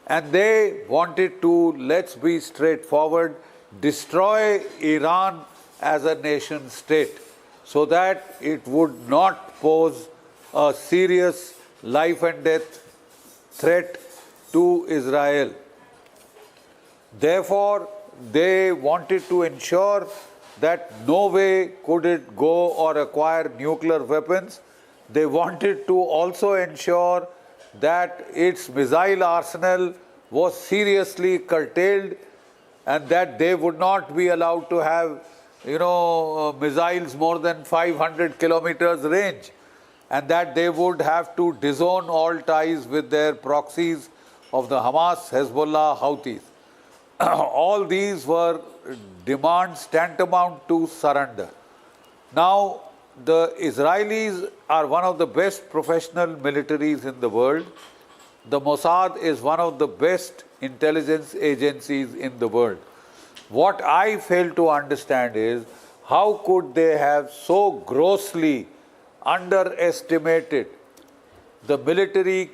And they wanted to, let's be straightforward, destroy Iran as a nation state so that it would not pose a serious life and death threat to Israel. Therefore, they wanted to ensure that no way could it go or acquire nuclear weapons. They wanted to also ensure that its missile arsenal was seriously curtailed and that they would not be allowed to have, missiles more than 500 kilometers range, and that they would have to disown all ties with their proxies of the Hamas, Hezbollah, Houthis. All these were demands tantamount to surrender. Now, the Israelis are one of the best professional militaries in the world. The Mossad is one of the best intelligence agencies in the world. What I fail to understand is how could they have so grossly underestimated the military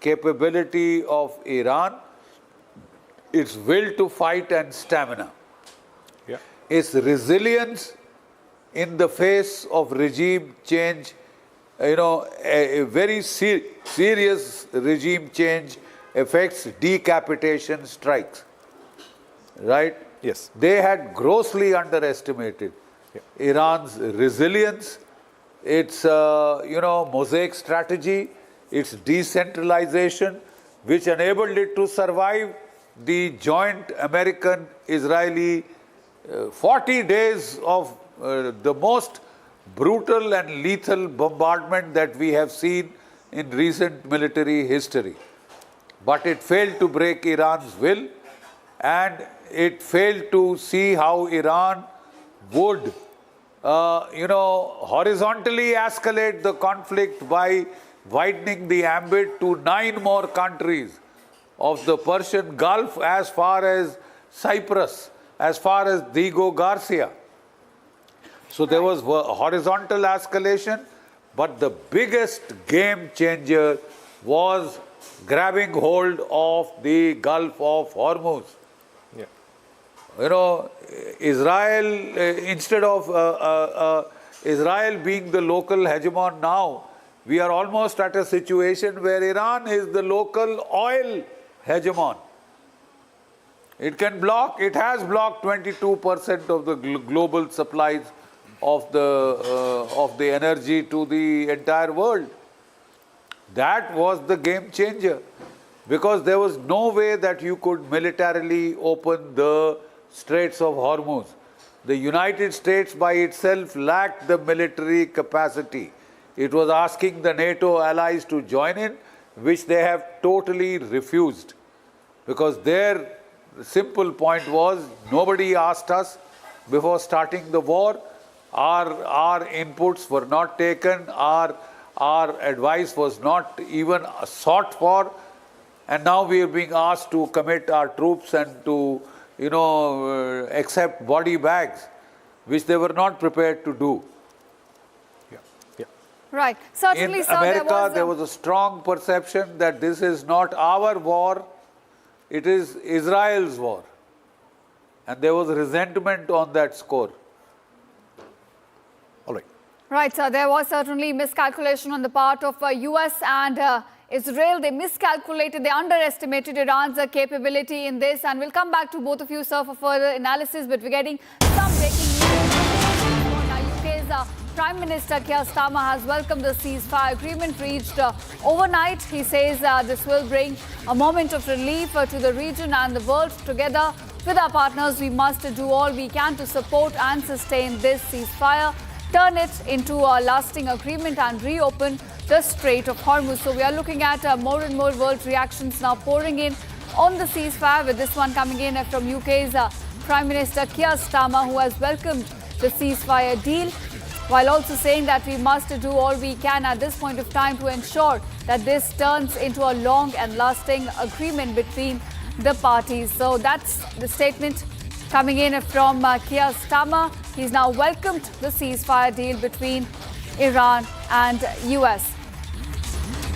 capability of Iran, its will to fight and stamina, its resilience in the face of regime change, a very serious regime change affects decapitation strikes, right? Yes. They had grossly underestimated Iran's resilience, its, mosaic strategy, its decentralization, which enabled it to survive the joint American-Israeli 40 days of the most brutal and lethal bombardment that we have seen in recent military history. But it failed to break Iran's will, and it failed to see how Iran would, horizontally escalate the conflict by widening the ambit to 9 more countries of the Persian Gulf as far as Cyprus, as far as Diego Garcia. So there was horizontal escalation, but the biggest game changer was grabbing hold of the Gulf of Hormuz. Israel, instead of Israel being the local hegemon now, we are almost at a situation where Iran is the local oil hegemon. It can block, it has blocked 22% of the global supplies of the energy to the entire world. That was the game changer, because there was no way that you could militarily open the Straits of Hormuz. The United States by itself lacked the military capacity. It was asking the NATO allies to join in, which they have totally refused. Because their simple point was, nobody asked us before starting the war, our inputs were not taken, our advice was not even sought for, and now we are being asked to commit our troops and to, accept body bags, which they were not prepared to do. Right. Certainly, in sir, America, there was a strong perception that this is not our war, it is Israel's war. And there was resentment on that score. All right. Right, sir. There was certainly miscalculation on the part of US and Israel. They miscalculated, they underestimated Iran's capability in this. And we'll come back to both of you, sir, for further analysis. But we're getting some breaking news. UK's Prime Minister Keir Starmer has welcomed the ceasefire agreement reached overnight. He says this will bring a moment of relief to the region and the world. Together with our partners, we must do all we can to support and sustain this ceasefire, turn it into a lasting agreement and reopen the Strait of Hormuz. So we are looking at more and more world reactions now pouring in on the ceasefire, with this one coming in from UK's Prime Minister Keir Starmer, who has welcomed the ceasefire deal, while also saying that we must do all we can at this point of time to ensure that this turns into a long and lasting agreement between the parties. So that's the statement coming in from Keir Starmer. He's now welcomed the ceasefire deal between Iran and US.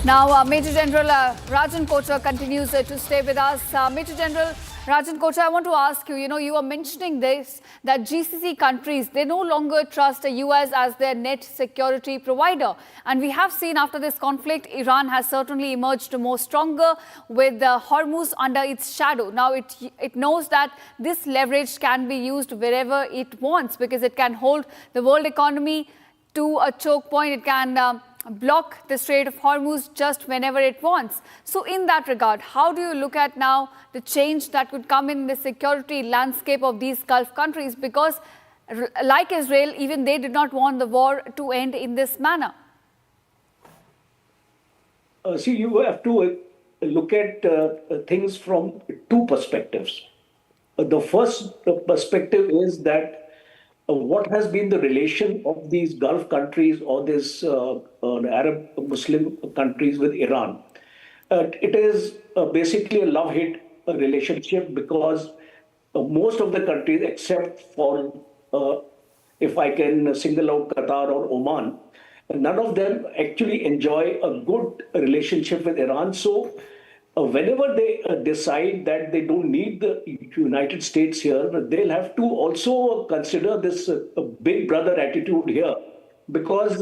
Now, Major General Rajan Kochhar continues to stay with us. Major General Rajan Kochhar, I want to ask you, you were mentioning this, that GCC countries, they no longer trust the US as their net security provider. And we have seen after this conflict, Iran has certainly emerged more stronger with Hormuz under its shadow. Now, it knows that this leverage can be used wherever it wants, because it can hold the world economy to a choke point. It can block the Strait of Hormuz just whenever it wants. So in that regard, how do you look at now the change that could come in the security landscape of these Gulf countries? Because like Israel, even they did not want the war to end in this manner. See, you have to look at things from two perspectives. The first perspective is that what has been the relation of these Gulf countries or these Arab Muslim countries with Iran? It is basically a love-hate relationship, because most of the countries, except for, if I can single out Qatar or Oman, none of them actually enjoy a good relationship with Iran. So whenever they decide that they don't need the United States here, they'll have to also consider this big brother attitude here, because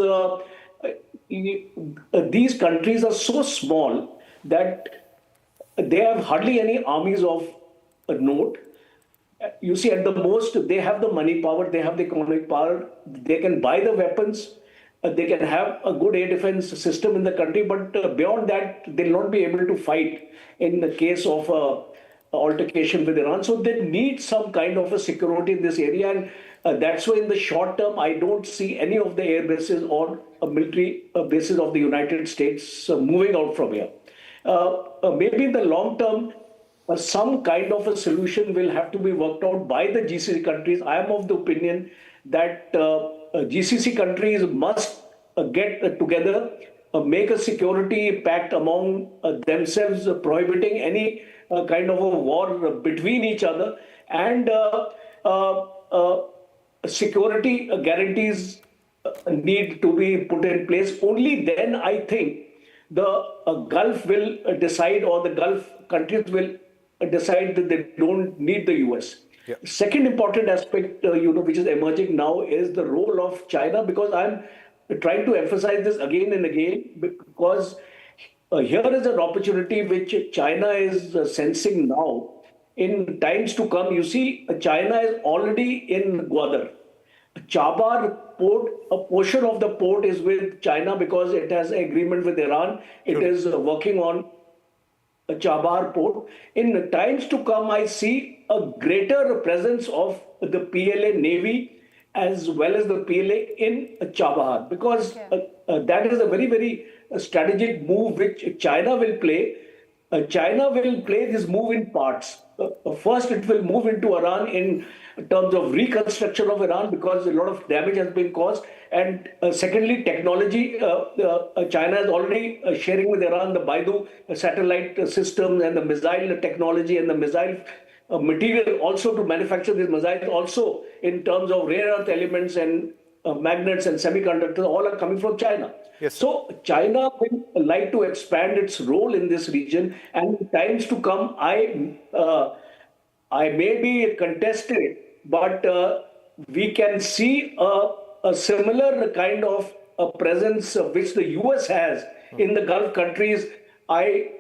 these countries are so small that they have hardly any armies of note. You see, at the most, they have the money power, they have the economic power, they can buy the weapons, they can have a good air defense system in the country, but beyond that, they'll not be able to fight in the case of altercation with Iran. So they need some kind of a security in this area, and that's why in the short term, I don't see any of the air bases or military bases of the United States moving out from here. Maybe in the long term, some kind of a solution will have to be worked out by the GCC countries. I am of the opinion that GCC countries must get together, make a security pact among themselves, prohibiting any kind of a war between each other, and security guarantees need to be put in place. Only then, I think, the Gulf will decide, or the Gulf countries will decide that they don't need the US. Yeah. Second important aspect, which is emerging now, is the role of China, because I'm trying to emphasize this again and again, because here is an opportunity which China is sensing now. In times to come, you see, China is already in Gwadar. Chabar port, a portion of the port is with China because it has an agreement with Iran. It is working on a Chabar port. In times to come, I see a greater presence of the PLA Navy as well as the PLA in Chabahar, because that is a very, very strategic move which China will play. China will play this move in parts. First, it will move into Iran in terms of reconstruction of Iran because a lot of damage has been caused. And secondly, technology. China is already sharing with Iran the Baidu satellite systems and the missile technology and the missile material also to manufacture these missiles. Also, in terms of rare earth elements and magnets and semiconductors, all are coming from China. Yes. So China will like to expand its role in this region, and in times to come, I may be contested, but we can see a similar kind of presence which the US has in the Gulf countries. I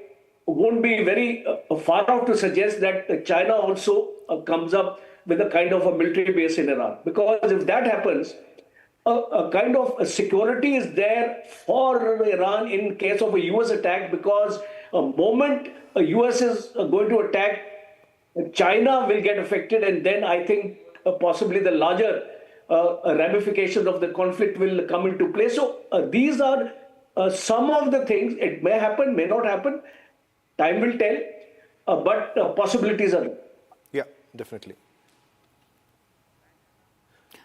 won't be very far out to suggest that China also comes up with a kind of a military base in Iran, because if that happens, a kind of a security is there for Iran in case of a US attack, because a moment a US is going to attack, China will get affected, and then I think possibly the larger ramifications of the conflict will come into play. So these are some of the things. It may happen, may not happen. Time will tell, but possibilities are there. Yeah, definitely.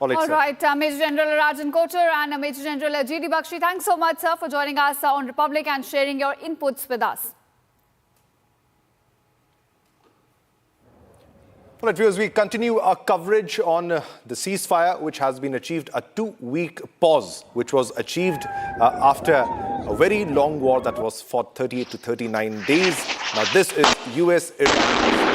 All right, Major General Rajan Kochar and Major General G.D. Bakshi, thanks so much, sir, for joining us on Republic and sharing your inputs with us. All right, viewers, we continue our coverage on the ceasefire, which has been achieved, a 2-week pause, which was achieved after a very long war that was fought 38 to 39 days. Now, this is US-Iran.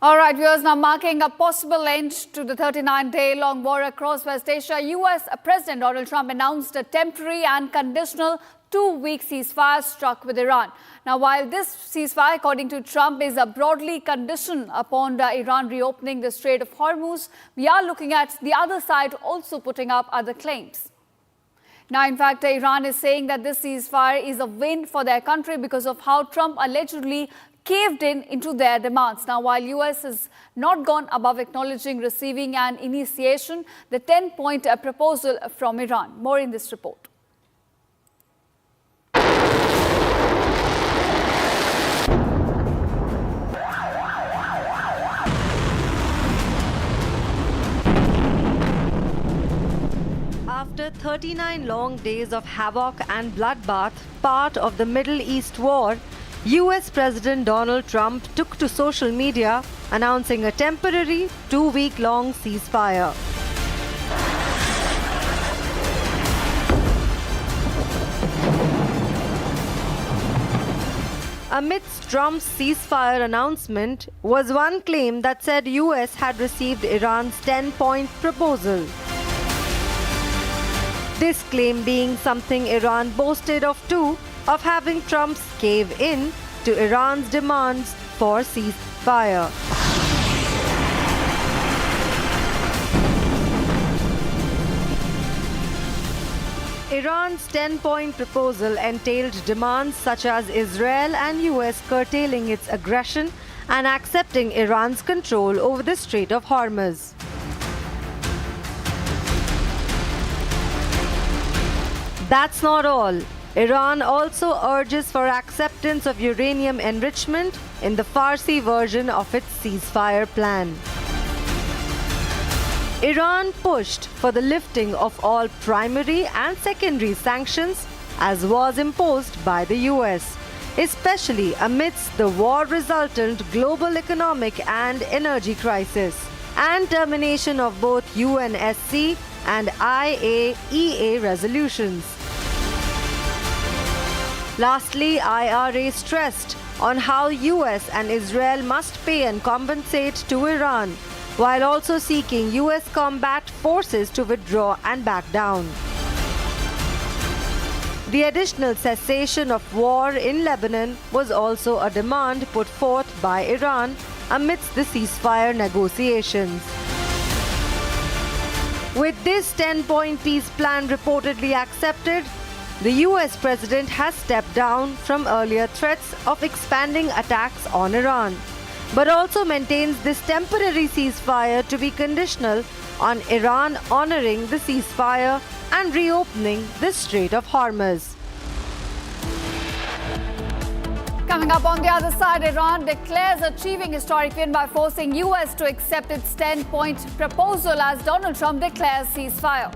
All right, viewers, now marking a possible end to the 39-day-long war across West Asia, US President Donald Trump announced a temporary and conditional 2-week ceasefire struck with Iran. Now, while this ceasefire, according to Trump, is a broadly conditioned upon Iran reopening the Strait of Hormuz, we are looking at the other side also putting up other claims. Now, in fact, Iran is saying that this ceasefire is a win for their country because of how Trump allegedly caved into their demands. Now, while US has not gone above acknowledging receiving an initiation, the 10-point proposal from Iran. More in this report. After 39 long days of havoc and bloodbath, part of the Middle East war, US President Donald Trump took to social media announcing a temporary 2-week-long ceasefire. Amidst Trump's ceasefire announcement was one claim that said US had received Iran's 10-point proposal. This claim being something Iran boasted of too, of having Trump's cave in to Iran's demands for ceasefire. Iran's 10-point proposal entailed demands such as Israel and US curtailing its aggression and accepting Iran's control over the Strait of Hormuz. That's not all. Iran also urges for acceptance of uranium enrichment in the Farsi version of its ceasefire plan. Iran pushed for the lifting of all primary and secondary sanctions as was imposed by the US, especially amidst the war-resultant global economic and energy crisis, and termination of both UNSC and IAEA resolutions. Lastly, IRA stressed on how US and Israel must pay and compensate to Iran, while also seeking US combat forces to withdraw and back down. The additional cessation of war in Lebanon was also a demand put forth by Iran amidst the ceasefire negotiations. With this 10-point peace plan reportedly accepted, The US president has stepped down from earlier threats of expanding attacks on Iran, but also maintains this temporary ceasefire to be conditional on Iran honoring the ceasefire and reopening the Strait of Hormuz. Coming up on the other side, Iran declares achieving historic win by forcing US to accept its 10-point proposal as Donald Trump declares ceasefire.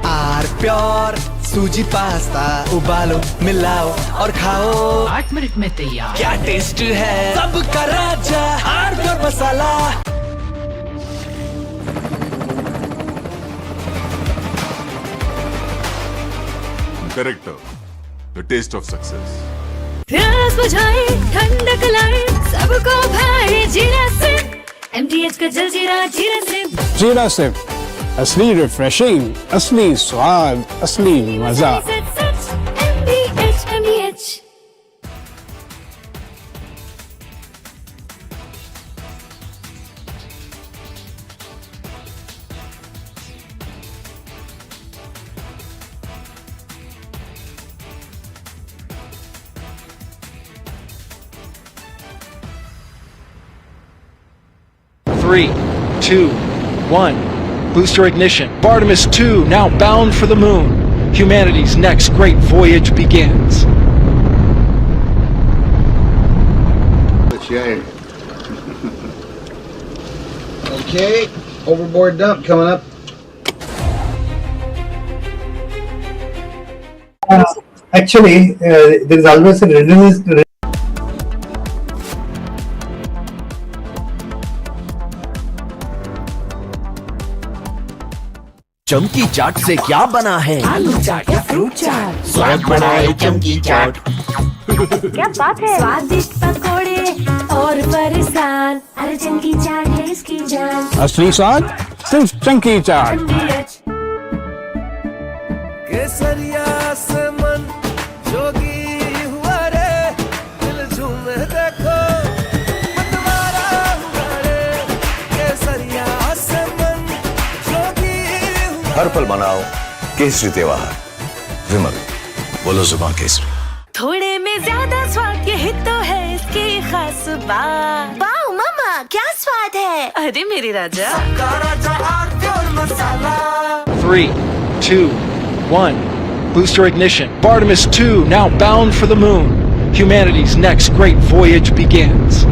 आर pure सूजी pasta उबालो मिलाओ और खाओ 8 minute में तैयार। क्या test है सबका राजा आर प्योर मसाला। Correct. The taste of success. प्यास बुझाए ठंडक लाए सबको भाए जीरा से MTH का जलजीरा जीरा से जीरा से असली रिफ्रेशिंग, असली स्वाद, असली मजा। MTH Three, 2, 1. Booster ignition. Artemis 2 now bound for the moon. Humanity's next great voyage begins. Okay, overboard dump coming up. Actually, there is always a redundancy. चमकी चाट से क्या बना है? आलू चाट या फ्रूट चाट स्वाद बनाए चमकी चाट। क्या बात है स्वादिष्ट पकोड़े और परेशान अरे चमकी चाट है इसकी जान। असली स्वाद सिर्फ चंकी चाट। केसरिया से मन जोगी हुआ रे दिल झूमे देखो मतवारा हुआ रे केसरिया से मन जोगी हुआ। हर पल मनाओ केसरी त्योहार विमल बोलो जुबान केसरी। थोड़े में ज्यादा स्वाद यही तो है इसकी खास बात। वाओ मामा क्या स्वाद है अरे मेरे राजा सबका राजा और मसाला। 3, 2, 1. Booster ignition. Artemis 2 now bound for the moon. Humanity's next great voyage begins.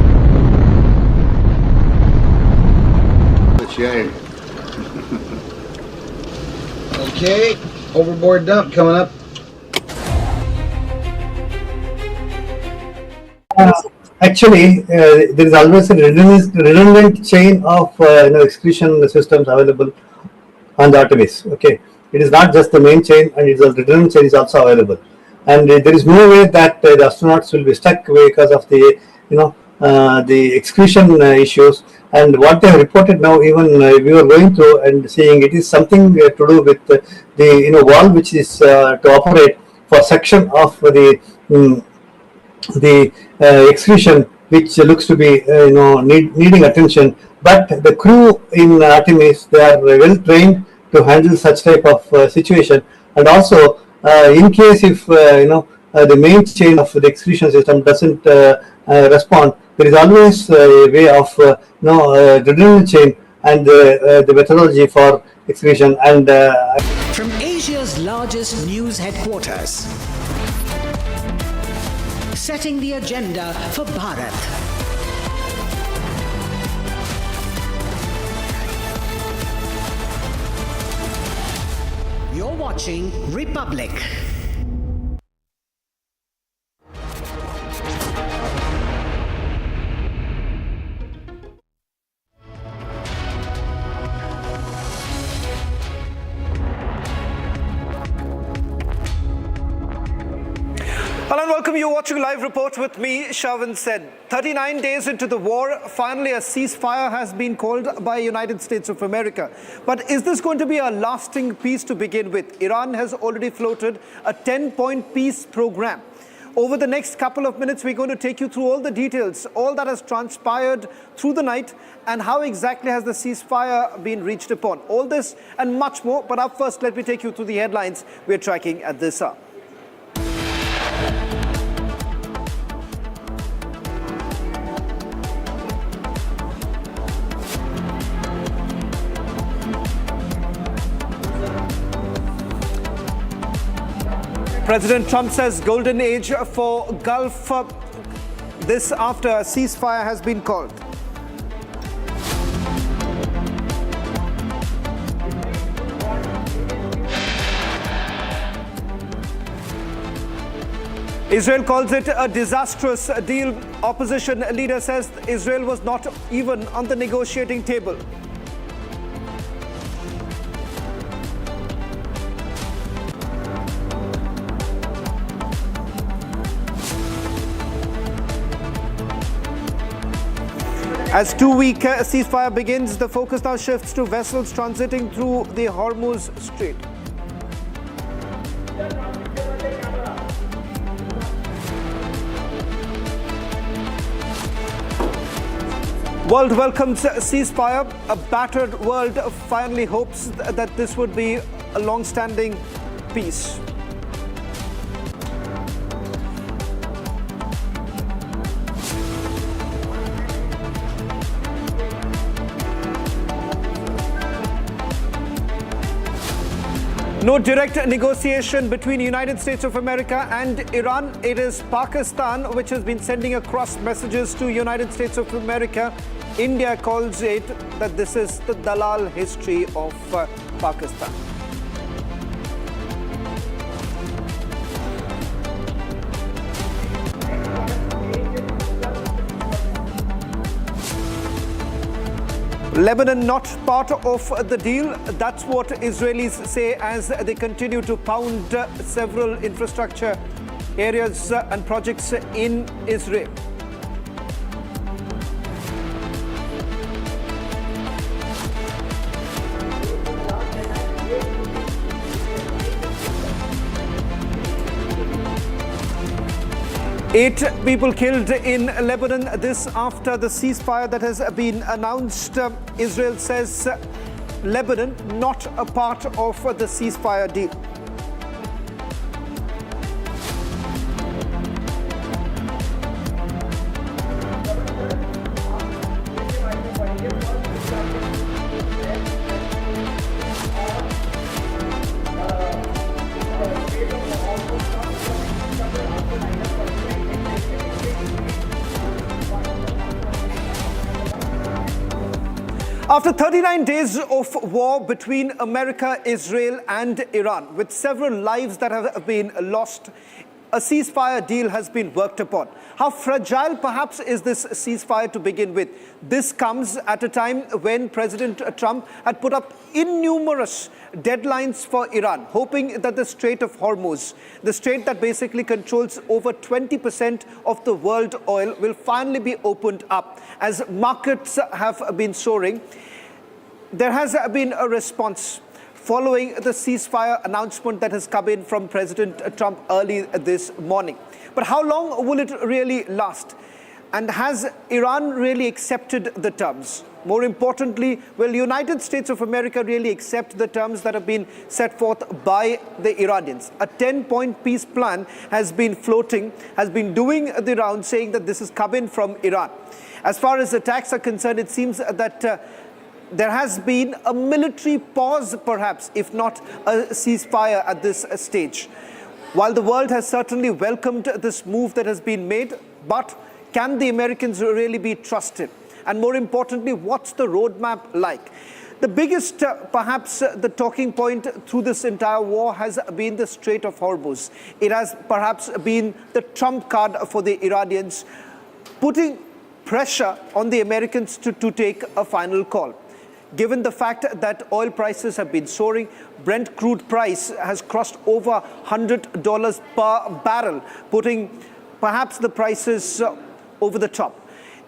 Okay, overboard dump coming up. Actually, there is always a redundant chain of execution systems available on the Artemis. Okay, it is not just the main chain, and it's a redundant chain is also available. And there is no way that the astronauts will be stuck because of the the execution issues. And what they have reported now, even we were going through and seeing, it is something to do with the valve which is to operate for section of the execution, which looks to be needing attention. But the crew in Artemis, they are well trained to handle such type of situation. And also, in case if the main chain of the execution system doesn't respond, there is always a way of redundant chain and the methodology for execution. And from Asia's largest news headquarters, setting the agenda for Bharat. You're watching Republic. Hello and welcome. You're watching Live Report with me, Shavin Sen. 39 days into the war, finally a ceasefire has been called by United States of America. But is this going to be a lasting peace to begin with? Iran has already floated a 10-point peace program. Over the next couple of minutes, we're going to take you through all the details, all that has transpired through the night, and how exactly has the ceasefire been reached upon. All this and much more. But up first, let me take you through the headlines we're tracking at this hour. President Trump says golden age for Gulf. This after a ceasefire has been called. Israel calls it a disastrous deal. Opposition leader says Israel was not even on the negotiating table. As two-week ceasefire begins, the focus now shifts to vessels transiting through the Hormuz Strait. World welcomes ceasefire. A battered world finally hopes that this would be a long-standing peace. No direct negotiation between the United States of America and Iran. It is Pakistan which has been sending across messages to United States of America. India calls it that this is the Dalal history of Pakistan. Lebanon not part of the deal. That's what Israelis say as they continue to pound several infrastructure areas and projects in Israel. Eight people killed in Lebanon. This after the ceasefire that has been announced. Israel says Lebanon not a part of the ceasefire deal. After 39 days of war between America, Israel and Iran, with several lives that have been lost, a ceasefire deal has been worked upon. How fragile perhaps is this ceasefire to begin with? This comes at a time when President Trump had put up innumerous deadlines for Iran, hoping that the Strait of Hormuz, the strait that basically controls over 20% of the world oil, will finally be opened up. As markets have been soaring, there has been a response following the ceasefire announcement that has come in from President Trump early this morning. But how long will it really last? And has Iran really accepted the terms? More importantly, will the United States of America really accept the terms that have been set forth by the Iranians? A 10-point peace plan has been floating, has been doing the round, saying that this is coming from Iran. As far as attacks are concerned, it seems that there has been a military pause, perhaps, if not a ceasefire at this stage. While the world has certainly welcomed this move that has been made, but can the Americans really be trusted? And more importantly, what's the roadmap like? The biggest, perhaps, the talking point through this entire war has been the Strait of Hormuz. It has perhaps been the trump card for the Iranians, putting pressure on the Americans to take a final call. Given the fact that oil prices have been soaring, Brent crude price has crossed over $100 per barrel, putting perhaps the prices over the top.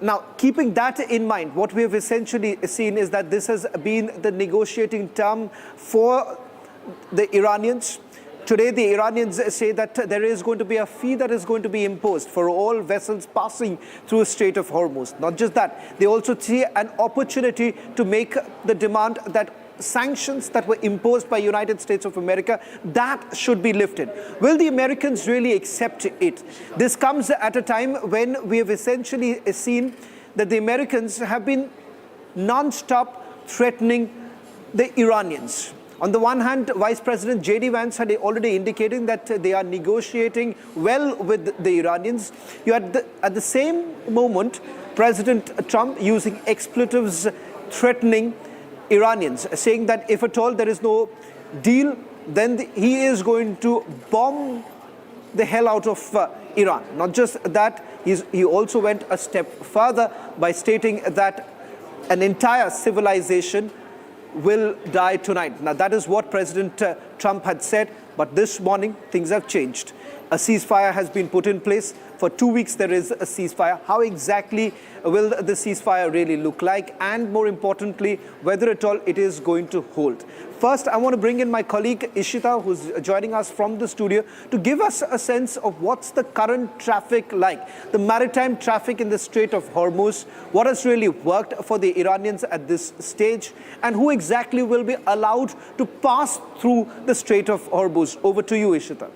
Now, keeping that in mind, what we have essentially seen is that this has been the negotiating term for the Iranians. today the Iranians say that there is going to be a fee that is going to be imposed for all vessels passing through the Strait of Hormuz. Not just that, they also see an opportunity to make the demand that sanctions that were imposed by United States of America, that should be lifted. Will the Americans really accept it? This comes at a time when we have essentially seen that the Americans have been non-stop threatening the Iranians. On the one hand, Vice President J.D. Vance had already indicated that they are negotiating well with the Iranians. You had at the same moment, President Trump using expletives threatening Iranians, saying that if at all there is no deal, then he is going to bomb the hell out of Iran. Not just that, he also went a step further by stating that an entire civilization will die tonight. Now that is what President Trump had said, but this morning things have changed. A ceasefire has been put in place. For 2 weeks there is a ceasefire. How exactly will the ceasefire really look like? And more importantly, whether at all it is going to hold. First, I want to bring in my colleague Ishita, who's joining us from the studio, to give us a sense of what's the current traffic like. The maritime traffic in the Strait of Hormuz, what has really worked for the Iranians at this stage, and who exactly will be allowed to pass through the Strait of Hormuz. Over to you, Ishita.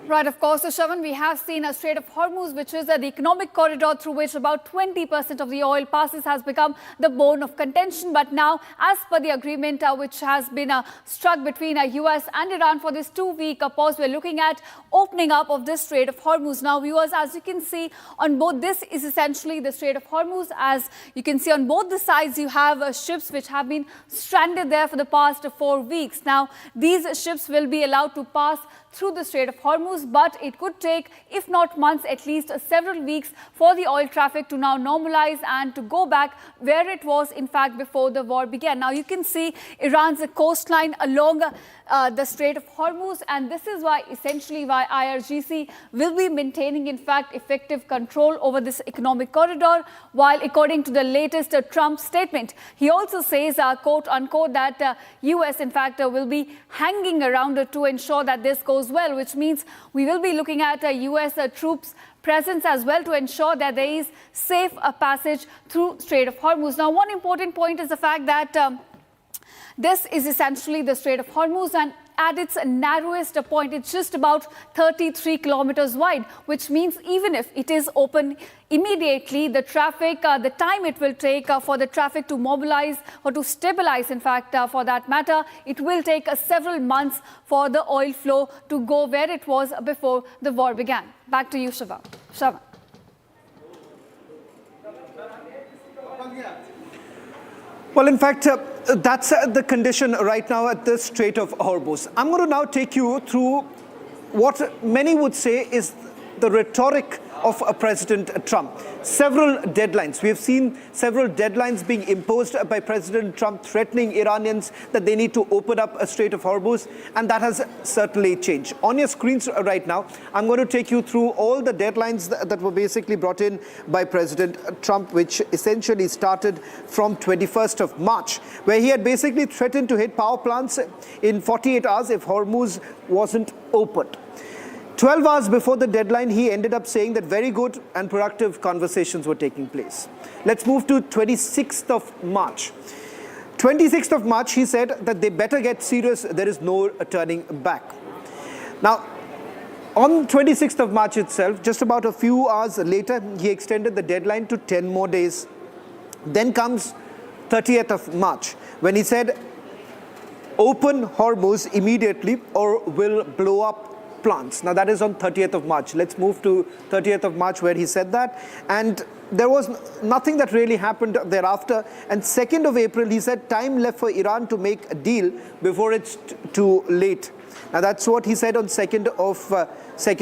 Right, of course. So, Shravan, we have seen a Strait of Hormuz, which is the economic corridor through which about 20% of the oil passes, has become the bone of contention. But now, as per the agreement which has been struck between US and Iran for this 2-week pause, we're looking at opening up of this Strait of Hormuz. Now, viewers, as you can see on both, this is essentially the Strait of Hormuz. As you can see on both the sides, you have ships which have been stranded there for the past 4 weeks. Now, these ships will be allowed to pass through the Strait of Hormuz, but it could take, if not months, at least several weeks for the oil traffic to now normalize and to go back where it was, in fact, before the war began. Now, you can see Iran's coastline along the Strait of Hormuz, and this is why, essentially, why IRGC will be maintaining, in fact, effective control over this economic corridor, while according to the latest Trump statement, he also says, quote unquote, that US, in fact, will be hanging around to ensure that this goes well, which means we will be looking at US troops presence as well to ensure that there is safe passage through Strait of Hormuz. Now, one important point is the fact that this is essentially the Strait of Hormuz, and at its narrowest point, it's just about 33 kilometers wide, which means even if it is open immediately, the traffic, the time it will take for the traffic to mobilize or to stabilize, in fact, for that matter, it will take several months for the oil flow to go where it was before the war began. Back to you, Shiva. Well, in fact, that's the condition right now at the Strait of Hormuz. I'm going to now take you through what many would say is the rhetoric of President Trump. Several deadlines. We have seen several deadlines being imposed by President Trump, threatening Iranians that they need to open up a Strait of Hormuz, and that has certainly changed. On your screens right now, I'm going to take you through all the deadlines that were basically brought in by President Trump, which essentially started from 21st of March, where he had basically threatened to hit power plants in 48 hours if Hormuz wasn't opened. 12 hours before the deadline, he ended up saying that very good and productive conversations were taking place. Let's move to 26th of March. 26th of March, he said that they better get serious. There is no turning back. Now, on 26th of March itself, just about a few hours later, he extended the deadline to 10 more days. Then comes 30th of March, when he said, open Hormuz immediately or we'll blow up plants. Now that is on 30th of March. Let's move to 30th of March where he said that. And there was nothing that really happened thereafter. And 2nd of April, he said time left for Iran to make a deal before it's too late. Now that's what he said on 2nd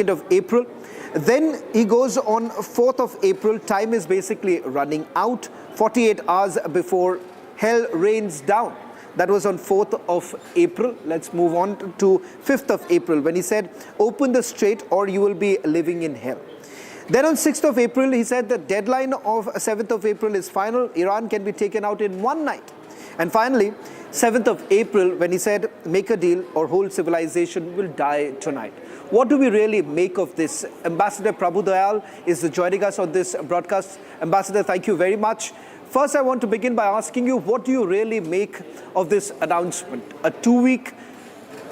of April. Then he goes on 4th of April. Time is basically running out. 48 hours before hell rains down. That was on 4th of April. Let's move on to 5th of April when he said, open the strait or you will be living in hell. Then on 6th of April, he said the deadline of 7th of April is final. Iran can be taken out in one night. And finally, 7th of April, when he said, make a deal or whole civilization will die tonight. What do we really make of this? Ambassador Prabhu Dayal is joining us on this broadcast. Ambassador, thank you very much. First, I want to begin by asking you, what do you really make of this announcement? A 2-week,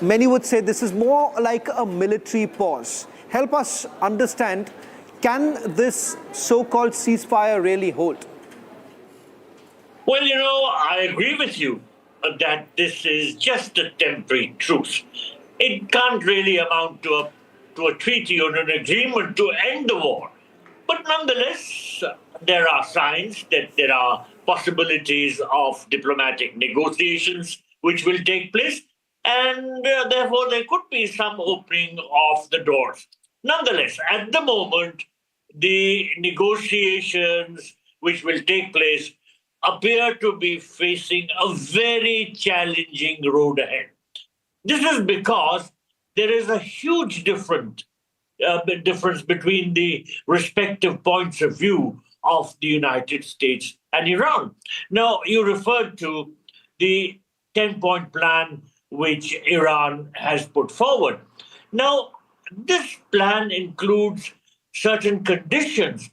many would say this is more like a military pause. Help us understand, can this so-called ceasefire really hold? Well, I agree with you that this is just a temporary truce. It can't really amount to a treaty or an agreement to end the war. But nonetheless, there are signs that there are possibilities of diplomatic negotiations which will take place, and therefore there could be some opening of the doors. Nonetheless, at the moment, the negotiations which will take place appear to be facing a very challenging road ahead. This is because there is a huge difference between the respective points of view of the United States and Iran. Now, you referred to the 10-point plan which Iran has put forward. Now, this plan includes certain conditions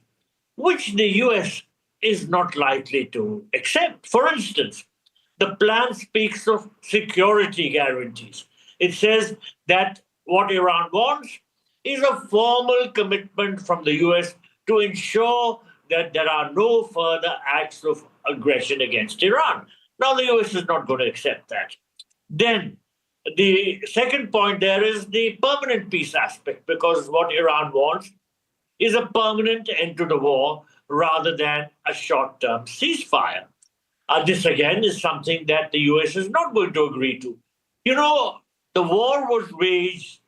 which the US is not likely to accept. For instance, the plan speaks of security guarantees. It says that what Iran wants is a formal commitment from the US to ensure that there are no further acts of aggression against Iran. Now, the US is not going to accept that. Then, the second point there is the permanent peace aspect, because what Iran wants is a permanent end to the war rather than a short-term ceasefire. This, again, is something that the US is not going to agree to. The war was waged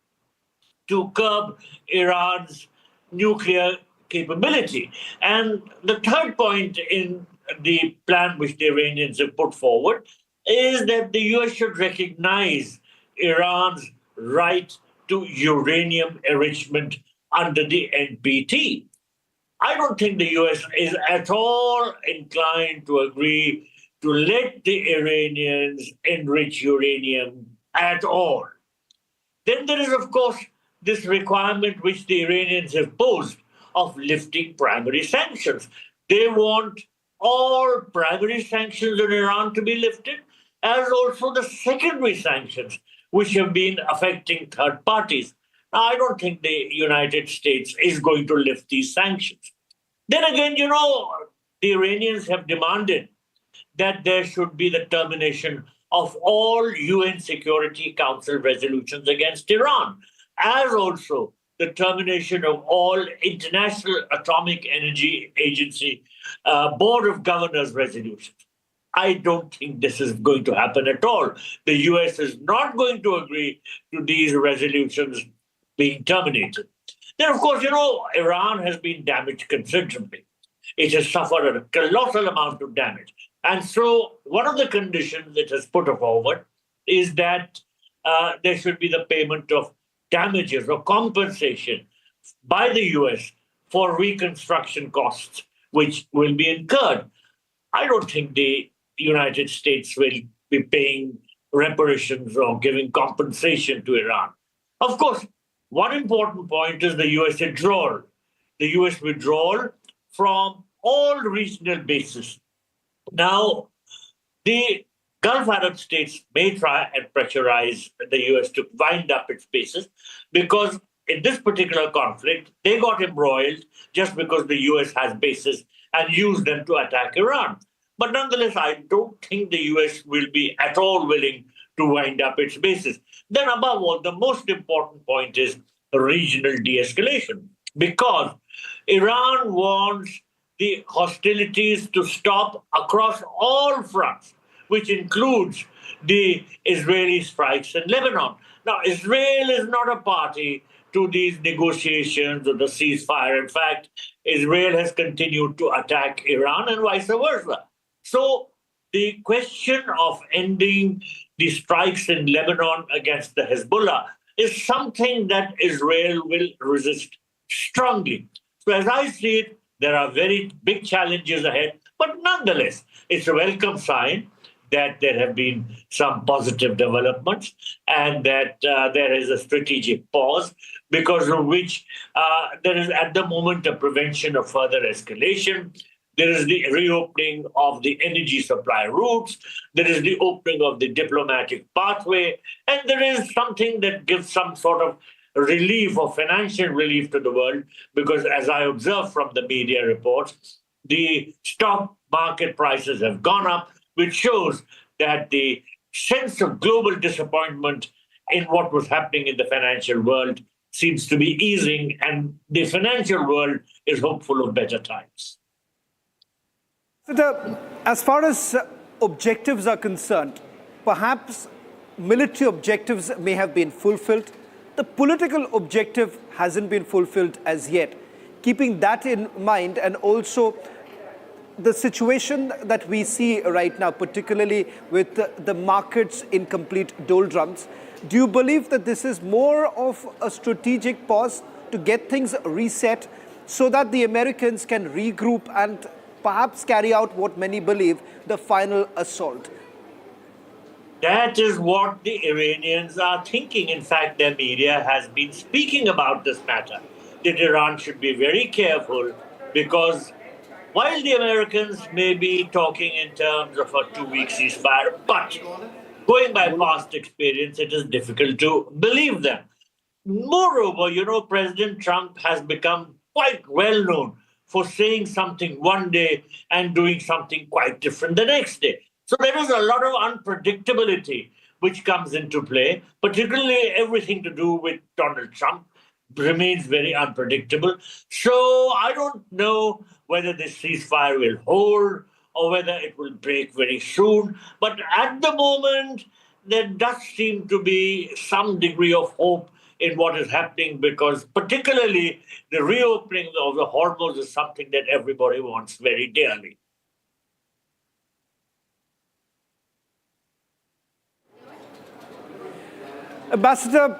to curb Iran's nuclear capability. And the third point in the plan which the Iranians have put forward is that the US should recognize Iran's right to uranium enrichment under the NPT. I don't think the US is at all inclined to agree to let the Iranians enrich uranium at all. Then there is, of course, this requirement which the Iranians have posed of lifting primary sanctions. They want all primary sanctions on Iran to be lifted, as also the secondary sanctions, which have been affecting third parties. Now, I don't think the United States is going to lift these sanctions. Then again, the Iranians have demanded that there should be the termination of all UN Security Council resolutions against Iran, as also the termination of all International Atomic Energy Agency Board of Governors resolutions. I don't think this is going to happen at all. The US is not going to agree to these resolutions being terminated. Then, of course, Iran has been damaged considerably. It has suffered a colossal amount of damage. And so one of the conditions it has put forward is that there should be the payment of damages or compensation by the US for reconstruction costs, which will be incurred. I don't think the United States will be paying reparations or giving compensation to Iran. Of course, one important point is the US withdrawal. The US withdrawal from all regional bases. Now, the Gulf Arab states may try and pressurize the US to wind up its bases, because in this particular conflict, they got embroiled just because the US has bases and used them to attack Iran. But nonetheless, I don't think the US will be at all willing to wind up its bases. Then above all, the most important point is regional de-escalation, because Iran wants the hostilities to stop across all fronts, which includes the Israeli strikes in Lebanon. Now, Israel is not a party to these negotiations or the ceasefire. In fact, Israel has continued to attack Iran and vice versa. So the question of ending the strikes in Lebanon against the Hezbollah is something that Israel will resist strongly. So as I see it, there are very big challenges ahead, but nonetheless, it's a welcome sign that there have been some positive developments and that there is a strategic pause because of which there is at the moment a prevention of further escalation. There is the reopening of the energy supply routes. There is the opening of the diplomatic pathway. And there is something that gives some sort of relief or financial relief to the world because as I observe from the media reports, the stock market prices have gone up, which shows that the sense of global disappointment in what was happening in the financial world seems to be easing, and the financial world is hopeful of better times. As far as objectives are concerned, perhaps military objectives may have been fulfilled. The political objective hasn't been fulfilled as yet. Keeping that in mind, and also the situation that we see right now, particularly with the markets in complete doldrums, do you believe that this is more of a strategic pause to get things reset so that the Americans can regroup and perhaps carry out what many believe the final assault? That is what the Iranians are thinking. In fact, their media has been speaking about this matter, that Iran should be very careful because while the Americans may be talking in terms of a 2-week ceasefire, but going by past experience, it is difficult to believe them. Moreover, President Trump has become quite well known for saying something one day and doing something quite different the next day. So there is a lot of unpredictability which comes into play, particularly everything to do with Donald Trump remains very unpredictable. So I don't know whether this ceasefire will hold or whether it will break very soon. But at the moment, there does seem to be some degree of hope in what is happening because particularly the reopening of the Hormuz is something that everybody wants very dearly. Ambassador,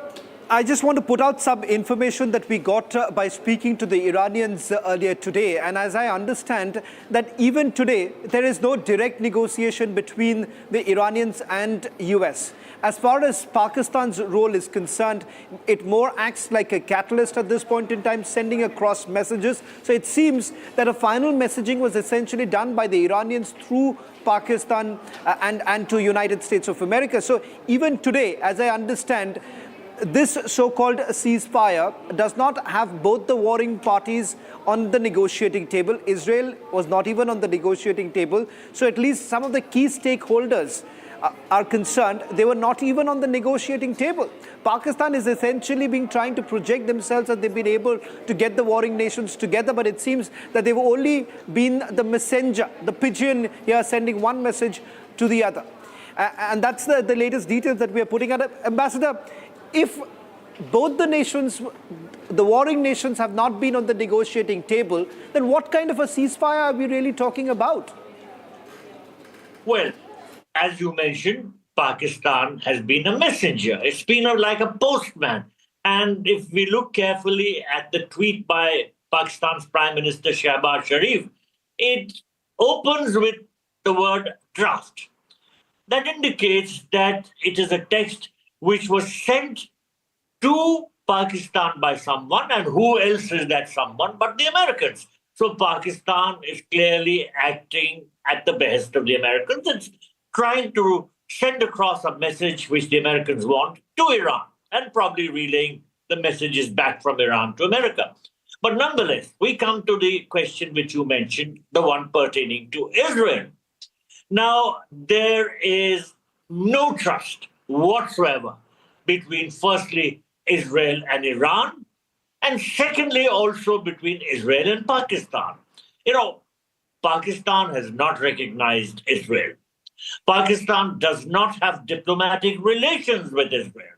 I just want to put out some information that we got by speaking to the Iranians earlier today. And as I understand that even today, there is no direct negotiation between the Iranians and US. As far as Pakistan's role is concerned, it more acts like a catalyst at this point in time, sending across messages. So it seems that a final messaging was essentially done by the Iranians through Pakistan and to United States of America. So even today, as I understand, this so-called ceasefire does not have both the warring parties on the negotiating table. Israel was not even on the negotiating table. So at least some of the key stakeholders are concerned, they were not even on the negotiating table. Pakistan is essentially trying to project themselves that they've been able to get the warring nations together, but it seems that they've only been the messenger, the pigeon here sending one message to the other. And that's the latest details that we are putting out. Ambassador, if both the nations, the warring nations have not been on the negotiating table, then what kind of a ceasefire are we really talking about? Well, as you mentioned, Pakistan has been a messenger. It's been like a postman. And if we look carefully at the tweet by Pakistan's Prime Minister Shehbaz Sharif, it opens with the word draft. That indicates that it is a text which was sent to Pakistan by someone, and who else is that someone but the Americans? So Pakistan is clearly acting at the behest of the Americans. It's trying to send across a message which the Americans want to Iran and probably relaying the messages back from Iran to America. But nonetheless, we come to the question which you mentioned, the one pertaining to Israel. Now, there is no trust whatsoever between, firstly, Israel and Iran, and secondly, also between Israel and Pakistan. Pakistan has not recognized Israel. Pakistan does not have diplomatic relations with Israel.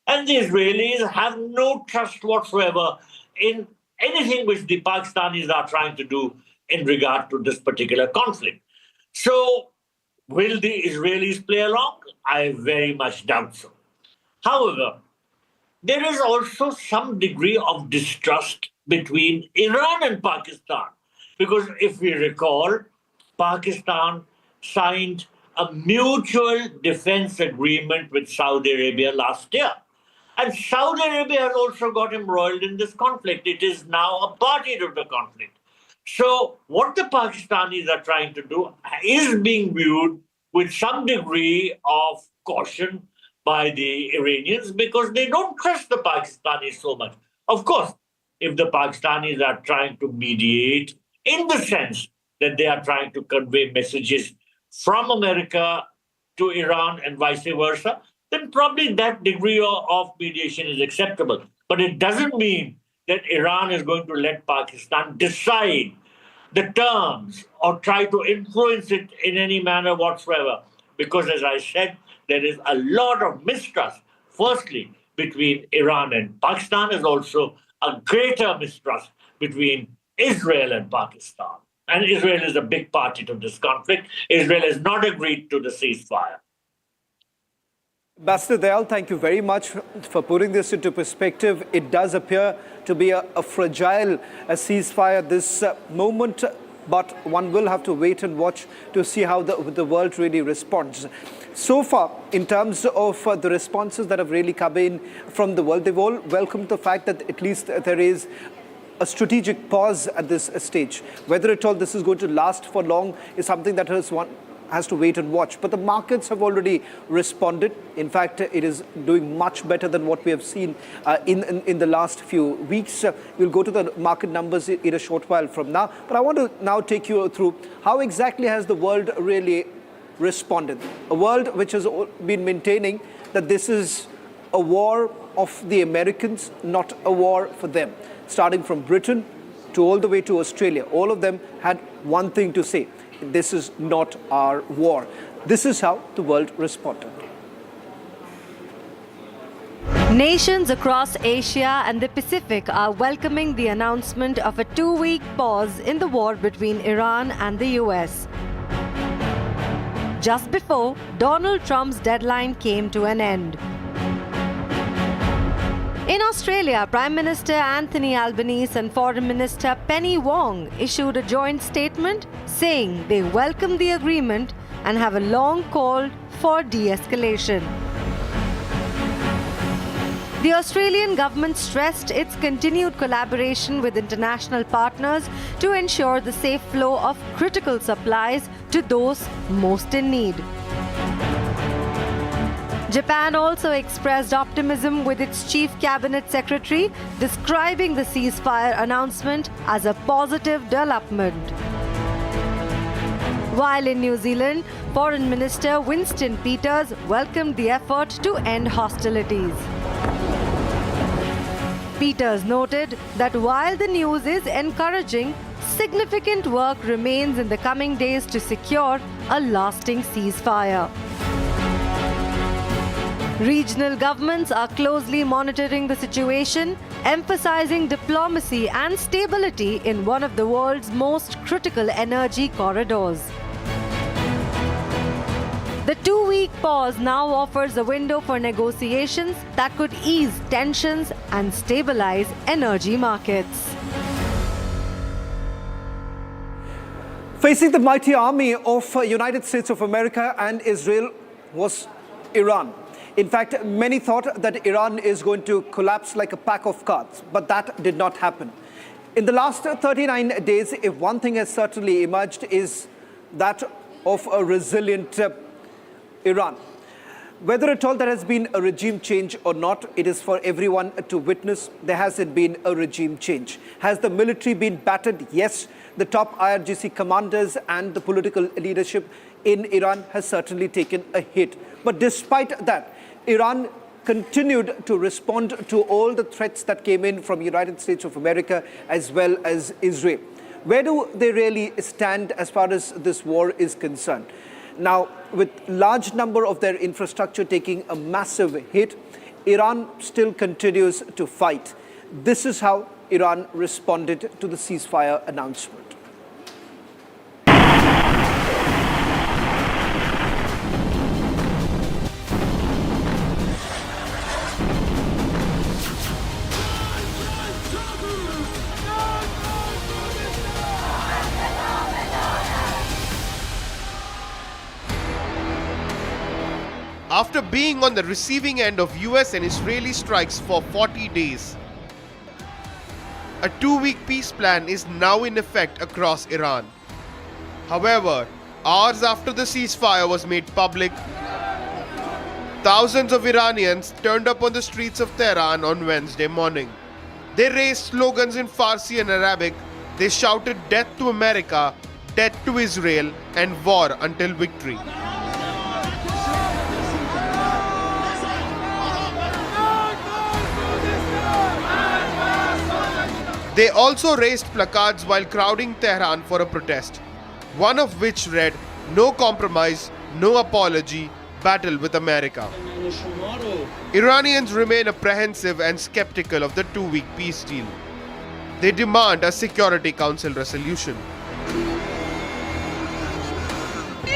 And the Israelis have no trust whatsoever in anything which the Pakistanis are trying to do in regard to this particular conflict. So, will the Israelis play along? I very much doubt so. However, there is also some degree of distrust between Iran and Pakistan. Because if we recall, Pakistan signed a mutual defense agreement with Saudi Arabia last year. And Saudi Arabia has also got embroiled in this conflict. It is now a party to the conflict. So what the Pakistanis are trying to do is being viewed with some degree of caution by the Iranians because they don't trust the Pakistanis so much. Of course, if the Pakistanis are trying to mediate in the sense that they are trying to convey messages from America to Iran and vice versa, then probably that degree of mediation is acceptable. But it doesn't mean that Iran is going to let Pakistan decide the terms or try to influence it in any manner whatsoever. Because as I said, there is a lot of mistrust, firstly, between Iran and Pakistan. There's also a greater mistrust between Israel and Pakistan. And Israel is a big party to this conflict. Israel has not agreed to the ceasefire. Ambassador Dayal, thank you very much for putting this into perspective. It does appear to be a fragile ceasefire this moment, but one will have to wait and watch to see how the world really responds. So far, in terms of the responses that have really come in from the world, they've all welcomed the fact that at least there is a strategic pause at this stage. Whether at all this is going to last for long is something that has to wait and watch. But the markets have already responded. In fact, it is doing much better than what we have seen in the last few weeks. We'll go to the market numbers in a short while from now. But I want to now take you through how exactly has the world really responded. A world which has been maintaining that this is a war of the Americans, not a war for them. Starting from Britain to all the way to Australia, all of them had one thing to say: this is not our war. This is how the world responded. Nations across Asia and the Pacific are welcoming the announcement of a 2-week pause in the war between Iran and the US. Just before Donald Trump's deadline came to an end. In Australia, Prime Minister Anthony Albanese and Foreign Minister Penny Wong issued a joint statement saying they welcome the agreement and have a long call for de-escalation. The Australian government stressed its continued collaboration with international partners to ensure the safe flow of critical supplies to those most in need. Japan also expressed optimism with its chief cabinet secretary, describing the ceasefire announcement as a positive development. While in New Zealand, Foreign Minister Winston Peters welcomed the effort to end hostilities. Peters noted that while the news is encouraging, significant work remains in the coming days to secure a lasting ceasefire. Regional governments are closely monitoring the situation, emphasizing diplomacy and stability in one of the world's most critical energy corridors. The 2-week pause now offers a window for negotiations that could ease tensions and stabilize energy markets. Facing the mighty army of United States of America and Israel was Iran. In fact, many thought that Iran is going to collapse like a pack of cards, but that did not happen. In the last 39 days, if one thing has certainly emerged is that of a resilient Iran. Whether at all there has been a regime change or not, it is for everyone to witness. There hasn't been a regime change. Has the military been battered? Yes. The top IRGC commanders and the political leadership in Iran has certainly taken a hit. But despite that, Iran continued to respond to all the threats that came in from United States of America as well as Israel. Where do they really stand as far as this war is concerned? Now, with large number of their infrastructure taking a massive hit, Iran still continues to fight. This is how Iran responded to the ceasefire announcement. after being on the receiving end of US and Israeli strikes for 40 days. A 2-week peace plan is now in effect across Iran. However, hours after the ceasefire was made public, thousands of Iranians turned up on the streets of Tehran on Wednesday morning. They raised slogans in Farsi and Arabic. They shouted death to America, death to Israel, and war until victory. They also raised placards while crowding Tehran for a protest, one of which read, "No compromise, no apology, battle with America." Iranians remain apprehensive and skeptical of the 2-week peace deal. They demand a Security Council resolution.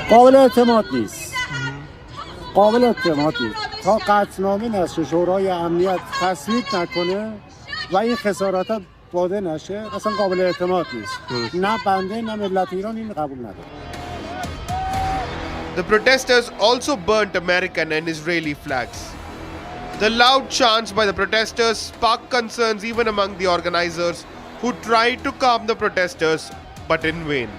قابل اعتماد نیست. قابل اعتماد نیست. تا قطعنامه نشه شورای امنیت تصویب نکنه و این خسارات واده نشه اصلا قابل اعتماد نیست. نه بنده نه ملت ایران این قبول نداره. The protesters also burnt American and Israeli flags. The loud chants by the protesters sparked concerns even among the organizers, who tried to calm the protesters, but in vain.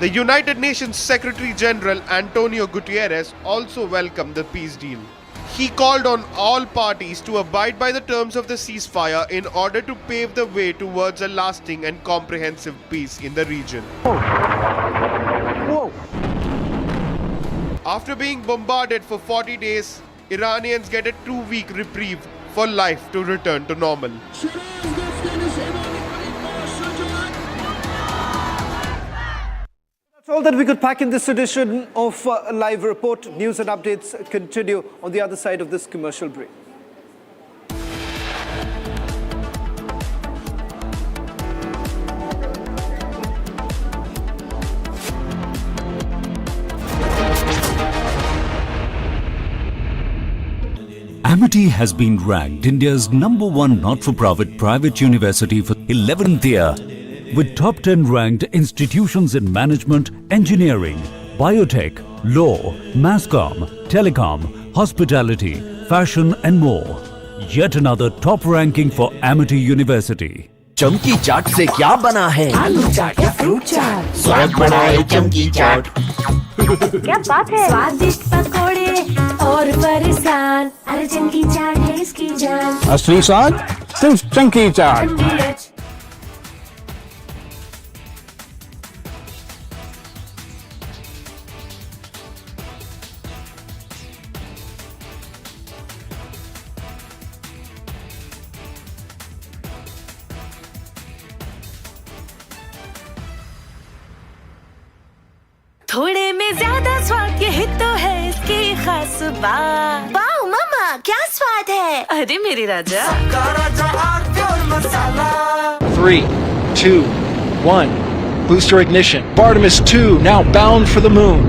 The United Nations Secretary General Antonio Guterres also welcomed the peace deal. He called on all parties to abide by the terms of the ceasefire in order to pave the way towards a lasting and comprehensive peace in the region. After being bombarded for 40 days, Iranians get a 2-week reprieve for life to return to normal. That's all that we could pack in this edition of Live Report. News and updates continue on the other side of this commercial break. Amity has been ranked India's #1 not-for-profit private university for 11th year, with top 10 ranked institutions in management, engineering, biotech, law, mass comm, telecom, hospitality, fashion and more. Yet another top ranking for Amity University. चमकी चाट से क्या बना है? आलू चाट या fruit चाट? स्वाद बढ़ाए चमकी चाट। क्या बात है? स्वादिष्ट पकोड़े और फरसान, अरे चमकी चाट है इसकी जान। असली स्वाद सिर्फ चंकी चाट। थोड़े में ज्यादा स्वाद यही तो है इसकी खास बात। वाओ मामा क्या स्वाद है? अरे मेरे राजा। सबका राजा और मसाला। 3, 2, 1. Booster ignition. Artemis 2 now bound for the moon.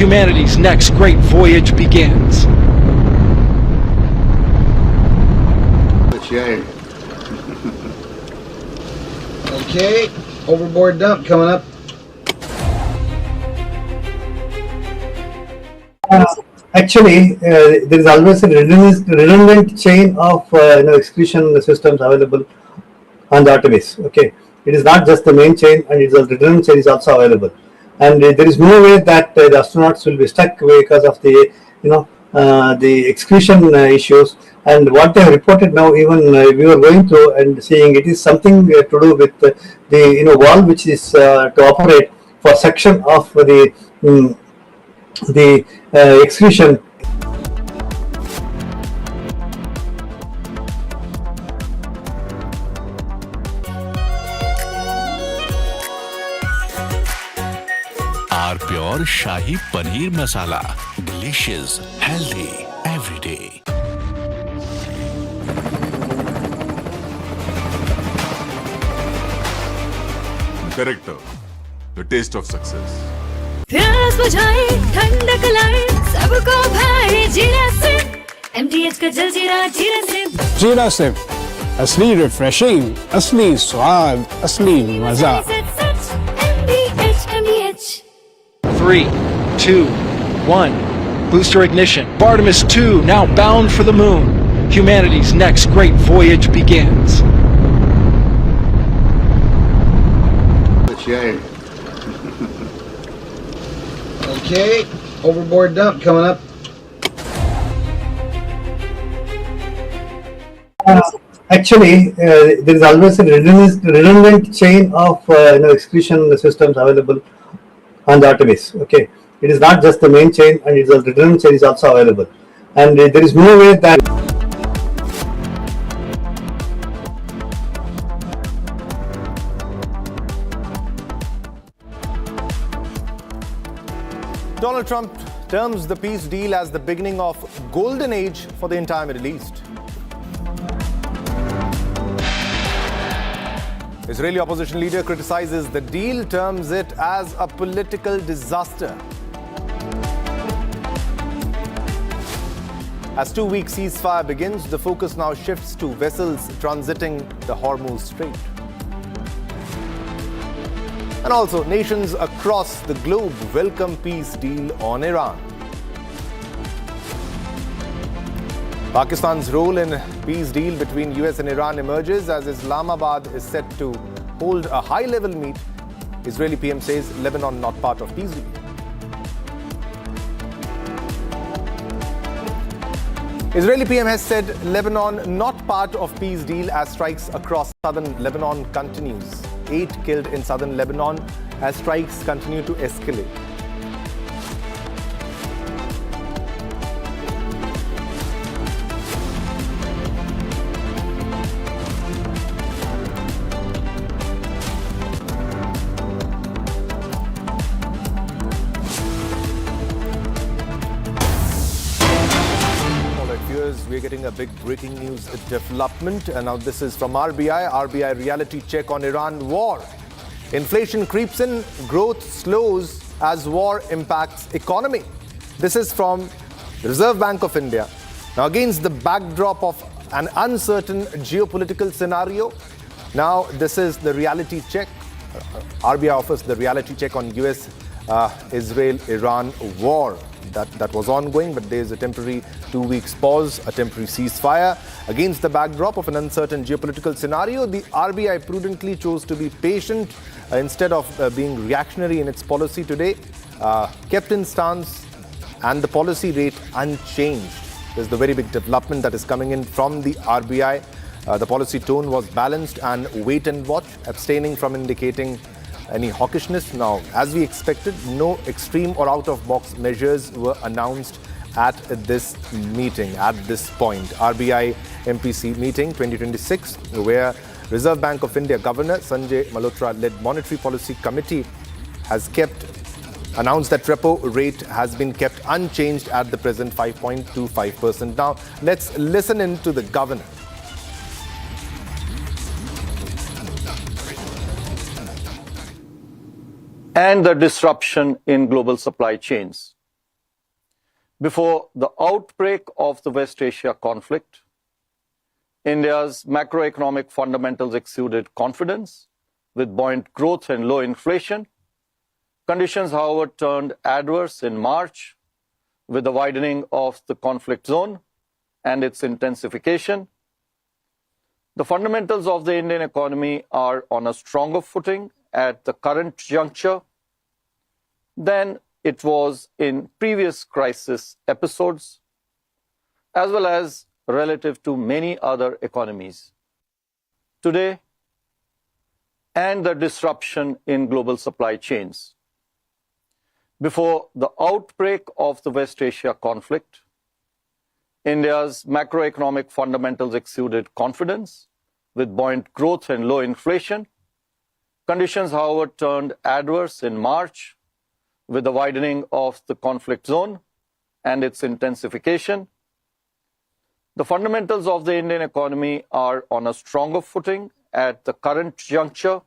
Humanity's next great voyage begins. Okay, overboard dump coming up. Actually, there is always a redundant chain of excretion systems available on the Artemis. Okay, it is not just the main chain, and it's a redundant chain is also available. And there is no way that the astronauts will be stuck because of the excretion issues. And what they have reported now, even we were going through and seeing, it is something to do with the valve which is to operate for section of the excretion. Our pure Shahi Paneer Masala. Delicious, healthy, every day. Character, the taste of success. प्यास बुझाए ठंडक लाए सबको भाए जीरा से MTH का जल जीरा जीरा से जीरा से असली रिफ्रेशिंग, असली स्वाद, असली मजा। MTH 3, 2, 1. Booster ignition. Artemis 2 now bound for the moon. Humanity's next great voyage begins. Okay, overboard dump coming up. Actually, there is always a redundant chain of execution systems available on the Artemis. Okay, it is not just the main chain, and it's a redundant chain is also available, and there is no way that. Donald Trump terms the peace deal as the beginning of golden age for the entire Middle East. Israeli opposition leader criticizes the deal, terms it as a political disaster. As 2-week ceasefire begins, the focus now shifts to vessels transiting the Hormuz Strait. And also, nations across the globe welcome peace deal on Iran. Pakistan's role in peace deal between US and Iran emerges as Islamabad is set to hold a high-level meet. Israeli PM says Lebanon not part of peace deal. Israeli PM has said Lebanon not part of peace deal as strikes across southern Lebanon continues. 8 killed in southern Lebanon as strikes continue to escalate. We're getting a big breaking news development, and now this is from RBI reality check on Iran war. Inflation creeps in, growth slows as war impacts economy. This is from the Reserve Bank of India. Now, against the backdrop of an uncertain geopolitical scenario, now this is the reality check. RBI offers the reality check on US Israel-Iran war. That was ongoing, but there is a temporary 2 weeks pause, a temporary ceasefire. Against the backdrop of an uncertain geopolitical scenario, the RBI prudently chose to be patient instead of being reactionary in its policy today, kept in stance and the policy rate unchanged. There's the very big development that is coming in from the RBI. The policy tone was balanced and wait and watch, abstaining from indicating any hawkishness. Now, as we expected, no extreme or out-of-box measures were announced at this meeting, at this point. RBI MPC meeting 2026, where Reserve Bank of India Governor Sanjay Malhotra-led Monetary Policy Committee has announced that repo rate has been kept unchanged at the present 5.25%. Now, let's listen in to the governor. And the disruption in global supply chains. Before the outbreak of the West Asia conflict, India's macroeconomic fundamentals exuded confidence, with buoyant growth and low inflation. Conditions, however, turned adverse in March, with the widening of the conflict zone and its intensification. The fundamentals of the Indian economy are on a stronger footing at the current juncture than it was in previous crisis episodes, as well as relative to many other economies. Today, and the disruption in global supply chains. Before the outbreak of the West Asia conflict, India's macroeconomic fundamentals exuded confidence, with buoyant growth and low inflation. Conditions, however, turned adverse in March, with the widening of the conflict zone and its intensification. The fundamentals of the Indian economy are on a stronger footing at the current juncture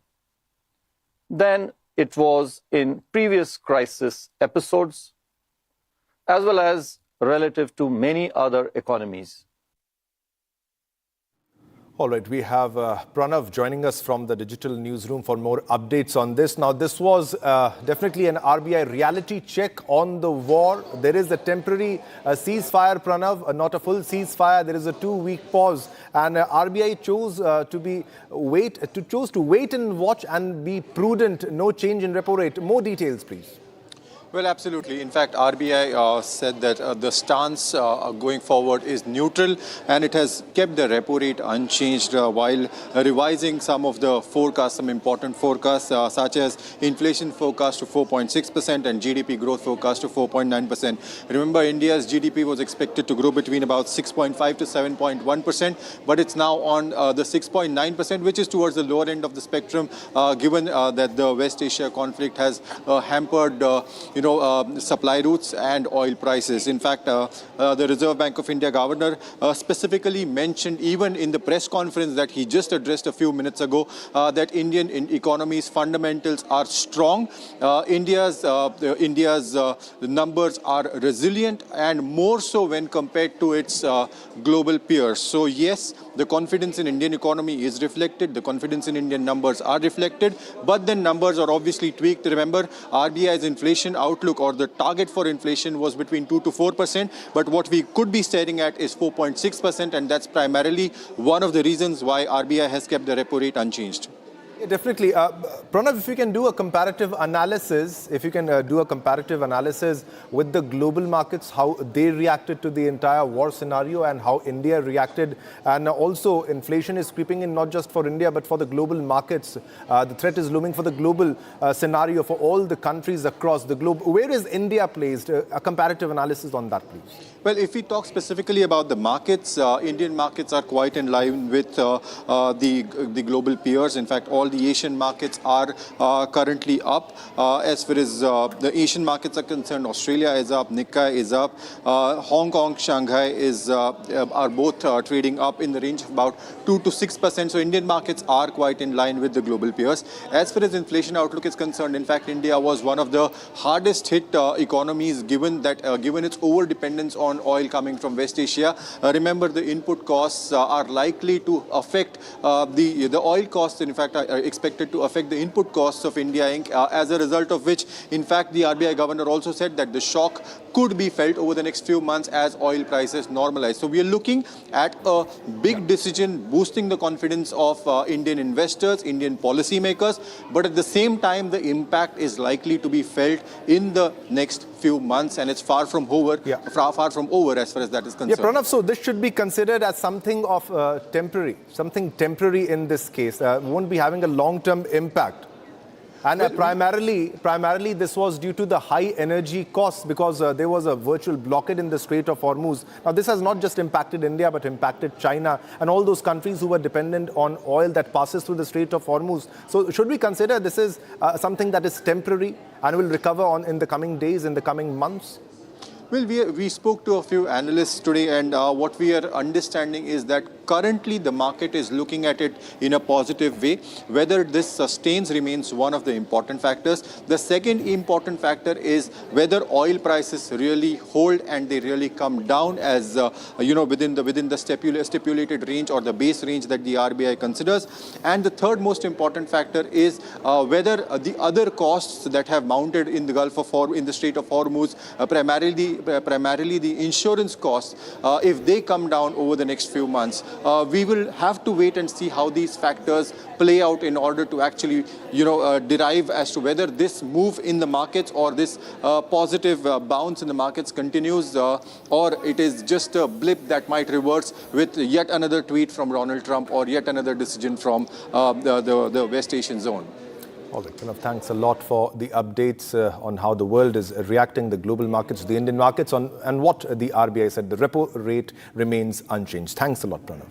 than it was in previous crisis episodes, as well as relative to many other economies. All right, we have Pranav joining us from the digital newsroom for more updates on this. Now, this was definitely an RBI reality check on the war. There is a temporary ceasefire, Pranav, not a full ceasefire. There is a 2-week pause, and RBI chose to wait and watch and be prudent. No change in repo rate. More details, please. Well, absolutely. In fact, RBI said that the stance going forward is neutral, and it has kept the repo rate unchanged while revising some of the forecasts, some important forecasts such as inflation forecast to 4.6% and GDP growth forecast to 4.9%. Remember, India's GDP was expected to grow between about 6.5 to 7.1%, but it's now on the 6.9%, which is towards the lower end of the spectrum, given that the West Asia conflict has hampered supply routes and oil prices. In fact, the Reserve Bank of India governor specifically mentioned, even in the press conference that he just addressed a few minutes ago, that Indian economy's fundamentals are strong. India's numbers are resilient, and more so when compared to its global peers. So yes, the confidence in Indian economy is reflected, the confidence in Indian numbers are reflected, but then numbers are obviously tweaked. Remember, RBI's inflation outlook, or the target for inflation, was between 2 to 4%, but what we could be staring at is 4.6%, and that's primarily one of the reasons why RBI has kept the repo rate unchanged. Yeah, definitely. Pranav, if you can do a comparative analysis, with the global markets, how they reacted to the entire war scenario and how India reacted, and also inflation is creeping in not just for India but for the global markets. The threat is looming for the global scenario for all the countries across the globe. Where is India placed? A comparative analysis on that, please. Well, if we talk specifically about the markets, Indian markets are quite in line with the global peers. In fact, all the Asian markets are currently up. As far as the Asian markets are concerned, Australia is up, Nikkei is up, Hong Kong, Shanghai are both trading up in the range of about 2 to 6%. So Indian markets are quite in line with the global peers. As far as inflation outlook is concerned, in fact, India was one of the hardest hit economies, given its over dependence on oil coming from West Asia. Remember, the input costs are likely to affect the oil costs. In fact, are expected to affect the input costs of India Inc. As a result of which, in fact, the RBI governor also said that the shock could be felt over the next few months as oil prices normalize. So we are looking at a big decision boosting the confidence of Indian investors, Indian policymakers, but at the same time, the impact is likely to be felt in the next few months, and it's far from over as far as that is concerned. Yeah, Pranav, so this should be considered as something of something temporary in this case. Won't be having a long-term impact. And primarily this was due to the high energy costs, because there was a virtual blockade in the Strait of Hormuz. Now, this has not just impacted India, but impacted China and all those countries who were dependent on oil that passes through the Strait of Hormuz. So should we consider this is something that is temporary and will recover in the coming days, in the coming months? Well, we spoke to a few analysts today, and what we are understanding is that currently the market is looking at it in a positive way. Whether this sustains remains one of the important factors. The second important factor is whether oil prices really hold and they really come down as within the stipulated range or the base range that the RBI considers. And the third most important factor is whether the other costs that have mounted in the in the Strait of Hormuz, primarily the insurance costs, if they come down over the next few months, we will have to wait and see how these factors play out in order to actually, derive as to whether this move in the markets or this positive bounce in the markets continues, or it is just a blip that might reverse with yet another tweet from Donald Trump or yet another decision from the West Asian zone. All right, Pranav, thanks a lot for the updates on how the world is reacting, the global markets, the Indian markets, and what the RBI said. The repo rate remains unchanged. Thanks a lot, Pranav.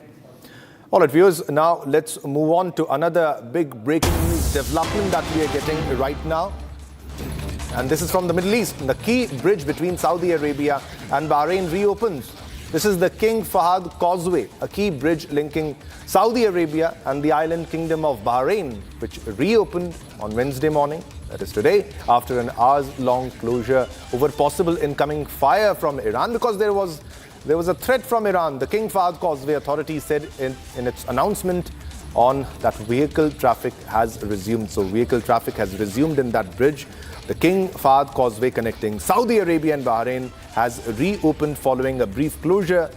All right, viewers, now let's move on to another big breaking news development that we are getting right now. And this is from the Middle East. The key bridge between Saudi Arabia and Bahrain reopens. This is the King Fahd Causeway, a key bridge linking Saudi Arabia and the island kingdom of Bahrain, which reopened on Wednesday morning, that is today, after an hours-long closure over possible incoming fire from Iran, because there was there was a threat from Iran. The King Fahd Causeway Authority said in its announcement on that vehicle traffic has resumed. So vehicle traffic has resumed in that bridge. The King Fahd Causeway connecting Saudi Arabia and Bahrain has reopened following a brief closure.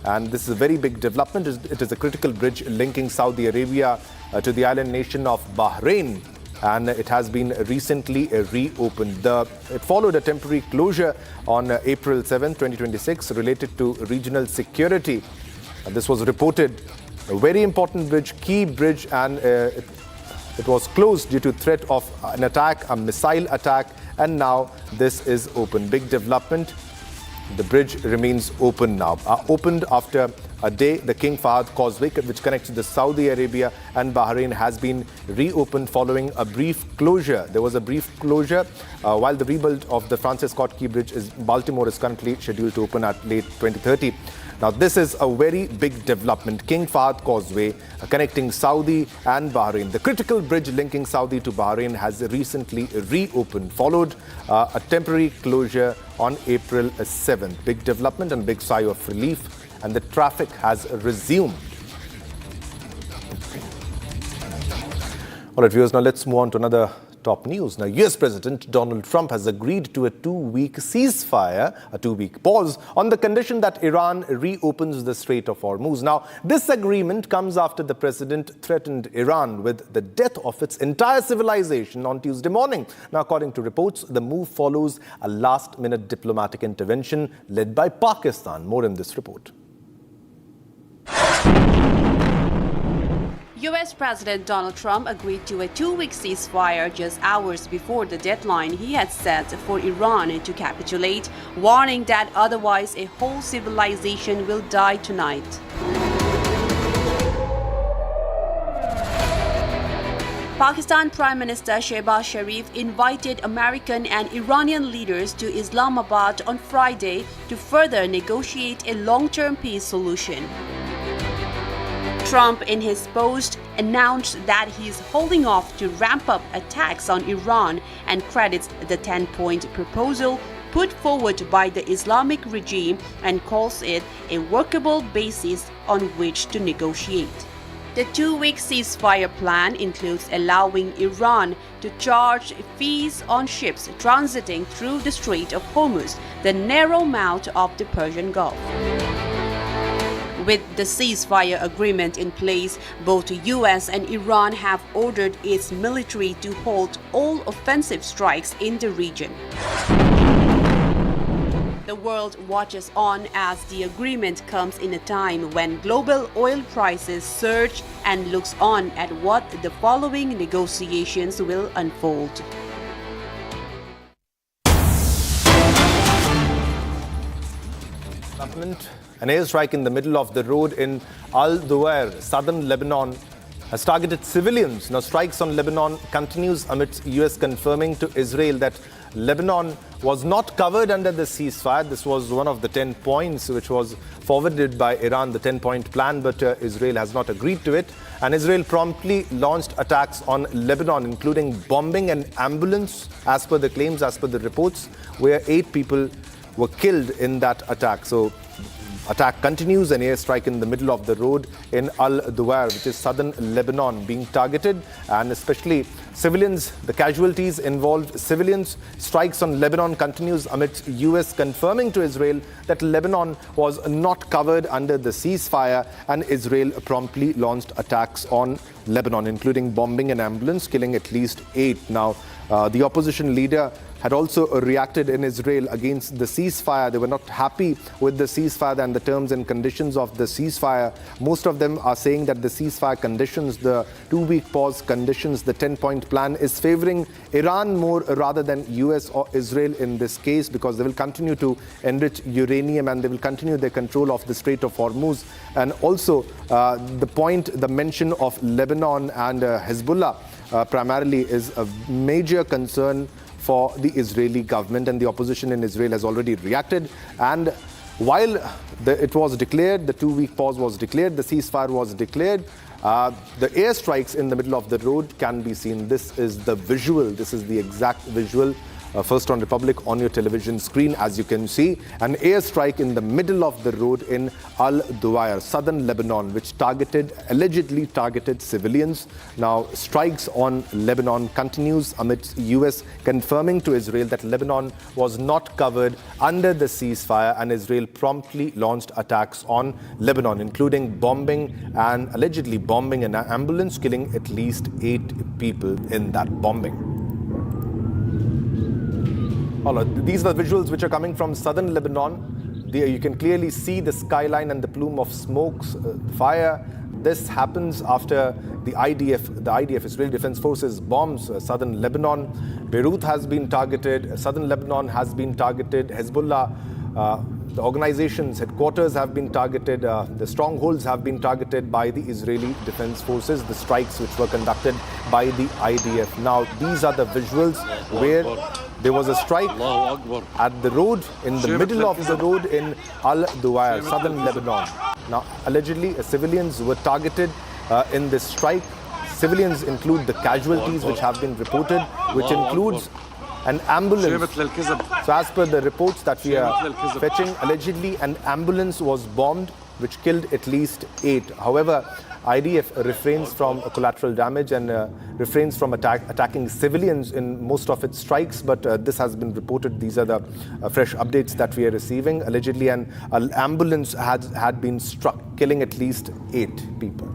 And this is a very big development. It is a critical bridge linking Saudi Arabia to the island nation of Bahrain. And it has been recently reopened. It followed a temporary closure on April 7, 2026 related to regional security. This was reported a very important bridge, key bridge, and it was closed due to threat of an attack, a missile attack, and now this is open. Big development. The bridge remains open now. Opened after a day, the King Fahd Causeway, which connects the Saudi Arabia and Bahrain, has been reopened following a brief closure. There was a brief closure while the rebuild of the Francis Scott Key Bridge in Baltimore is currently scheduled to open at late 2030. Now, this is a very big development. King Fahd Causeway connecting Saudi and Bahrain. The critical bridge linking Saudi to Bahrain has recently reopened, followed a temporary closure on April 7th. Big development and big sigh of relief, and the traffic has resumed. All right, viewers, now let's move on to another top news. Now, US President Donald Trump has agreed to a 2-week ceasefire, a 2-week pause, on the condition that Iran reopens the Strait of Hormuz. Now, this agreement comes after the president threatened Iran with the death of its entire civilization on Tuesday morning. Now, according to reports, the move follows a last-minute diplomatic intervention led by Pakistan. More in this report. US President Donald Trump agreed to a 2-week ceasefire just hours before the deadline he had set for Iran to capitulate, warning that otherwise a whole civilization will die tonight. Pakistan Prime Minister Shehbaz Sharif invited American and Iranian leaders to Islamabad on Friday to further negotiate a long-term peace solution. Trump, in his post, announced that he's holding off to ramp up attacks on Iran and credits the 10-point proposal put forward by the Islamic regime and calls it a workable basis on which to negotiate. The 2-week ceasefire plan includes allowing Iran to charge fees on ships transiting through the Strait of Hormuz, the narrow mouth of the Persian Gulf. With the ceasefire agreement in place, both the US and Iran have ordered its military to halt all offensive strikes in the region. The world watches on as the agreement comes in a time when global oil prices surge and looks on at what the following negotiations will unfold. An airstrike in the middle of the road in Al-Duwair, southern Lebanon, has targeted civilians. Now, strikes on Lebanon continues amidst US confirming to Israel that Lebanon was not covered under the ceasefire. This was one of the 10 points which was forwarded by Iran, the 10-point plan, but Israel has not agreed to it. And Israel promptly launched attacks on Lebanon, including bombing an ambulance, as per the claims, as per the reports, where 8 people were killed in that attack. So, attack continues, an airstrike in the middle of the road in Al-Duwair, which is southern Lebanon, being targeted, and especially civilians, the casualties involved civilians. Strikes on Lebanon continues amidst US confirming to Israel that Lebanon was not covered under the ceasefire, and Israel promptly launched attacks on Lebanon, including bombing an ambulance, killing at least 8. Now, the opposition leader had also reacted in Israel against the ceasefire. They were not happy with the ceasefire and the terms and conditions of the ceasefire. Most of them are saying that the ceasefire conditions, the 2-week pause conditions, the 10-point plan is favoring Iran more rather than US or Israel in this case, because they will continue to enrich uranium and they will continue their control of the Strait of Hormuz. And also the mention of Lebanon and Hezbollah primarily is a major concern for the Israeli government, and the opposition in Israel has already reacted. And while it was declared, the 2-week pause was declared, the ceasefire was declared, the airstrikes in the middle of the road can be seen. This is the visual, this is the exact visual First on Republic on your television screen, as you can see, an airstrike in the middle of the road in Al-Duwair, southern Lebanon, which allegedly targeted civilians. Now, strikes on Lebanon continues amidst US confirming to Israel that Lebanon was not covered under the ceasefire, and Israel promptly launched attacks on Lebanon, including allegedly bombing an ambulance, killing at least 8 people in that bombing. These are the visuals which are coming from southern Lebanon. You can clearly see the skyline and the plume of smoke, fire. This happens after the IDF, Israel Defense Forces, bombs southern Lebanon. Beirut has been targeted. Southern Lebanon has been targeted. Hezbollah, the organization's headquarters have been targeted. The strongholds have been targeted by the Israeli Defense Forces, the strikes which were conducted by the IDF. Now, these are the visuals where there was a strike at the road, in the middle of the road in Al-Duwair, southern Lebanon. Now, allegedly, civilians were targeted in this strike. Civilians include the casualties which have been reported, which includes an ambulance. So as per the reports that we are fetching, allegedly an ambulance was bombed, which killed at least 8. However, IDF refrains from collateral damage and refrains from attacking civilians in most of its strikes, but this has been reported. These are the fresh updates that we are receiving. Allegedly, an ambulance had been struck, killing at least 8 people.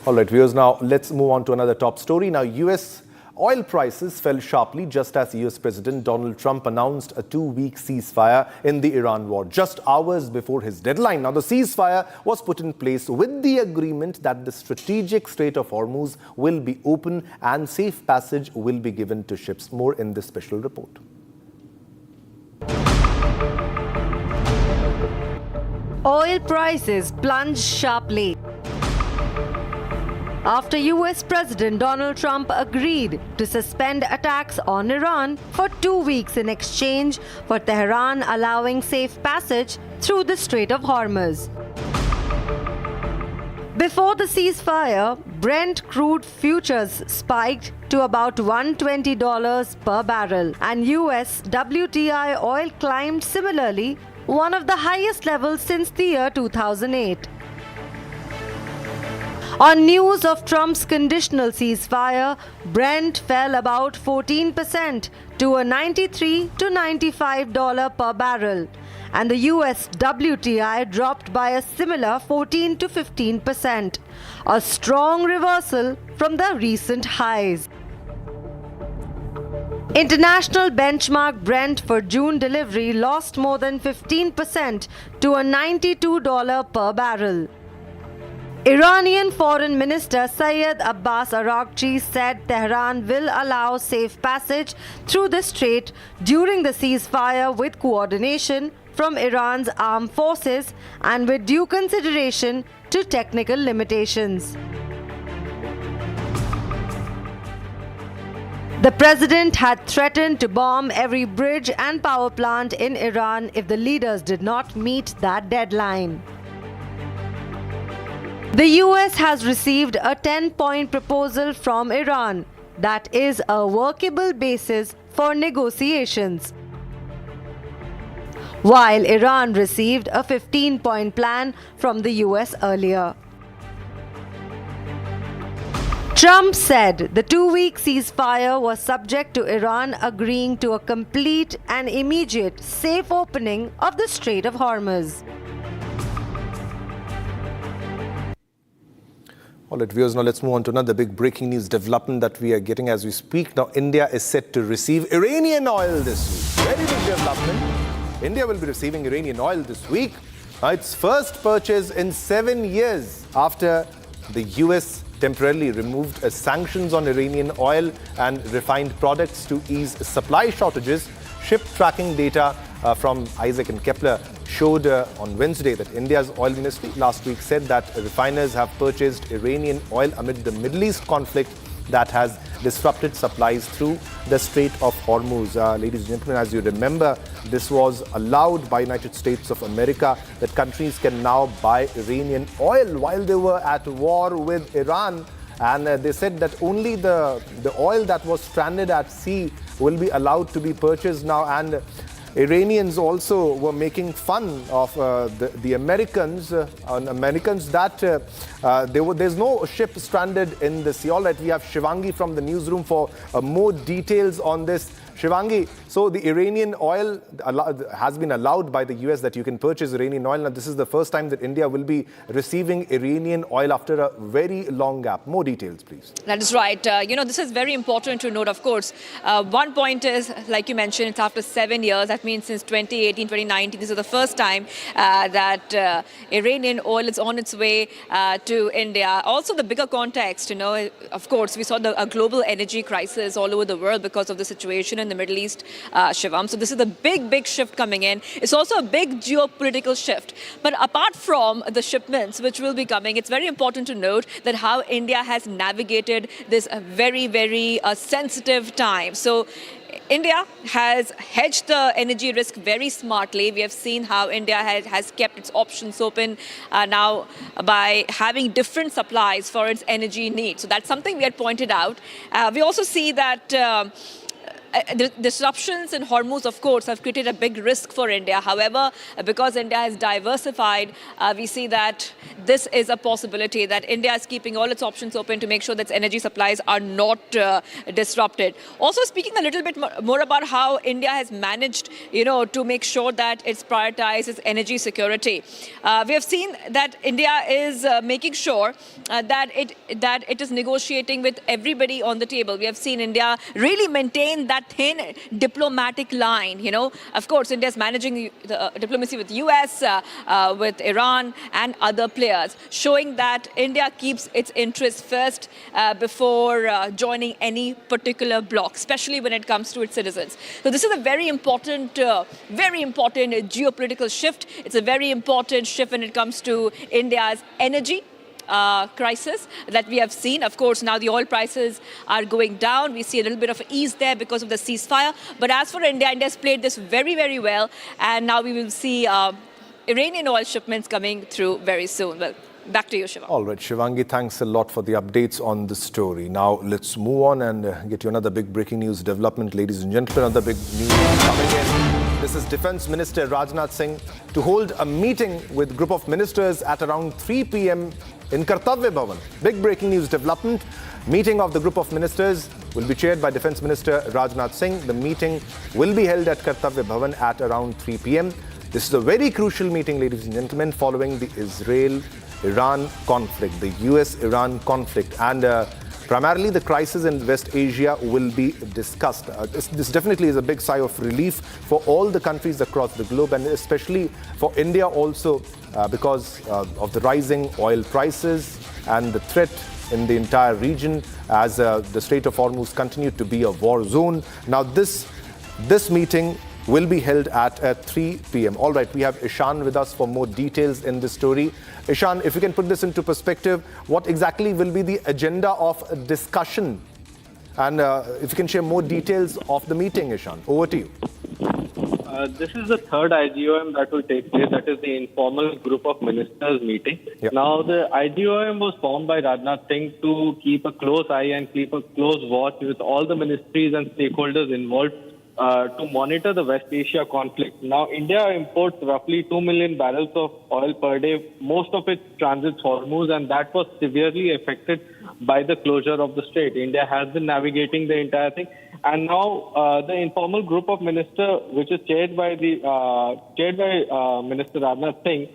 All right, viewers, now let's move on to another top story. Now, US oil prices fell sharply just as US President Donald Trump announced a 2-week ceasefire in the Iran war, just hours before his deadline. Now, the ceasefire was put in place with the agreement that the strategic Strait of Hormuz will be open and safe passage will be given to ships. More in this special report. Oil prices plunged sharply after US President Donald Trump agreed to suspend attacks on Iran for 2 weeks in exchange for Tehran allowing safe passage through the Strait of Hormuz. Before the ceasefire, Brent crude futures spiked to about $120 per barrel, and US WTI oil climbed similarly, one of the highest levels since the year 2008. On news of Trump's conditional ceasefire, Brent fell about 14% to a $93 to $95 per barrel, and the US WTI dropped by a similar 14 to 15%, a strong reversal from the recent highs. International benchmark Brent for June delivery lost more than 15% to a $92 per barrel. Iranian Foreign Minister Syed Abbas Araghchi said Tehran will allow safe passage through the strait during the ceasefire with coordination from Iran's armed forces and with due consideration to technical limitations. The president had threatened to bomb every bridge and power plant in Iran if the leaders did not meet that deadline. The US has received a 10-point proposal from Iran that is a workable basis for negotiations, while Iran received a 15-point plan from the US earlier. Trump said the 2-week ceasefire was subject to Iran agreeing to a complete and immediate safe opening of the Strait of Hormuz. All right, viewers, now let's move on to another big breaking news development that we are getting as we speak. Now, India is set to receive Iranian oil this week. Very big development. India will be receiving Iranian oil this week. Its first purchase in 7 years after the US temporarily removed sanctions on Iranian oil and refined products to ease supply shortages. Ship tracking data from Isaac and Kepler showed on Wednesday that India's oil ministry last week said that refiners have purchased Iranian oil amid the Middle East conflict that has disrupted supplies through the Strait of Hormuz. Ladies and gentlemen, as you remember, this was allowed by United States of America, that countries can now buy Iranian oil while they were at war with Iran. And they said that only the oil that was stranded at sea will be allowed to be purchased now. And Iranians also were making fun of the Americans, that there's no ship stranded in the sea. All right, we have Shivangi from the newsroom for more details on this. Shivangi, so the Iranian oil has been allowed by the US that you can purchase Iranian oil. Now, this is the first time that India will be receiving Iranian oil after a very long gap. More details, please. That is right. This is very important to note, of course. One point is, like you mentioned, it's after 7 years. That means since 2018, 2019, this is the first time that Iranian oil is on its way to India. Also, the bigger context, of course, we saw a global energy crisis all over the world because of the situation in the Middle East, Shivam. So this is a big shift coming in. It's also a big geopolitical shift. But apart from the shipments which will be coming, it's very important to note that how India has navigated this very sensitive time. So India has hedged the energy risk very smartly. We have seen how India has kept its options open now by having different supplies for its energy needs. So that's something we had pointed out. We also see that the disruptions in Hormuz, of course, have created a big risk for India. However, because India has diversified, we see that this is a possibility, that India is keeping all its options open to make sure that its energy supplies are not disrupted. Also, speaking a little bit more about how India has managed, to make sure that it's prioritizes energy security. We have seen that India is making sure that it is negotiating with everybody on the table. We have seen India really maintain that thin diplomatic line. Of course, India is managing the diplomacy with US, with Iran and other players, showing that India keeps its interests first before joining any particular bloc, especially when it comes to its citizens. So this is a very important geopolitical shift. It's a very important shift when it comes to India's energy crisis that we have seen. Of course, now the oil prices are going down. We see a little bit of ease there because of the ceasefire. But as for India, India has played this very well. And now we will see Iranian oil shipments coming through very soon. Well, back to you, Shivangi. All right, Shivangi, thanks a lot for the updates on the story. Now, let's move on and get you another big breaking news development. Ladies and gentlemen, another big news coming in. This is Defense Minister Rajnath Singh to hold a meeting with group of ministers at around 3 p.m. in Kartavya Bhavan. Big breaking news development. Meeting of the group of ministers will be chaired by Defense Minister Rajnath Singh. The meeting will be held at Kartavya Bhavan at around 3 p.m. This is a very crucial meeting, ladies and gentlemen, following the Israel-Iran conflict, the US-Iran conflict, and primarily the crisis in West Asia will be discussed. This definitely is a big sigh of relief for all the countries across the globe, and especially for India also, because of the rising oil prices and the threat in the entire region as the Strait of Hormuz continued to be a war zone. Now this meeting will be held at 3 p.m. All right, we have Ishan with us for more details in this story. Ishan, if you can put this into perspective, what exactly will be the agenda of discussion? And if you can share more details of the meeting, Ishan, over to you. This is the third IGOM that will take place. That is the informal group of ministers meeting. Yep. Now, the IGOM was formed by Rajnath Singh to keep a close eye and keep a close watch with all the ministries and stakeholders involved to monitor the West Asia conflict. Now, India imports roughly 2 million barrels of oil per day. Most of it transits Hormuz, and that was severely affected by the closure of the strait. India has been navigating the entire thing. And now the informal group of ministers, which is chaired by Minister Arnab Singh,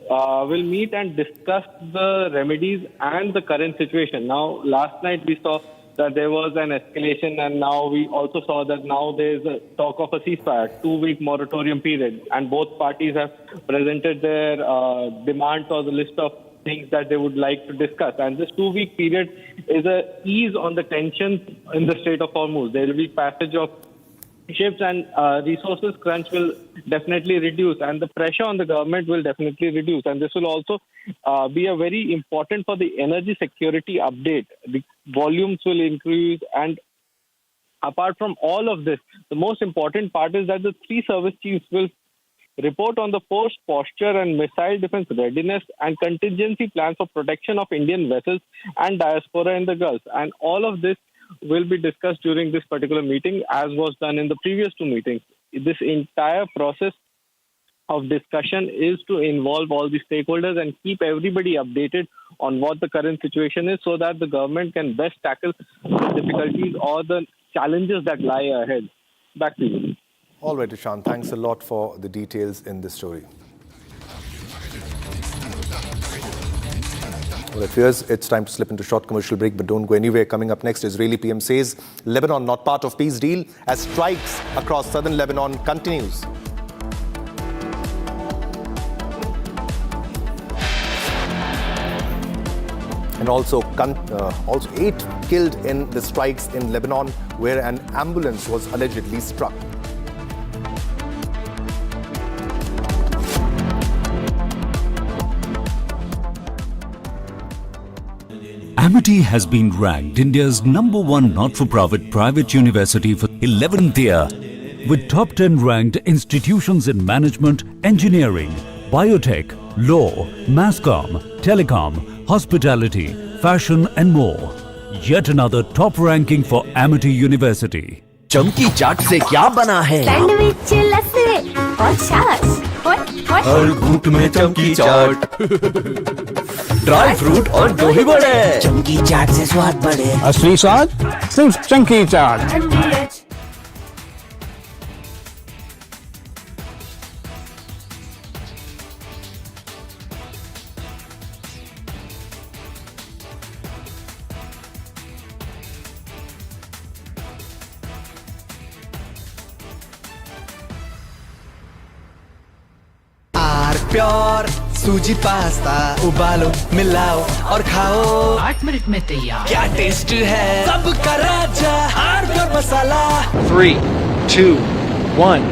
will meet and discuss the remedies and the current situation. Now, last night we saw that there was an escalation, and now we also saw that now there is a talk of a ceasefire, 2-week moratorium period, and both parties have presented their demands or the list of things that they would like to discuss. And this 2-week period is a ease on the tensions in the Strait of Hormuz. There will be passage of ships, and resources crunch will definitely reduce, and the pressure on the government will definitely reduce. And this will also be a very important for the energy security update. The volumes will increase, and apart from all of this, the most important part is that the three service chiefs will report on the force posture and missile defense readiness and contingency plans for protection of Indian vessels and diaspora in the Gulf. And all of this will be discussed during this particular meeting, as was done in the previous two meetings. This entire process of discussion is to involve all the stakeholders and keep everybody updated on what the current situation is, so that the government can best tackle the difficulties or the challenges that lie ahead. Back to you. All right, Ishan, thanks a lot for the details in this story. Well, it appears it's time to slip into a short commercial break, but don't go anywhere. Coming up next, Israeli PM says Lebanon not part of peace deal as strikes across southern Lebanon continues. And also 8 killed in the strikes in Lebanon, where an ambulance was allegedly struck. Amity has been ranked India's #1 not-for-profit private university for 11th year, with top 10 ranked institutions in management, engineering, biotech, law, masscom, telecom, hospitality, fashion and more. Yet another top ranking for Amity University. चमकी चाट से क्या बना है? Sandwich लस्सी और छाछ हर घूंट में चमकी चाट ड्राई फ्रूट और दही बड़े चमकी चाट से स्वाद बढ़े असली स्वाद सिर्फ चमकी चाट प्योर सूजी पास्ता उबालो मिलाओ और खाओ 8 मिनट में तैयार क्या टेस्ट है सबका राजा hardware masala 3, 2, 1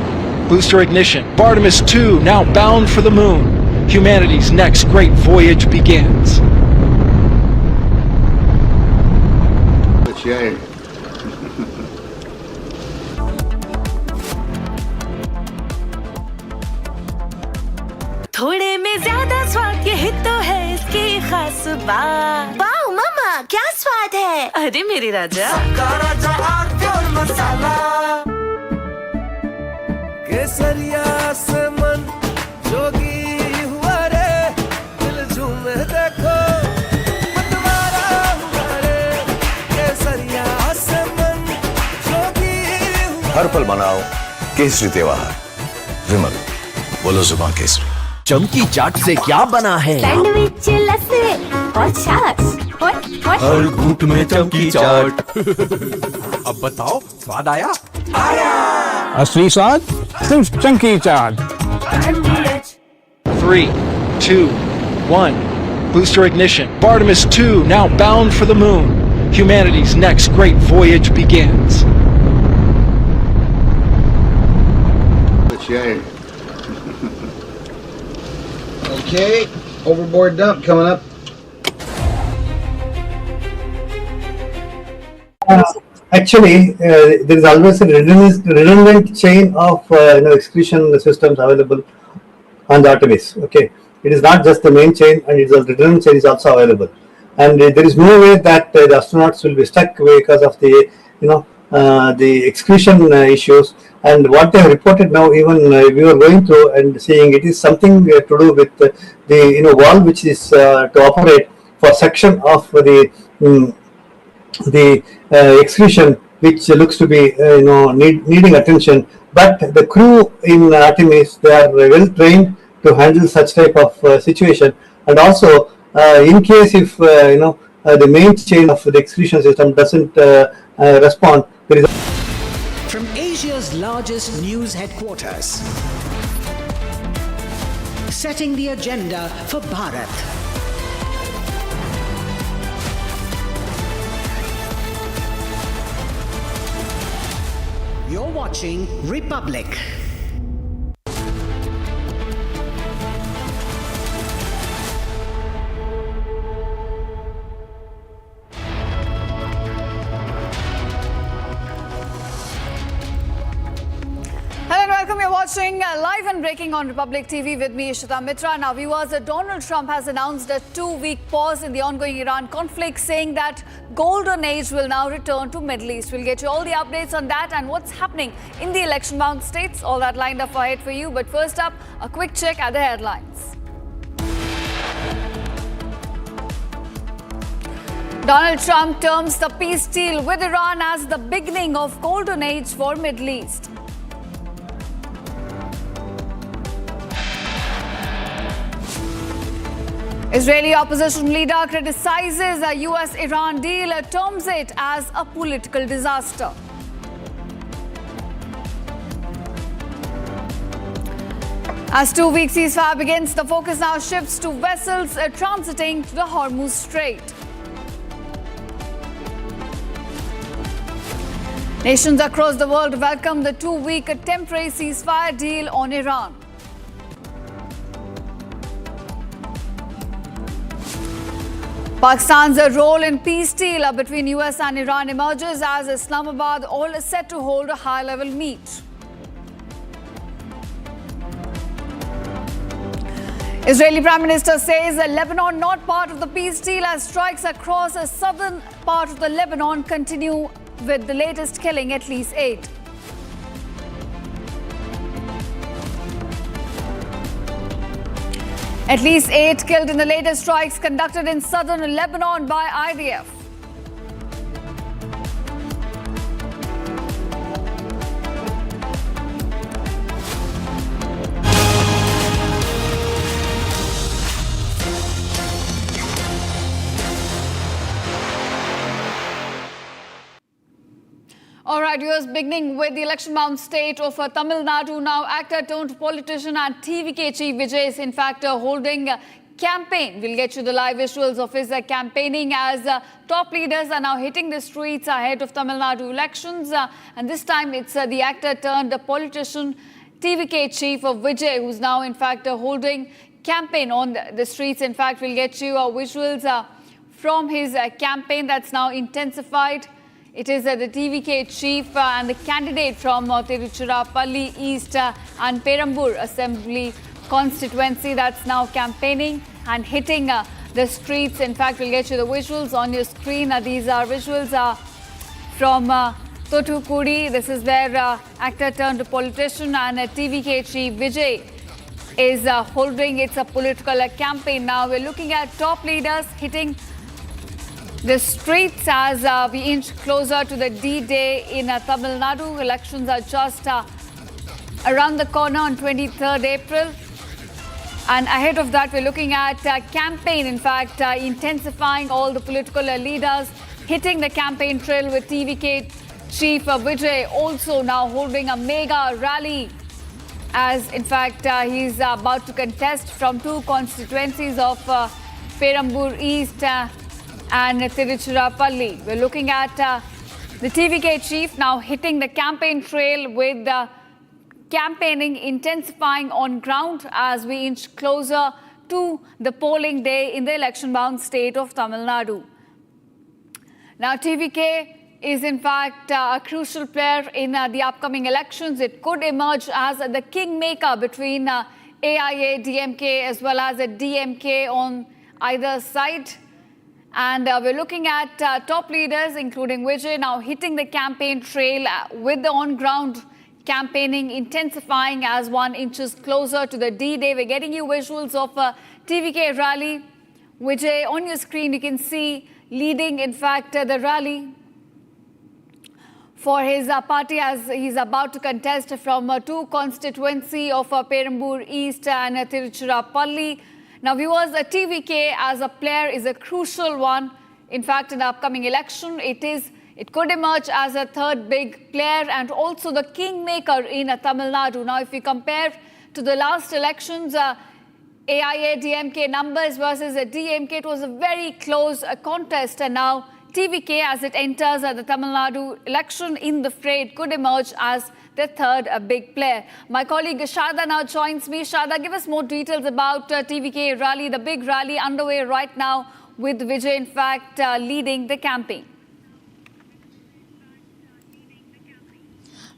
Booster ignition. Artemis 2 now bound for the moon. Humanity's next great voyage begins. थोड़े में ज्यादा स्वाद यही तो है इसकी खास बात। वाओ मामा क्या स्वाद है? अरे मेरे राजा राजा और मसाला केसरिया से मन जोगी हुआ रे दिल झूमे देखो मतवारा हुआ रे केसरिया से मन जोगी हुआ हर पल मनाओ केसरी त्योहार विमल बोलो जुबान केसरी चमकी चाट से क्या बना है? सैंडविच लस्सी और छाछ हर घूंट में चमकी चाट अब बताओ स्वाद आया? असली स्वाद सिर्फ चमकी चाट 3, 2, 1 Booster ignition. Artemis 2 now bound for the moon. Humanity's next great voyage begins. Okay, overboard dump coming up. Actually, there is always a redundant chain of execution systems available on the Artemis. Okay, it is not just the main chain, and it is a redundant chain is also available. And there is no way that the astronauts will be stuck because of the the execution issues. And what they have reported now, even we were going through and seeing, it is something to do with the valve which is to operate for section of the execution, which looks to be needing attention. But the crew in Artemis, they are well trained to handle such type of situation. And also, in case if the main chain of the execution system doesn't respond, there is from Asia's largest news headquarters, setting the agenda for Bharat. You're watching Republic. watching live and breaking on Republic TV with me, Ishita Mitra. Now, viewers, Donald Trump has announced a 2-week pause in the ongoing Iran conflict, saying that golden age will now return to Middle East. We'll get you all the updates on that and what's happening in the election-bound states. All that lined up ahead for you. But first up, a quick check at the headlines. Donald Trump terms the peace deal with Iran as the beginning of golden age for Middle East. Israeli opposition leader criticizes a US-Iran deal, terms it as a political disaster. As 2-week ceasefire begins, the focus now shifts to vessels transiting to the Hormuz Strait. Nations across the world welcome the 2-week temporary ceasefire deal on Iran. Pakistan's role in peace deal between US and Iran emerges as Islamabad all set to hold a high-level meet. Israeli Prime Minister says Lebanon not part of the peace deal as strikes across the southern part of the Lebanon continue, with the latest killing at least 8. At least 8 killed in the latest strikes conducted in southern Lebanon by IDF. All right, viewers, beginning with the election-bound state of Tamil Nadu, now actor turned politician and TVK chief Vijay is in fact holding a campaign. We'll get you the live visuals of his campaigning as top leaders are now hitting the streets ahead of Tamil Nadu elections. And this time it's the actor turned politician TVK chief of Vijay, who's now in fact holding campaign on the streets. In fact, we'll get you visuals from his campaign that's now intensified. It is the TVK chief and the candidate from Tiruchirappalli East and Perambur Assembly constituency that's now campaigning and hitting the streets. In fact, we'll get you the visuals on your screen. These are visuals from Thothukudi. This is where actor turned politician and TVK chief Vijay is holding its political campaign. Now we're looking at top leaders hitting the streets as we inch closer to the D-Day in Tamil Nadu. Elections are just around the corner on 23rd April. And ahead of that, we're looking at campaign, in fact, intensifying all the political leaders, hitting the campaign trail with TVK chief Vijay also now holding a mega rally as, in fact, he's about to contest from 2 constituencies of Perambur East and Tiruchirappalli. We're looking at the TVK chief now hitting the campaign trail with campaigning intensifying on ground as we inch closer to the polling day in the election-bound state of Tamil Nadu. Now, TVK is in fact a crucial player in the upcoming elections. It could emerge as the kingmaker between AIA, DMK as well as a DMK on either side. And we're looking at top leaders, including Vijay, now hitting the campaign trail with the on-ground campaigning intensifying as one inches closer to the D-Day. We're getting you visuals of TVK rally. Vijay, on your screen, you can see leading, in fact, the rally for his party as he's about to contest from 2 constituency of Perambur East and Tiruchirappalli. Now, viewers, TVK as a player is a crucial one. In fact, in the upcoming election, it could emerge as a third big player and also the kingmaker in Tamil Nadu. Now, if we compare to the last elections, AIA DMK numbers versus DMK, it was a very close contest. And now TVK, as it enters the Tamil Nadu election in the fray, it could emerge as the third big player. My colleague Shada now joins me. Shada, give us more details about TVK rally, the big rally underway right now with Vijay, in fact, leading the campaign.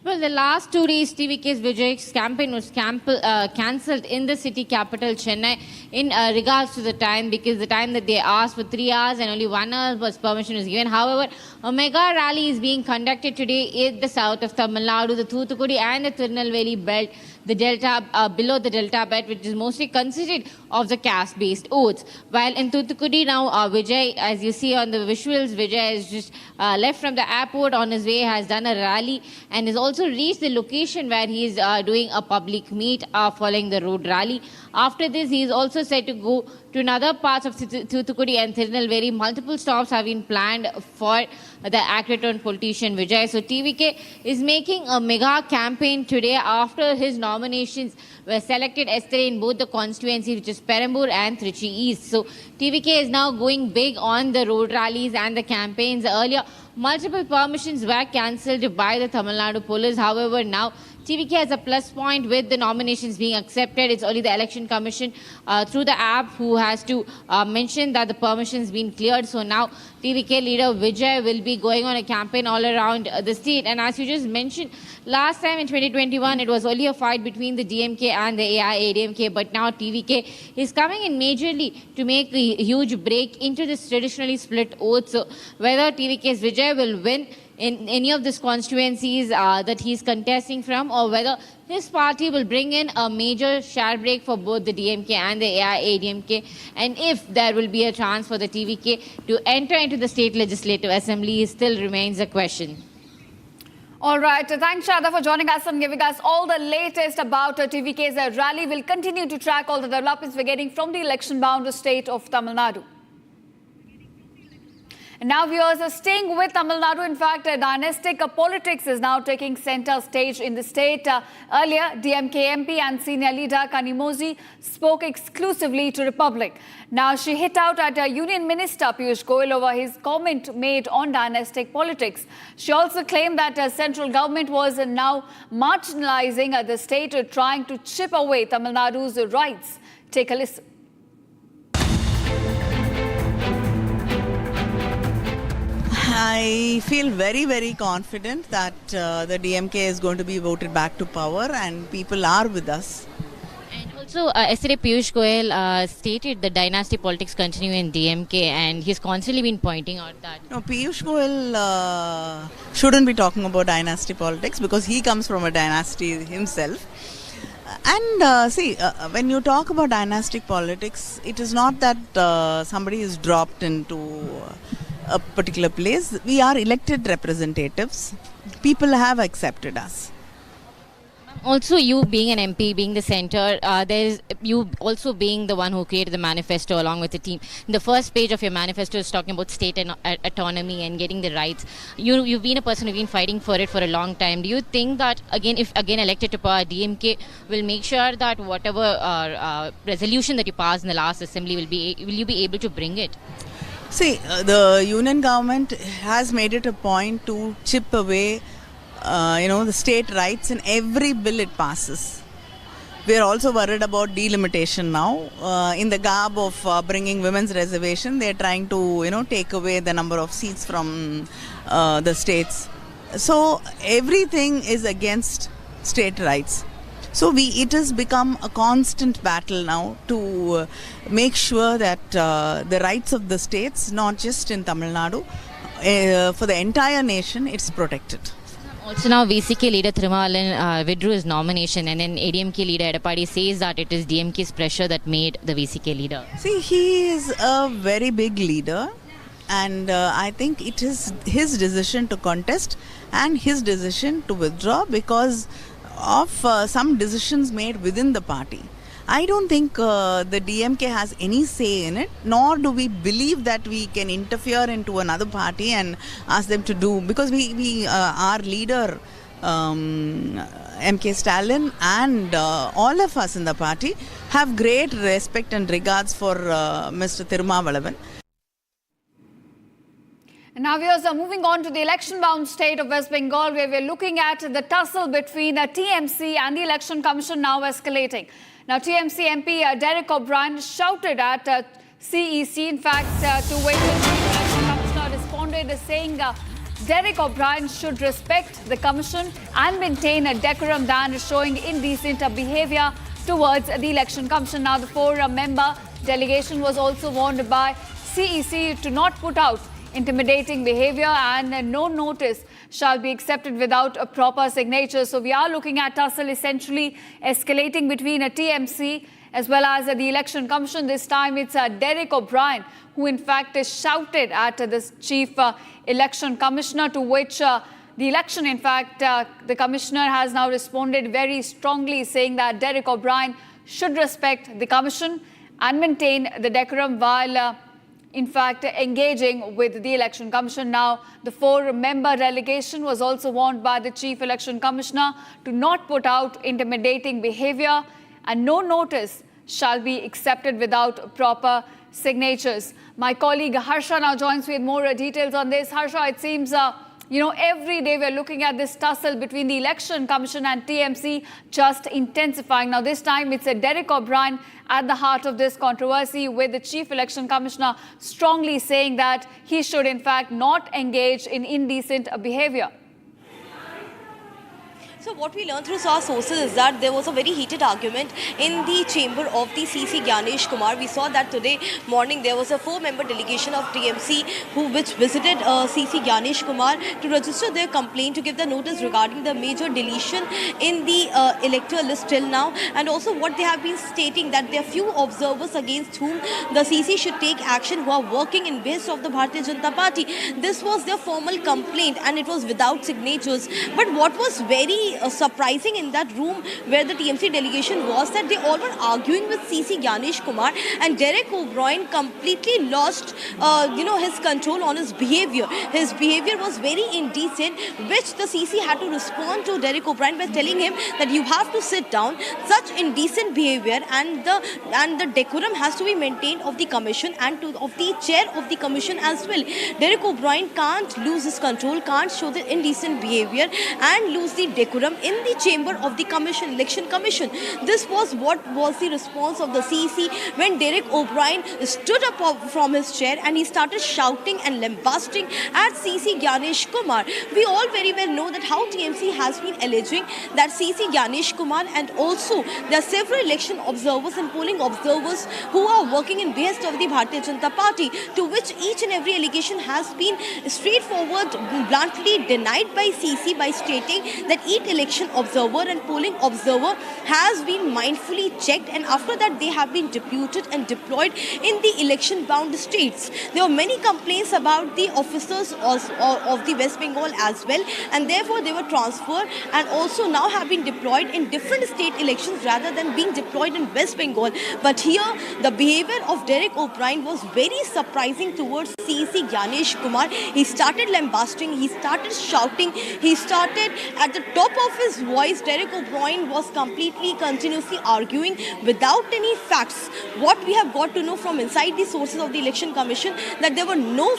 Well, the last 2 days, TVK's Vijay's campaign was cancelled in the city capital, Chennai, in regards to the time, because the time that they asked for 3 hours and only 1 hour was permission was given. However, a mega rally is being conducted today in the south of Tamil Nadu, the Thoothukudi and the Tirunelveli belt, the delta, below the delta belt, which is mostly consisted of the caste-based votes. While in Thoothukudi now, Vijay, as you see on the visuals, Vijay has just left from the airport on his way, has done a rally and is also reached the location where he is doing a public meet following the road rally. After this, he is also said to go to another parts of Thoothukudi and Tirunelveli. Multiple stops have been planned for the accredited politician Vijay. So TVK is making a mega campaign today after his nominations were selected yesterday in both the constituencies, which is Perambur and Trichy East. So TVK is now going big on the road rallies and the campaigns. Earlier, multiple permissions were cancelled by the Tamil Nadu police. However, now TVK has a plus point with the nominations being accepted. It's only the Election Commission through the app who has to mention that the permission's been cleared. So now TVK leader Vijay will be going on a campaign all around the state. And as you just mentioned, last time in 2021, it was only a fight between the DMK and the AIADMK. But now TVK is coming in majorly to make a huge break into this traditionally split vote. So whether TVK's Vijay will win in any of these constituencies that he's contesting from, or whether his party will bring in a major share break for both the DMK and the AIADMK, and if there will be a chance for the TVK to enter into the state legislative assembly still remains a question. All right. Thanks, Shada, for joining us and giving us all the latest about TVK's rally. We'll continue to track all the developments we're getting from the election-bound state of Tamil Nadu. And now viewers are staying with Tamil Nadu. In fact, dynastic politics is now taking center stage in the state. Earlier, DMK MP and senior leader Kanimozi spoke exclusively to Republic. Now she hit out at Union Minister Piyush Goyal over his comment made on dynastic politics. She also claimed that central government was now marginalizing the state, trying to chip away Tamil Nadu's rights. Take a listen. I feel very, very confident that the DMK is going to be voted back to power and people are with us. And also, yesterday Piyush Goyal stated that dynasty politics continue in DMK, and he's constantly been pointing out that. No, Piyush Goyal shouldn't be talking about dynasty politics because he comes from a dynasty himself. And see, when you talk about dynastic politics, it is not that somebody is dropped into a particular place. We are elected representatives. People have accepted us. Also, you being an MP, being the centre, there's you also being the one who created the manifesto along with the team. The first page of your manifesto is talking about state and autonomy and getting the rights. You've been a person who's been fighting for it for a long time. Do you think that if elected to power, DMK will make sure that whatever resolution that you passed in the last assembly will you be able to bring it? See, the union government has made it a point to chip away, the state rights in every bill it passes. We are also worried about delimitation now. In the garb of bringing women's reservation, they are trying to, take away the number of seats from the states. So everything is against state rights. So it has become a constant battle now to make sure that the rights of the states, not just in Tamil Nadu, for the entire nation, it's protected. Also now VCK leader Thirumalan withdrew his nomination, and then ADMK leader Edapadi says that it is DMK's pressure that made the VCK leader. See, he is a very big leader, and I think it is his decision to contest and his decision to withdraw because of some decisions made within the party. I don't think the DMK has any say in it, nor do we believe that we can interfere into another party and ask them to do, because our leader MK Stalin and all of us in the party have great respect and regards for Mr. Thirumavalavan. And now viewers are moving on to the election-bound state of West Bengal, where we're looking at the tussle between the TMC and the Election Commission now escalating. Now TMC MP Derek O'Brien shouted at CEC, in fact, to wait until the Election Commissioner responded saying Derek O'Brien should respect the commission and maintain a decorum than showing indecent behavior towards the election commission. Now, the four-member delegation was also warned by CEC to not put out intimidating behavior, and no notice shall be accepted without a proper signature. So we are looking at tussle essentially escalating between a TMC as well as the election commission. This time it's Derek O'Brien who in fact is shouted at the chief election commissioner, to which the election, in fact, the commissioner has now responded very strongly, saying that Derek O'Brien should respect the commission and maintain the decorum while in fact engaging with the election commission. Now, the four-member delegation was also warned by the chief election commissioner to not put out intimidating behavior, and no notice shall be accepted without proper signatures. My colleague Harsha now joins with more details on this. Harsha, it seems every day we're looking at this tussle between the election commission and TMC just intensifying. Now, this time it's a Derek O'Brien at the heart of this controversy, with the chief election commissioner strongly saying that he should in fact not engage in indecent behavior. So what we learned through our sources is that there was a very heated argument in the chamber of the CC Gyanesh Kumar. We saw that today morning there was a four-member delegation of TMC which visited CC Gyanesh Kumar to register their complaint, to give the notice regarding the major deletion in the electoral list till now, and also what they have been stating, that there are few observers against whom the CC should take action who are working in behest of the Bharatiya Janata Party. This was their formal complaint and it was without signatures. But what was very surprising in that room where the TMC delegation was, that they all were arguing with CC Gyanesh Kumar, and Derek O'Brien completely lost his control on his behavior. His behavior was very indecent, which the CC had to respond to Derek O'Brien by telling him that you have to sit down. Such indecent behavior and the decorum has to be maintained of the commission and of the chair of the commission as well. Derek O'Brien can't lose his control, can't show the indecent behavior and lose the decorum in the chamber of the election commission. This was what was the response of the CEC when Derek O'Brien stood up from his chair and he started shouting and lambasting at CC Gyanesh Kumar. We all very well know that how TMC has been alleging that CC Gyanesh Kumar, and also there are several election observers and polling observers who are working in behest of the Bharatiya Janata Party, to which each and every allegation has been straightforward, bluntly denied by CC by stating that each election observer and polling observer has been mindfully checked, and after that they have been deputed and deployed in the election bound states. There were many complaints about the officers of the West Bengal as well, and therefore they were transferred and also now have been deployed in different state elections rather than being deployed in West Bengal. But here the behavior of Derek O'Brien was very surprising towards CC Gyanesh Kumar. He started lambasting, he started shouting, he started at the top of his voice. Derek O'Brien was continuously arguing without any facts. What we have got to know from inside the sources of the election commission, that there were no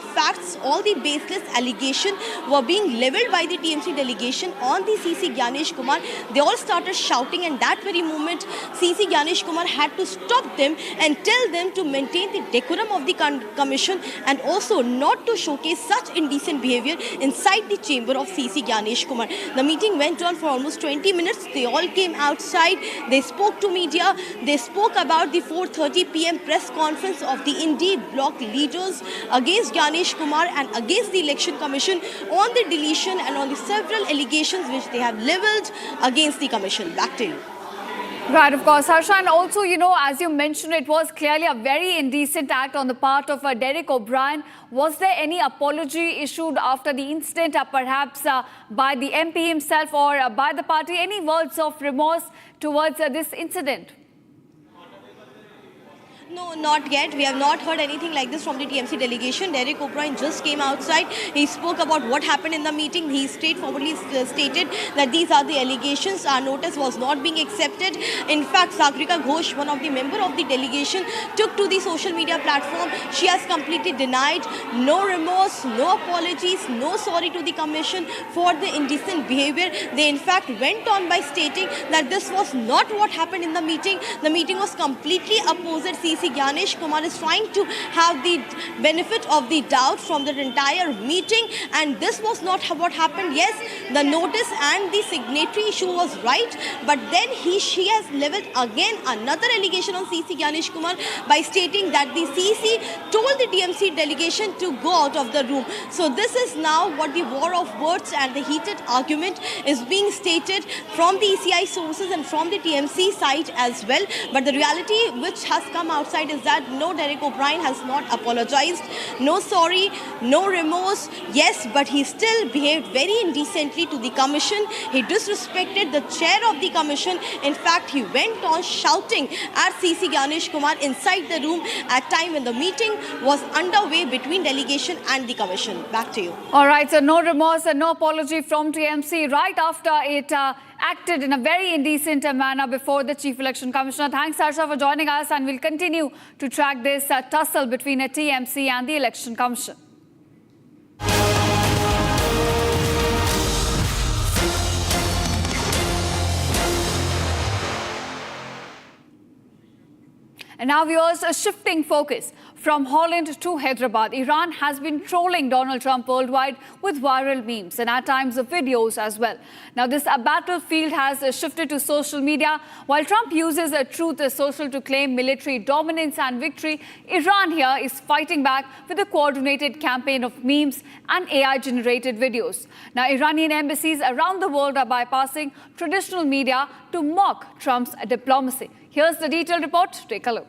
facts. All the baseless allegations were being levelled by the TMC delegation on the CC Gyanesh Kumar. They all started shouting, and that very moment CC Gyanesh Kumar had to stop them and tell them to maintain the decorum of the commission and also not to showcase such indecent behavior inside the chamber of CC Gyanesh Kumar. The meeting went on for almost 20 minutes. They all came outside. They spoke to media. They spoke about the 4:30 p.m. press conference of the Indeed bloc leaders against Gyanesh Kumar and against the election commission on the deletion and on the several allegations which they have levelled against the commission. Back to you. Right, of course, Harsha. And also, as you mentioned, it was clearly a very indecent act on the part of Derek O'Brien. Was there any apology issued after the incident, perhaps by the MP himself or by the party? Any words of remorse towards this incident? No, not yet. We have not heard anything like this from the TMC delegation. Derek O'Brien just came outside. He spoke about what happened in the meeting. He straightforwardly stated that these are the allegations. Our notice was not being accepted. In fact, Sagrika Ghosh, one of the members of the delegation, took to the social media platform. She has completely denied. No remorse, no apologies, no sorry to the commission for the indecent behavior. They in fact went on by stating that this was not what happened in the meeting. The meeting was completely opposite. CC CC Gyanesh Kumar is trying to have the benefit of the doubt from the entire meeting, and this was not what happened. Yes, the notice and the signatory issue was right, but then she has leveled again another allegation on CC Gyanesh Kumar by stating that the CC told the TMC delegation to go out of the room. So this is now what the war of words and the heated argument is being stated from the ECI sources and from the TMC side as well. But the reality which has come outside is that no, Derek O'Brien has not apologized, no sorry, no remorse. Yes, but he still behaved very indecently to the commission. He disrespected the chair of the commission. In fact, he went on shouting at CC Gyanesh Kumar inside the room at time when the meeting was underway between delegation and the commission. Back to you. All right, so no remorse and no apology from TMC right after it acted in a very indecent manner before the Chief Election Commissioner. Thanks, Harsha, for joining us, and we'll continue to track this tussle between a TMC and the Election Commission. And now viewers, a shifting focus from Holland to Hyderabad. Iran has been trolling Donald Trump worldwide with viral memes and at times videos as well. Now this battlefield has shifted to social media. While Trump uses Truth Social to claim military dominance and victory, Iran here is fighting back with a coordinated campaign of memes and AI-generated videos. Now Iranian embassies around the world are bypassing traditional media to mock Trump's diplomacy. Here's the detailed report. Take a look.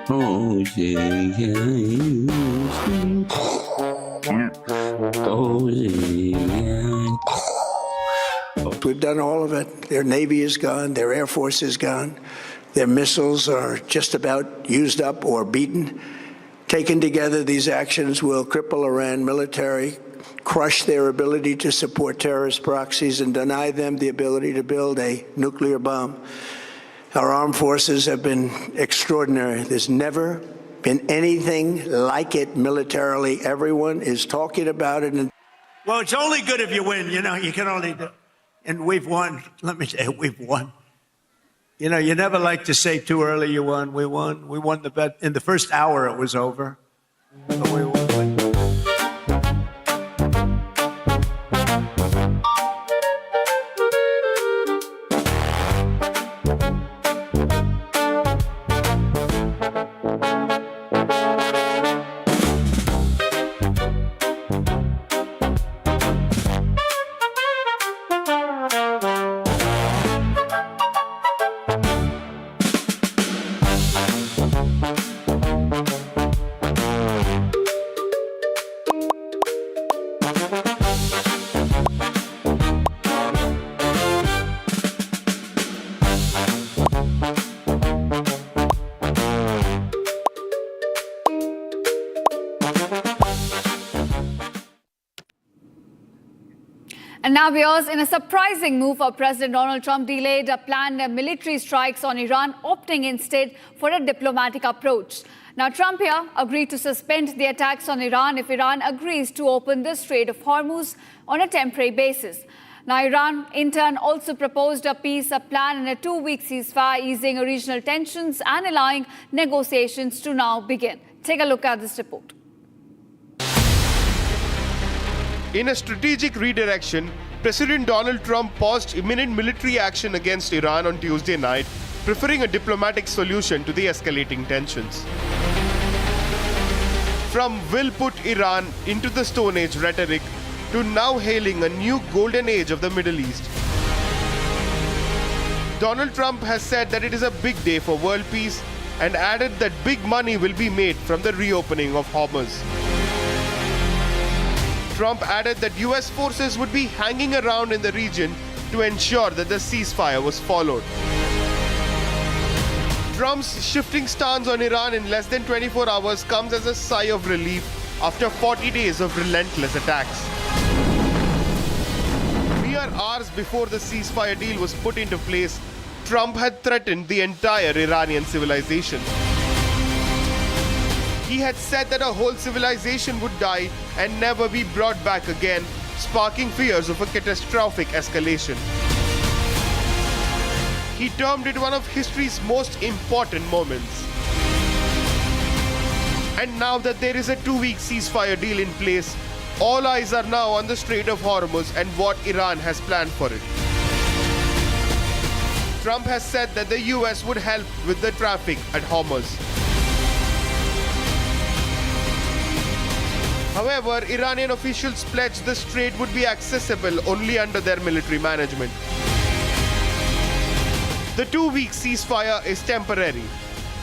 Oh, yeah. We've done all of it. Their Navy is gone. Their Air Force is gone. Their missiles are just about used up or beaten. Taken together, these actions will cripple Iran military, crush their ability to support terrorist proxies, and deny them the ability to build a nuclear bomb. Our armed forces have been extraordinary. There's never been anything like it militarily. Everyone is talking about it. Well, it's only good if you win. You know, you can only do. And we've won. Let me say, we've won. You know, you never like to say too early you won. We won. We won the bet. In the first hour, it was over. But we won. And now, viewers, in a surprising move, President Donald Trump delayed planned military strikes on Iran, opting instead for a diplomatic approach. Now, Trump here agreed to suspend the attacks on Iran if Iran agrees to open the Strait of Hormuz on a temporary basis. Now, Iran, in turn, also proposed a peace plan and a 2-week ceasefire, easing regional tensions and allowing negotiations to now begin. Take a look at this report. In a strategic redirection, President Donald Trump paused imminent military action against Iran on Tuesday night, preferring a diplomatic solution to the escalating tensions. From "will put Iran into the Stone Age" rhetoric to now hailing a new golden age of the Middle East, Donald Trump has said that it is a big day for world peace and added that big money will be made from the reopening of Hormuz. Trump added that US forces would be hanging around in the region to ensure that the ceasefire was followed. Trump's shifting stance on Iran in less than 24 hours comes as a sigh of relief after 40 days of relentless attacks. Mere hours before the ceasefire deal was put into place, Trump had threatened the entire Iranian civilization. He had said that a whole civilization would die and never be brought back again, sparking fears of a catastrophic escalation. He termed it one of history's most important moments. And now that there is a 2-week ceasefire deal in place, all eyes are now on the Strait of Hormuz and what Iran has planned for it. Trump has said that the US would help with the traffic at Hormuz. However, Iranian officials pledged the strait would be accessible only under their military management. The 2-week ceasefire is temporary,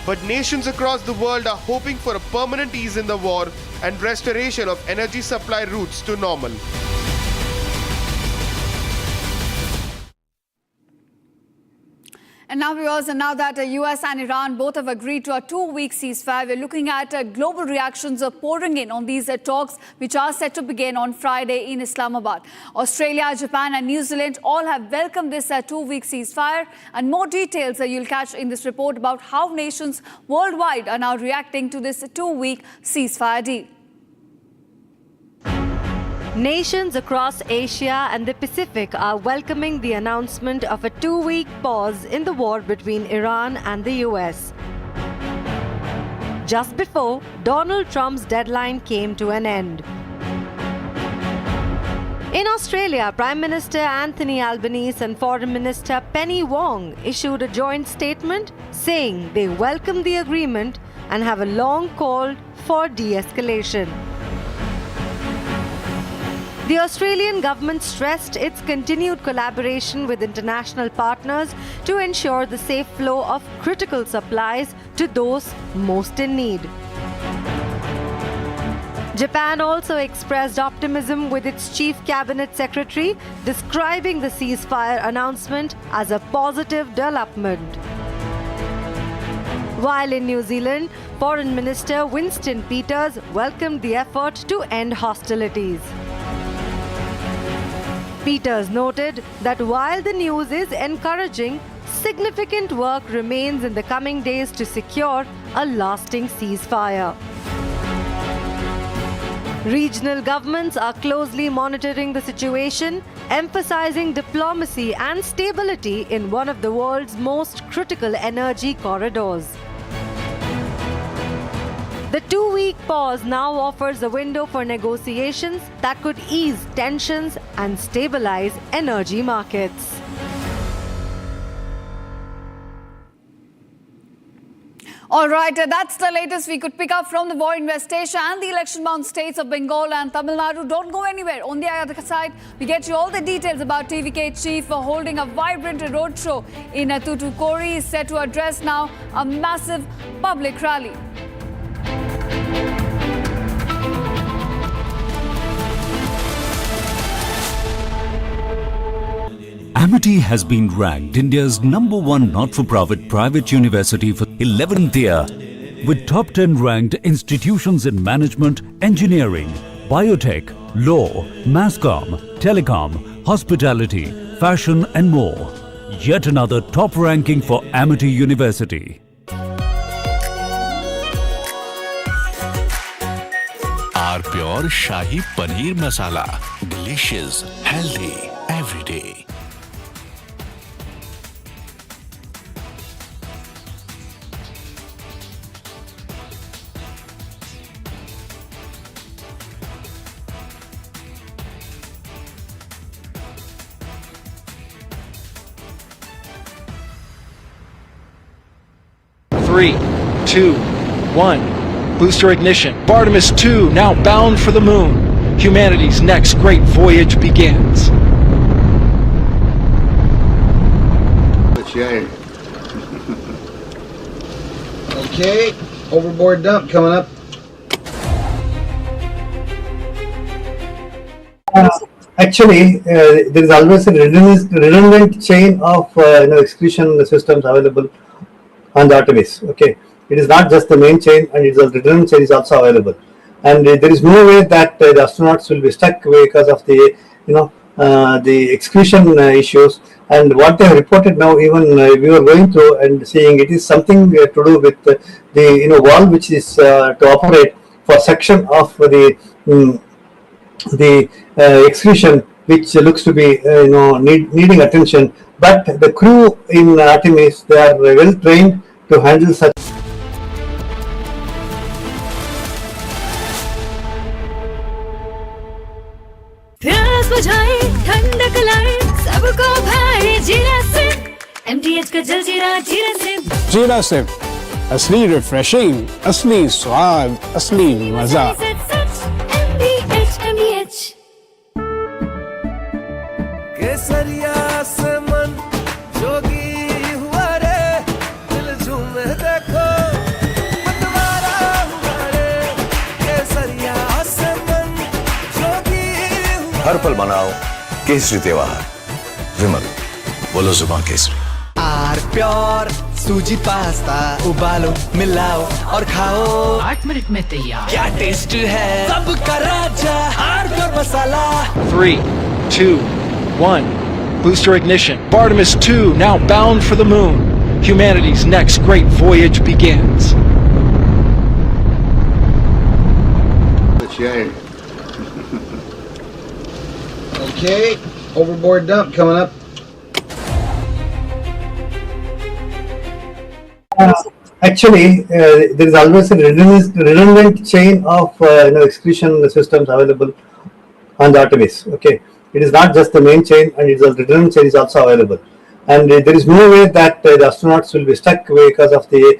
but nations across the world are hoping for a permanent ease in the war and restoration of energy supply routes to normal. And now, viewers, and now that the US and Iran both have agreed to a 2-week ceasefire, we're looking at global reactions pouring in on these talks, which are set to begin on Friday in Islamabad. Australia, Japan and New Zealand all have welcomed this 2-week ceasefire. And more details you'll catch in this report about how nations worldwide are now reacting to this 2-week ceasefire deal. Nations across Asia and the Pacific are welcoming the announcement of a 2-week pause in the war between Iran and the US. Just before Donald Trump's deadline came to an end. In Australia, Prime Minister Anthony Albanese and Foreign Minister Penny Wong issued a joint statement saying they welcome the agreement and have a long call for de-escalation. The Australian government stressed its continued collaboration with international partners to ensure the safe flow of critical supplies to those most in need. Japan also expressed optimism with its chief cabinet secretary, describing the ceasefire announcement as a positive development. While in New Zealand, Foreign Minister Winston Peters welcomed the effort to end hostilities. Peters noted that while the news is encouraging, significant work remains in the coming days to secure a lasting ceasefire. Regional governments are closely monitoring the situation, emphasizing diplomacy and stability in one of the world's most critical energy corridors. The 2-week pause now offers a window for negotiations that could ease tensions and stabilize energy markets. All right, that's the latest we could pick up from the war in West Asia and the election-bound states of Bengal and Tamil Nadu. Don't go anywhere. On the other side, we get you all the details about TVK chief holding a vibrant roadshow in Tuticorin. He is set to address now a massive public rally. Amity has been ranked India's #1 not-for-profit private university for 11th year, with top 10 ranked institutions in management, engineering, biotech, law, masscom, telecom, hospitality, fashion and more. Yet another top ranking for Amity University. Our pure Shahi Paneer Masala. Delicious, healthy, every day. Three, 2, 1. Booster ignition. Artemis 2 now bound for the moon. Humanity's next great voyage begins. Okay, overboard dump coming up. Actually, there is always a redundant chain of excretion systems available on the Artemis. Okay, it is not just the main chain, and it's a redundant chain is also available. And there is no way that the astronauts will be stuck because of the the excretion issues. And what they have reported now, even we were going through and seeing, it is something to do with the valve which is to operate for section of the excretion, which looks to be needing attention. But the crew in Artemis, they are well trained to handle such. प्यास बुझाए ठंडक लाए सबको भाए जीरा से MTH का जल जीरा जीरा से जीरा से असली रिफ्रेशिंग, असली स्वाद, असली मजा। MTH केसरिया से मन जोगी हुआ रे, दिल झूमे देखो मतवारा हुआ रे, केसरिया से मन जोगी हुआ। हर पल मनाओ केसरी त्योहार। विमल, बोलो जुबान केसरी। आर प्योर सूजी पास्ता उबालो, मिलाओ और खाओ 8 मिनट में तैयार। क्या टेस्ट है सबका राजा, आर pure masala. 3, 2, 1. Booster ignition. Artemis 2 now bound for the moon. Humanity's next great voyage begins. Okay, overboard dump coming up. Actually, there is always a redundant chain of excretion systems available on the Artemis. Okay, it is not just the main chain, and it's a redundant chain is also available. And there is no way that the astronauts will be stuck because of the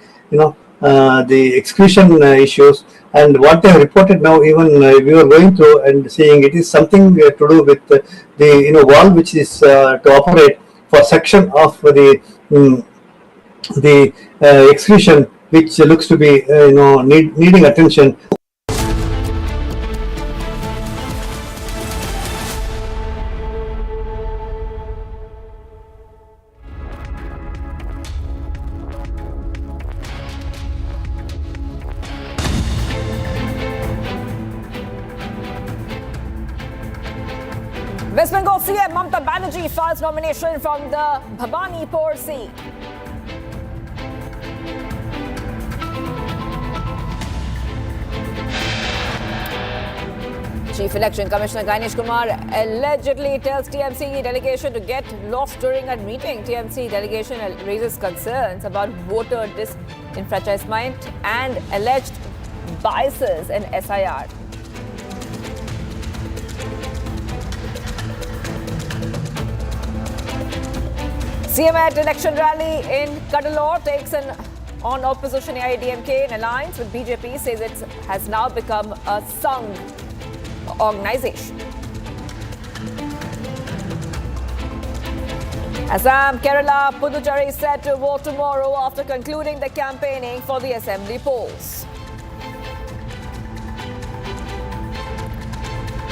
the excretion issues. And what they have reported now, even we were going through and seeing, it is something to do with the valve which is to operate for section of the excretion, which looks to be needing attention. West Bengal CM Mamata Banerjee files nomination from the Bhabanipur seat. Chief Election Commissioner Ganesh Kumar allegedly tells TMC delegation to get lost during a meeting. TMC delegation raises concerns about voter disenfranchisement and alleged biases in SIR. CM at election rally in Cuddalore takes on opposition AIDMK in alliance with BJP, says it has now become a Sangh organization. Assam, Kerala, Puducherry set to vote tomorrow after concluding the campaigning for the assembly polls.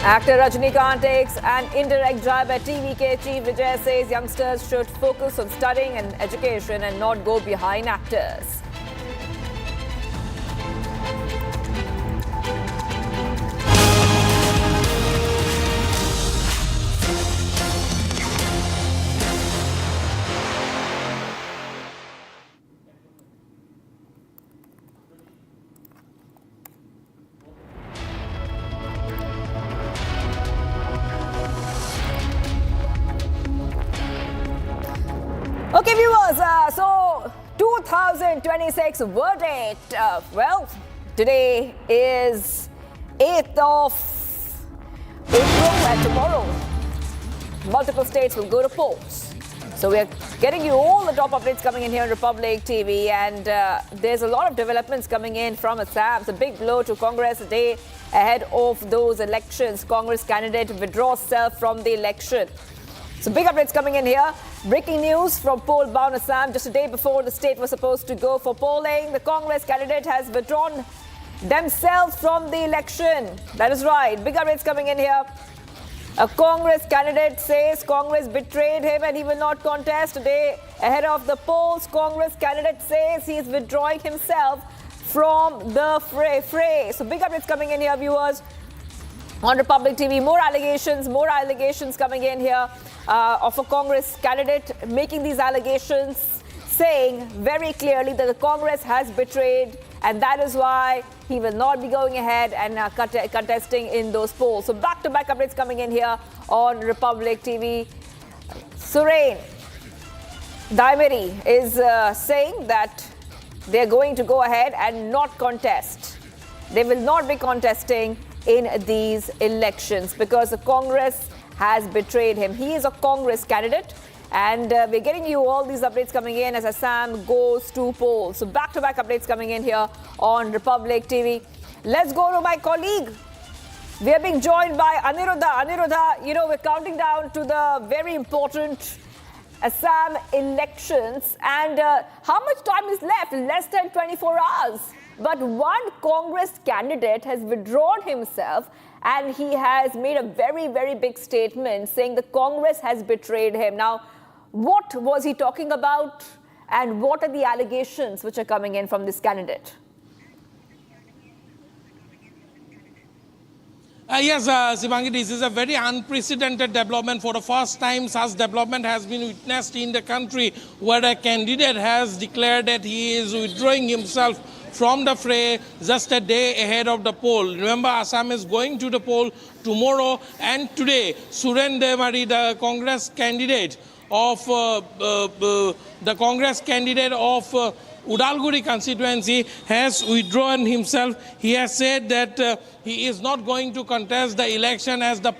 Actor Rajinikanth takes an indirect jab at TVK chief. Vijay says youngsters should focus on studying and education and not go behind actors. Okay, viewers, so 2026 verdict. Well, today is 8th of April and tomorrow multiple states will go to polls. So we are getting you all the top updates coming in here on Republic TV, and there's a lot of developments coming in from Assam. It's a big blow to Congress a day ahead of those elections. Congress candidate withdraws self from the election. So big updates coming in here. Breaking news from poll-bound Assam. Just a day before the state was supposed to go for polling, the Congress candidate has withdrawn themselves from the election. That is right. Big updates coming in here. A Congress candidate says Congress betrayed him and he will not contest. Today, ahead of the polls, Congress candidate says he is withdrawing himself from the fray. So big updates coming in here, viewers. On Republic TV, more allegations coming in here of a Congress candidate making these allegations, saying very clearly that the Congress has betrayed, and that is why he will not be going ahead and contesting in those polls. So back-to-back updates coming in here on Republic TV. Suren Daimeri is saying that they're going to go ahead and not contest. They will not be contesting in these elections because the Congress has betrayed him. He is a Congress candidate, and we're getting you all these updates coming in as Assam goes to polls. So back-to-back updates coming in here on Republic TV. Let's go to my colleague. We are being joined by Aniruddha. Aniruddha, you know, we're counting down to the very important Assam elections, and how much time is left? Less than 24 hours. But one Congress candidate has withdrawn himself, and he has made a very, very big statement saying the Congress has betrayed him. Now, what was he talking about, and what are the allegations which are coming in from this candidate? Yes, Sivangi, this is a very unprecedented development. For the first time, such development has been witnessed in the country, where a candidate has declared that he is withdrawing himself from the fray just a day ahead of the poll. Remember, Assam is going to the poll tomorrow and today. Suren Daimeri, the Congress candidate of Udalguri constituency, has withdrawn himself. He has said that he is not going to contest the election as the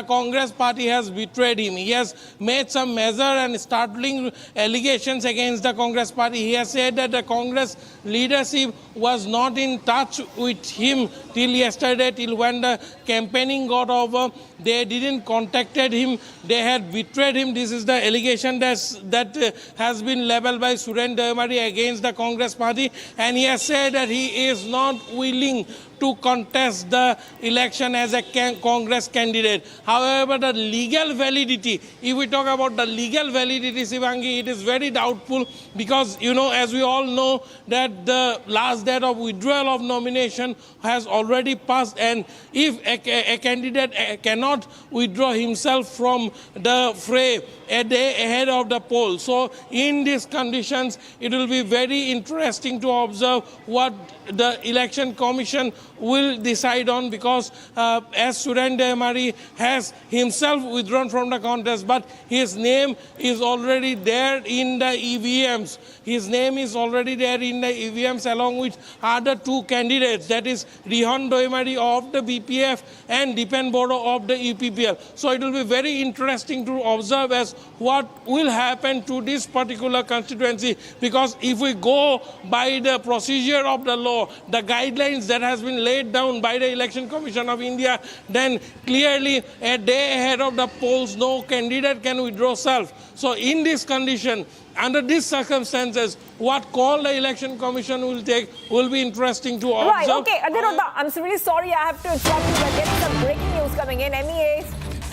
Congress party has betrayed him. He has made some major and startling allegations against the Congress party. He has said that the Congress leadership was not in touch with him till yesterday, till when the campaigning got over. They didn't contacted him. They had betrayed him. This is the allegation that has been leveled by Suren Daimeri against the Congress party. And he has said that he is not willing to contest the election as a Congress candidate. However, the legal validity, if we talk about the legal validity, Shivangi, it is very doubtful because, you know, as we all know, that the last date of withdrawal of nomination has already passed, and if a candidate cannot withdraw himself from the fray a day ahead of the poll. So in these conditions, it will be very interesting to observe what the election commission will decide on, because as Surendra Mari has himself withdrawn from the contest, but his name is already there in the EVMs. His name is already there in the EVMs along with other two candidates, that is Rihan Doimari of the BPF and Dipen Bodo of the UPPL. So it will be very interesting to observe as what will happen to this particular constituency, because if we go by the procedure of the law, the guidelines that has been laid down by the Election Commission of India, then clearly a day ahead of the polls, no candidate can withdraw self. So in this condition, under these circumstances, what call the Election Commission will take will be interesting to observe. Right, okay. Aniruddha, I'm really sorry I have to interrupt you. We're getting some breaking news coming in. MEA's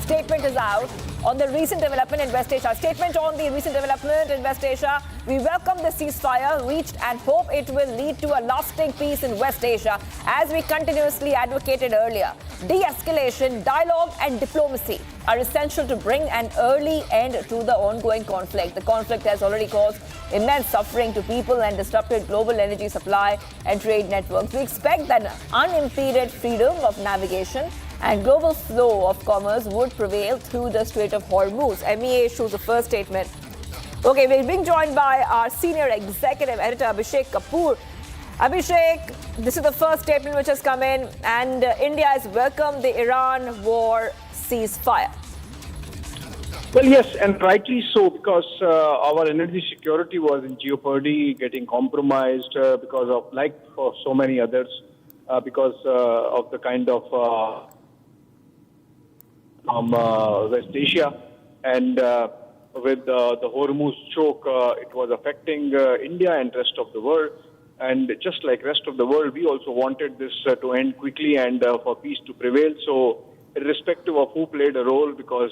statement is out on the recent development in West Asia. Statement on the recent development in West Asia. We welcome the ceasefire reached and hope it will lead to a lasting peace in West Asia, as we continuously advocated earlier. De-escalation, dialogue and diplomacy are essential to bring an early end to the ongoing conflict. The conflict has already caused immense suffering to people and disrupted global energy supply and trade networks. We expect that unimpeded freedom of navigation and global flow of commerce would prevail through the Strait of Hormuz. MEA issues the first statement. Okay, we're being joined by our senior executive editor, Abhishek Kapoor. Abhishek, this is the first statement which has come in, and India has welcomed the Iran war ceasefire. Well, yes, and rightly so, because our energy security was in jeopardy, getting compromised because of, like for so many others, because of the kind of from West Asia, and with the Hormuz choke, it was affecting India and rest of the world. And just like rest of the world, we also wanted this to end quickly and for peace to prevail. So irrespective of who played a role, because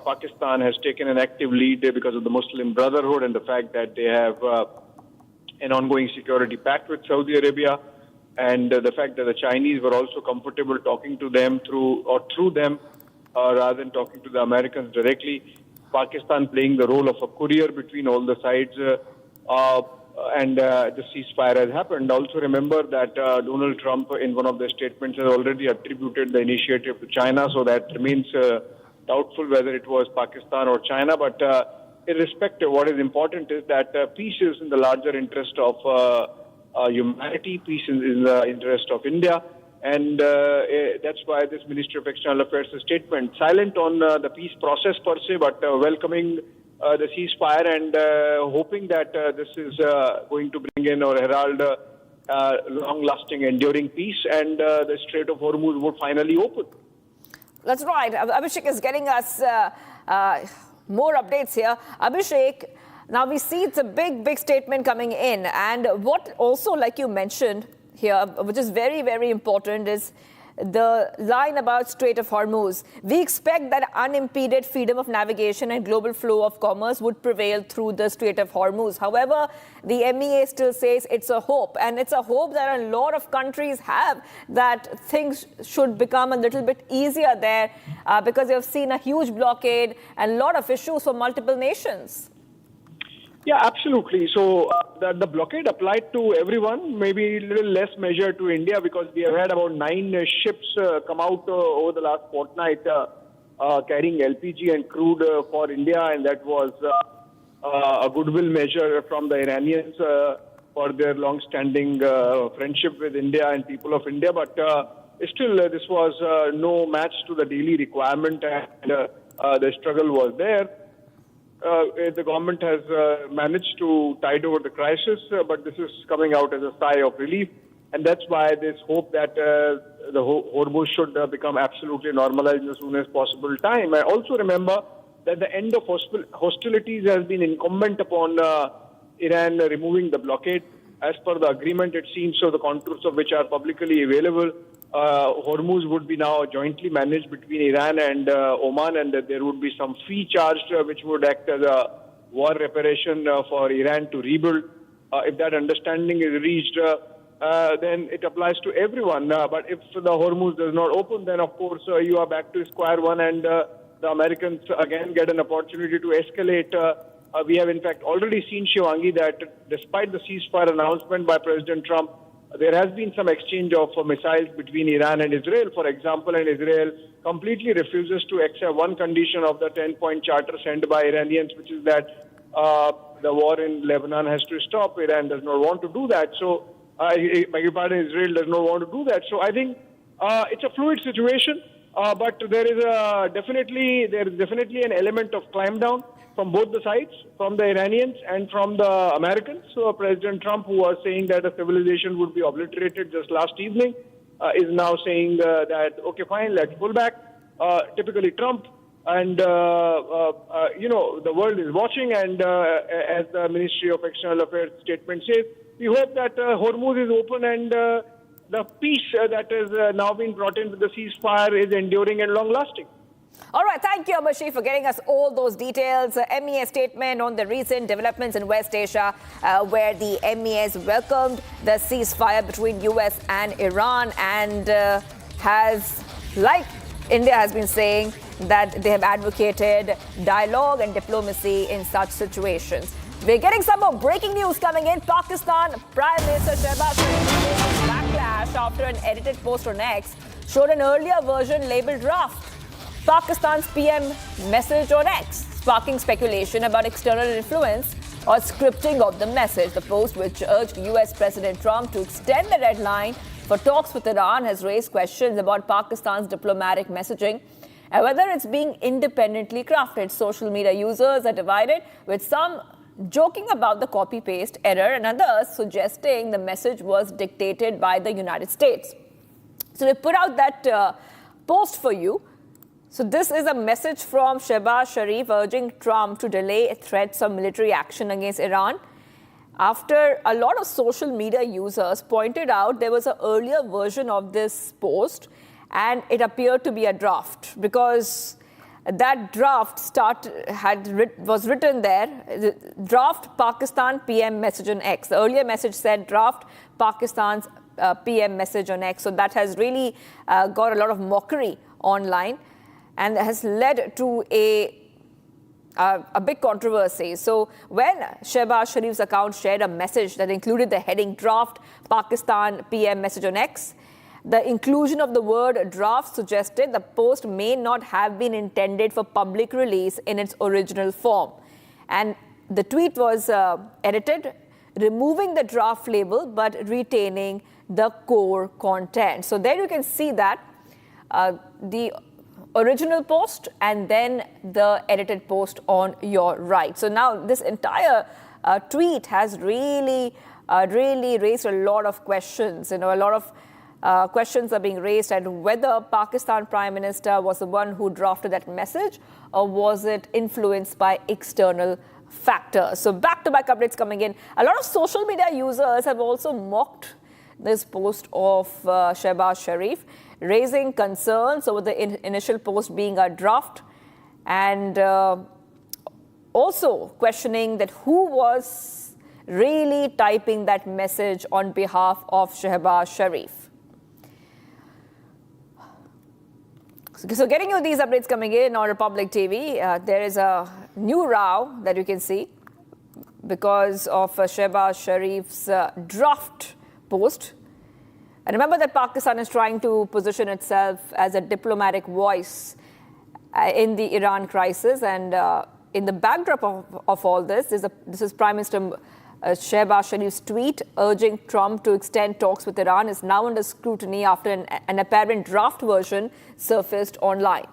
Pakistan has taken an active lead because of the Muslim Brotherhood and the fact that they have an ongoing security pact with Saudi Arabia, and the fact that the Chinese were also comfortable talking to them through them rather than talking to the Americans directly. Pakistan playing the role of a courier between all the sides, and the ceasefire has happened. Also remember that Donald Trump, in one of the statements, has already attributed the initiative to China, so that remains doubtful whether it was Pakistan or China. But irrespective, what is important is that peace is in the larger interest of humanity, peace is in the interest of India, and that's why this Ministry of External Affairs statement, silent on the peace process per se, but welcoming the ceasefire and hoping that this is going to bring in or herald long-lasting, enduring peace, and the Strait of Hormuz would finally open. That's right. Abhishek is getting us more updates here. Abhishek, now we see it's a big statement coming in. And what also, like you mentioned here, which is very, very important, is the line about Strait of Hormuz. We expect that unimpeded freedom of navigation and global flow of commerce would prevail through the Strait of Hormuz. However, the MEA still says it's a hope, and it's a hope that a lot of countries have, that things should become a little bit easier there because you've seen a huge blockade and a lot of issues for multiple nations. Yeah, absolutely. So the blockade applied to everyone, maybe a little less measure to India, because we have had about 9 ships come out over the last fortnight carrying LPG and crude for India, and that was a goodwill measure from the Iranians for their long-standing friendship with India and people of India. But still, this was no match to the daily requirement, and the struggle was there. The government has managed to tide over the crisis, but this is coming out as a sigh of relief. And that's why there's hope that the Hormuz should become absolutely normalized in as soon as possible time. I also remember that the end of hostilities has been incumbent upon Iran removing the blockade. as per the agreement, it seems so, the contours of which are publicly available, Hormuz would be now jointly managed between Iran and Oman, and that there would be some fee charged which would act as a war reparation for Iran to rebuild. If that understanding is reached, then it applies to everyone. But if the Hormuz does not open, then of course you are back to square one, and the Americans again get an opportunity to escalate. We have in fact already seen, Shivangi, that despite the ceasefire announcement by President Trump, there has been some exchange of missiles between Iran and Israel, for example, and Israel completely refuses to accept one condition of the 10-point charter sent by Iranians, which is that the war in Lebanon has to stop. Iran does not want to do that. So, beg your pardon, Israel does not want to do that. So I think it's a fluid situation, but there is definitely an element of climb down from both the sides, from the Iranians and from the Americans. So President Trump, who was saying that a civilization would be obliterated just last evening, is now saying that, okay, fine, let's pull back. Typically Trump, and, the world is watching, and as the Ministry of External Affairs statement says, we hope that Hormuz is open and the peace that has now been brought into the ceasefire is enduring and long-lasting. All right, thank you, Amarshi, for getting us all those details. MES statement on the recent developments in West Asia, where the MES welcomed the ceasefire between US and Iran, and has, like India has been saying, that they have advocated dialogue and diplomacy in such situations. We're getting some more breaking news coming in. Pakistan Prime Minister Shehbaz Sharif backlash after an edited post on X showed an earlier version labeled draft. Pakistan's PM message on X, sparking speculation about external influence or scripting of the message. The post, which urged US President Trump to extend the deadline for talks with Iran, has raised questions about Pakistan's diplomatic messaging and whether it's being independently crafted. Social media users are divided, with some joking about the copy-paste error and others suggesting the message was dictated by the United States. So we put out that post for you. So this is a message from Shehbaz Sharif urging Trump to delay threats of military action against Iran. After a lot of social media users pointed out there was an earlier version of this post, and it appeared to be a draft, because that draft was written there, draft Pakistan PM message on X. The earlier message said draft Pakistan's PM message on X. So that has really got a lot of mockery online, and has led to a big controversy. So when Shehbaz Sharif's account shared a message that included the heading draft Pakistan PM message on X, the inclusion of the word draft suggested the post may not have been intended for public release in its original form. And the tweet was edited, removing the draft label but retaining the core content. So there you can see that the original post and then the edited post on your right. So now this entire tweet has really raised a lot of questions. A lot of questions are being raised at whether Pakistan Prime Minister was the one who drafted that message, or was it influenced by external factors. So back-to-back updates coming in. A lot of social media users have also mocked this post of Shehbaz Sharif, raising concerns over the initial post being a draft, and also questioning that who was really typing that message on behalf of Shehbaz Sharif. So getting you these updates coming in on Republic TV, there is a new row that you can see because of Shehbaz Sharif's draft post. And remember that Pakistan is trying to position itself as a diplomatic voice in the Iran crisis. And in the backdrop of all this is Prime Minister Shehbaz Sharif's tweet urging Trump to extend talks with Iran is now under scrutiny after an apparent draft version surfaced online.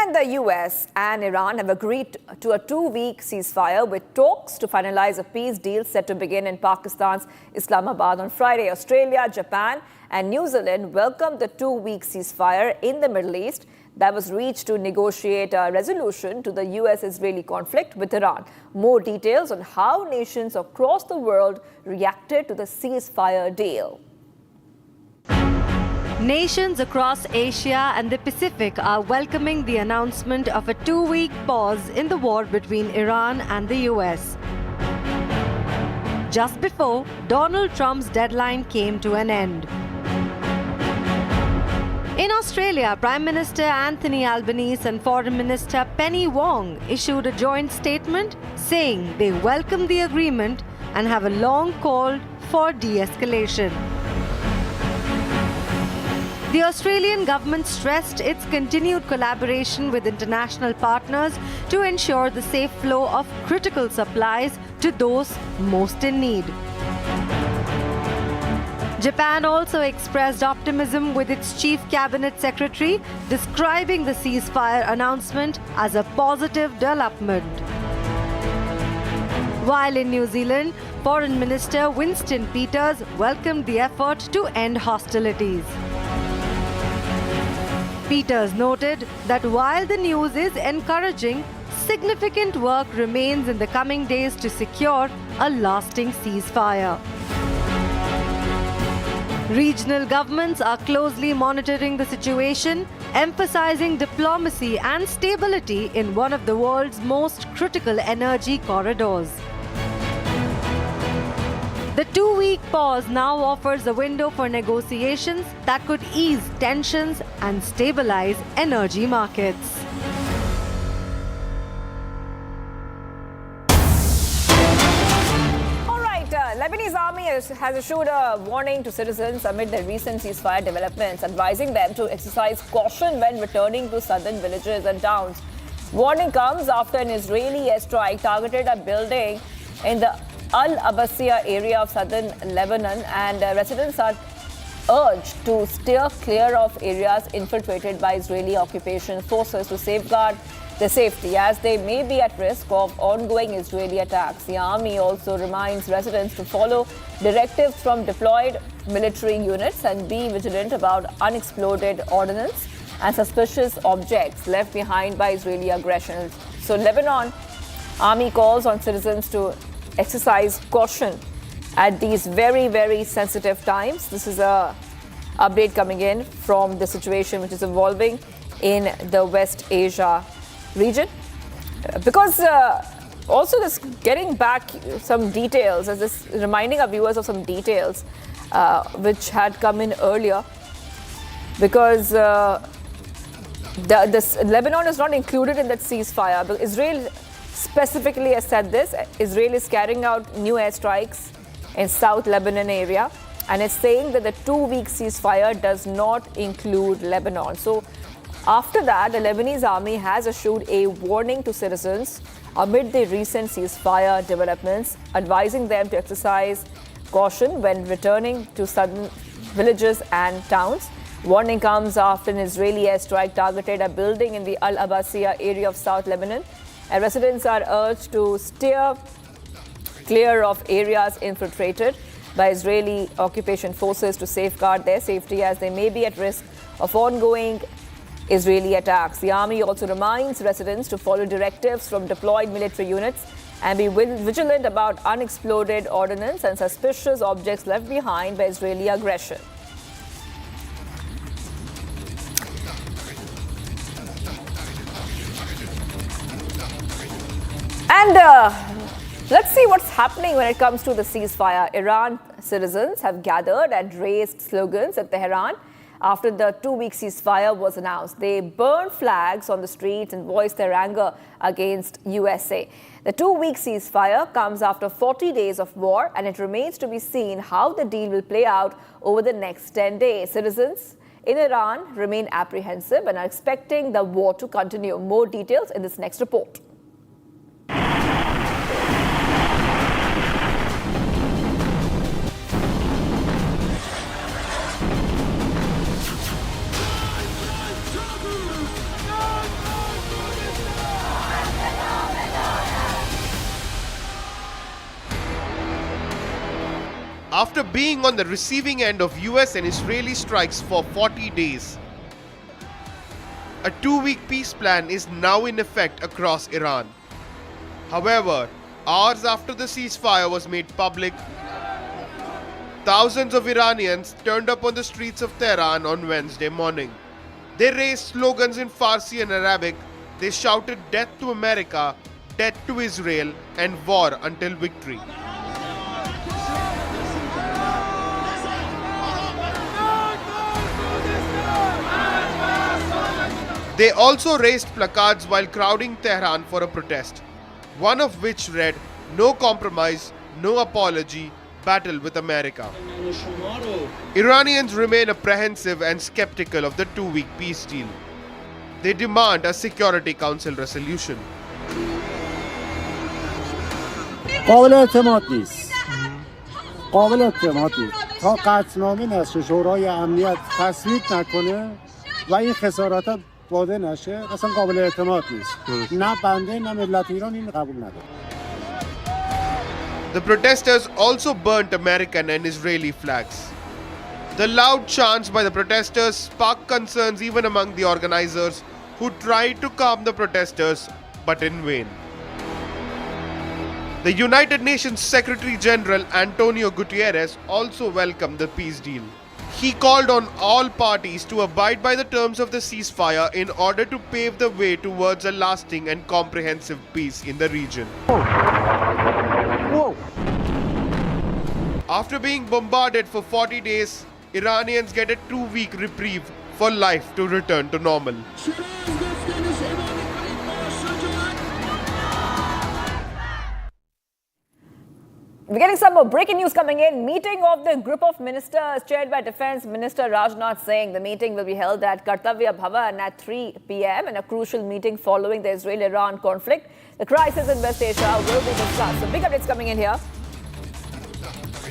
And the US and Iran have agreed to a 2-week ceasefire with talks to finalize a peace deal set to begin in Pakistan's Islamabad on Friday. Australia, Japan and New Zealand welcomed the 2-week ceasefire in the Middle East that was reached to negotiate a resolution to the US-Israeli conflict with Iran. More details on how nations across the world reacted to the ceasefire deal. Nations across Asia and the Pacific are welcoming the announcement of a 2-week pause in the war between Iran and the US. Just before Donald Trump's deadline came to an end. In Australia, Prime Minister Anthony Albanese and Foreign Minister Penny Wong issued a joint statement saying they welcome the agreement and have a long call for de-escalation. The Australian government stressed its continued collaboration with international partners to ensure the safe flow of critical supplies to those most in need. Japan also expressed optimism with its chief cabinet secretary, describing the ceasefire announcement as a positive development. While in New Zealand, Foreign Minister Winston Peters welcomed the effort to end hostilities. Peters noted that while the news is encouraging, significant work remains in the coming days to secure a lasting ceasefire. Regional governments are closely monitoring the situation, emphasizing diplomacy and stability in one of the world's most critical energy corridors. The 2-week pause now offers a window for negotiations that could ease tensions and stabilize energy markets. Lebanese army has issued a warning to citizens amid the recent ceasefire developments, advising them to exercise caution when returning to southern villages and towns. Warning comes after an Israeli airstrike targeted a building in the Al-Abbasiyah area of southern Lebanon, and residents are urged to steer clear of areas infiltrated by Israeli occupation forces to safeguard their safety, as they may be at risk of ongoing Israeli attacks. The army also reminds residents to follow directives from deployed military units and be vigilant about unexploded ordnance and suspicious objects left behind by Israeli aggression. So Lebanon army calls on citizens to exercise caution at these very, very sensitive times. This is a update coming in from the situation which is evolving in the West Asia region, because also this getting back some details, as this reminding our viewers of some details which had come in earlier, because Lebanon is not included in that ceasefire. But Israel specifically has said this. Israel is carrying out new airstrikes in South Lebanon area, and it's saying that the 2-week ceasefire does not include Lebanon. So after that, the Lebanese army has issued a warning to citizens amid the recent ceasefire developments, advising them to exercise caution when returning to southern villages and towns. Warning comes after an Israeli airstrike targeted a building in the Al-Abbasiyah area of South Lebanon, and residents are urged to steer clear of areas infiltrated by Israeli occupation forces to safeguard their safety, as they may be at risk of ongoing Israeli attacks. The army also reminds residents to follow directives from deployed military units and be vigilant about unexploded ordnance and suspicious objects left behind by Israeli aggression. And let's see what's happening when it comes to the ceasefire. Iran citizens have gathered and raised slogans at Tehran after the 2-week ceasefire was announced. They burned flags on the streets and voiced their anger against USA. The 2-week ceasefire comes after 40 days of war, and it remains to be seen how the deal will play out over the next 10 days. Citizens in Iran remain apprehensive and are expecting the war to continue. More details in this next report. after being on the receiving end of US and Israeli strikes for 40 days. A 2-week peace plan is now in effect across Iran. However, hours after the ceasefire was made public, thousands of Iranians turned up on the streets of Tehran on Wednesday morning. They raised slogans in Farsi and Arabic. They shouted death to America, death to Israel, and war until victory. They also raised placards while crowding Tehran for a protest, one of which read, "No compromise, no apology, battle with America." Iranians remain apprehensive and skeptical of the 2-week peace deal. They demand a Security Council resolution. قابل اعتماد نیست. قابل اعتماد نیست. تا قطعنامه نشه شورای امنیت تصویب نکنه و این خسارات واده نشه اصلا قابل اعتماد نیست. نه بنده نه ملت ایران این قبول نداره. The protesters also burnt American and Israeli flags. The loud chants by the protesters sparked concerns even among the organizers, who tried to calm the protesters, but in vain. The United Nations Secretary General Antonio Guterres also welcomed the peace deal. He called on all parties to abide by the terms of the ceasefire in order to pave the way towards a lasting and comprehensive peace in the region. After being bombarded for 40 days, Iranians get a 2-week reprieve for life to return to normal. We're getting some more breaking news coming in. Meeting of the group of ministers chaired by Defense Minister Rajnath Singh. The meeting will be held at Kartavya Bhavan at 3 p.m. in a crucial meeting following the Israel-Iran conflict. The crisis in West Asia will be discussed. So big updates coming in here.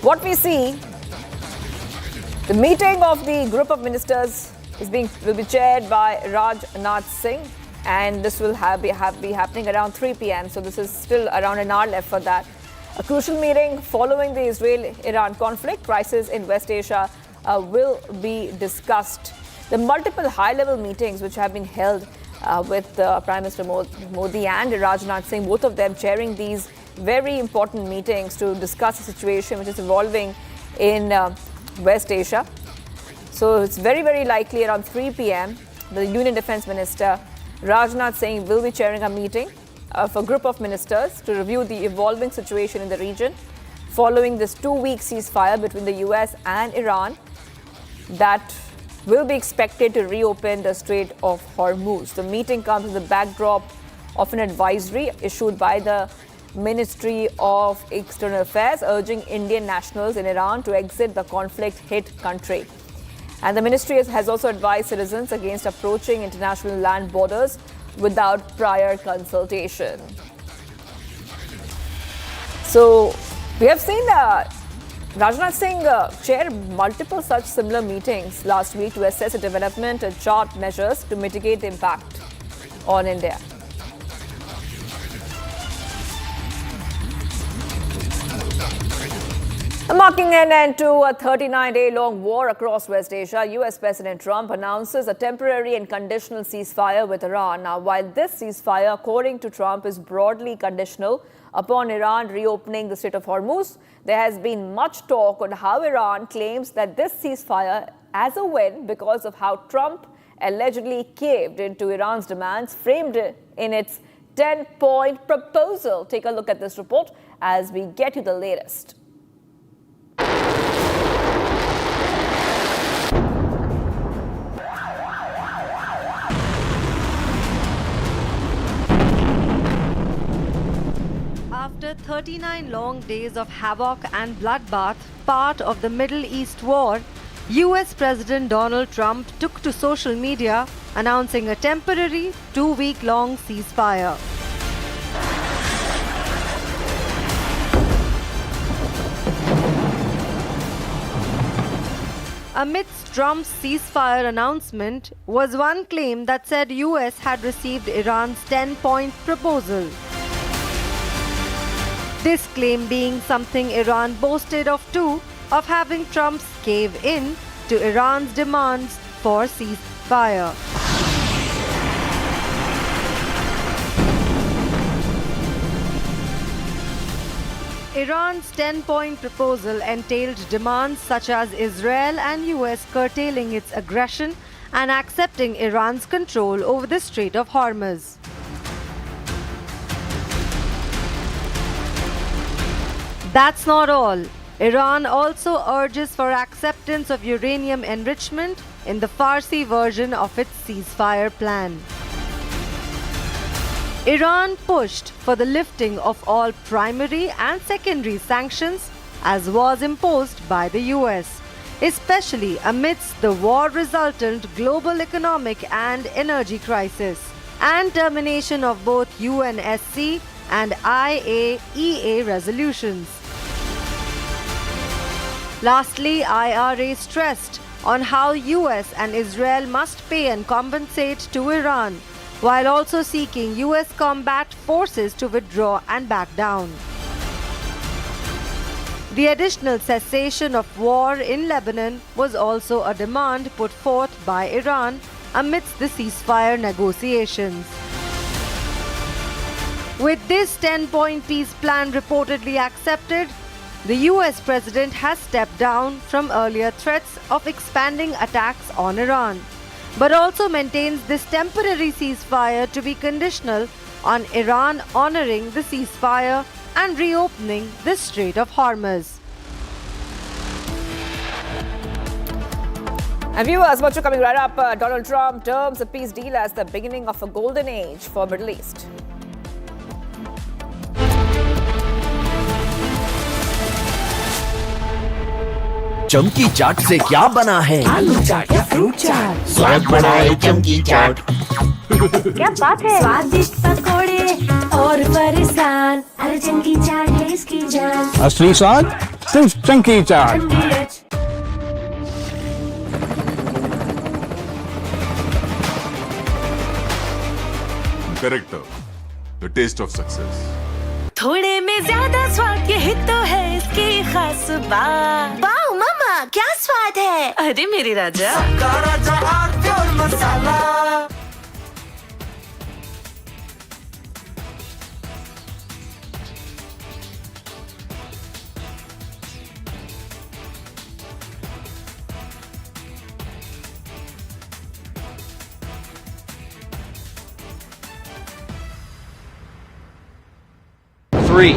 What we see, the meeting of the group of ministers will be chaired by Rajnath Singh, and this will be happening around 3 p.m. So this is still around an hour left for that. A crucial meeting following the Israel-Iran conflict. Crisis in West Asia will be discussed. The multiple high-level meetings which have been held with Prime Minister Modi and Rajnath Singh, both of them chairing these very important meetings to discuss the situation which is evolving in West Asia. So it's very, very likely around 3 p.m. the Union Defense Minister Rajnath Singh will be chairing a meeting of a group of ministers to review the evolving situation in the region following this 2-week ceasefire between the US and Iran that will be expected to reopen the Strait of Hormuz. The meeting comes with the backdrop of an advisory issued by the Ministry of External Affairs urging Indian nationals in Iran to exit the conflict-hit country. And the ministry has also advised citizens against approaching international land borders without prior consultation. So we have seen Rajnath Singh chair multiple such similar meetings last week to assess the development and chart measures to mitigate the impact on India. Marking an end to a 39-day-long war across West Asia, US President Trump announces a temporary and conditional ceasefire with Iran. Now, while this ceasefire, according to Trump, is broadly conditional upon Iran reopening the Strait of Hormuz, there has been much talk on how Iran claims that this ceasefire as a win because of how Trump allegedly caved into Iran's demands framed in its 10-point proposal. Take a look at this report as we get you the latest. After 39 long days of havoc and bloodbath, part of the Middle East war, US President Donald Trump took to social media announcing a temporary 2-week-long ceasefire. Amidst Trump's ceasefire announcement was one claim that said US had received Iran's 10-point proposal. This claim being something Iran boasted of too, of having Trump's cave in to Iran's demands for ceasefire. Iran's 10-point proposal entailed demands such as Israel and US curtailing its aggression and accepting Iran's control over the Strait of Hormuz. That's not all. Iran also urges for acceptance of uranium enrichment in the Farsi version of its ceasefire plan. Iran pushed for the lifting of all primary and secondary sanctions as was imposed by the US, especially amidst the war-resultant global economic and energy crisis, and termination of both UNSC and IAEA resolutions. Lastly, IRA stressed on how US and Israel must pay and compensate to Iran, while also seeking US combat forces to withdraw and back down. The additional cessation of war in Lebanon was also a demand put forth by Iran amidst the ceasefire negotiations. With this 10-point peace plan reportedly accepted, the US president has stepped down from earlier threats of expanding attacks on Iran, but also maintains this temporary ceasefire to be conditional on Iran honoring the ceasefire and reopening the Strait of Hormuz. And viewers, what's coming right up? Donald Trump terms a peace deal as the beginning of a golden age for Middle East. चमकी चाट से क्या बना है? आलू चाट या fruit चाट, स्वाद बढ़ाए चमकी चाट। क्या बात है? स्वादिष्ट पकोड़े और फरसान, अरे चमकी चाट है इसकी जान। असली स्वाद सिर्फ chunky chaat. Character, the taste of success. थोड़े में ज्यादा स्वाद, यही तो है इसकी खास बात। वाओ मामा, क्या स्वाद है? अरे मेरे राजा, सबका राजा और मसाला। Three,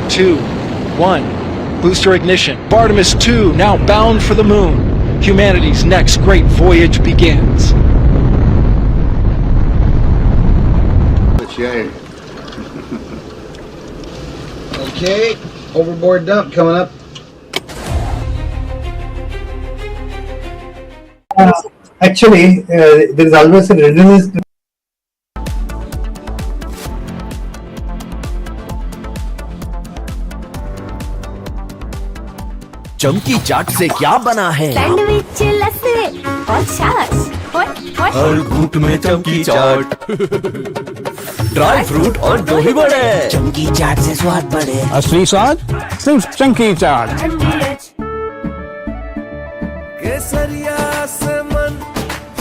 2, 1. Booster ignition. Artemis 2 now bound for the moon. Humanity's next great voyage begins. Okay, overboard dump coming up. Actually, there is always a redundancy. चमकी चाट से क्या बना है? सैंडविच, लस्सी और छाछ। हर घूंट में चमकी चाट। ड्राई फ्रूट और दही बड़े। चमकी चाट से स्वाद बढ़े। असली स्वाद सिर्फ चंकी चाट। केसरिया से मन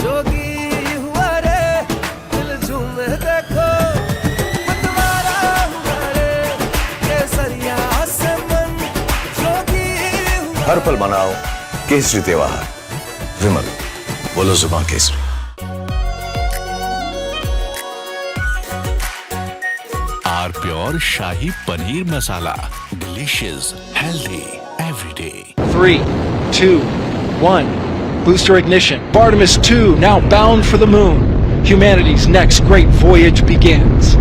जोगी हुआ रे, दिल झूमे देखो मतवारा हुआ रे। केसरिया से मन जोगी हुआ। हर पल मनाओ केसरी त्योहार। विमल, बोलो जुबान केसरी। R pure shahi paneer masala, delicious, healthy every day. 3, 2, 1. Booster ignition. Artemis 2 now bound for the moon. Humanity's next great voyage begins.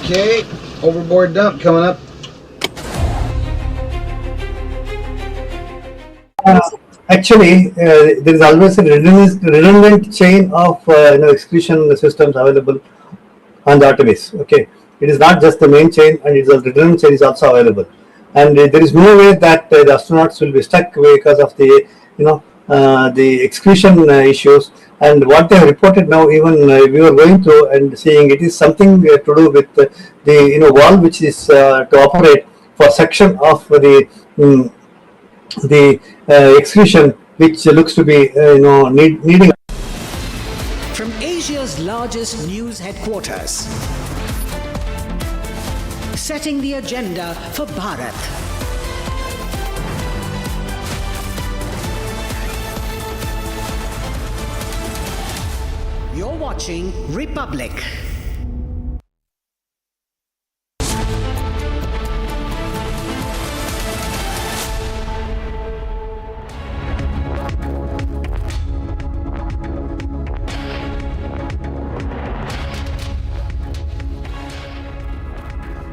Okay, overboard dump coming up. Actually, there is always a redundant chain of execution systems available on the Artemis. Okay, it is not just the main chain, and it's a redundant chain is also available. And there is no way that the astronauts will be stuck because of the the execution issues And what they have reported now, even we were going through and seeing, it is something to do with the valve which is to operate for section of the excretion, which looks to be needing. From Asia's largest news headquarters, setting the agenda for Bharat. You're watching Republic.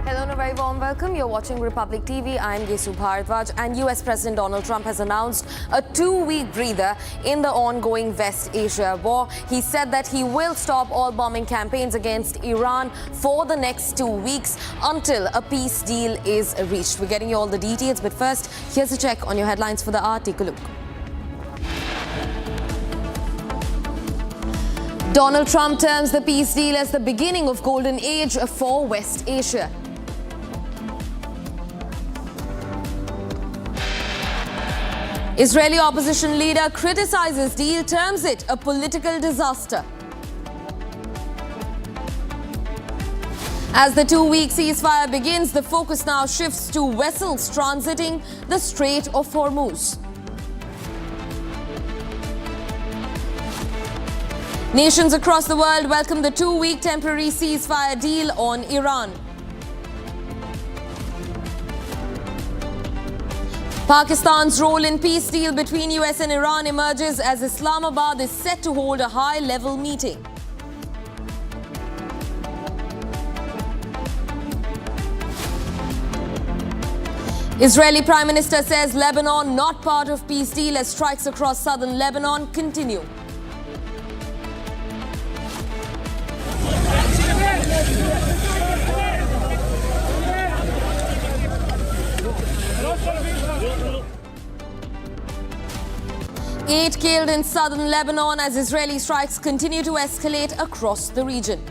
Hello and a very warm welcome. You're watching Republic TV. I'm Gesu Bharadwaj, and US President Donald Trump has announced a 2-week breather in the ongoing West Asia war. He said that he will stop all bombing campaigns against Iran for the next 2 weeks until a peace deal is reached. We're getting you all the details, but first, here's a check on your headlines for the hour. Take a look. Donald Trump terms the peace deal as the beginning of golden age for West Asia. Israeli opposition leader criticizes deal, terms it a political disaster. As the 2-week ceasefire begins, the focus now shifts to vessels transiting the Strait of Hormuz. Nations across the world welcome the 2-week temporary ceasefire deal on Iran. Pakistan's role in peace deal between US and Iran emerges as Islamabad is set to hold a high-level meeting. Israeli Prime Minister says Lebanon not part of peace deal as strikes across southern Lebanon continue. Eight killed in southern Lebanon as Israeli strikes continue to escalate across the region.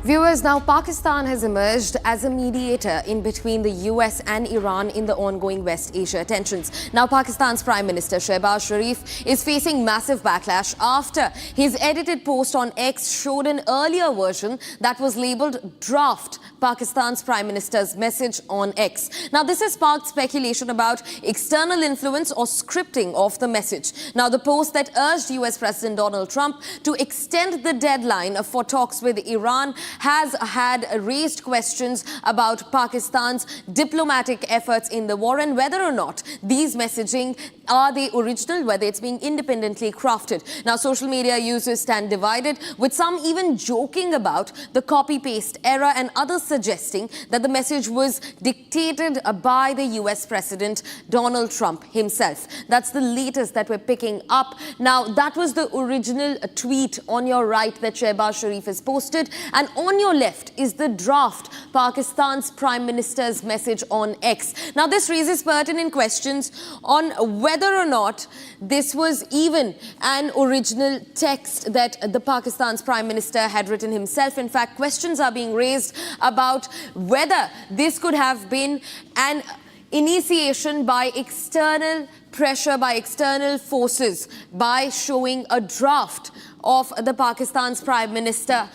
Viewers, now Pakistan has emerged as a mediator in between the US and Iran in the ongoing West Asia tensions. Now Pakistan's Prime Minister Shehbaz Sharif is facing massive backlash after his edited post on X showed an earlier version that was labelled draft Pakistan's Prime Minister's message on X. Now this has sparked speculation about external influence or scripting of the message. Now the post that urged US President Donald Trump to extend the deadline for talks with Iran has had raised questions about Pakistan's diplomatic efforts in the war and whether or not these messaging are they original, whether it's being independently crafted. Now social media users stand divided, with some even joking about the copy-paste error and others suggesting that the message was dictated by the US President Donald Trump himself. That's the latest that we're picking up. Now that was the original tweet on your right that Shehbaz Sharif has posted, and on your left is the draft Pakistan's Prime Minister's message on X. Now this raises pertinent questions on whether or not this was even an original text that the Pakistan's Prime Minister had written himself. In fact, questions are being raised about whether this could have been an initiation by external pressure, by external forces, by showing a draft of the Pakistan's Prime Minister,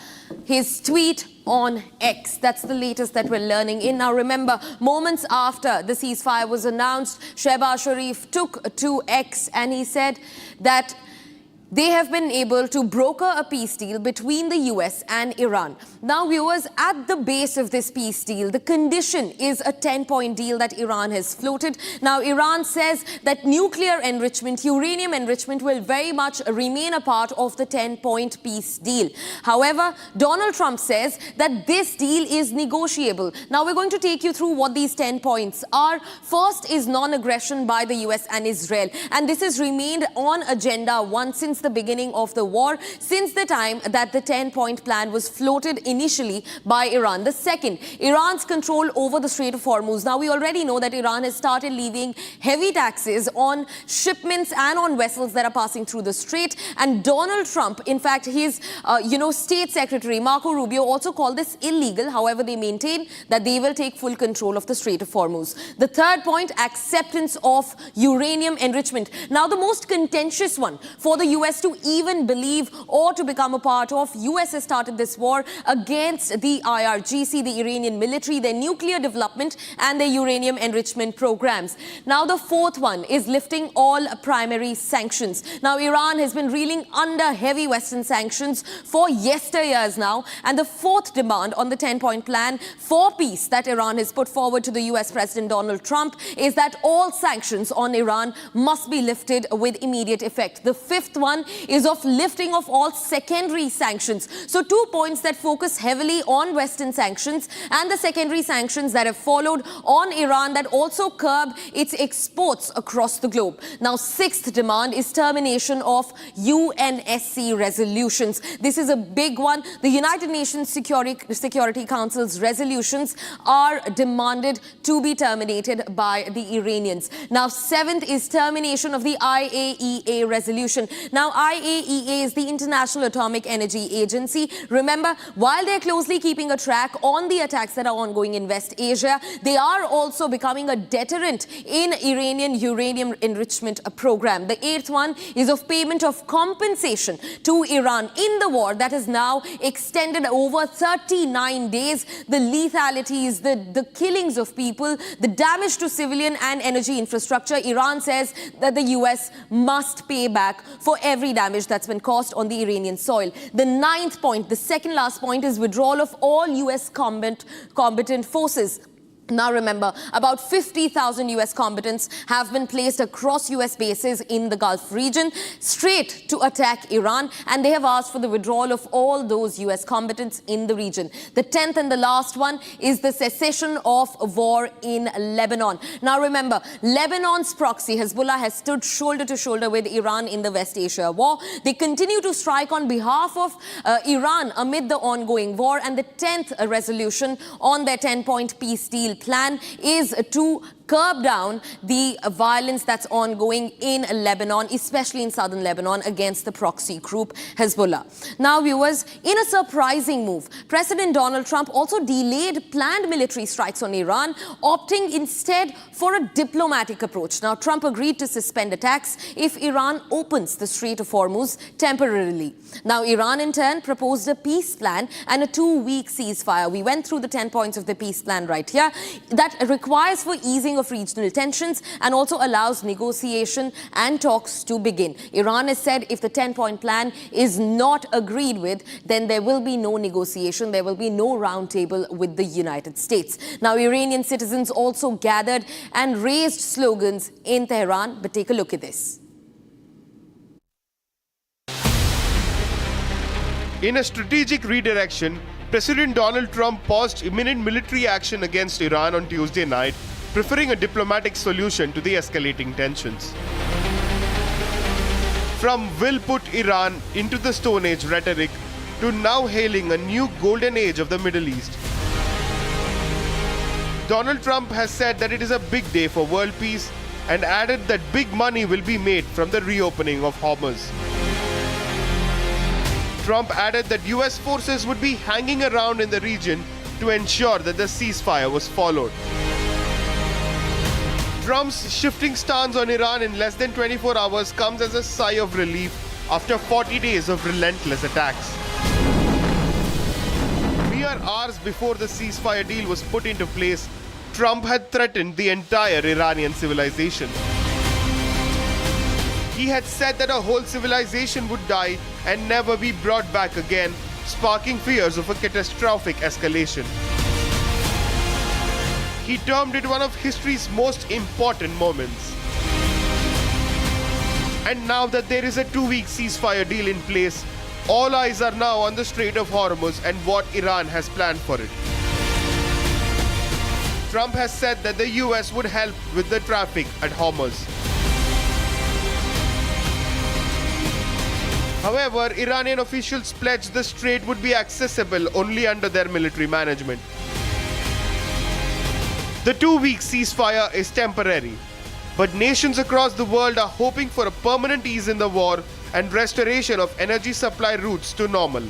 his tweet on X. That's the latest that we're learning in. Now remember, moments after the ceasefire was announced, Shehbaz Sharif took to X and he said that they have been able to broker a peace deal between the US and Iran. Now, viewers, at the base of this peace deal, the condition is a 10-point deal that Iran has floated. Now, Iran says that nuclear enrichment, uranium enrichment will very much remain a part of the 10-point peace deal. However, Donald Trump says that this deal is negotiable. Now, we're going to take you through what these 10 points are. First is non-aggression by the US and Israel. And this has remained on agenda once since the beginning of the war, since the time that the 10-point plan was floated initially by Iran. The second, Iran's control over the Strait of Hormuz. Now, we already know that Iran has started levying heavy taxes on shipments and on vessels that are passing through the strait. And Donald Trump, in fact, his, State Secretary Marco Rubio also called this illegal. However, they maintain that they will take full control of the Strait of Hormuz. The third point, acceptance of uranium enrichment. Now, the most contentious one for the US to even believe or to become a part of. US has started this war against the IRGC, the Iranian military, their nuclear development and their uranium enrichment programs. Now, the fourth one is lifting all primary sanctions. Now, Iran has been reeling under heavy Western sanctions for yesteryears now. And the fourth demand on the 10-point plan for peace that Iran has put forward to the US President Donald Trump is that all sanctions on Iran must be lifted with immediate effect. The fifth one is of lifting of all secondary sanctions. So 2 points that focus heavily on Western sanctions and the secondary sanctions that have followed on Iran that also curb its exports across the globe. Now, sixth demand is termination of UNSC resolutions. This is a big one. The United Nations Security Council's resolutions are demanded to be terminated by the Iranians. Now, seventh is termination of the IAEA resolution. Now, IAEA is the International Atomic Energy Agency. Remember, while they're closely keeping a track on the attacks that are ongoing in West Asia, they are also becoming a deterrent in Iranian uranium enrichment program. The eighth one is of payment of compensation to Iran in the war that has now extended over 39 days. The lethalities, the killings of people, the damage to civilian and energy infrastructure. Iran says that the US must pay back for every damage that's been caused on the Iranian soil. The ninth point, the second last point, is withdrawal of all US combatant forces. Now, remember, about 50,000 US combatants have been placed across US bases in the Gulf region straight to attack Iran, and they have asked for the withdrawal of all those US combatants in the region. The 10th and the last one is the cessation of war in Lebanon. Now, remember, Lebanon's proxy, Hezbollah, has stood shoulder to shoulder with Iran in the West Asia war. They continue to strike on behalf of Iran amid the ongoing war, and the 10th resolution on their 10-point peace deal plan is to curb down the violence that's ongoing in Lebanon, especially in southern Lebanon, against the proxy group Hezbollah. Now, viewers, in a surprising move, President Donald Trump also delayed planned military strikes on Iran, opting instead for a diplomatic approach. Now, Trump agreed to suspend attacks if Iran opens the Strait of Hormuz temporarily. Now, Iran in turn proposed a peace plan and a 2-week ceasefire. We went through the 10 points of the peace plan right here that requires for easing of regional tensions and also allows negotiation and talks to begin. Iran has said if the 10-point plan is not agreed with, then there will be no negotiation, there will be no roundtable with the United States. Now, Iranian citizens also gathered and raised slogans in Tehran, but take a look at this. In a strategic redirection, President Donald Trump paused imminent military action against Iran on Tuesday night, preferring a diplomatic solution to the escalating tensions. From "will put Iran into the Stone Age" rhetoric to now hailing a new golden age of the Middle East, Donald Trump has said that it is a big day for world peace and added that big money will be made from the reopening of Hormuz. Trump added that US forces would be hanging around in the region to ensure that the ceasefire was followed. Trump's shifting stance on Iran in less than 24 hours comes as a sigh of relief after 40 days of relentless attacks. Mere hours before the ceasefire deal was put into place, Trump had threatened the entire Iranian civilization. He had said that a whole civilization would die and never be brought back again, sparking fears of a catastrophic escalation. He termed it one of history's most important moments. And now that there is a 2-week ceasefire deal in place, all eyes are now on the Strait of Hormuz and what Iran has planned for it. Trump has said that the US would help with the traffic at Hormuz. However, Iranian officials pledged the strait would be accessible only under their military management. The 2-week ceasefire is temporary, but nations across the world are hoping for a permanent ease in the war and restoration of energy supply routes to normal.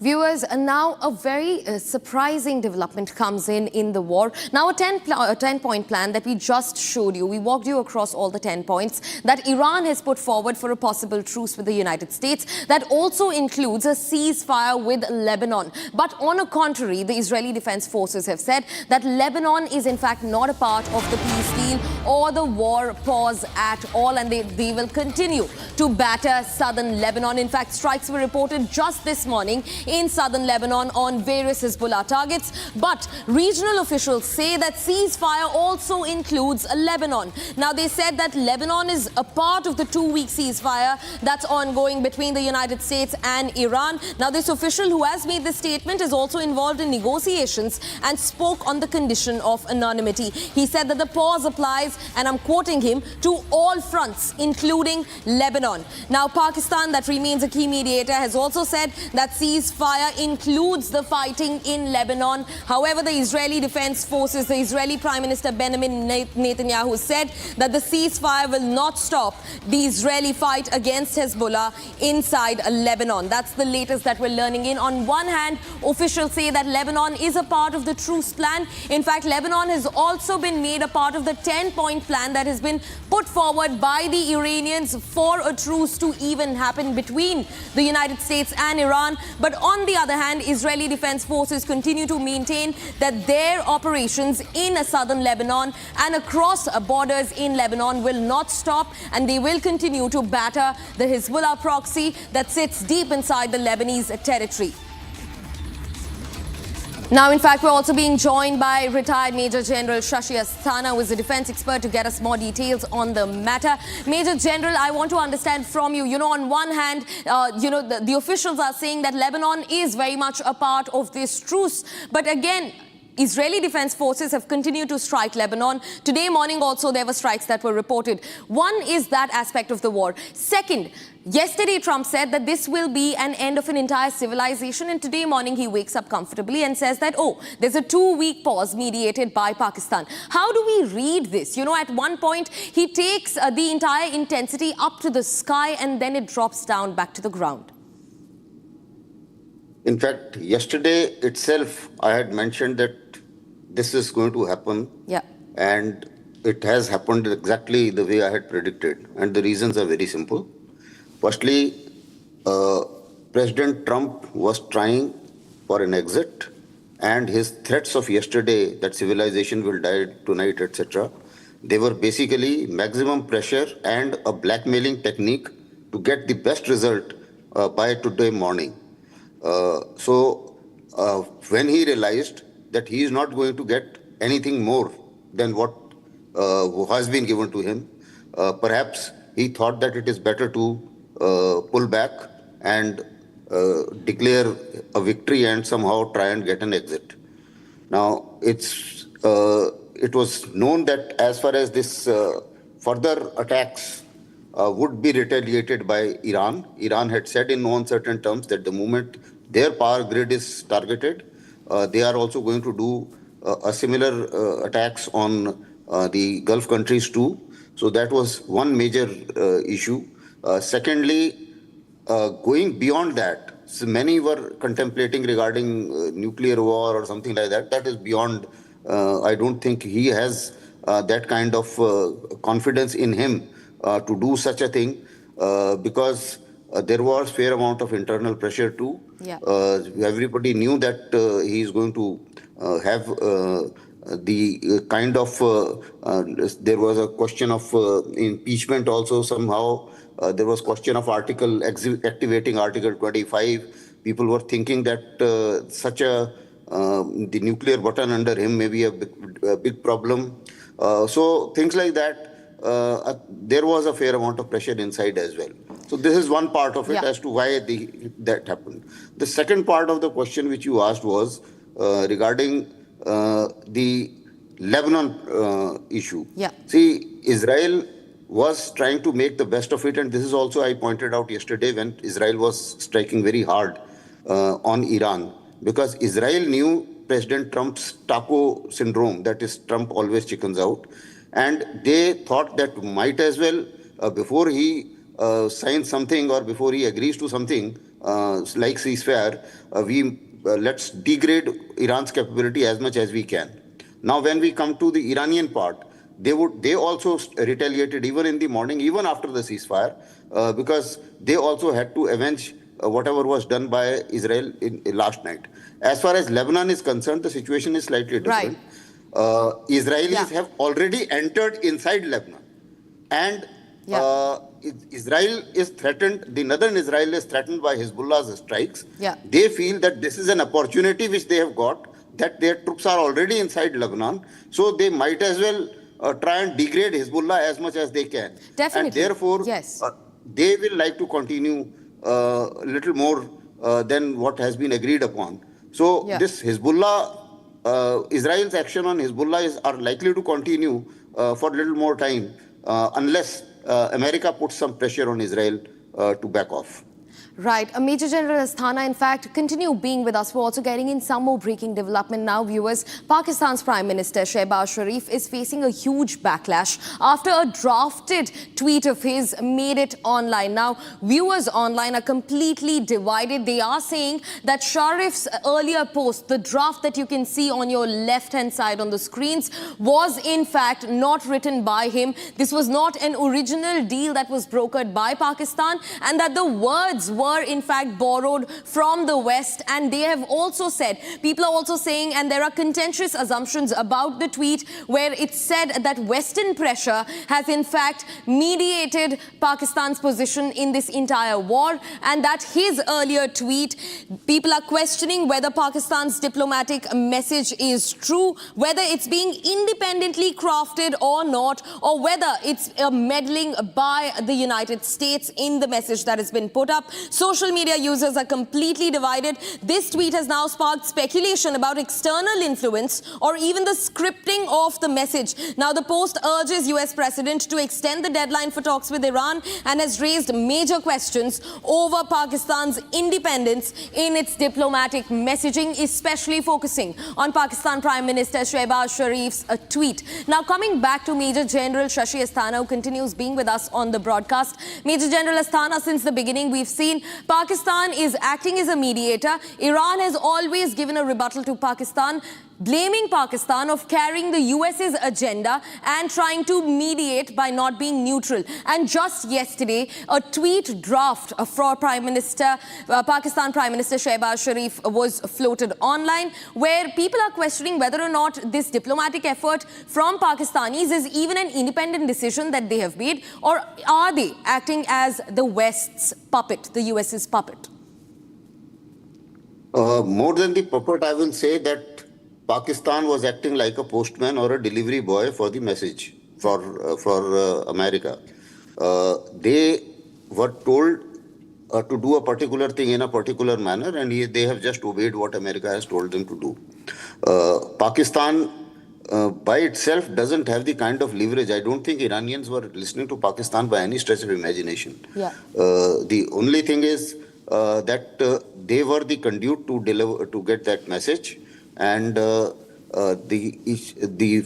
Viewers, now a very surprising development comes in the war. Now a 10-point plan that we just showed you, we walked you across all the 10 points that Iran has put forward for a possible truce with the United States. That also includes a ceasefire with Lebanon. But on the contrary, the Israeli Defense Forces have said that Lebanon is in fact not a part of the peace deal or the war pause at all, and they will continue to batter southern Lebanon. In fact, strikes were reported just this morning in southern Lebanon on various Hezbollah targets. But regional officials say that ceasefire also includes Lebanon. Now, they said that Lebanon is a part of the 2-week ceasefire that's ongoing between the United States and Iran. Now, this official who has made this statement is also involved in negotiations and spoke on the condition of anonymity. He said that the pause applies, and I'm quoting him, to all fronts, including Lebanon. Now, Pakistan, that remains a key mediator, has also said that ceasefire includes the fighting in Lebanon. However, the Israeli Defense Forces, the Israeli Prime Minister Benjamin Netanyahu said that the ceasefire will not stop the Israeli fight against Hezbollah inside Lebanon. That's the latest that we're learning in. On one hand, officials say that Lebanon is a part of the truce plan. In fact, Lebanon has also been made a part of the 10-point plan that has been put forward by the Iranians for a truce to even happen between the United States and Iran. But on the other hand, Israeli Defense Forces continue to maintain that their operations in southern Lebanon and across borders in Lebanon will not stop, and they will continue to batter the Hezbollah proxy that sits deep inside the Lebanese territory. Now, in fact, we're also being joined by retired Major General Shashi Asthana, who is a defense expert, to get us more details on the matter. Major General, I want to understand from you, on one hand, the officials are saying that Lebanon is very much a part of this truce. But again, Israeli Defense Forces have continued to strike Lebanon. Today morning also there were strikes that were reported. One is that aspect of the war. Second, yesterday Trump said that this will be an end of an entire civilization, and today morning he wakes up comfortably and says that, there's a 2-week pause mediated by Pakistan. How do we read this? At one point he takes the entire intensity up to the sky and then it drops down back to the ground. In fact, yesterday itself, I had mentioned that this is going to happen. Yeah. And it has happened exactly the way I had predicted. And the reasons are very simple. Firstly, President Trump was trying for an exit, and his threats of yesterday that civilization will die tonight, etc., they were basically maximum pressure and a blackmailing technique to get the best result by today morning. When he realized that he is not going to get anything more than what has been given to him, perhaps he thought that it is better to pull back and declare a victory and somehow try and get an exit. Now, it was known that as far as this further attacks would be retaliated by Iran. Iran had said in no uncertain terms that the moment their power grid is targeted, they are also going to do a similar attacks on the Gulf countries too. So that was one major issue. Secondly, going beyond that, so many were contemplating regarding nuclear war or something like that. That is beyond, I don't think he has that kind of confidence in him to do such a thing, because there was fair amount of internal pressure too. Yeah. Everybody knew that he is going to have the kind of, there was a question of impeachment also somehow. There was question of activating Article 25. People were thinking that such a, the nuclear button under him may be a big problem. So things like that. There was a fair amount of pressure inside as well. So this is one part of it as to why that happened. The second part of the question which you asked was regarding the Lebanon issue. Yeah. See, Israel was trying to make the best of it, and this is also I pointed out yesterday when Israel was striking very hard on Iran, because Israel knew President Trump's taco syndrome, that is, Trump always chickens out. And they thought that might as well, before he signs something or before he agrees to something like ceasefire, let's degrade Iran's capability as much as we can. Now, when we come to the Iranian part, they also retaliated even in the morning, even after the ceasefire, because they also had to avenge whatever was done by Israel in last night. As far as Lebanon is concerned, the situation is slightly different. Right. Israelis have already entered inside Lebanon, and Israel is threatened, the northern Israel is threatened by Hezbollah's strikes. Yeah. They feel that this is an opportunity which they have got, that their troops are already inside Lebanon, so they might as well try and degrade Hezbollah as much as they can. Definitely. And therefore, they will like to continue a little more than what has been agreed upon. So this Hezbollah, Israel's action on Hezbollah are likely to continue for a little more time unless America puts some pressure on Israel to back off. Right. Major General Asthana, in fact, continue being with us. We're also getting in some more breaking development now, viewers. Pakistan's Prime Minister Shehbaz Sharif is facing a huge backlash after a drafted tweet of his made it online. Now, viewers online are completely divided. They are saying that Sharif's earlier post, the draft that you can see on your left-hand side on the screens, was in fact not written by him. This was not an original deal that was brokered by Pakistan, and that the words were in fact borrowed from the West. And they have also said, people are also saying, and there are contentious assumptions about the tweet where it said that Western pressure has in fact mediated Pakistan's position in this entire war, and that his earlier tweet, people are questioning whether Pakistan's diplomatic message is true, whether it's being independently crafted or not, or whether it's meddling by the United States in the message that has been put up. Social media users are completely divided. This tweet has now sparked speculation about external influence or even the scripting of the message. Now, the post urges US President to extend the deadline for talks with Iran and has raised major questions over Pakistan's independence in its diplomatic messaging, especially focusing on Pakistan Prime Minister Shehbaz Sharif's tweet. Now, coming back to Major General Shashi Asthana, who continues being with us on the broadcast. Major General Asthana, since the beginning, we've seen Pakistan is acting as a mediator. Iran has always given a rebuttal to Pakistan, blaming Pakistan of carrying the US's agenda and trying to mediate by not being neutral. And just yesterday, a tweet draft for Pakistan Prime Minister Shehbaz Sharif was floated online, where people are questioning whether or not this diplomatic effort from Pakistanis is even an independent decision that they have made, or are they acting as the West's puppet, the US's puppet? More than the puppet, I will say that Pakistan was acting like a postman or a delivery boy for the message for America. They were told to do a particular thing in a particular manner, and they have just obeyed what America has told them to do. Pakistan by itself doesn't have the kind of leverage. I don't think Iranians were listening to Pakistan by any stretch of imagination. Yeah. The only thing is that they were the conduit to get that message. And the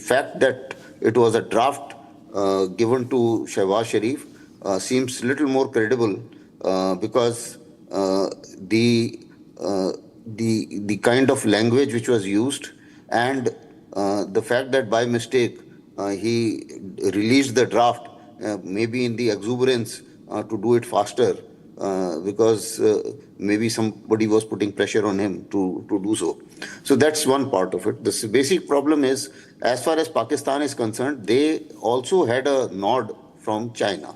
fact that it was a draft given to Shehbaz Sharif seems little more credible because the kind of language which was used, and the fact that by mistake he released the draft, maybe in the exuberance to do it faster, because maybe somebody was putting pressure on him to do so. So that's one part of it. The basic problem is, as far as Pakistan is concerned, they also had a nod from China.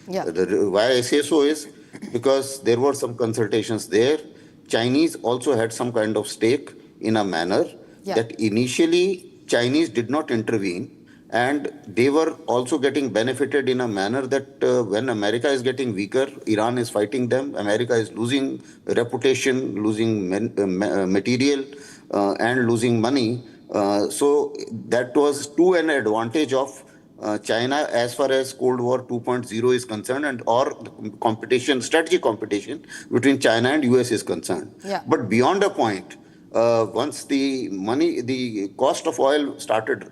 Yeah. Why I say so is because there were some consultations there. Chinese also had some kind of stake in a manner that initially Chinese did not intervene, and they were also getting benefited in a manner that when America is getting weaker, Iran is fighting them, America is losing reputation, losing material, and losing money. So that was to an advantage of China as far as Cold War 2.0 is concerned, and or competition, strategic competition between China and US is concerned. Yeah. But beyond a point, once the cost of oil started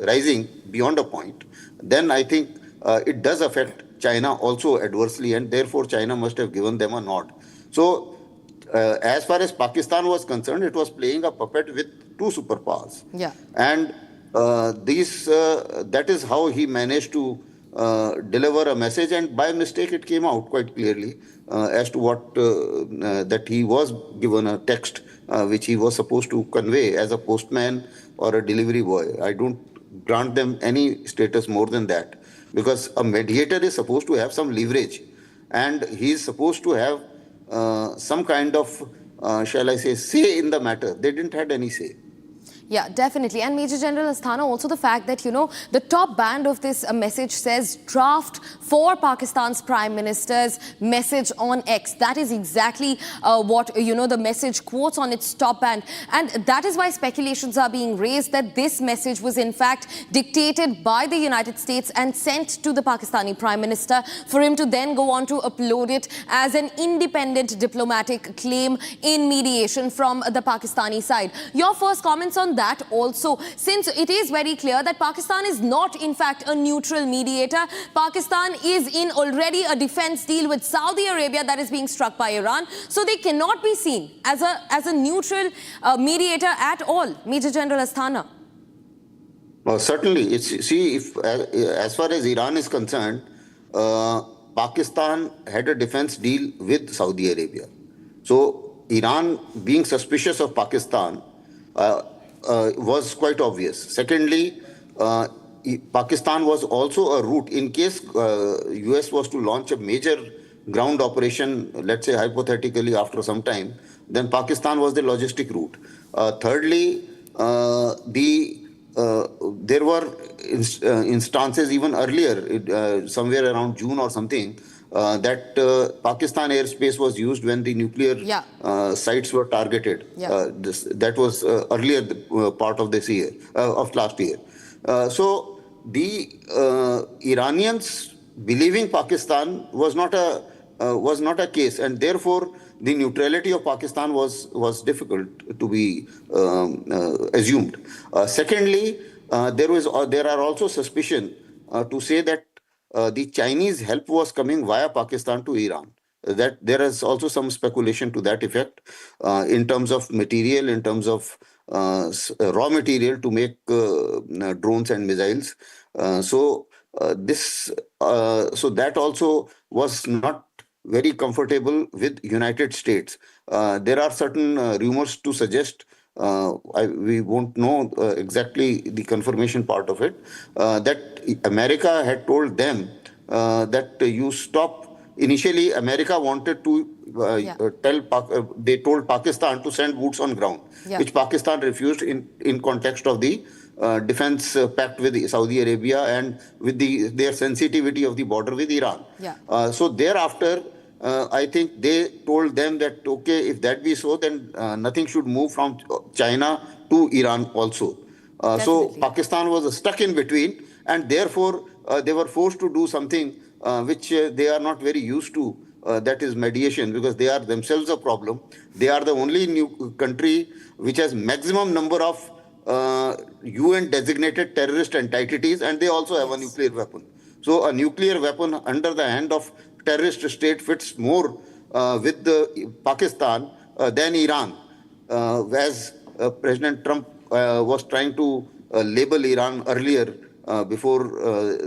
rising beyond a point, then I think it does affect China also adversely, and therefore China must have given them a nod. So as far as Pakistan was concerned, it was playing a puppet with two superpowers. Yeah. And that is how he managed to deliver a message, and by mistake it came out quite clearly as to what that he was given a text which he was supposed to convey as a postman or a delivery boy. I don't grant them any status more than that, because a mediator is supposed to have some leverage, and he is supposed to have some kind of shall I say in the matter. They didn't have any say. Yeah, definitely. And Major General Asthana, also the fact that, the top band of this message says draft for Pakistan's Prime Minister's message on X. That is exactly what, the message quotes on its top band. And that is why speculations are being raised that this message was in fact dictated by the United States and sent to the Pakistani Prime Minister for him to then go on to upload it as an independent diplomatic claim in mediation from the Pakistani side. Your first comments on that also, since it is very clear that Pakistan is not in fact a neutral mediator. Pakistan is in already a defense deal with Saudi Arabia that is being struck by Iran, so they cannot be seen as a neutral mediator at all. Major General Asthana. Certainly, if as far as Iran is concerned, Pakistan had a defense deal with Saudi Arabia. So Iran being suspicious of Pakistan was quite obvious. Secondly, Pakistan was also a route in case US was to launch a major ground operation, let's say hypothetically after some time, then Pakistan was the logistic route. Thirdly, there were instances even earlier, somewhere around June or something, that Pakistan airspace was used when the nuclear sites were targeted. That was earlier part of this year, of last year. So the Iranians believing Pakistan was not a case, and therefore the neutrality of Pakistan was difficult to be assumed. Secondly, there are also suspicion to say that the Chinese help was coming via Pakistan to Iran. That there is also some speculation to that effect in terms of material, in terms of raw material to make drones and missiles. So that also was not very comfortable with United States. There are certain rumors to suggest, we won't know exactly the confirmation part of it, that America had told them that you stop. Initially, America wanted to they told Pakistan to send boots on ground, which Pakistan refused in context of the defense pact with Saudi Arabia and with their sensitivity of the border with Iran. So thereafter, I think they told them that, okay, if that be so, then nothing should move from China to Iran also. So Pakistan was stuck in between, and therefore they were forced to do something which they are not very used to, that is mediation, because they are themselves a problem. They are the only new country which has maximum number of UN designated terrorist entities, and they also have a nuclear weapon. So a nuclear weapon under the hand of terrorist state fits more with Pakistan than Iran, as President Trump was trying to label Iran earlier before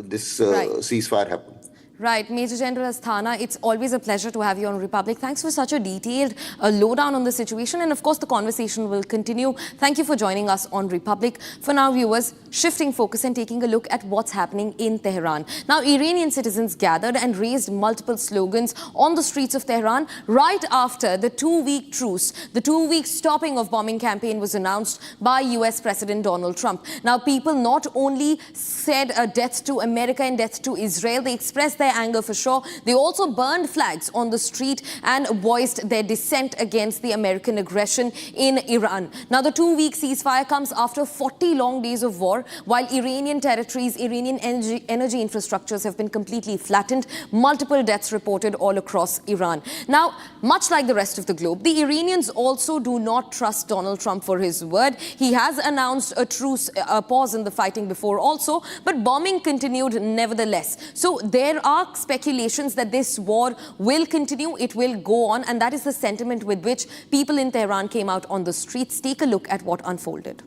this ceasefire happened. Right, Major General Asthana, it's always a pleasure to have you on Republic. Thanks for such a detailed lowdown on the situation, and of course the conversation will continue. Thank you for joining us on Republic. For now, viewers, shifting focus and taking a look at what's happening in Tehran. Now, Iranian citizens gathered and raised multiple slogans on the streets of Tehran right after the 2-week truce. The 2-week stopping of bombing campaign was announced by US President Donald Trump. Now, people not only said death to America and death to Israel, they expressed their anger for sure. They also burned flags on the street and voiced their dissent against the American aggression in Iran. Now, the 2-week ceasefire comes after 40 long days of war, while Iranian territories, Iranian energy infrastructures have been completely flattened. Multiple deaths reported all across Iran. Now, much like the rest of the globe, the Iranians also do not trust Donald Trump for his word. He has announced a truce, a pause in the fighting before also, but bombing continued nevertheless. So there are speculations that this war will continue, it will go on, and that is the sentiment with which people in Tehran came out on the streets. Take a look at what unfolded.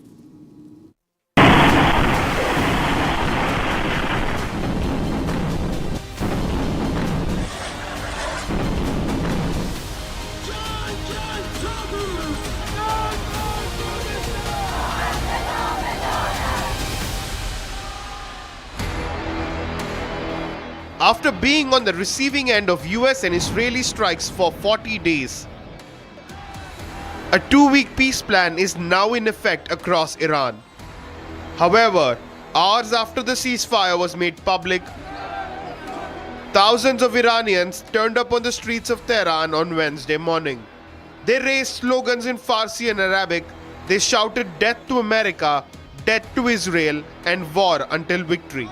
After being on the receiving end of US and Israeli strikes for 40 days, a 2-week peace plan is now in effect across Iran. However, hours after the ceasefire was made public, thousands of Iranians turned up on the streets of Tehran on Wednesday morning. They raised slogans in Farsi and Arabic. They shouted death to America, death to Israel, and war until victory.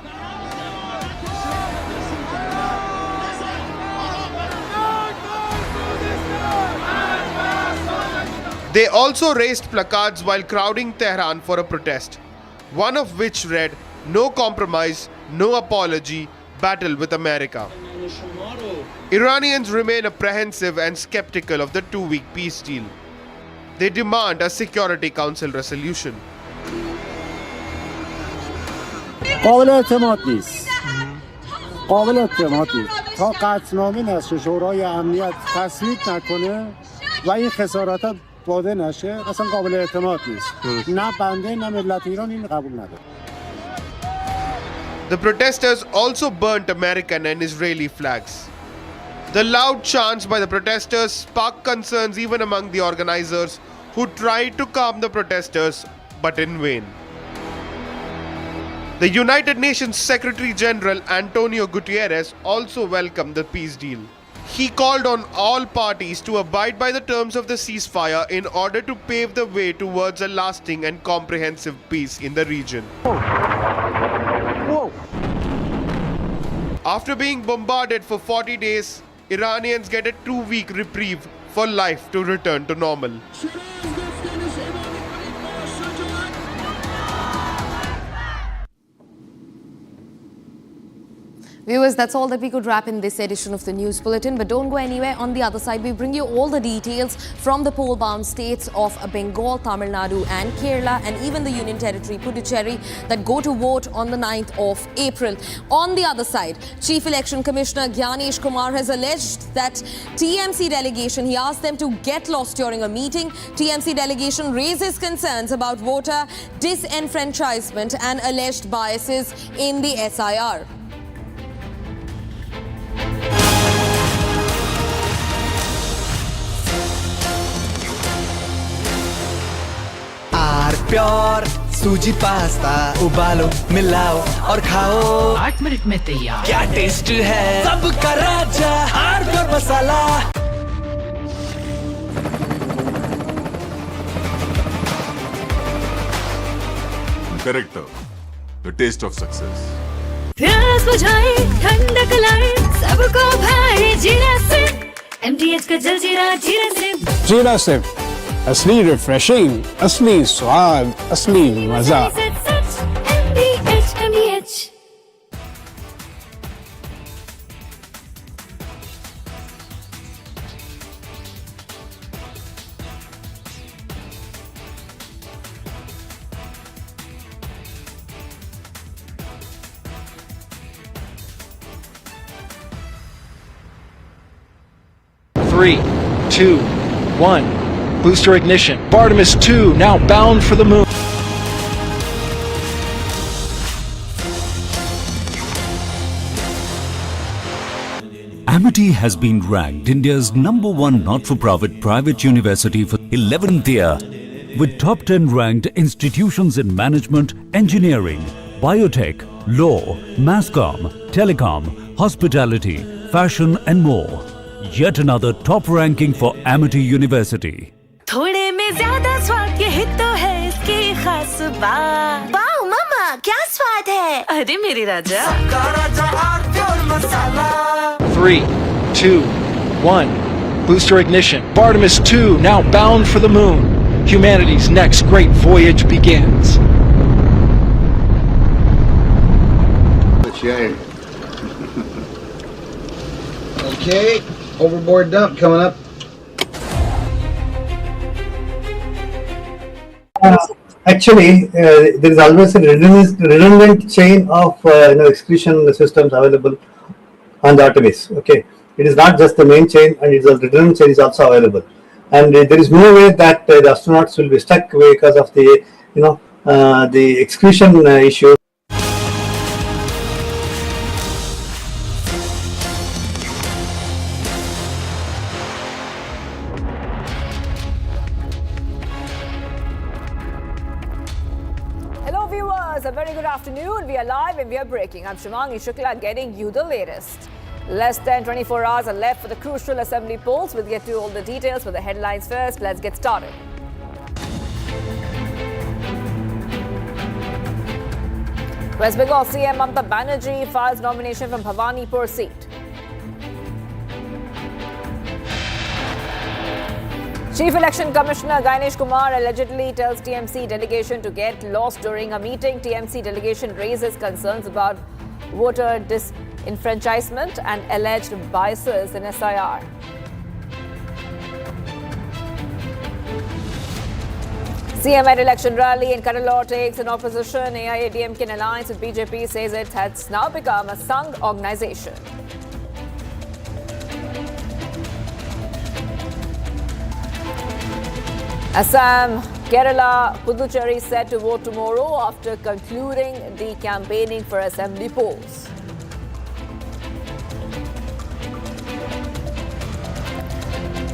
They also raised placards while crowding Tehran for a protest, one of which read, "No compromise, no apology, battle with America." Iranians remain apprehensive and skeptical of the 2-week peace deal. They demand a Security Council resolution. قابل اعتماد نیست. قابل اعتماد نیست. تا قطعنامه نشه شورای امنیت تصویب نکنه و این خسارات واده نشه اصلا قابل اعتماد نیست. نه بنده نه ملت ایران این قبول نداره. The protesters also burnt American and Israeli flags. The loud chants by the protesters sparked concerns even among the organizers, who tried to calm the protesters, but in vain. The United Nations Secretary General Antonio Guterres also welcomed the peace deal. He called on all parties to abide by the terms of the ceasefire in order to pave the way towards a lasting and comprehensive peace in the region. Whoa. After being bombarded for 40 days, Iranians get a 2-week reprieve for life to return to normal. Viewers, that's all that we could wrap in this edition of the News Bulletin. But don't go anywhere. On the other side, we bring you all the details from the poll-bound states of Bengal, Tamil Nadu and Kerala, and even the Union Territory, Puducherry, that go to vote on the 9th of April. On the other side, Chief Election Commissioner Gyanesh Kumar has alleged that TMC delegation, he asked them to get lost during a meeting. TMC delegation raises concerns about voter disenfranchisement and alleged biases in the SIR. Pure सूजी pasta उबालो मिलाओ और खाओ 8 minute में तैयार क्या test है सबका राजा हार्डकोर मसाला Character, the taste of success. प्यास बुझाए ठंडक लाए सबको भाए जीरा से MTH का जलजीरा जीरा से जीरा से असली रिफ्रेशिंग असली स्वाद असली मजा MTH 3, 2, 1. Booster ignition. Artemis 2 now bound for the moon. Amity has been ranked India's #1 not-for-profit private university for 11th year, with top 10 ranked institutions in management, engineering, biotech, law, masscom, telecom, hospitality, fashion and more. Yet another top ranking for Amity University. थोड़े में ज्यादा स्वाद ये हित तो है इसकी खास बात। वाओ मामा क्या स्वाद है? अरे मेरे राजा। सबका राजा आरती और मसाला। 3, 2, 1. Booster ignition. Artemis 2 now bound for the moon. Humanity's next great voyage begins. Okay, overboard dump coming up. Actually, there is always a redundant chain of execution systems available on the Artemis. Okay, it is not just the main chain, and it's a redundant chain is also available. And there is no way that the astronauts will be stuck because of the the execution issue. Hello viewers, a very good afternoon. We are live and we are breaking. I'm Shimangi Shukla getting you the latest. Less than 24 hours are left for the crucial assembly polls. We'll get to all the details for the headlines first. Let's get started. West Bengal CM Mamata Banerjee files nomination from Bhawanipur seat. Chief Election Commissioner Ganesh Kumar allegedly tells TMC delegation to get lost during a meeting. TMC delegation raises concerns about voter disenfranchisement and alleged biases in SIR. CM at election rally in Cuddalore takes an opposition. AIADMK in alliance with BJP says it has now become a Sangh organization. Assam, Kerala, Puducherry set to vote tomorrow after concluding the campaigning for assembly polls.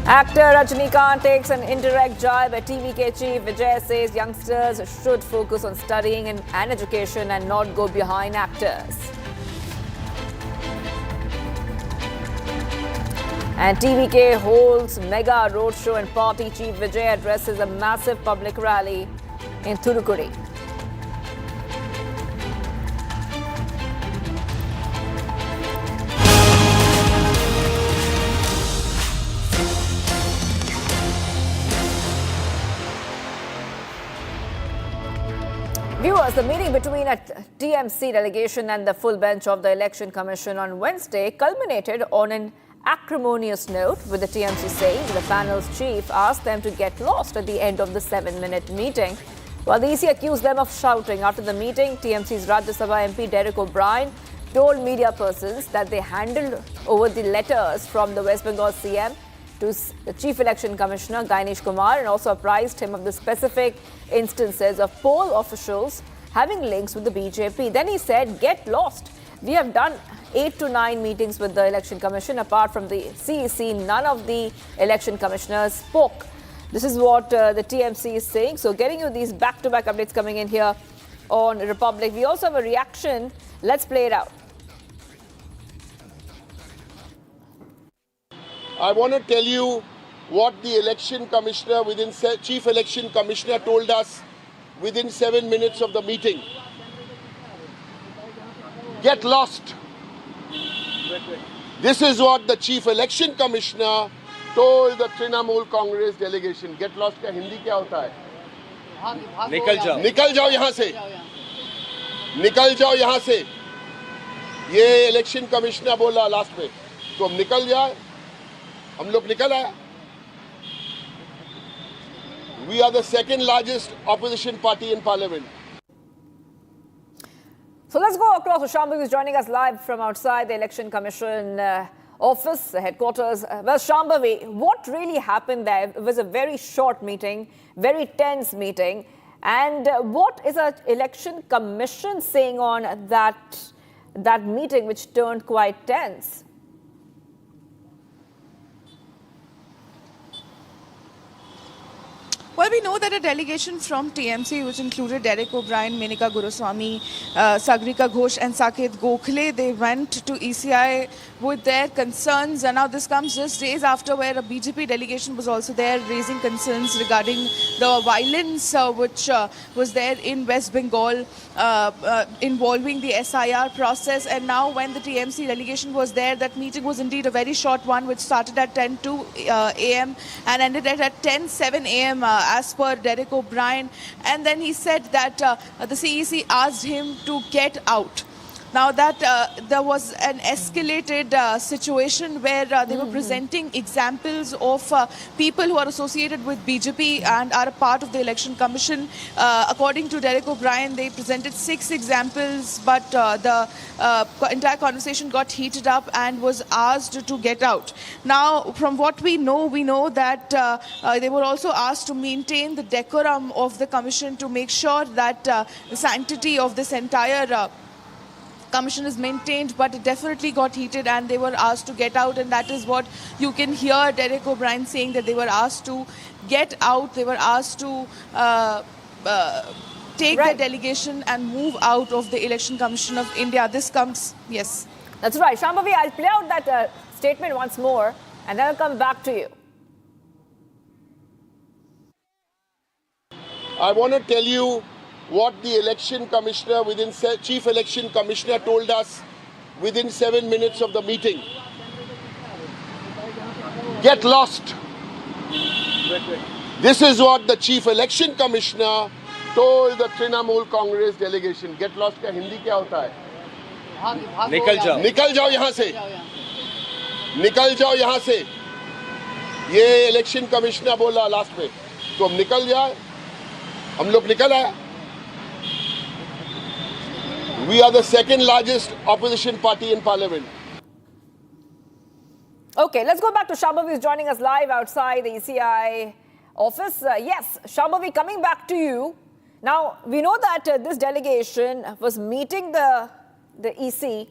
Actor Rajinikanth takes an indirect jibe at TVK chief. Vijay says youngsters should focus on studying and education and not go behind actors. And TVK holds mega roadshow and party chief Vijay addresses a massive public rally in Thoothukudi. Viewers, the meeting between a TMC delegation and the full bench of the Election Commission on Wednesday culminated on an acrimonious note, with the TMC saying the panel's chief asked them to get lost at the end of the 7-minute meeting. While the EC accused them of shouting after the meeting, TMC's Rajya Sabha MP Derek O'Brien told media persons that they handed over the letters from the West Bengal CM to the Chief Election Commissioner Ganesh Kumar and also apprised him of the specific instances of poll officials having links with the BJP. Then he said, get lost. We have done 8 to 9 meetings with the Election Commission. Apart from the CEC, none of the election commissioners spoke. This is what the TMC is saying. So getting you these back-to-back updates coming in here on Republic. We also have a reaction. Let's play it out. I want to tell you what the election commissioner Chief Election Commissioner told us within 7 minutes of the meeting. Get lost. This is what the Chief Election Commissioner told the Trinamool Congress delegation. Get lost का हिंदी क्या होता है? निकल जाओ यहाँ से. निकल जाओ यहाँ से. ये इलेक्शन कमिश्नर बोला लास्ट में. तो हम निकल जाए. हम लोग निकल आए. We are the second largest opposition party in parliament. So let's go across. Shambhu is joining us live from outside the Election Commission office, headquarters. Well, Shambhavi, what really happened there? It was a very short meeting, very tense meeting. And what is our election commission saying on that meeting, which turned quite tense? Well, we know that a delegation from TMC, which included Derek O'Brien, Menika Guruswamy, Sagrika Ghosh and Saket Gokhale, they went to ECI with their concerns. And now this comes just days after where a BJP delegation was also there raising concerns regarding the violence which was there in West Bengal involving the SIR process. And now when the TMC delegation was there, that meeting was indeed a very short one, which started at 10:02 a.m. and ended at 10:07 a.m. As per Derek O'Brien. And then he said that the CEC asked him to get out. Now that there was an escalated situation where they were presenting examples of people who are associated with BJP and are a part of the election commission. According to Derek O'Brien, they presented 6 examples, but the entire conversation got heated up and was asked to get out. Now, from what we know that they were also asked to maintain the decorum of the commission to make sure that the sanctity of this entire commission is maintained, but it definitely got heated and they were asked to get out. And that is what you can hear Derek O'Brien saying, that they were asked to get out. They were asked to take the delegation and move out of the Election Commission of India. This comes, yes. That's right. Shambhavi, I'll play out that statement once more and then I'll come back to you. I want to tell you what the election commissioner, chief election commissioner told us within 7 minutes of the meeting. Get lost. This is what the chief election commissioner told the Trinamool Congress delegation. Get lost का हिंदी क्या होता है? निकल जाओ यहाँ से. निकल जाओ यहाँ से. ये इलेक्शन कमिश्नर बोला लास्ट में. तो हम निकल जाए. हम लोग निकल आए. We are the second largest opposition party in parliament. Okay, let's go back to Shambhavi, who's joining us live outside the ECI office. Yes, Shambhavi, coming back to you. Now, we know that this delegation was meeting the EC,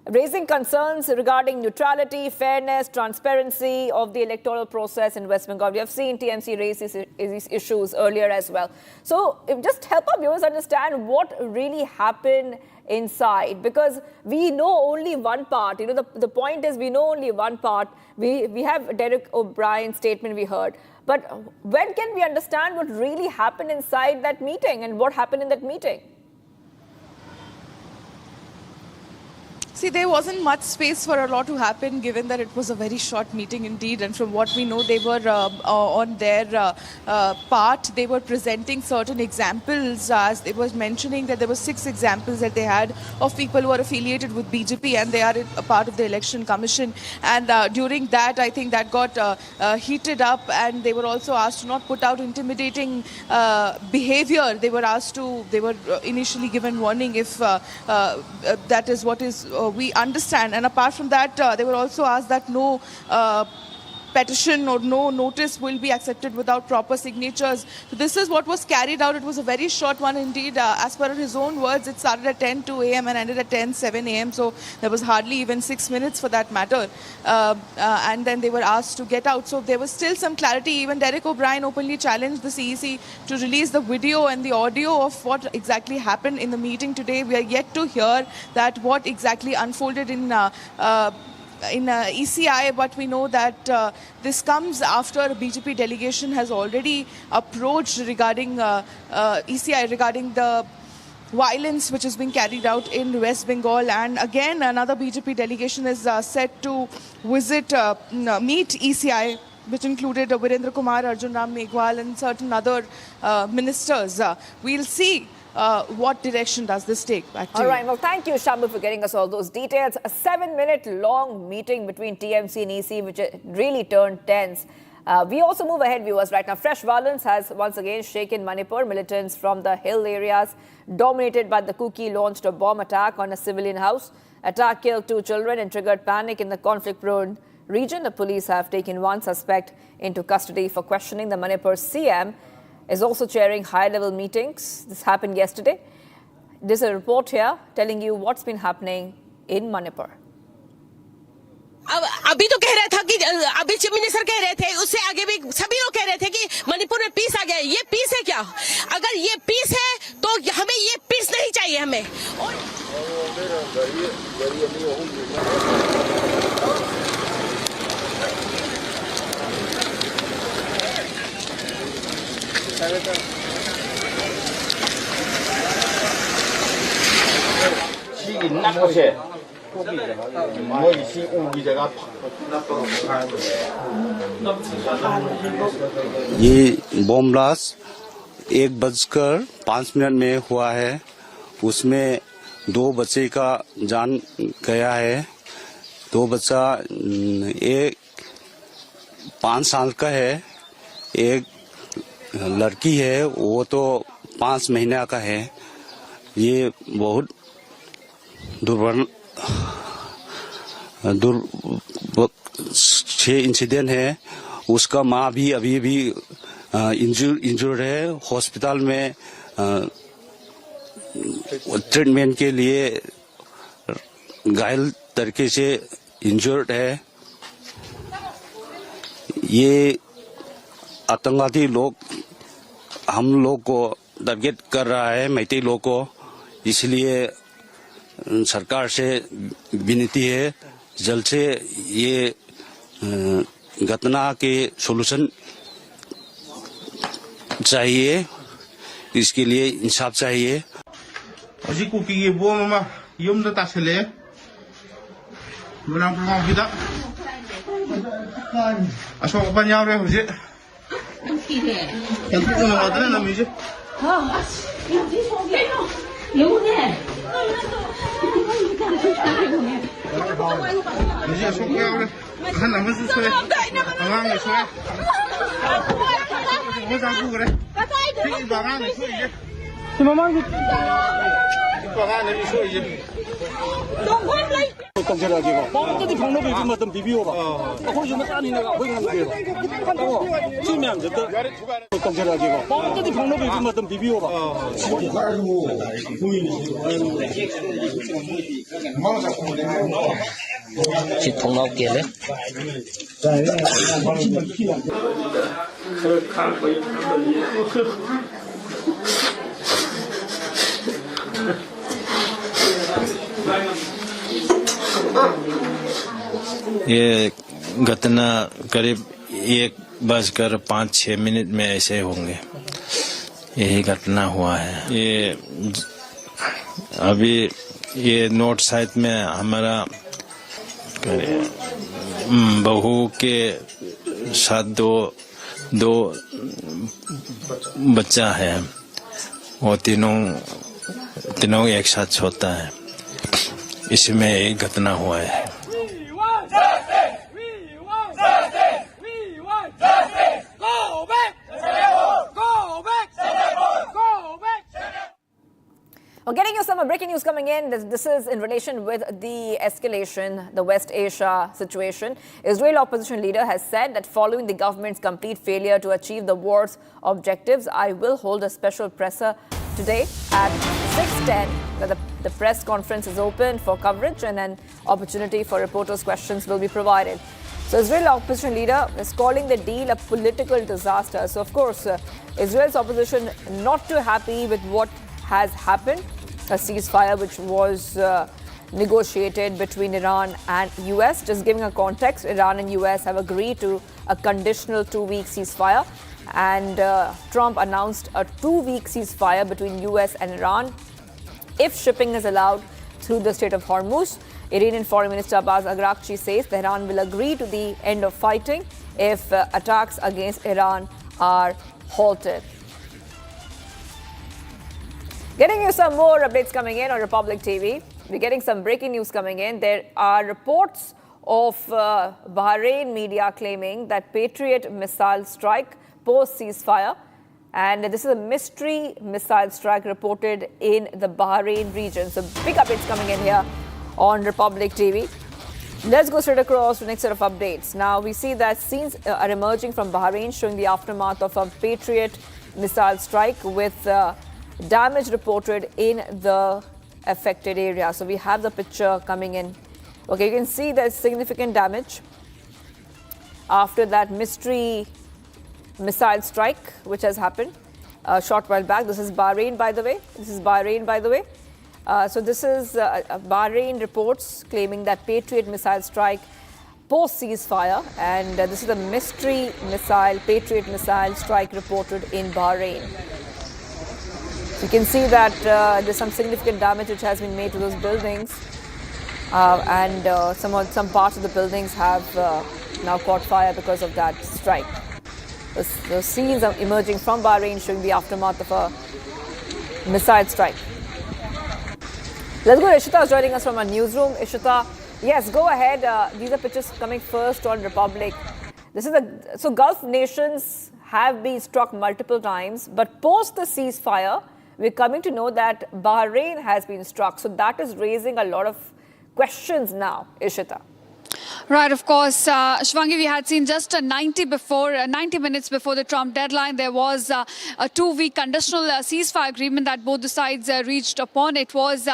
raising concerns regarding neutrality, fairness, transparency of the electoral process in West Bengal. We have seen TMC raise these issues earlier as well. So just help our viewers understand what really happened inside, because we know only one part. You know, the point is we know only one part. We have Derek O'Brien's statement we heard. But when can we understand what really happened inside that meeting and what happened in that meeting? See, there wasn't much space for a lot to happen, given that it was a very short meeting indeed. And from what we know, they were on their part, they were presenting certain examples, as they were mentioning that there were 6 examples that they had of people who are affiliated with BJP and they are a part of the election commission. And during that, I think that got heated up, and they were also asked to not put out intimidating behavior. They were asked to, they were initially given warning if that is what is we understand. And apart from that, they were also asked that no petition or no notice will be accepted without proper signatures. So this is what was carried out. It was a very short one indeed. As per his own words, it started at 10:02 a.m. and ended at 10:07 a.m. So there was hardly even 6 minutes for that matter. And then they were asked to get out. So there was still some clarity. Even Derek O'Brien openly challenged the CEC to release the video and the audio of what exactly happened in the meeting today. We are yet to hear that what exactly unfolded in ECI, but we know that this comes after a BJP delegation has already approached regarding ECI, regarding the violence which is being carried out in West Bengal. And again, another BJP delegation is set to visit, meet ECI, which included Virendra Kumar, Arjun Ram Meghwal and certain other ministers. We'll see what direction does this take? Back to all you. right, well, thank you, Shambhavi, for getting us all those details. A 7-minute long meeting between TMC and EC, which really turned tense. We also move ahead, viewers, right now. Fresh violence has once again shaken Manipur. Militants from the hill areas dominated by the Kuki launched a bomb attack on a civilian house. attack killed 2 children and triggered panic in the conflict-prone region. The police have taken 1 suspect into custody for questioning. The Manipur CM is also chairing high-level meetings. This happened yesterday. There's a report here telling you what's been happening in Manipur. अभी तो कह रहा था कि अभी chief minister कह रहे थे, उससे आगे भी सभी लोग कह रहे थे कि मणिपुर में पीस आ गया। ये पीस है क्या? अगर ये पीस है तो हमें ये पीस नहीं चाहिए हमें। ये बॉम्ब ब्लास्ट 1:05 में हुआ है। उसमें 2 बच्चे का जान गया है। 2 बच्चा, एक 5 साल का है, एक लड़की है, वो तो 5 महीना का है। ये बहुत छह इंसिडेंट है। उसका माँ भी अभी भी इंजर्ड है, हॉस्पिटल में ट्रीटमेंट के लिए घायल तरीके से इंजर्ड है। ये आतंकवादी लोग हम लोग को टारगेट कर रहा है, मैतेई लोग को। इसलिए सरकार से विनती है, जल्द से ये घटना के सॉल्यूशन चाहिए। इसके लिए इंसाफ चाहिए। ये घटना करीब 1:05 में ऐसे होंगे। यही घटना हुआ है। ये अभी ये नॉर्थ साइड में हमारा बहू के साथ दो बच्चा है। वो तीनों एक साथ होता है। इसमें एक घटना हुआ है। Well, getting you some breaking news coming in. This is in relation with the escalation, the West Asia situation. Israel opposition leader has said that following the government's complete failure to achieve the war's objectives, I will hold a special presser today at 6:10. The press conference is open for coverage and an opportunity for reporters' questions will be provided. So Israel opposition leader is calling the deal a political disaster. So of course, Israel's opposition not too happy with what has happened. A ceasefire which was negotiated between Iran and US. Just giving a context, Iran and US have agreed to a conditional 2-week ceasefire, and Trump announced a 2-week ceasefire between US and Iran if shipping is allowed through the Strait of Hormuz. Iranian Foreign Minister Abbas Araghchi says Tehran will agree to the end of fighting if attacks against Iran are halted. Getting you some more updates coming in on Republic TV. We're getting some breaking news coming in. There are reports of Bahrain media claiming that Patriot missile strike post-ceasefire. And this is a mystery missile strike reported in the Bahrain region. So big updates coming in here on Republic TV. Let's go straight across to the next set of updates. Now, we see that scenes are emerging from Bahrain showing the aftermath of a Patriot missile strike with damage reported in the affected area. So we have the picture coming in. Okay, you can see there's significant damage after that mystery missile strike which has happened a short while back. This is Bahrain, by the way. So this is Bahrain reports claiming that Patriot missile strike post ceasefire, and this is a mystery missile, Patriot missile strike reported in Bahrain. So you can see that there's some significant damage which has been made to those buildings, and some parts of the buildings have now caught fire because of that strike. The scenes are emerging from Bahrain showing the aftermath of a missile strike. Let's go to Ishita joining us from our newsroom. Ishita, yes, go ahead. These are pictures coming first on Republic. So Gulf nations have been struck multiple times, but post the ceasefire, we're coming to know that Bahrain has been struck. So that is raising a lot of questions now, Ishita. Right, of course. Shvangi, we had seen just 90 minutes before the Trump deadline, there was a 2-week conditional ceasefire agreement that both the sides reached upon. It was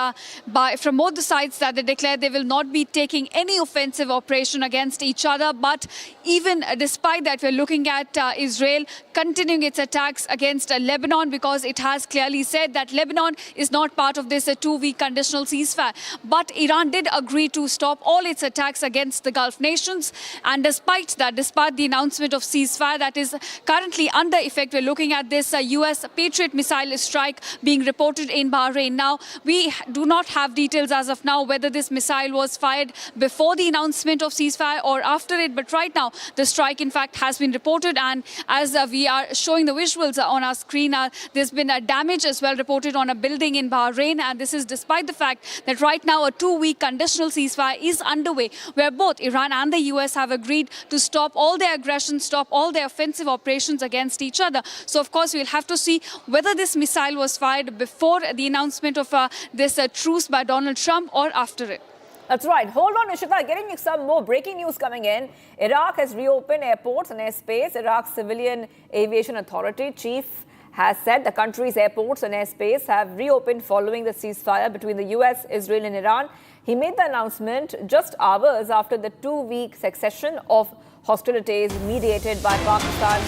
from both the sides that they declared they will not be taking any offensive operation against each other. But even despite that, we're looking at Israel continuing its attacks against Lebanon, because it has clearly said that Lebanon is not part of this 2-week conditional ceasefire. But Iran did agree to stop all its attacks against the Gulf nations, and despite the announcement of ceasefire that is currently under effect, we're looking at this US Patriot missile strike being reported in Bahrain. Now, we do not have details as of now whether this missile was fired before the announcement of ceasefire or after it, but right now the strike in fact has been reported, and as we are showing the visuals on our screen, there's been a damage as well reported on a building in Bahrain, and this is despite the fact that right now a 2-week conditional ceasefire is underway, where both Iran and the US have agreed to stop all their aggression, stop all their offensive operations against each other. So, of course, we'll have to see whether this missile was fired before the announcement of this truce by Donald Trump or after it. That's right. Hold on, Ishita. Getting you some more breaking news coming in. Iraq has reopened airports and airspace. Iraq's Civilian Aviation Authority chief has said the country's airports and airspace have reopened following the ceasefire between the US, Israel and Iran. He made the announcement just hours after the 2-week succession of hostilities mediated by Pakistan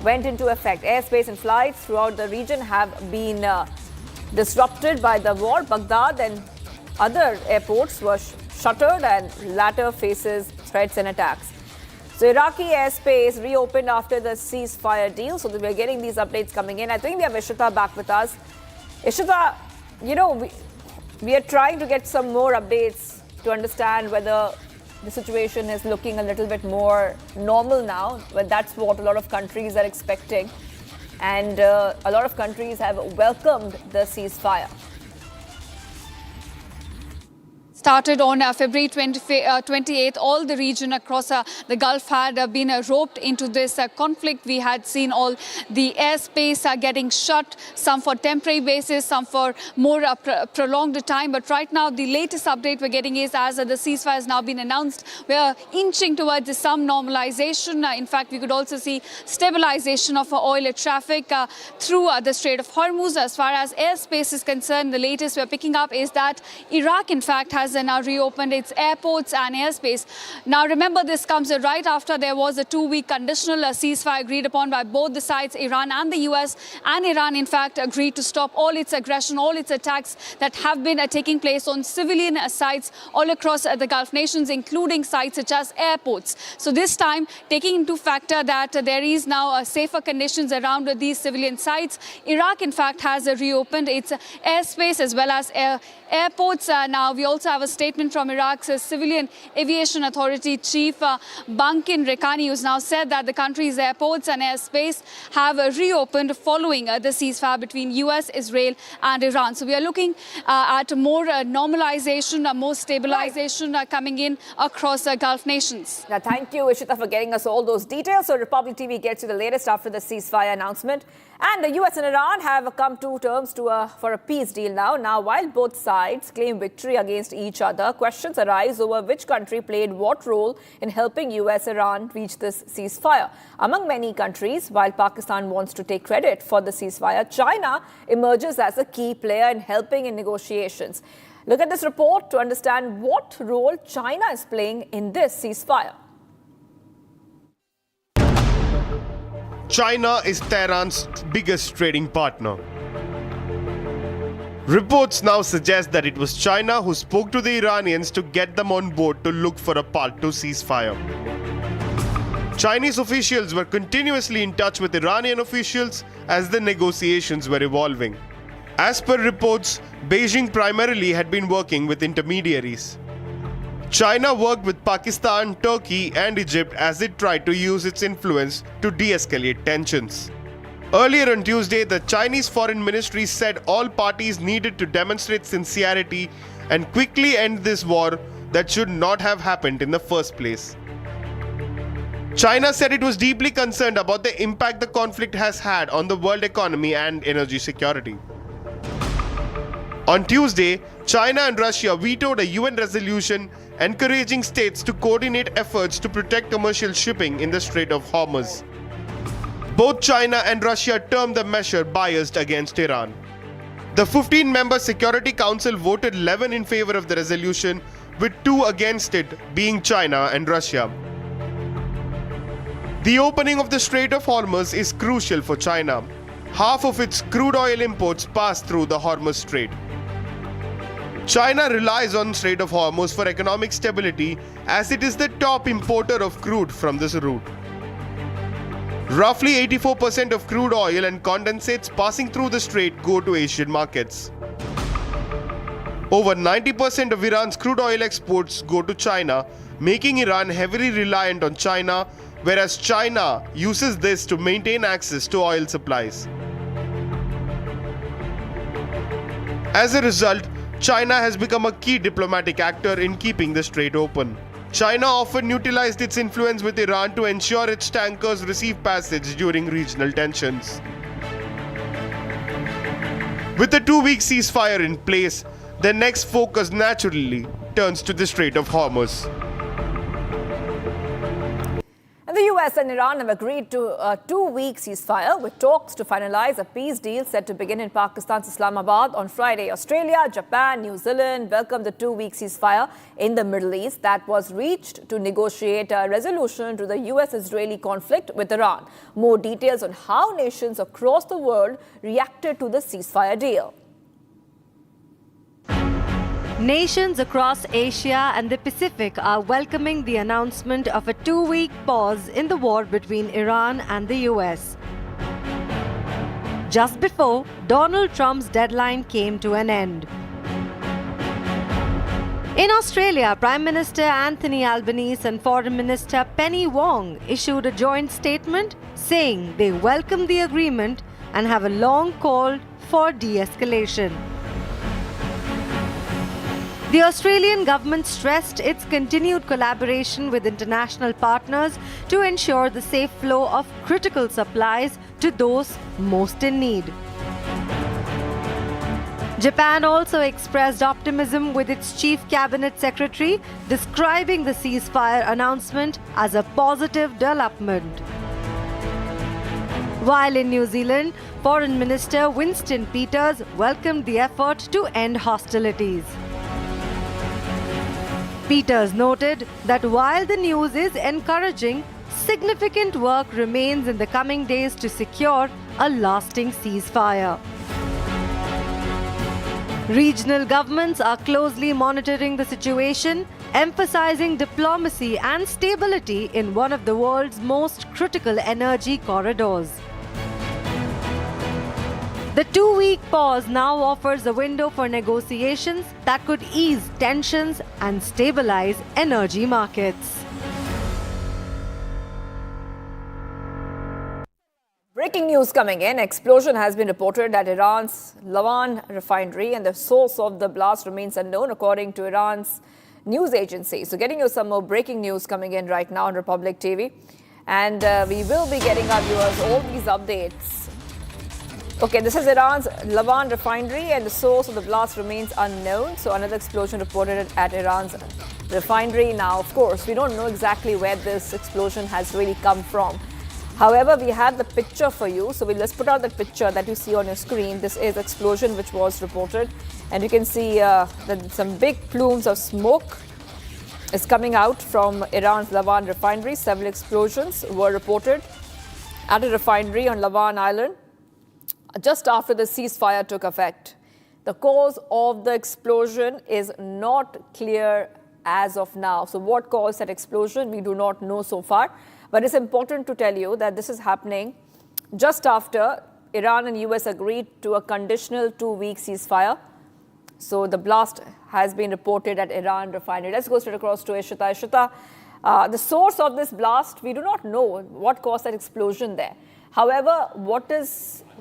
went into effect. Airspace and flights throughout the region have been disrupted by the war. Baghdad and other airports were shuttered, and latter faces threats and attacks. So Iraqi airspace reopened after the ceasefire deal. So we're getting these updates coming in. I think we have Ishita back with us. Ishita, we are trying to get some more updates to understand whether the situation is looking a little bit more normal now. But that's what a lot of countries are expecting. And a lot of countries have welcomed the ceasefire. Started on February 28th, all the region across the Gulf had been roped into this conflict. We had seen all the airspace getting shut, some for temporary basis, some for more prolonged time. But right now, the latest update we're getting is as the ceasefire has now been announced, we're inching towards some normalization. In fact, we could also see stabilization of oil traffic through the Strait of Hormuz. As far as airspace is concerned, the latest we're picking up is that Iraq, in fact, has now reopened its airports and airspace. Now, remember, this comes right after there was a 2-week conditional ceasefire agreed upon by both the sides, Iran and the US. And Iran, in fact, agreed to stop all its aggression, all its attacks that have been taking place on civilian sites all across the Gulf nations, including sites such as airports. So this time, taking into factor that there is now safer conditions around these civilian sites, Iraq, in fact, has reopened its airspace as well as airports. Now, we also have a statement from Iraq's Civilian Aviation Authority chief, Bankin Rekani, who's now said that the country's airports and airspace have reopened following the ceasefire between US, Israel and Iran. So we are looking at more normalization, more stabilization coming in across Gulf nations. Now, thank you, Ishita, for getting us all those details. So Republic TV gets you the latest after the ceasefire announcement. And the US and Iran have come to terms for a peace deal now. Now, while both sides claim victory against each each other. Questions arise over which country played what role in helping US-Iran reach this ceasefire. Among many countries, while Pakistan wants to take credit for the ceasefire, China emerges as a key player in helping in negotiations. Look at this report to understand what role China is playing in this ceasefire. China is Tehran's biggest trading partner. Reports now suggest that it was China who spoke to the Iranians to get them on board to look for a path to ceasefire. Chinese officials were continuously in touch with Iranian officials as the negotiations were evolving. As per reports, Beijing primarily had been working with intermediaries. China worked with Pakistan, Turkey and Egypt as it tried to use its influence to de-escalate tensions. Earlier on Tuesday, the Chinese Foreign Ministry said all parties needed to demonstrate sincerity and quickly end this war that should not have happened in the first place. China said it was deeply concerned about the impact the conflict has had on the world economy and energy security. On Tuesday, China and Russia vetoed a UN resolution encouraging states to coordinate efforts to protect commercial shipping in the Strait of Hormuz. Both China and Russia termed the measure biased against Iran. The 15-member Security Council voted 11 in favor of the resolution, with 2 against it, being China and Russia. The opening of the Strait of Hormuz is crucial for China. Half of its crude oil imports pass through the Hormuz Strait. China relies on Strait of Hormuz for economic stability as it is the top importer of crude from this route. Roughly 84% of crude oil and condensates passing through the strait go to Asian markets. Over 90% of Iran's crude oil exports go to China, making Iran heavily reliant on China, whereas China uses this to maintain access to oil supplies. As a result, China has become a key diplomatic actor in keeping the strait open. China often utilized its influence with Iran to ensure its tankers receive passage during regional tensions. With the 2-week ceasefire in place, the next focus naturally turns to the Strait of Hormuz. And the US and Iran have agreed to a 2-week ceasefire with talks to finalize a peace deal set to begin in Pakistan's Islamabad on Friday. Australia, Japan, New Zealand welcomed the 2-week ceasefire in the Middle East that was reached to negotiate a resolution to the US-Israeli conflict with Iran. More details on how nations across the world reacted to the ceasefire deal. Nations across Asia and the Pacific are welcoming the announcement of a 2-week pause in the war between Iran and the US. Just before Donald Trump's deadline came to an end. In Australia, Prime Minister Anthony Albanese and Foreign Minister Penny Wong issued a joint statement saying they welcome the agreement and have a long call for de-escalation. The Australian government stressed its continued collaboration with international partners to ensure the safe flow of critical supplies to those most in need. Japan also expressed optimism with its chief cabinet secretary, describing the ceasefire announcement as a positive development. While in New Zealand, Foreign Minister Winston Peters welcomed the effort to end hostilities. Peters noted that while the news is encouraging, significant work remains in the coming days to secure a lasting ceasefire. Regional governments are closely monitoring the situation, emphasizing diplomacy and stability in one of the world's most critical energy corridors. The 2-week pause now offers a window for negotiations that could ease tensions and stabilize energy markets. Breaking news coming in. Explosion has been reported at Iran's Lavan refinery and the source of the blast remains unknown according to Iran's news agency. So getting you some more breaking news coming in right now on Republic TV. And we will be getting our viewers all these updates Okay, this is Iran's Lavan refinery and the source of the blast remains unknown. So another explosion reported at Iran's refinery. Now, of course, we don't know exactly where this explosion has really come from. However, we have the picture for you. So let's put out the picture that you see on your screen. This is explosion which was reported. And you can see that some big plumes of smoke is coming out from Iran's Lavan refinery. Several explosions were reported at a refinery on Lavan Island just after the ceasefire took effect. The cause of the explosion is not clear as of now. So what caused that explosion, we do not know so far. But it's important to tell you that this is happening just after Iran and US agreed to a conditional 2-week ceasefire. So the blast has been reported at Iran refinery. Let's go straight across to Ishita. Ishita, the source of this blast, we do not know what caused that explosion there. However,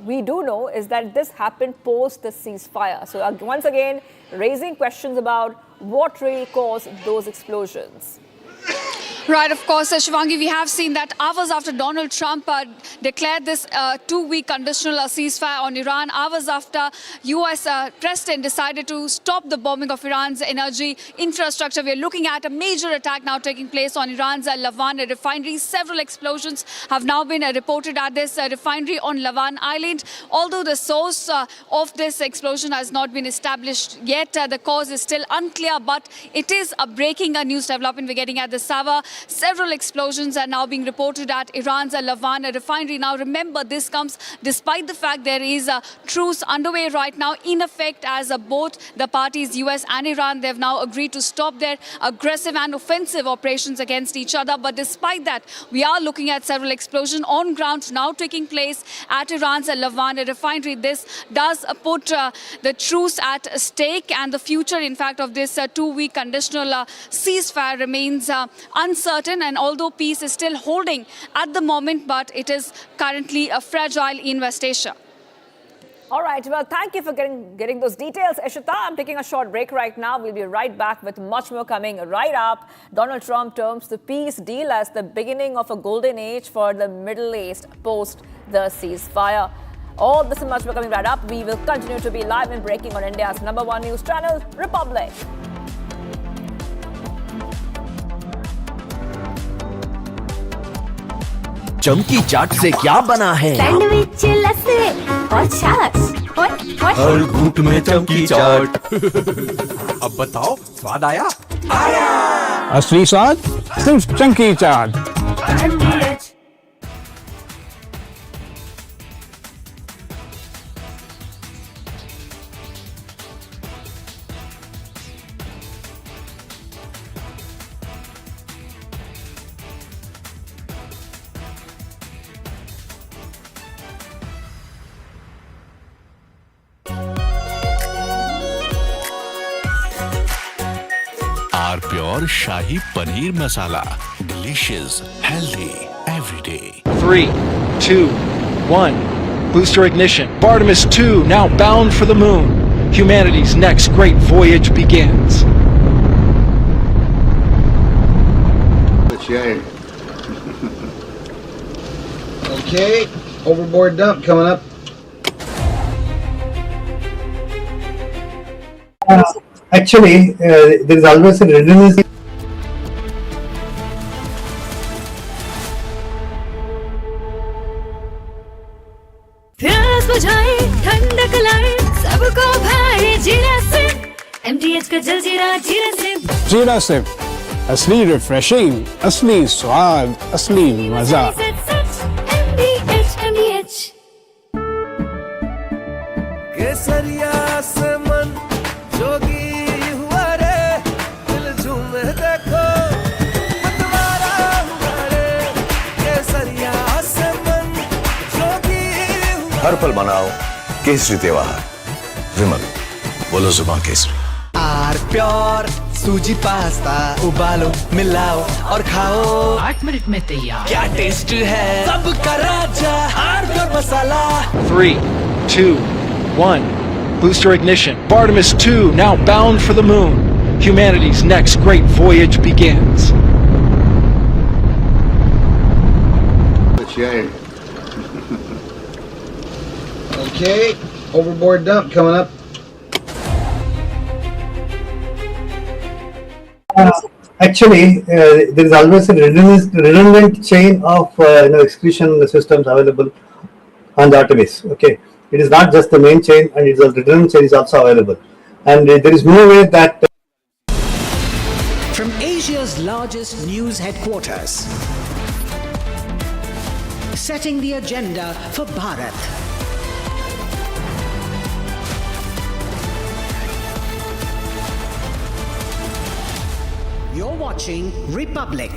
we do know is that this happened post the ceasefire. So once again, raising questions about what really caused those explosions. Right, of course, Shivangi, we have seen that hours after Donald Trump declared this 2-week conditional ceasefire on Iran, hours after US President decided to stop the bombing of Iran's energy infrastructure, we are looking at a major attack now taking place on Iran's Lavan refinery. Several explosions have now been reported at this refinery on Lavan Island. Although the source of this explosion has not been established yet, the cause is still unclear, but it is a breaking news development we're getting at this hour. Several explosions are now being reported at Iran's Lavan refinery. Now, remember, this comes despite the fact there is a truce underway right now in effect as both the parties, US and Iran, they've now agreed to stop their aggressive and offensive operations against each other. But despite that, we are looking at several explosions on ground now taking place at Iran's Lavan refinery. This does put the truce at stake, and the future, in fact, of this 2-week conditional ceasefire remains uncertain, and although peace is still holding at the moment, but it is currently a fragile in West Asia. All right, well, thank you for getting those details, Ishita. I'm taking a short break right now. We'll be right back with much more coming right up. Donald Trump terms the peace deal as the beginning of a golden age for the Middle East post the ceasefire. All this and much more coming right up. We will continue to be live and breaking on India's #1 news channel, Republic. चमकी चाट से क्या बना है? Sandwich, लस्सी और छाछ। हर घूंट में चमकी चाट। अब बताओ, स्वाद आया? आया। असली स्वाद सिर्फ chunky chaat. Pure Shahi Paneer Masala. Delicious, healthy, every day. 3, 2, 1. Booster ignition. Artemis 2 now bound for the moon. Humanity's next great voyage begins. Okay, overboard dump coming up. Actually, there is always a redundancy. प्यास बुझाए, ठंडक लाए, सबको भाए जीरा से। MTH का जलजीरा जीरा से। जीरा से असली रिफ्रेशिंग, असली स्वाद, असली मजा। MTH। केसरिया से मन जोगी हुआ रे, दिल झूमे देखो मतवारा हुआ रे। केसरिया से मन जोगी हुआ। हर पल मनाओ केसरी त्योहार। विमल, बोलो जुबान केसरी। आर प्योर सूजी पास्ता उबालो, मिलाओ और खाओ। 8 मिनट में तैयार। क्या टेस्ट है सबका राजा, आर pure masala. 3, 2, 1. Booster ignition. Artemis 2 now bound for the moon. Humanity's next great voyage begins. Okay, overboard dump coming up. Actually, there is always a redundant chain of execution systems available on the database. Okay, it is not just the main chain, and it's a redundant chain is also available, and there is no way that. From Asia's largest news headquarters, setting the agenda for Bharat. You're watching Republic.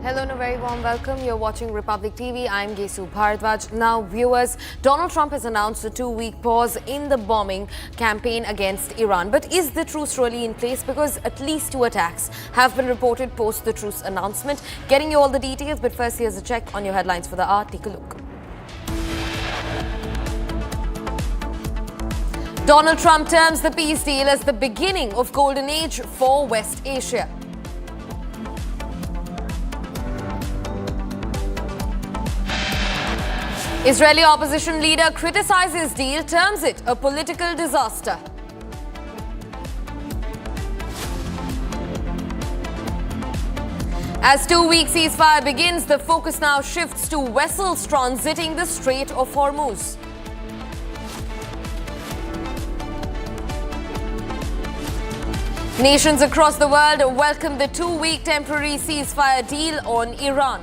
Hello and a very warm welcome. You're watching Republic TV. I'm Gesu Bharadwaj. Now, viewers, Donald Trump has announced a 2-week pause in the bombing campaign against Iran. But is the truce really in place? Because at least 2 attacks have been reported post the truce announcement. Getting you all the details, but first here's a check on your headlines for the hour. Take a look. Donald Trump terms the peace deal as the beginning of golden age for West Asia. Israeli opposition leader criticizes deal, terms it a political disaster. As 2-week ceasefire begins, the focus now shifts to vessels transiting the Strait of Hormuz. Nations across the world welcome the 2-week temporary ceasefire deal on Iran.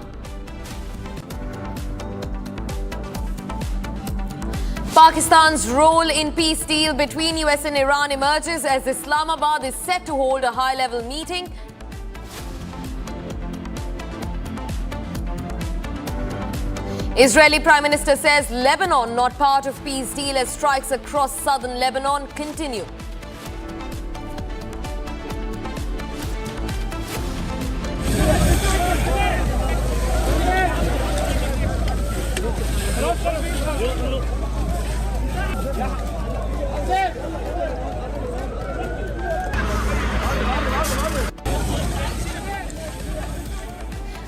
Pakistan's role in peace deal between US and Iran emerges as Islamabad is set to hold a high-level meeting. Israeli Prime Minister says Lebanon not part of peace deal as strikes across southern Lebanon continue.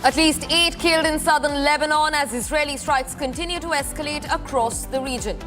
At least 8 killed in southern Lebanon as Israeli strikes continue to escalate across the region.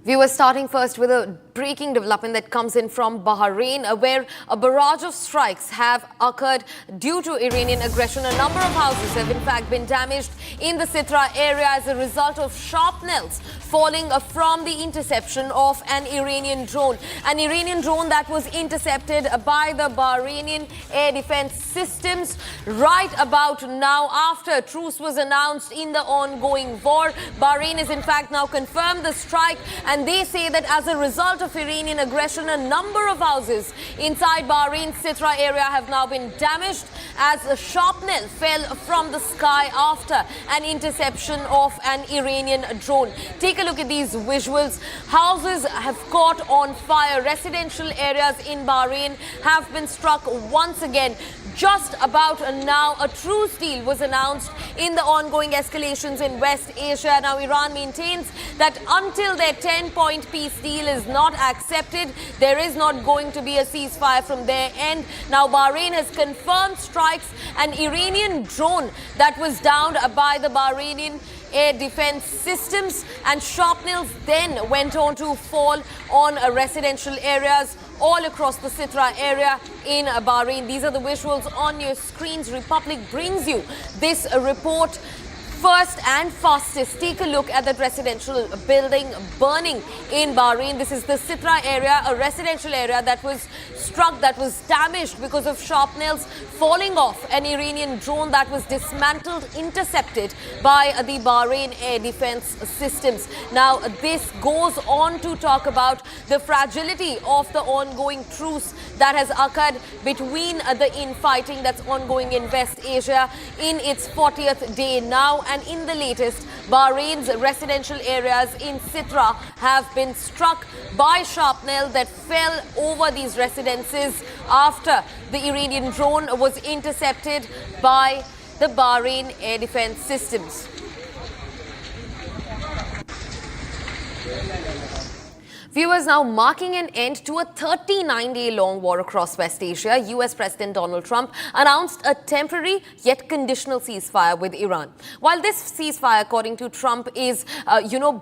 Viewers, starting first with a breaking development that comes in from Bahrain, where a barrage of strikes have occurred due to Iranian aggression. A number of houses have in fact been damaged in the Sitra area as a result of shrapnels falling from the interception of an Iranian drone. An Iranian drone that was intercepted by the Bahrainian air defense systems right about now after truce was announced in the ongoing war. Bahrain has in fact now confirmed the strike, and they say that as a result of Iranian aggression, a number of houses inside Bahrain's Sitra area have now been damaged as a shrapnel fell from the sky after an interception of an Iranian drone. Take a look at these visuals. Houses have caught on fire. Residential areas in Bahrain have been struck once again. Just about now, a truce deal was announced in the ongoing escalations in West Asia. Now, Iran maintains that until their 10-point peace deal is not accepted, there is not going to be a ceasefire from their end. Now, Bahrain has confirmed strikes. An Iranian drone that was downed by the Bahrainian air defense systems, and shrapnels then went on to fall on residential areas all across the Sitra area in Bahrain. These are the visuals on your screens. Republic brings you this report first and fastest. Take a look at that residential building burning in Bahrain. This is the Sitra area, a residential area that was struck, that was damaged because of shrapnels falling off an Iranian drone that was dismantled, intercepted by the Bahrain air defense systems. Now, this goes on to talk about the fragility of the ongoing truce that has occurred between the infighting that's ongoing in West Asia in its 40th day now. and in the latest, Bahrain's residential areas in Sitra have been struck by shrapnel that fell over these residences after the Iranian drone was intercepted by the Bahrain air defense systems. Viewers, now marking an end to a 39-day-long war across West Asia, US President Donald Trump announced a temporary yet conditional ceasefire with Iran. While this ceasefire, according to Trump, is,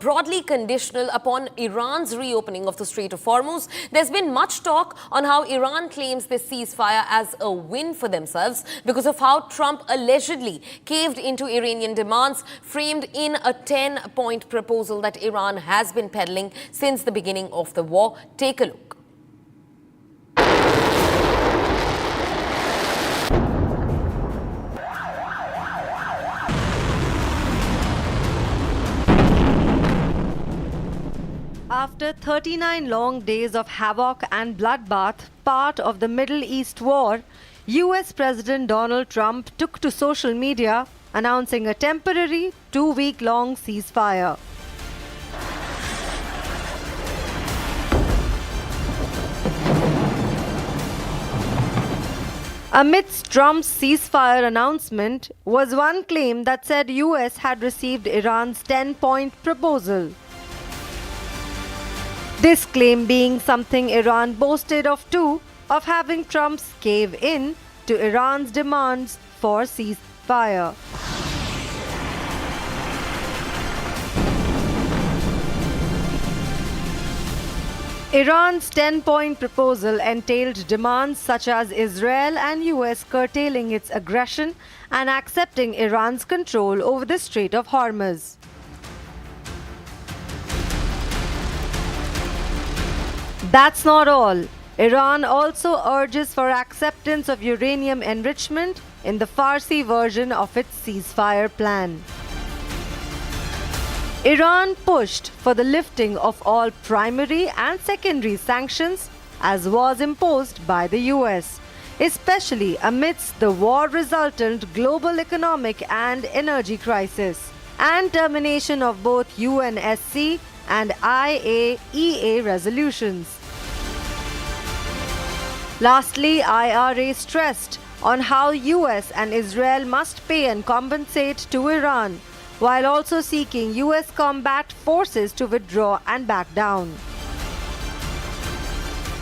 broadly conditional upon Iran's reopening of the Strait of Hormuz, there's been much talk on how Iran claims this ceasefire as a win for themselves because of how Trump allegedly caved into Iranian demands framed in a 10-point proposal that Iran has been peddling since the beginning of the war. Take a look. After 39 long days of havoc and bloodbath, part of the Middle East war, US President Donald Trump took to social media announcing a temporary 2-week-long ceasefire. Amidst Trump's ceasefire announcement was one claim that said US had received Iran's 10-point proposal. This claim being something Iran boasted of too, of having Trump's cave in to Iran's demands for ceasefire. Iran's 10-point proposal entailed demands such as Israel and US curtailing its aggression and accepting Iran's control over the Strait of Hormuz. That's not all. Iran also urges for acceptance of uranium enrichment in the Farsi version of its ceasefire plan. Iran pushed for the lifting of all primary and secondary sanctions as was imposed by the US, especially amidst the war-resultant global economic and energy crisis, and termination of both UNSC and IAEA resolutions. Lastly, IRA stressed on how US and Israel must pay and compensate to Iran, while also seeking US combat forces to withdraw and back down.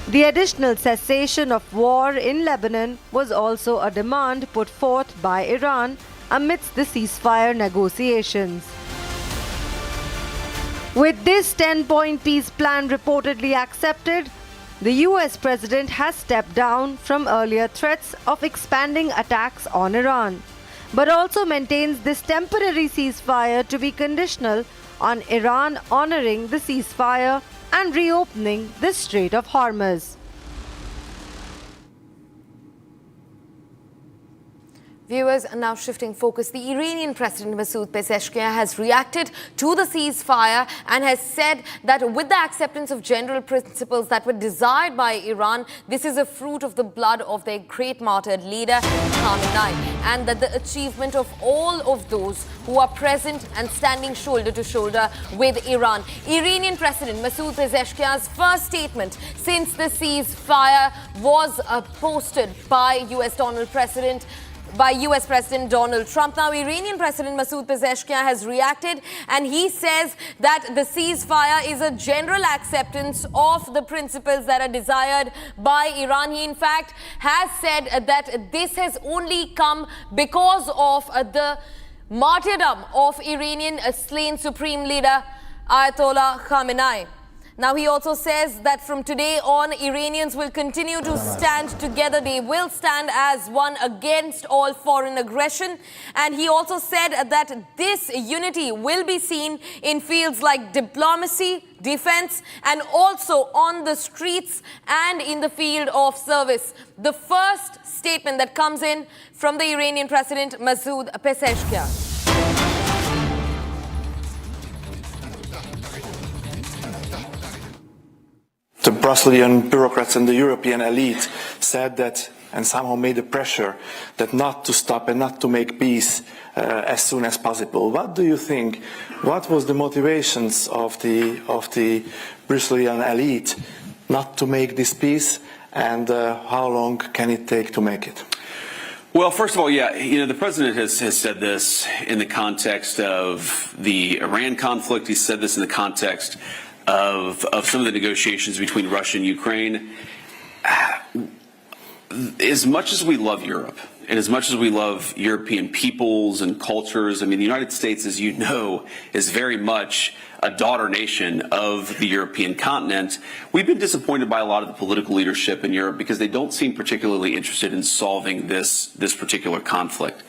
The additional cessation of war in Lebanon was also a demand put forth by Iran amidst the ceasefire negotiations. With this 10-point peace plan reportedly accepted, the US president has stepped down from earlier threats of expanding attacks on Iran, but also maintains this temporary ceasefire to be conditional on Iran honoring the ceasefire and reopening the Strait of Hormuz. Viewers, are now shifting focus. The Iranian President Masoud Pezeshkian has reacted to the ceasefire and has said that with the acceptance of general principles that were desired by Iran, this is a fruit of the blood of their great martyred leader Khamenei, and that the achievement of all of those who are present and standing shoulder to shoulder with Iran. Iranian President Masoud Pezeshkian's first statement since the ceasefire was posted by US President Donald Trump. Now, Iranian President Masoud Pezeshkian has reacted and he says that the ceasefire is a general acceptance of the principles that are desired by Iran. He, in fact, has said that this has only come because of the martyrdom of Iranian slain Supreme Leader Ayatollah Khamenei. Now, he also says that from today on, Iranians will continue to stand together. They will stand as one against all foreign aggression. And he also said that this unity will be seen in fields like diplomacy, defense, and also on the streets and in the field of service. The first statement that comes in from the Iranian President Masoud Pezeshkian. The Brusselian bureaucrats and the European elite said that and somehow made a pressure that not to stop and not to make peace as soon as possible. What do you think? What was the motivations of the Brazilian elite not to make this peace, and how long can it take to make it? Well, first of all, yeah, the president has said this in the context of the Iran conflict. He said this in the context of some of the negotiations between Russia and Ukraine. As much as we love Europe, and as much as we love European peoples and cultures, I mean, the United States, as you know, is very much a daughter nation of the European continent. We've been disappointed by a lot of the political leadership in Europe because they don't seem particularly interested in solving this particular conflict.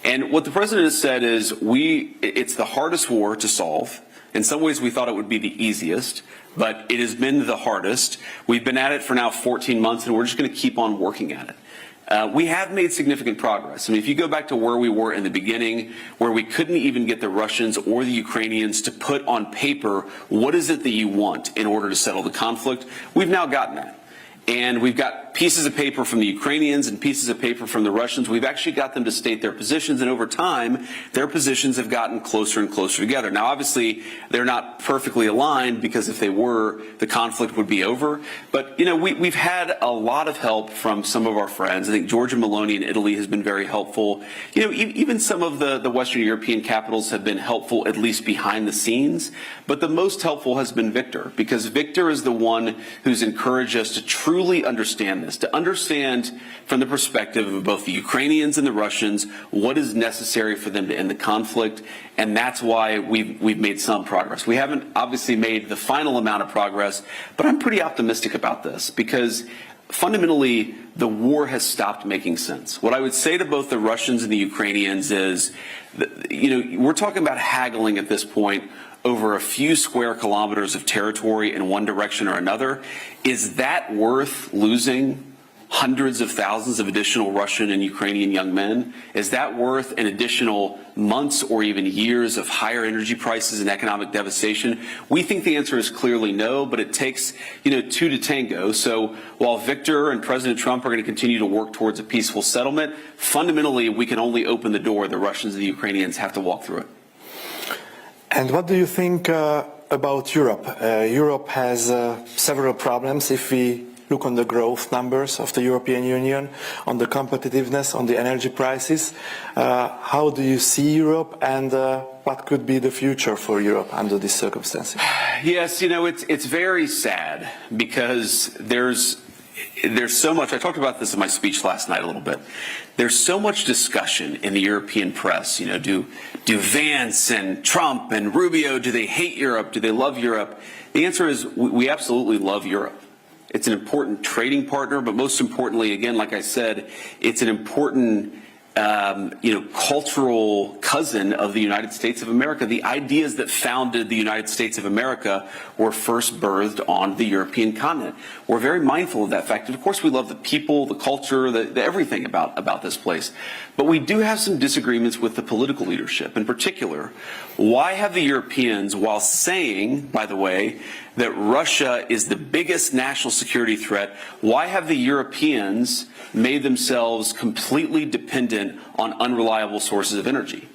And what the president has said is it's the hardest war to solve. In some ways, we thought it would be the easiest, but it has been the hardest. We've been at it for now 14 months, and we're just going to keep on working at it. We have made significant progress. I mean, if you go back to where we were in the beginning, where we couldn't even get the Russians or the Ukrainians to put on paper what is it that you want in order to settle the conflict, we've now gotten that. And we've got pieces of paper from the Ukrainians and pieces of paper from the Russians. We've actually got them to state their positions, and over time, their positions have gotten closer and closer together. Now, obviously, they're not perfectly aligned, because if they were, the conflict would be over. But, we've had a lot of help from some of our friends. I think Giorgia Meloni in Italy has been very helpful. Even some of the Western European capitals have been helpful, at least behind the scenes. But the most helpful has been Victor, because Victor is the one who's encouraged us to truly understand this, to understand from the perspective of both the Ukrainians and the Russians what is necessary for them to end the conflict, and that's why we've made some progress. We haven't obviously made the final amount of progress, but I'm pretty optimistic about this because fundamentally the war has stopped making sense. What I would say to both the Russians and the Ukrainians is, we're talking about haggling at this point over a few square kilometers of territory in one direction or another. Is that worth losing hundreds of thousands of additional Russian and Ukrainian young men? Is that worth an additional months or even years of higher energy prices and economic devastation? We think the answer is clearly no, but it takes, two to tango. So while Victor and President Trump are going to continue to work towards a peaceful settlement, fundamentally we can only open the door. The Russians and the Ukrainians have to walk through it. And what do you think about Europe? Europe has several problems if we look on the growth numbers of the European Union, on the competitiveness, on the energy prices. How do you see Europe, and what could be the future for Europe under these circumstances? Yes, it's very sad because there's so much. I talked about this in my speech last night a little bit. There's so much discussion in the European press. Do Vance and Trump and Rubio, do they hate Europe? Do they love Europe? The answer is we absolutely love Europe. It's an important trading partner, but most importantly, again, like I said, it's an important cultural cousin of the United States of America. The ideas that founded the United States of America were first birthed on the European continent. We're very mindful of that fact. And of course, we love the people, the culture, the everything about this place. But we do have some disagreements with the political leadership. In particular, why have the Europeans, while saying, by the way, that Russia is the biggest national security threat, why have the Europeans made themselves completely dependent on unreliable sources of energy?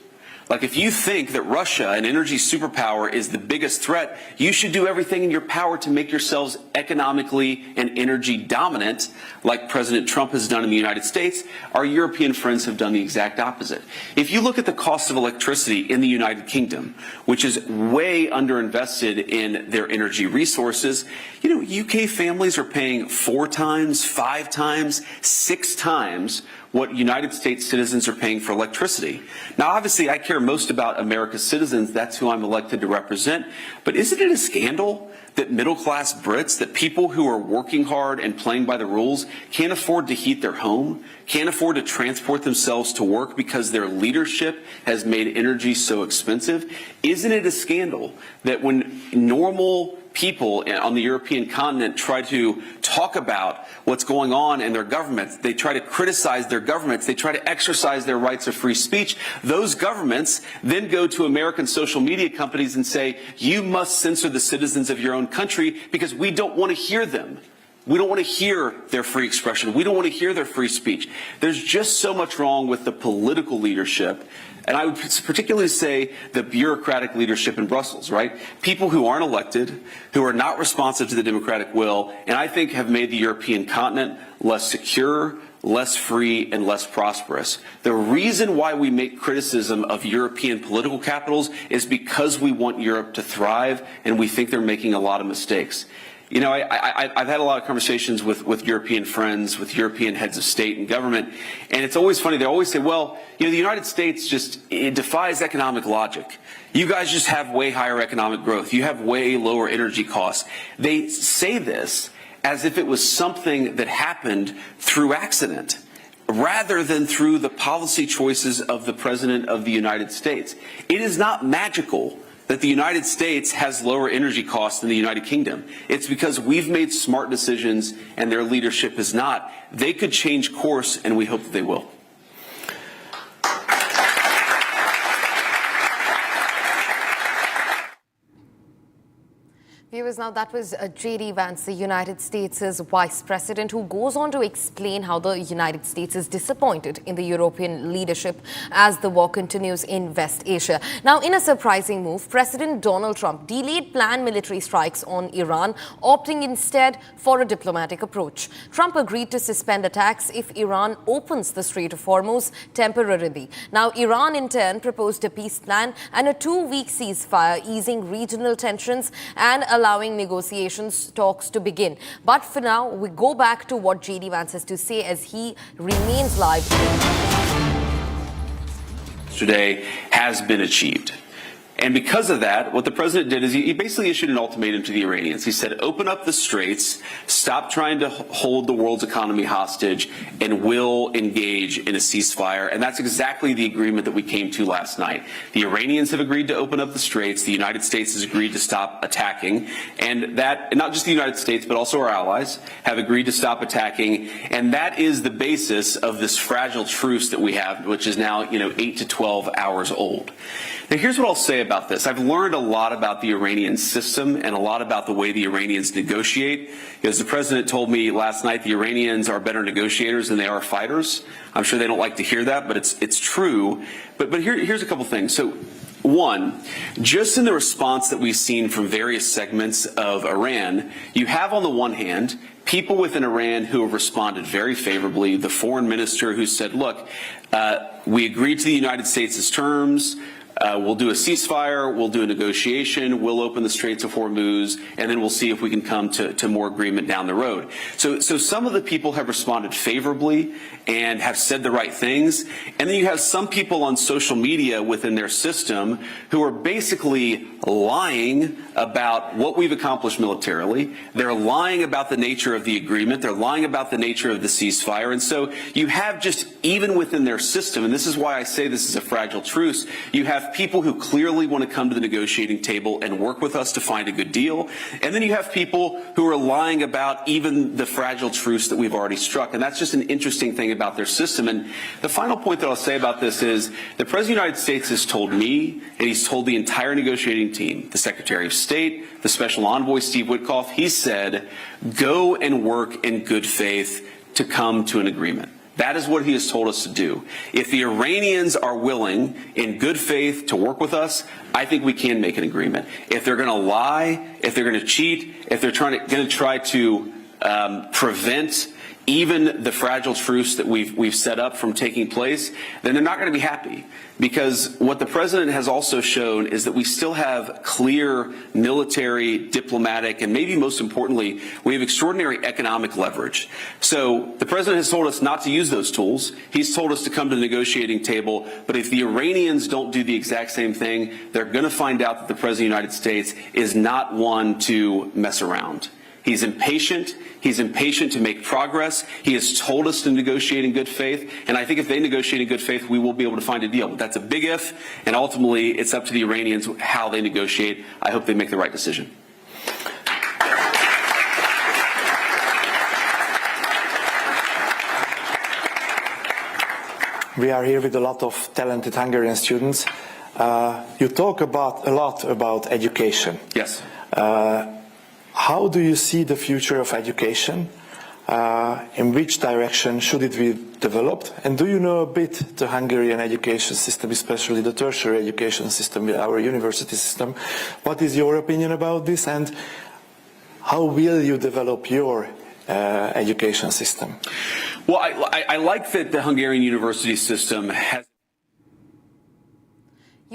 Like, if you think that Russia, an energy superpower, is the biggest threat, you should do everything in your power to make yourselves economically and energy dominant, like President Trump has done in the United States. Our European friends have done the exact opposite. If you look at the cost of electricity in the United Kingdom, which is way underinvested in their energy resources, UK families are paying 4 times, 5 times, 6 times what United States citizens are paying for electricity. Now, obviously, I care most about America's citizens. That's who I'm elected to represent. But isn't it a scandal that middle-class Brits, that people who are working hard and playing by the rules, can't afford to heat their home, can't afford to transport themselves to work because their leadership has made energy so expensive? Isn't it a scandal that when normal people on the European continent try to talk about what's going on in their governments, they try to criticize their governments, they try to exercise their rights of free speech, those governments then go to American social media companies and say, you must censor the citizens of your own country because we don't want to hear them. We don't want to hear their free expression. We don't want to hear their free speech. There's just so much wrong with the political leadership. And I would particularly say the bureaucratic leadership in Brussels, right? People who aren't elected, who are not responsive to the democratic will, and I think have made the European continent less secure, less free, and less prosperous. The reason why we make criticism of European political capitals is because we want Europe to thrive, and we think they're making a lot of mistakes. You know, I've had a lot of conversations with European friends, with European heads of state and government, and it's always funny. They always say, well, you know, the United States it defies economic logic. You guys just have way higher economic growth. You have way lower energy costs. They say this as if it was something that happened through accident, rather than through the policy choices of the President of the United States. It is not magical that the United States has lower energy costs than the United Kingdom. It's because we've made smart decisions and their leadership has not. They could change course, and we hope that they will. Viewers, now that was J.D. Vance, the United States' vice president, who goes on to explain how the United States is disappointed in the European leadership as the war continues in West Asia. Now, in a surprising move, President Donald Trump delayed planned military strikes on Iran, opting instead for a diplomatic approach. Trump agreed to suspend attacks if Iran opens the Strait of Hormuz temporarily. Now, Iran in turn proposed a peace plan and a 2-week ceasefire, easing regional tensions and allowing negotiations talks to begin. But for now, we go back to what J.D. Vance has to say as he remains live. Today has been achieved. And because of that, what the president did is he basically issued an ultimatum to the Iranians. He said, open up the straits, stop trying to hold the world's economy hostage, and we'll engage in a ceasefire. And that's exactly the agreement that we came to last night. The Iranians have agreed to open up the straits. The United States has agreed to stop attacking. And that, not just the United States, but also our allies, have agreed to stop attacking. And that is the basis of this fragile truce that we have, which is now, 8 to 12 hours old. Now, here's what I'll say about this. I've learned a lot about the Iranian system and a lot about the way the Iranians negotiate. As the president told me last night, the Iranians are better negotiators than they are fighters. I'm sure they don't like to hear that, but it's true. But here's a couple things. So, one, just in the response that we've seen from various segments of Iran, you have on the one hand people within Iran who have responded very favorably. The foreign minister who said, look, we agreed to the United States' terms. We'll do a ceasefire, we'll do a negotiation, we'll open the Straits of Hormuz, and then we'll see if we can come to more agreement down the road. So some of the people have responded favorably and have said the right things. And then you have some people on social media within their system who are basically lying about what we've accomplished militarily. They're lying about the nature of the agreement. They're lying about the nature of the ceasefire. And so you have just, even within their system, and this is why I say this is a fragile truce, you have people who clearly want to come to the negotiating table and work with us to find a good deal. And then you have people who are lying about even the fragile truce that we've already struck. And that's just an interesting thing about their system. And the final point that I'll say about this is the President of the United States has told me, and he's told the entire negotiating team, the Secretary of State, the Special Envoy, Steve Witkoff, he said, go and work in good faith to come to an agreement. That is what he has told us to do. If the Iranians are willing, in good faith, to work with us, I think we can make an agreement. If they're going to lie, if they're going to cheat, if they're going to try to prevent even the fragile truce that we've set up from taking place, then they're not going to be happy. Because what the president has also shown is that we still have clear military, diplomatic, and maybe most importantly, we have extraordinary economic leverage. So the president has told us not to use those tools. He's told us to come to the negotiating table. But if the Iranians don't do the exact same thing, they're going to find out that the president of the United States is not one to mess around. He's impatient. He's impatient to make progress. He has told us to negotiate in good faith. And I think if they negotiate in good faith, we will be able to find a deal. But that's a big if. And ultimately, it's up to the Iranians how they negotiate. I hope they make the right decision. We are here with a lot of talented Hungarian students. You talk a lot about education. Yes. How do you see the future of education? In which direction should it be developed? And do you know a bit the Hungarian education system, especially the tertiary education system, our university system? What is your opinion about this, and how will you develop your education system? Well, I like that the Hungarian university system has...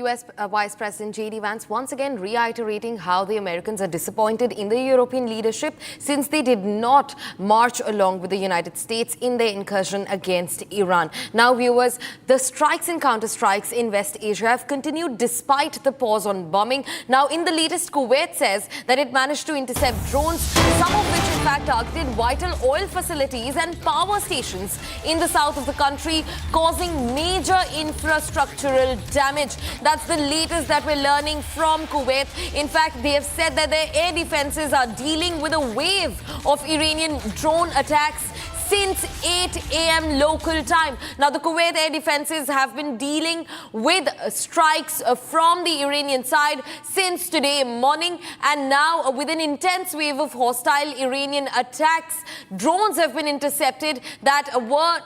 U.S. Vice President J.D. Vance once again reiterating how the Americans are disappointed in the European leadership since they did not march along with the United States in their incursion against Iran. Now, viewers, the strikes and counter-strikes in West Asia have continued despite the pause on bombing. Now, in the latest, Kuwait says that it managed to intercept drones, some of which in fact targeted vital oil facilities and power stations in the south of the country, causing major infrastructural damage. That's the latest that we're learning from Kuwait. In fact, they have said that their air defenses are dealing with a wave of Iranian drone attacks since 8 a.m. local time. Now, the Kuwait air defenses have been dealing with strikes from the Iranian side since today morning, and now with an intense wave of hostile Iranian attacks, drones have been intercepted that were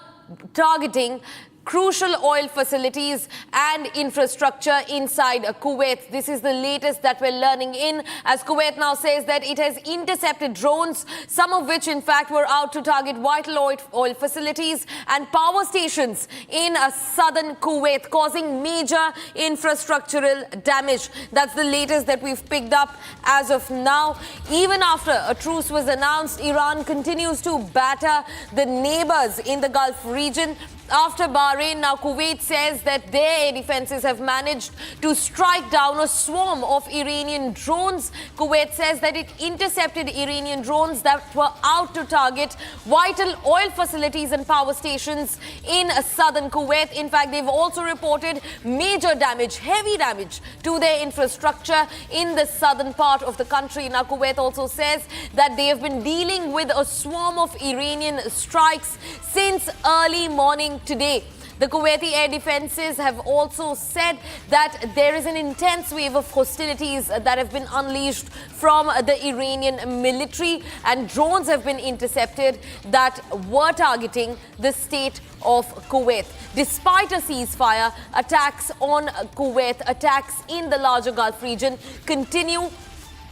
targeting crucial oil facilities and infrastructure inside Kuwait. This is the latest that we're learning in, as Kuwait now says that it has intercepted drones, some of which in fact were out to target vital oil facilities and power stations in southern Kuwait, causing major infrastructural damage. That's the latest that we've picked up as of now. Even after a truce was announced, Iran continues to batter the neighbors in the Gulf region. After Bahrain, now Kuwait says that their air defenses have managed to strike down a swarm of Iranian drones. Kuwait says that it intercepted Iranian drones that were out to target vital oil facilities and power stations in southern Kuwait. In fact, they've also reported major damage, heavy damage to their infrastructure in the southern part of the country. Now, Kuwait also says that they have been dealing with a swarm of Iranian strikes since early morning today. The Kuwaiti air defenses have also said that there is an intense wave of hostilities that have been unleashed from the Iranian military, and drones have been intercepted that were targeting the state of Kuwait. Despite a ceasefire, attacks on Kuwait, attacks in the larger Gulf region continue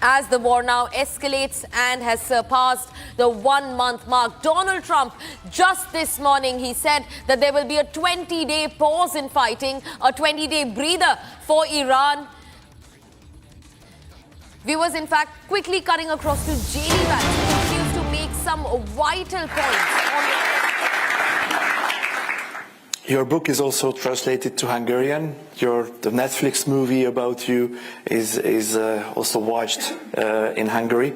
as the war now escalates and has surpassed the 1-month mark. Donald Trump, just this morning, he said that there will be a 20-day pause in fighting, a 20-day breather for Iran. Viewers, in fact, quickly cutting across to J.D. Vance, who continues to make some vital points on Your book is also translated to Hungarian. The Netflix movie about you is also watched in Hungary.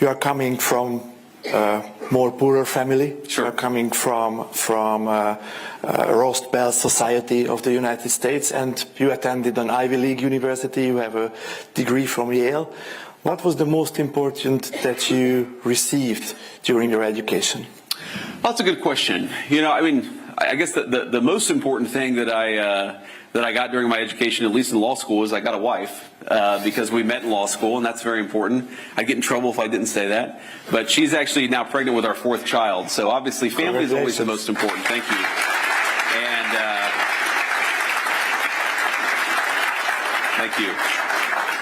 You are coming from a more poorer family. Sure. You are coming from Rust Belt society of the United States, and you attended an Ivy League university. You have a degree from Yale. What was the most important that you received during your education? Well, that's a good question. You know, I mean, I guess the most important thing that I got during my education, at least in law school, is I got a wife because we met in law school, and that's very important. I'd get in trouble if I didn't say that. But she's actually now pregnant with our 4th child, so obviously family is always the most important. Thank you. And thank you.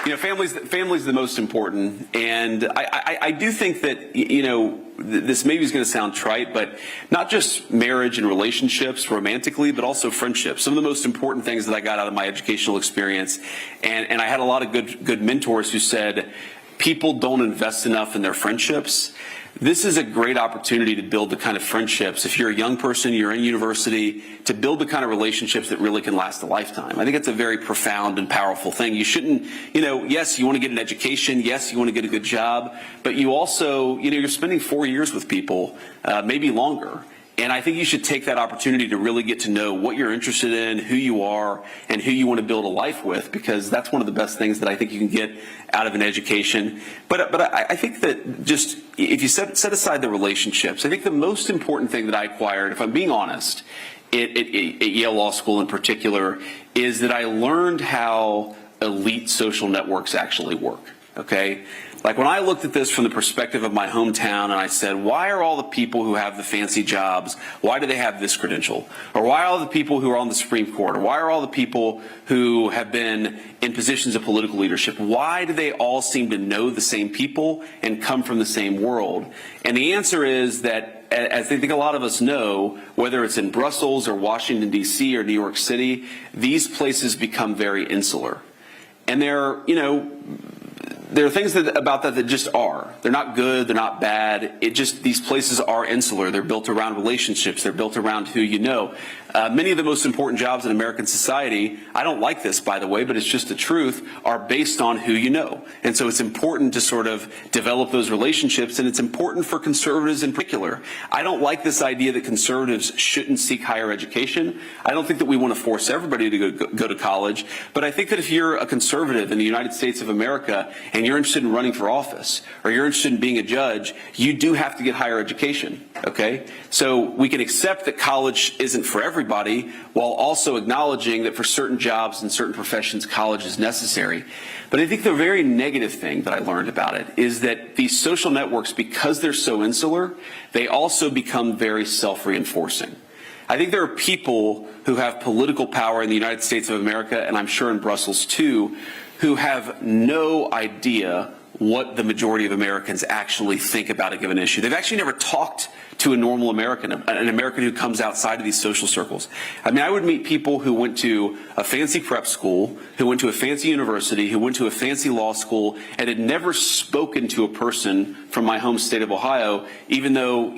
You know, family's the most important, and I do think that, you know, this maybe is going to sound trite, but not just marriage and relationships romantically, but also friendships. Some of the most important things that I got out of my educational experience, and I had a lot of good mentors who said, people don't invest enough in their friendships. This is a great opportunity to build the kind of friendships, if you're a young person, you're in university, to build the kind of relationships that really can last a lifetime. I think it's a very profound and powerful thing. You shouldn't, you know, yes, you want to get an education, yes, you want to get a good job, but you also, you know, you're spending 4 years with people, maybe longer. And I think you should take that opportunity to really get to know what you're interested in, who you are, and who you want to build a life with, because that's one of the best things that I think you can get out of an education. But I think that just if you set aside the relationships, I think the most important thing that I acquired, if I'm being honest, at Yale Law School in particular, is that I learned how elite social networks actually work. okay? Like when I looked at this from the perspective of my hometown and I said, why are all the people who have the fancy jobs, why do they have this credential? Or why are all the people who are on the Supreme Court? Or why are all the people who have been in positions of political leadership, why do they all seem to know the same people and come from the same world? And the answer is that, as I think a lot of us know, whether it's in Brussels or Washington, D.C. or New York City, these places become very insular. And they're, there are things about that just are. They're not good, they're not bad. These places are insular. They're built around relationships. They're built around who you know. Many of the most important jobs in American society, I don't like this, by the way, but it's just the truth, are based on who you know. And so it's important to sort of develop those relationships, and it's important for conservatives in particular. I don't like this idea that conservatives shouldn't seek higher education. I don't think that we want to force everybody to go to college, but I think that if you're a conservative in the United States of America and you're interested in running for office, or you're interested in being a judge, you do have to get higher education, okay? So we can accept that college isn't for everybody, while also acknowledging that for certain jobs and certain professions, college is necessary. But I think the very negative thing that I learned about it is that these social networks, because they're so insular, they also become very self-reinforcing. I think there are people who have political power in the United States of America, and I'm sure in Brussels too, who have no idea what the majority of Americans actually think about a given issue. They've actually never talked to a normal American, an American who comes outside of these social circles. I mean, I would meet people who went to a fancy prep school, who went to a fancy university, who went to a fancy law school, and had never spoken to a person from my home state of Ohio, even though,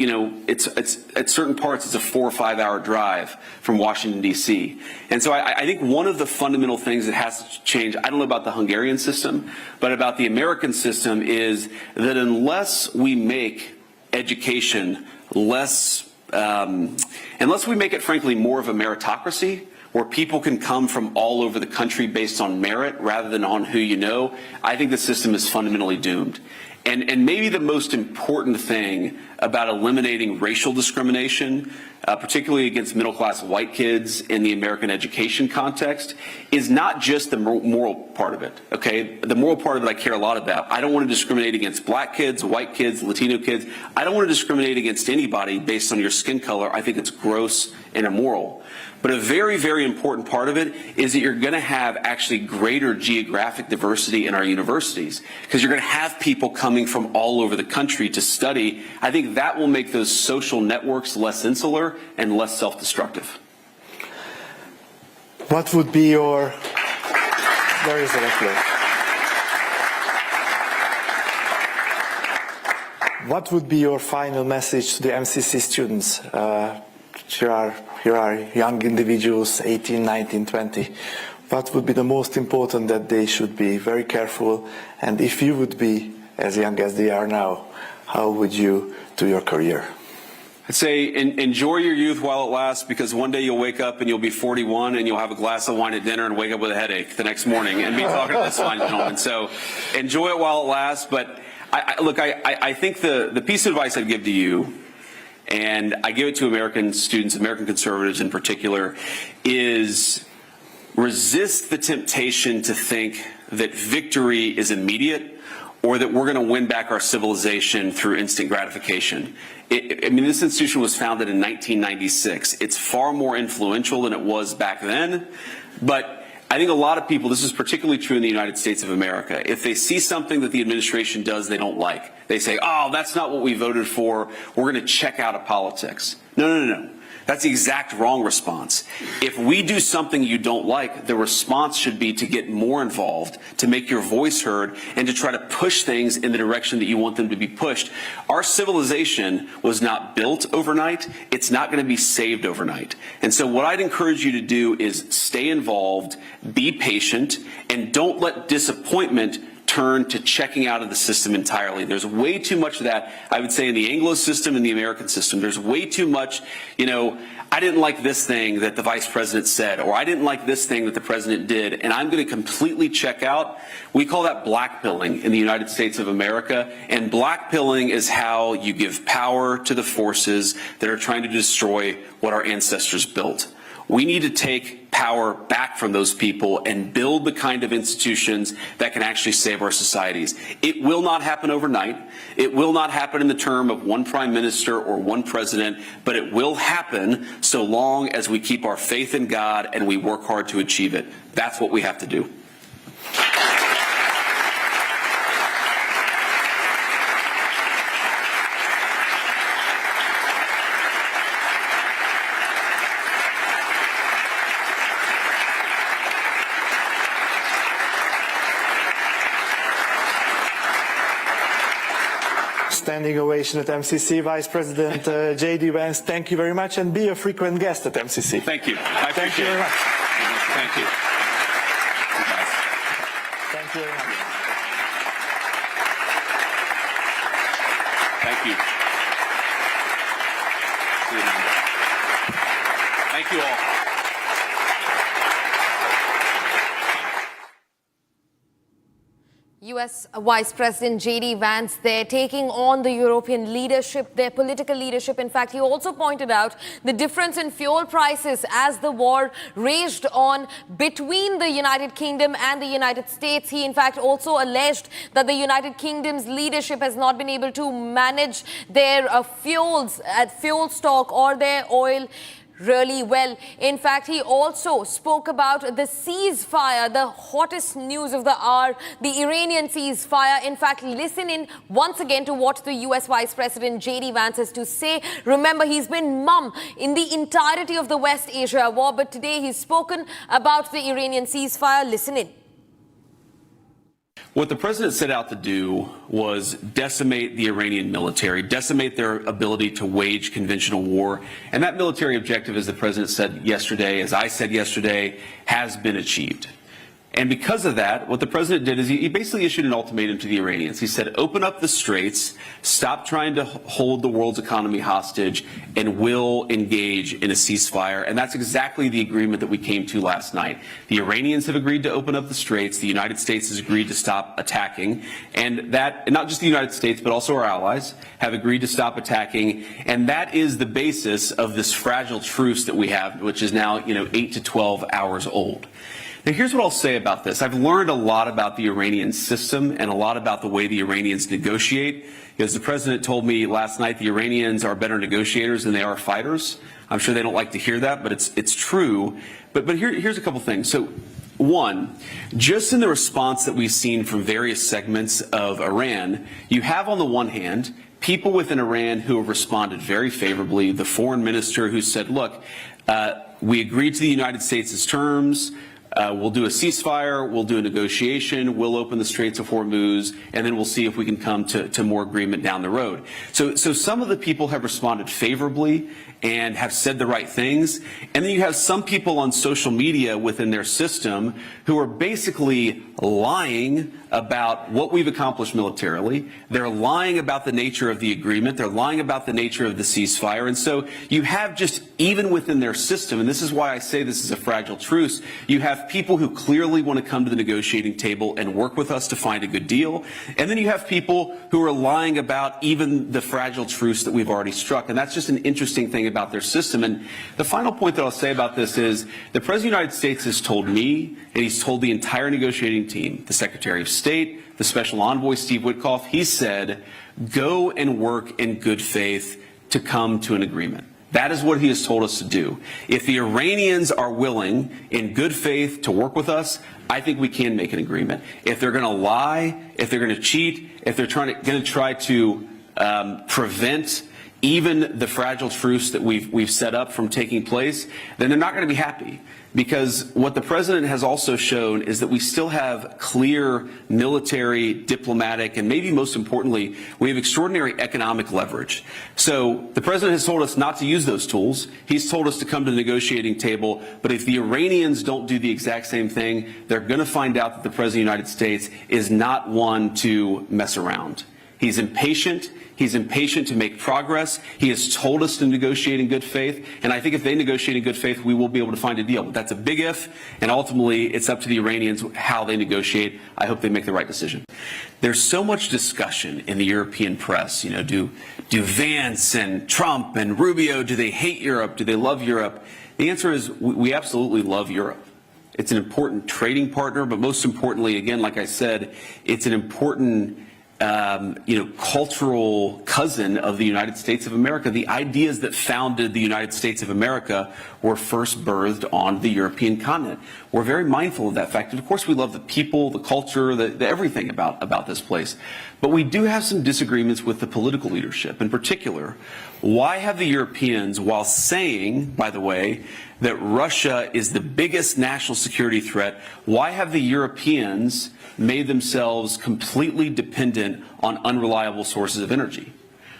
it's at certain parts it's a 4 or 5 hour drive from Washington, D.C. And so I think one of the fundamental things that has to change, I don't know about the Hungarian system, but about the American system, is that unless we make education unless we make it, frankly, more of a meritocracy, where people can come from all over the country based on merit rather than on who you know, I think the system is fundamentally doomed. And maybe the most important thing about eliminating racial discrimination, particularly against middle-class white kids in the American education context, is not just the moral part of it, okay? The moral part of it I care a lot about. I don't want to discriminate against black kids, white kids, Latino kids. I don't want to discriminate against anybody based on your skin color. I think it's gross and immoral. But a very, very important part of it is that you're going to have actually greater geographic diversity in our universities, because you're going to have people coming from all over the country to study. I think that will make those social networks less insular and less self-destructive. What would be your... There is a record. What would be your final message to the MCC students? Here are young individuals, 18, 19, 20. What would be the most important that they should be very careful? And if you would be as young as they are now, how would you do your career? I'd say enjoy your youth while it lasts, because one day you'll wake up and you'll be 41 and you'll have a glass of wine at dinner and wake up with a headache the next morning and be talking to this fine gentleman. So enjoy it while it lasts. But I think the piece of advice I'd give to you, and I give it to American students, American conservatives in particular, is resist the temptation to think that victory is immediate, or that we're going to win back our civilization through instant gratification. This institution was founded in 1996. It's far more influential than it was back then, but I think a lot of people, this is particularly true in the United States of America, if they see something that the administration does they don't like, they say, oh, that's not what we voted for, we're going to check out of politics. No. That's the exact wrong response. If we do something you don't like, the response should be to get more involved, to make your voice heard, and to try to push things in the direction that you want them to be pushed. Our civilization was not built overnight. It's not going to be saved overnight. And so what I'd encourage you to do is stay involved, be patient, and don't let disappointment turn to checking out of the system entirely. There's way too much of that, I would say, in the Anglo system and the American system. There's way too much, I didn't like this thing that the vice president said, or I didn't like this thing that the president did, and I'm going to completely check out. We call that blackpilling in the United States of America, and blackpilling is how you give power to the forces that are trying to destroy what our ancestors built. We need to take power back from those people and build the kind of institutions that can actually save our societies. It will not happen overnight. It will not happen in the term of one prime minister or one president, but it will happen so long as we keep our faith in God and we work hard to achieve it. That's what we have to do. Standing ovation at MCC. Vice President J.D. Vance, thank you very much, and be a frequent guest at MCC. Thank you. I appreciate Thank you very much. Thank you. Thank you very much. Thank you. Thank you all. US Vice President J.D. Vance there taking on the European leadership, their political leadership. In fact, he also pointed out the difference in fuel prices as the war raged on between the United Kingdom and the United States. He, in fact, also alleged that the United Kingdom's leadership has not been able to manage their fuel stock or their oil really well. In fact, he also spoke about the ceasefire, the hottest news of the hour, the Iranian ceasefire. In fact, listen in once again to what the US Vice President J.D. Vance has to say. Remember, he's been mum in the entirety of the West Asia war, but today he's spoken about the Iranian ceasefire. Listen in. What the president set out to do was decimate the Iranian military, decimate their ability to wage conventional war. And that military objective, as the president said yesterday, as I said yesterday, has been achieved. And because of that, what the president did is he basically issued an ultimatum to the Iranians. He said, open up the straits, stop trying to hold the world's economy hostage, and we'll engage in a ceasefire. And that's exactly the agreement that we came to last night. The Iranians have agreed to open up the straits. The United States has agreed to stop attacking. And not just the United States, but also our allies have agreed to stop attacking. And that is the basis of this fragile truce that we have, which is now, 8 to 12 hours old. Now, here's what I'll say about this. I've learned a lot about the Iranian system and a lot about the way the Iranians negotiate. As the president told me last night, the Iranians are better negotiators than they are fighters. I'm sure they don't like to hear that, but it's true. But here's a couple things. So, one, just in the response that we've seen from various segments of Iran, you have on the one hand people within Iran who have responded very favorably. The foreign minister who said, look, we agreed to the United States' terms. We'll do a ceasefire, we'll do a negotiation, we'll open the Straits of Hormuz, and then we'll see if we can come to more agreement down the road. So some of the people have responded favorably and have said the right things. And then you have some people on social media within their system who are basically lying about what we've accomplished militarily. They're lying about the nature of the agreement. They're lying about the nature of the ceasefire. And so you have just, even within their system, and this is why I say this is a fragile truce, you have people who clearly want to come to the negotiating table and work with us to find a good deal. And then you have people who are lying about even the fragile truce that we've already struck. And that's just an interesting thing about their system. And the final point that I'll say about this is the President of the United States has told me, and he's told the entire negotiating team, the Secretary of State, the Special Envoy, Steve Witkoff, he said, go and work in good faith to come to an agreement. That is what he has told us to do. If the Iranians are willing, in good faith, to work with us, I think we can make an agreement. If they're going to lie, if they're going to cheat, if they're going to try to prevent even the fragile truce that we've set up from taking place, then they're not going to be happy. Because what the president has also shown is that we still have clear military, diplomatic, and maybe most importantly, we have extraordinary economic leverage. So the president has told us not to use those tools. He's told us to come to the negotiating table. But if the Iranians don't do the exact same thing, they're going to find out that the president of the United States is not one to mess around. He's impatient. He's impatient to make progress. He has told us to negotiate in good faith. And I think if they negotiate in good faith, we will be able to find a deal. But that's a big if. And ultimately, it's up to the Iranians how they negotiate. I hope they make the right decision. There's so much discussion in the European press. Do Vance and Trump and Rubio, do they hate Europe? Do they love Europe? The answer is we absolutely love Europe. It's an important trading partner, but most importantly, again, like I said, it's an important cultural cousin of the United States of America. The ideas that founded the United States of America were first birthed on the European continent. We're very mindful of that fact. And of course, we love the people, the culture, the everything about this place. But we do have some disagreements with the political leadership. In particular, why have the Europeans, while saying, by the way, that Russia is the biggest national security threat, why have the Europeans made themselves completely dependent on unreliable sources of energy?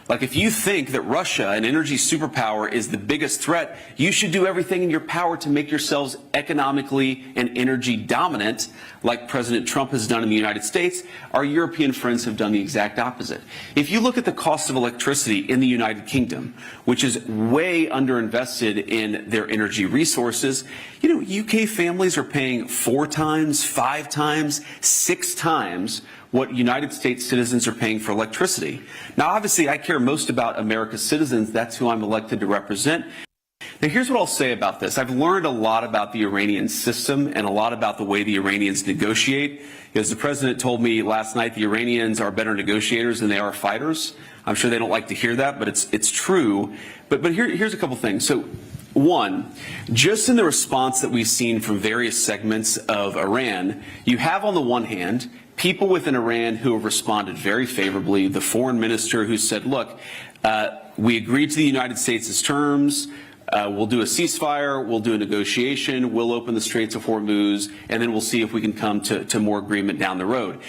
Like, if you think that Russia, an energy superpower, is the biggest threat, you should do everything in your power to make yourselves economically and energy dominant, like President Trump has done in the United States. Our European friends have done the exact opposite. If you look at the cost of electricity in the United Kingdom, which is way underinvested in their energy resources, UK families are paying 4 times, 5 times, 6 times what United States citizens are paying for electricity. Now, obviously, I care most about America's citizens. That's who I'm elected to represent. Now, here's what I'll say about this. I've learned a lot about the Iranian system and a lot about the way the Iranians negotiate. As the president told me last night, the Iranians are better negotiators than they are fighters. I'm sure they don't like to hear that, but it's true. But here's a couple things. So, one, just in the response that we've seen from various segments of Iran, you have on the one hand people within Iran who have responded very favorably. The foreign minister who said, look, we agreed to the United States' terms. We'll do a ceasefire. We'll do a negotiation. We'll open the Straits of Hormuz, and then we'll see if we can come to more agreement down the road.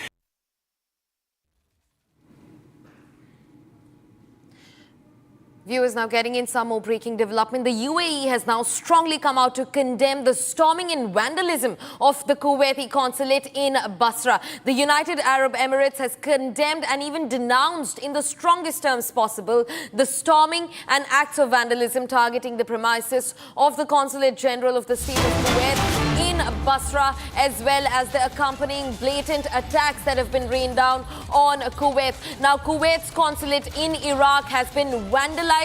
Viewers, now getting in some more breaking development. The UAE has now strongly come out to condemn the storming and vandalism of the Kuwaiti consulate in Basra. The United Arab Emirates has condemned and even denounced in the strongest terms possible the storming and acts of vandalism targeting the premises of the Consulate General of the State of Kuwait in Basra, as well as the accompanying blatant attacks that have been rained down on Kuwait. Now, Kuwait's consulate in Iraq has been vandalized.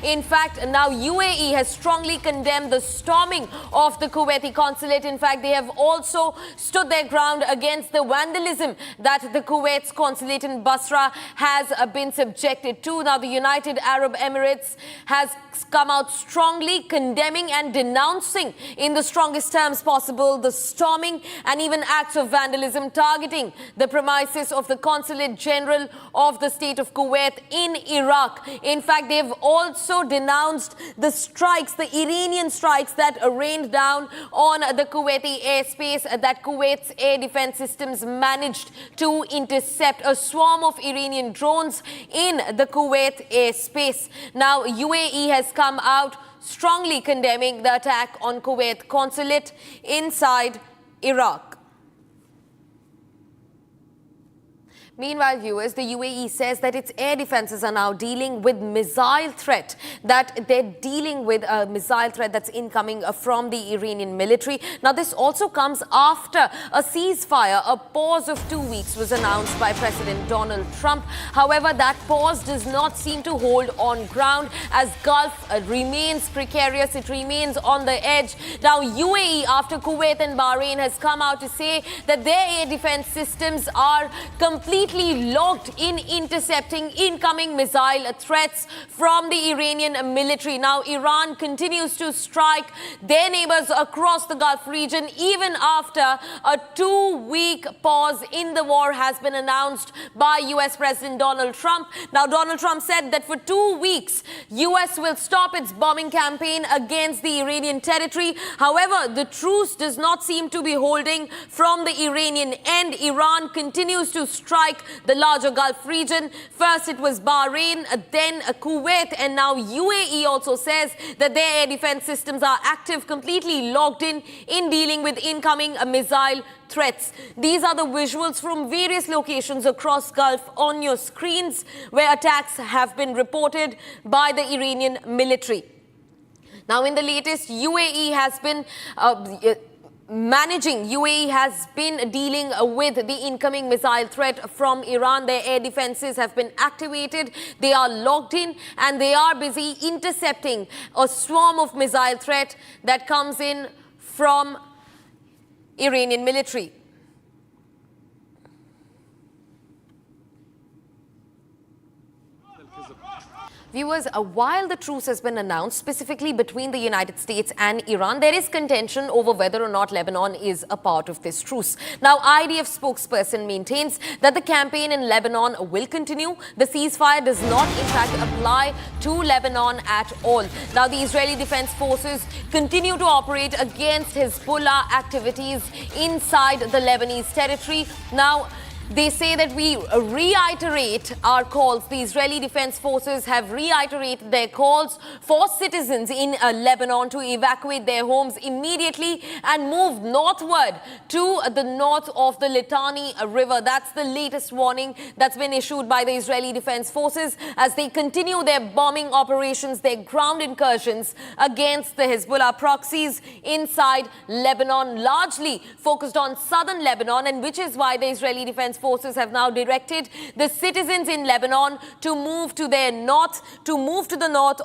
In fact, now UAE has strongly condemned the storming of the Kuwaiti consulate. In fact, they have also stood their ground against the vandalism that the Kuwait's consulate in Basra has been subjected to. Now, the United Arab Emirates has come out strongly condemning and denouncing in the strongest terms possible the storming and even acts of vandalism targeting the premises of the Consulate General of the State of Kuwait in Iraq. In fact, they have also denounced the strikes, the Iranian strikes that rained down on the Kuwaiti airspace that Kuwait's air defense systems managed to intercept a swarm of Iranian drones in the Kuwait airspace. Now, UAE has come out strongly condemning the attack on Kuwait consulate inside Iraq. Meanwhile, viewers, the UAE says that its air defenses are now dealing with missile threat, that they're dealing with a missile threat that's incoming from the Iranian military. Now, this also comes after a ceasefire, a pause of 2 weeks was announced by President Donald Trump. However, that pause does not seem to hold on ground as Gulf remains precarious. It remains on the edge. Now, UAE, after Kuwait and Bahrain, has come out to say that their air defense systems are completely locked in intercepting incoming missile threats from the Iranian military. Now, Iran continues to strike their neighbors across the Gulf region even after a 2-week pause in the war has been announced by US President Donald Trump. Now, Donald Trump said that for 2 weeks, US will stop its bombing campaign against the Iranian territory. However, the truce does not seem to be holding from the Iranian end. Iran continues to strike the larger Gulf region. First it was Bahrain, then Kuwait, and now UAE also says that their air defense systems are active, completely logged in dealing with incoming missile threats. These are the visuals from various locations across Gulf on your screens where attacks have been reported by the Iranian military. Now, in the latest, UAE has been UAE has been dealing with the incoming missile threat from Iran. Their air defenses have been activated. They are logged in and they are busy intercepting a swarm of missile threat that comes in from Iranian military. Viewers, while the truce has been announced specifically between the United States and Iran, there is contention over whether or not Lebanon is a part of this truce. Now, IDF spokesperson maintains that the campaign in Lebanon will continue. The ceasefire does not, in fact, apply to Lebanon at all. Now, the Israeli Defense Forces continue to operate against Hezbollah activities inside the Lebanese territory. Now, they say that we reiterate our calls. The Israeli Defense Forces have reiterated their calls for citizens in Lebanon to evacuate their homes immediately and move northward to the north of the Litani River. That's the latest warning that's been issued by the Israeli Defense Forces as they continue their bombing operations, their ground incursions against the Hezbollah proxies inside Lebanon, largely focused on southern Lebanon, and which is why the Israeli Defense Forces have now directed the citizens in Lebanon to move to the north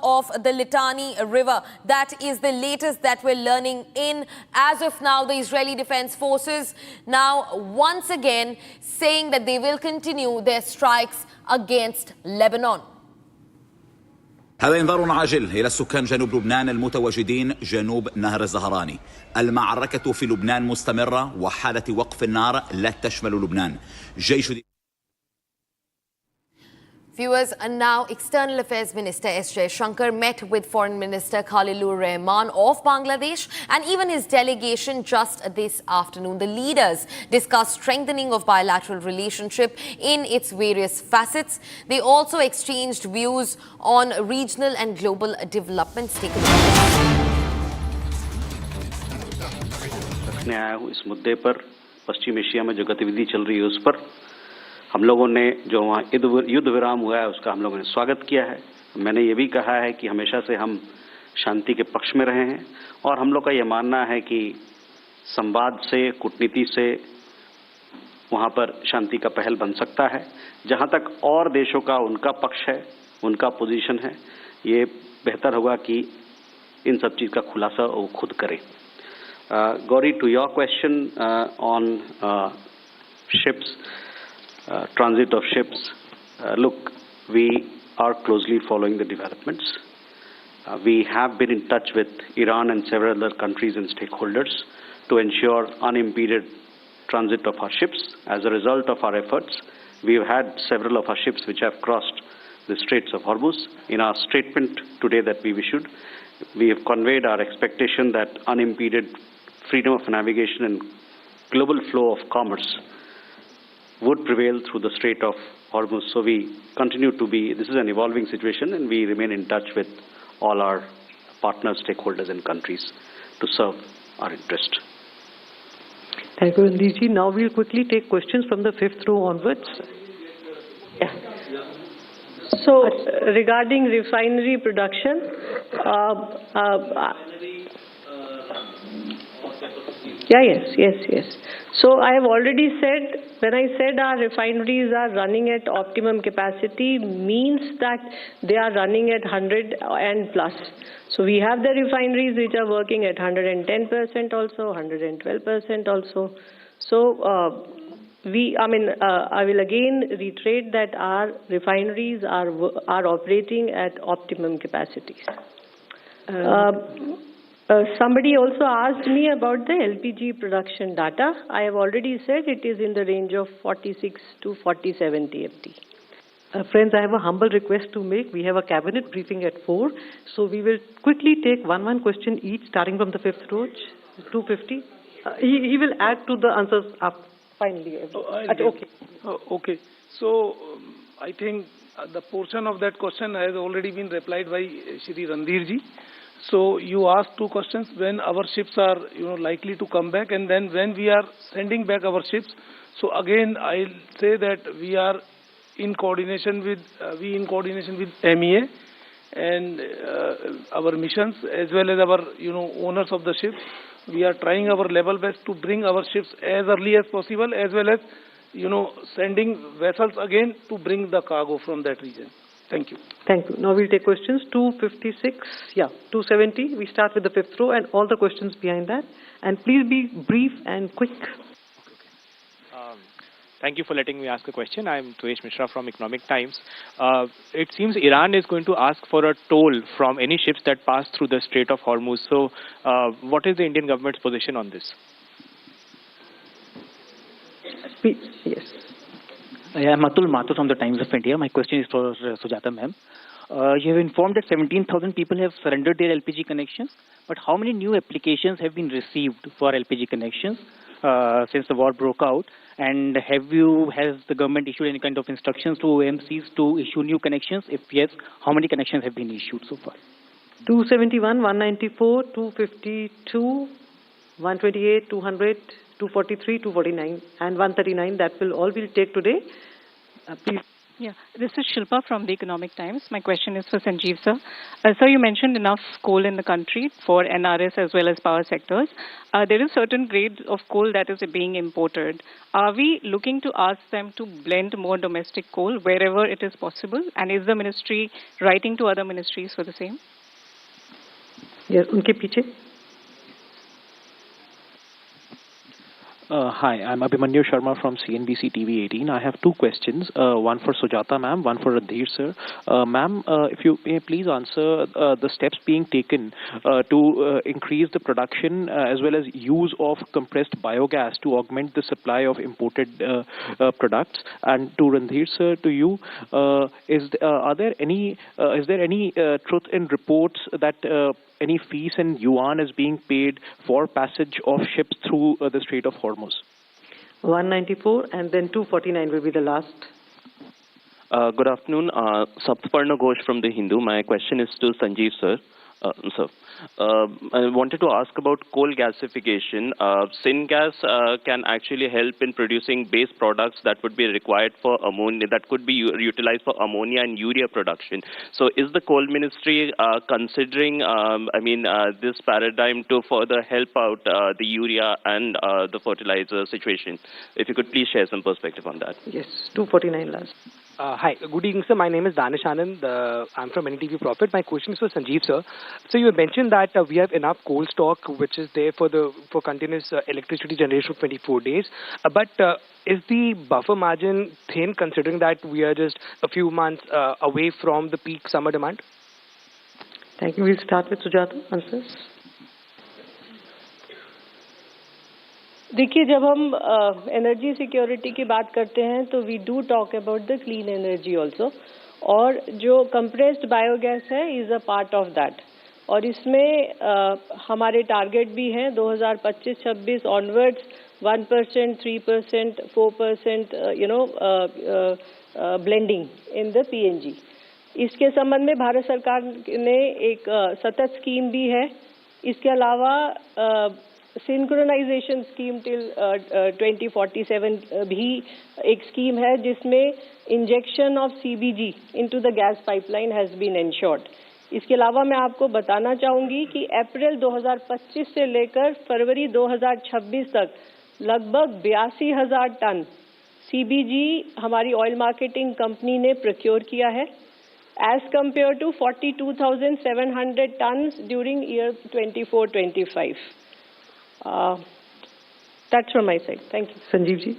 of the Litani River. That is the latest that we're learning in. As of now, the Israeli Defense Forces now once again saying that they will continue their strikes against Lebanon. هذا إنذار عاجل إلى السكان جنوب لبنان المتواجدين جنوب نهر الزهراني. المعركة في لبنان مستمرة وحالة وقف النار لا تشمل لبنان. جيش Viewers, and now External Affairs Minister S. Shankar met with Foreign Minister Khalilur Rahman of Bangladesh and even his delegation just this afternoon. The leaders discussed strengthening of bilateral relationship in its various facets. They also exchanged views on regional and global developments. Take a look. रखने आया हूँ इस मुद्दे पर पश्चिम Asia में जो गतिविधि चल रही है उस पर हम लोगों ने जो वहाँ युद्ध विराम हुआ है उसका हम लोगों ने स्वागत किया है। मैंने ये भी कहा है कि हमेशा से हम शांति के पक्ष में रहे हैं और हम लोग का ये मानना है कि संवाद से, कूटनीति से वहाँ पर शांति का पहल बन सकता है। जहाँ तक और देशों का उनका पक्ष है, उनका पोजीशन है, ये बेहतर होगा कि इन सब चीज़ का खुलासा वो खुद करें। Gauri, to your question on ships, transit of ships, look, we are closely following the developments. We have been in touch with Iran and several other countries and stakeholders to ensure unimpeded transit of our ships. As a result of our efforts, we have had several of our ships which have crossed the Straits of Hormuz. In our statement today that we've issued, we have conveyed our expectation that unimpeded freedom of navigation and global flow of commerce would prevail through the Strait of Hormuz. So we continue to be, this is an evolving situation, and we remain in touch with all our partners, stakeholders and countries to serve our interest. Thank you, Randeep. Now we'll quickly take questions from the fifth row onwards. Yeah. So, regarding refinery production, yes. So I have already said, when I said our refineries are running at optimum capacity, means that they are running at 100 and plus. So we have the refineries which are working at 110% also, 112% also. So I will again reiterate that our refineries are operating at optimum capacities. Somebody also asked me about the LPG production data. I have already said it is in the range of 46 to 47 TMT. Friends, I have a humble request to make. We have a cabinet briefing at 4, so we will quickly take one question each, starting from the fifth row, 250. He will add to the answers up finally. Okay. So I think the portion of that question has already been replied by Shri Randir ji. So you asked two questions: when our ships are likely to come back, and then when we are sending back our ships. So again, I'll say that we are in coordination with MEA and our missions, as well as our owners of the ships. We are trying our level best to bring our ships as early as possible, as well as, sending vessels again to bring the cargo from that region. Thank you. Thank you. Now we'll take questions. 256, 270. We start with the fifth row and all the questions behind that. And please be brief and quick. Thank you for letting me ask a question. I'm Tuesh Mishra from Economic Times. It seems Iran is going to ask for a toll from any ships that pass through the Strait of Hormuz. So what is the Indian government's position on this? Yes. I'm Atul Mathur from the Times of India. My question is for Sujata ma'am. You have informed that 17,000 people have surrendered their LPG connections, but how many new applications have been received for LPG connections since the war broke out? And has the government issued any kind of instructions to OMCs to issue new connections? If yes, how many connections have been issued so far? 271, 194, 252, 128, 200, 243, 249, and 139. That will all we'll take today. Please. Yeah, this is Shilpa from the Economic Times. My question is for Sanjeev sir. Sir, you mentioned enough coal in the country for NRS as well as power sectors. There is certain grade of coal that is being imported. Are we looking to ask them to blend more domestic coal wherever it is possible? And is the ministry writing to other ministries for the same? Yes, unke piche. Hi, I'm Abhimanyu Sharma from CNBC TV 18. I have two questions, one for Sujata ma'am, one for Randhir sir. Ma'am, if you may please answer the steps being taken to increase the production as well as use of compressed biogas to augment the supply of imported products. And to Randhir sir, to you, is there any truth in reports that any fees in yuan is being paid for passage of ships through the Strait of Hormuz? 194 and then 249 will be the last. Good afternoon. Saptaparna Ghosh from The Hindu. My question is to Sanjeev sir. I wanted to ask about coal gasification. Syngas can actually help in producing base products that would be required for ammonia, that could be utilized for ammonia and urea production. So is the coal ministry considering, this paradigm to further help out the urea and the fertilizer situation? If you could please share some perspective on that. Yes, 249 last. Hi, good evening, sir. My name is Danish Anand. I'm from NTV Profit. My question is for Sanjeev, sir. So you mentioned that we have enough coal stock, which is there for continuous electricity generation for 24 days. But is the buffer margin thin, considering that we are just a few months away from the peak summer demand? Thank you. We'll start with Sujata. Answers. देखिए, जब हम energy security की बात करते हैं तो we do talk about the clean energy also, और जो कंप्रेस्ड बायोगैस है is a part of that, और इसमें हमारे टारगेट भी हैं 2025-26 onwards 1%, 3%, 4% blending in the PNG. इसके संबंध में भारत सरकार ने एक सतत स्कीम भी है. इसके अलावा सिंक्रोनाइजेशन स्कीम टिल 2047 भी एक स्कीम है जिसमें injection of CBG into the gas pipeline has been ensured. इसके अलावा मैं आपको बताना चाहूंगी कि अप्रैल 2025 से लेकर फरवरी 2026 तक लगभग 82,000 टन सीबीजी हमारी ऑयल मार्केटिंग कंपनी ने प्रोक्योर किया है, as compared to 42,700 tons during year 24-25. That's from my side. Thank you. Sanjeev ji.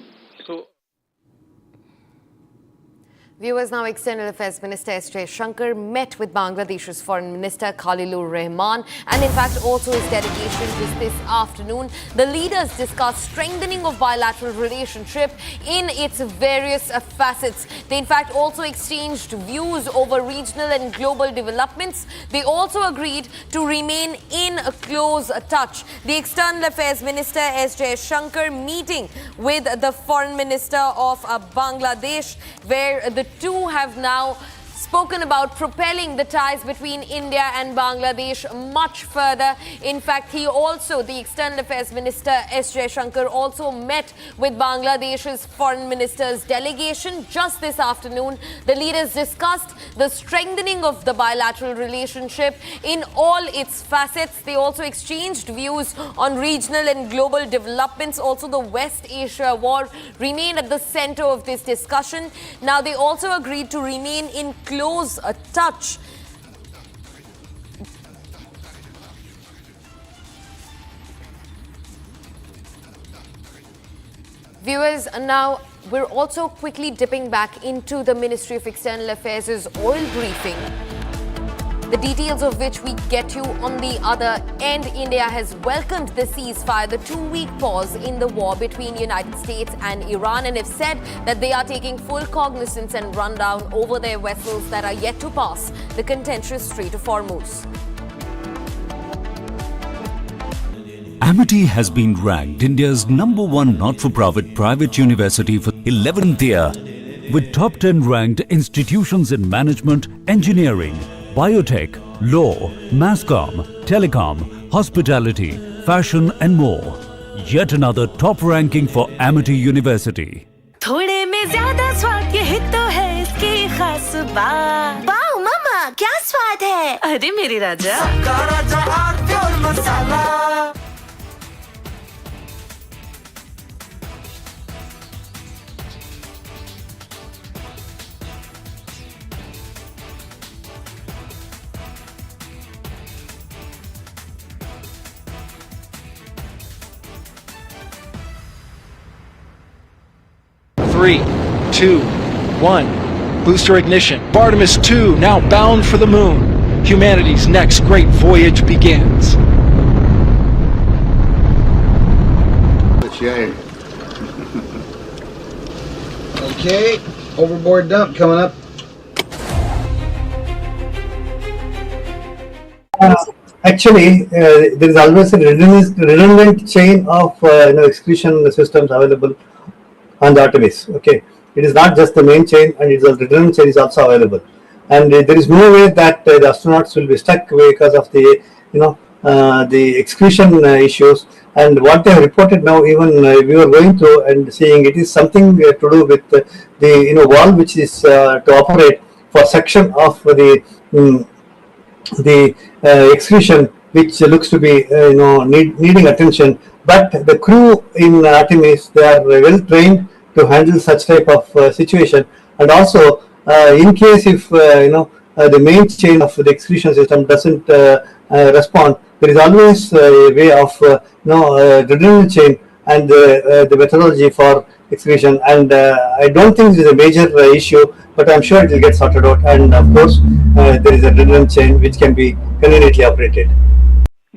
Viewers, now External Affairs Minister S. Shankar met with Bangladesh's Foreign Minister Khalilur Rahman, and in fact also his delegation just this afternoon. The leaders discussed strengthening of bilateral relationship in its various facets. They in fact also exchanged views over regional and global developments. They also agreed to remain in a close touch. The External Affairs Minister S. Shankar meeting with the Foreign Minister of Bangladesh, where the two have now spoken about propelling the ties between India and Bangladesh much further. In fact, the External Affairs Minister S. Jaishankar also met with Bangladesh's Foreign Minister's delegation just this afternoon. The leaders discussed the strengthening of the bilateral relationship in all its facets. They also exchanged views on regional and global developments. Also, the West Asia war remained at the center of this discussion. Now, they also agreed to remain in close touch. Viewers, now we're also quickly dipping back into the Ministry of External Affairs' oil briefing, the details of which we get you on the other end. India has welcomed the ceasefire, the 2-week pause in the war between United States and Iran, and have said that they are taking full cognizance and rundown over their vessels that are yet to pass the contentious Strait of Hormuz. Amity has been ranked India's #1 not-for-profit private university for 11th year, with top 10 ranked institutions in management, engineering, biotech, law, masscom, telecom, hospitality, fashion and more. Yet another top ranking for Amity University. थोड़े में ज़्यादा स्वाद ये तो है इसकी खास बात। वाओ मामा क्या स्वाद है? अरे मेरे राजा। सबका राजा आरती और मसाला। 3, 2, 1. Booster ignition. Artemis 2 now bound for the moon. Humanity's next great voyage begins. Okay, overboard dump coming up. Actually, there is always a redundant chain of excretion systems available on the Artemis. Okay, it is not just the main chain, and it is a redundant chain is also available. And there is no way that the astronauts will be stuck because of the the excretion issues. And what they have reported now, even we were going through and seeing, it is something to do with the valve which is to operate for section of the excretion, which looks to be needing attention. But the crew in Artemis, they are well trained to handle such type of situation. And also, in case if the main chain of the excretion system doesn't respond, there is always a way of redundant chain and the methodology for excretion. And I don't think it is a major issue, but I'm sure it will get sorted out. And of course, there is a redundant chain which can be conveniently operated.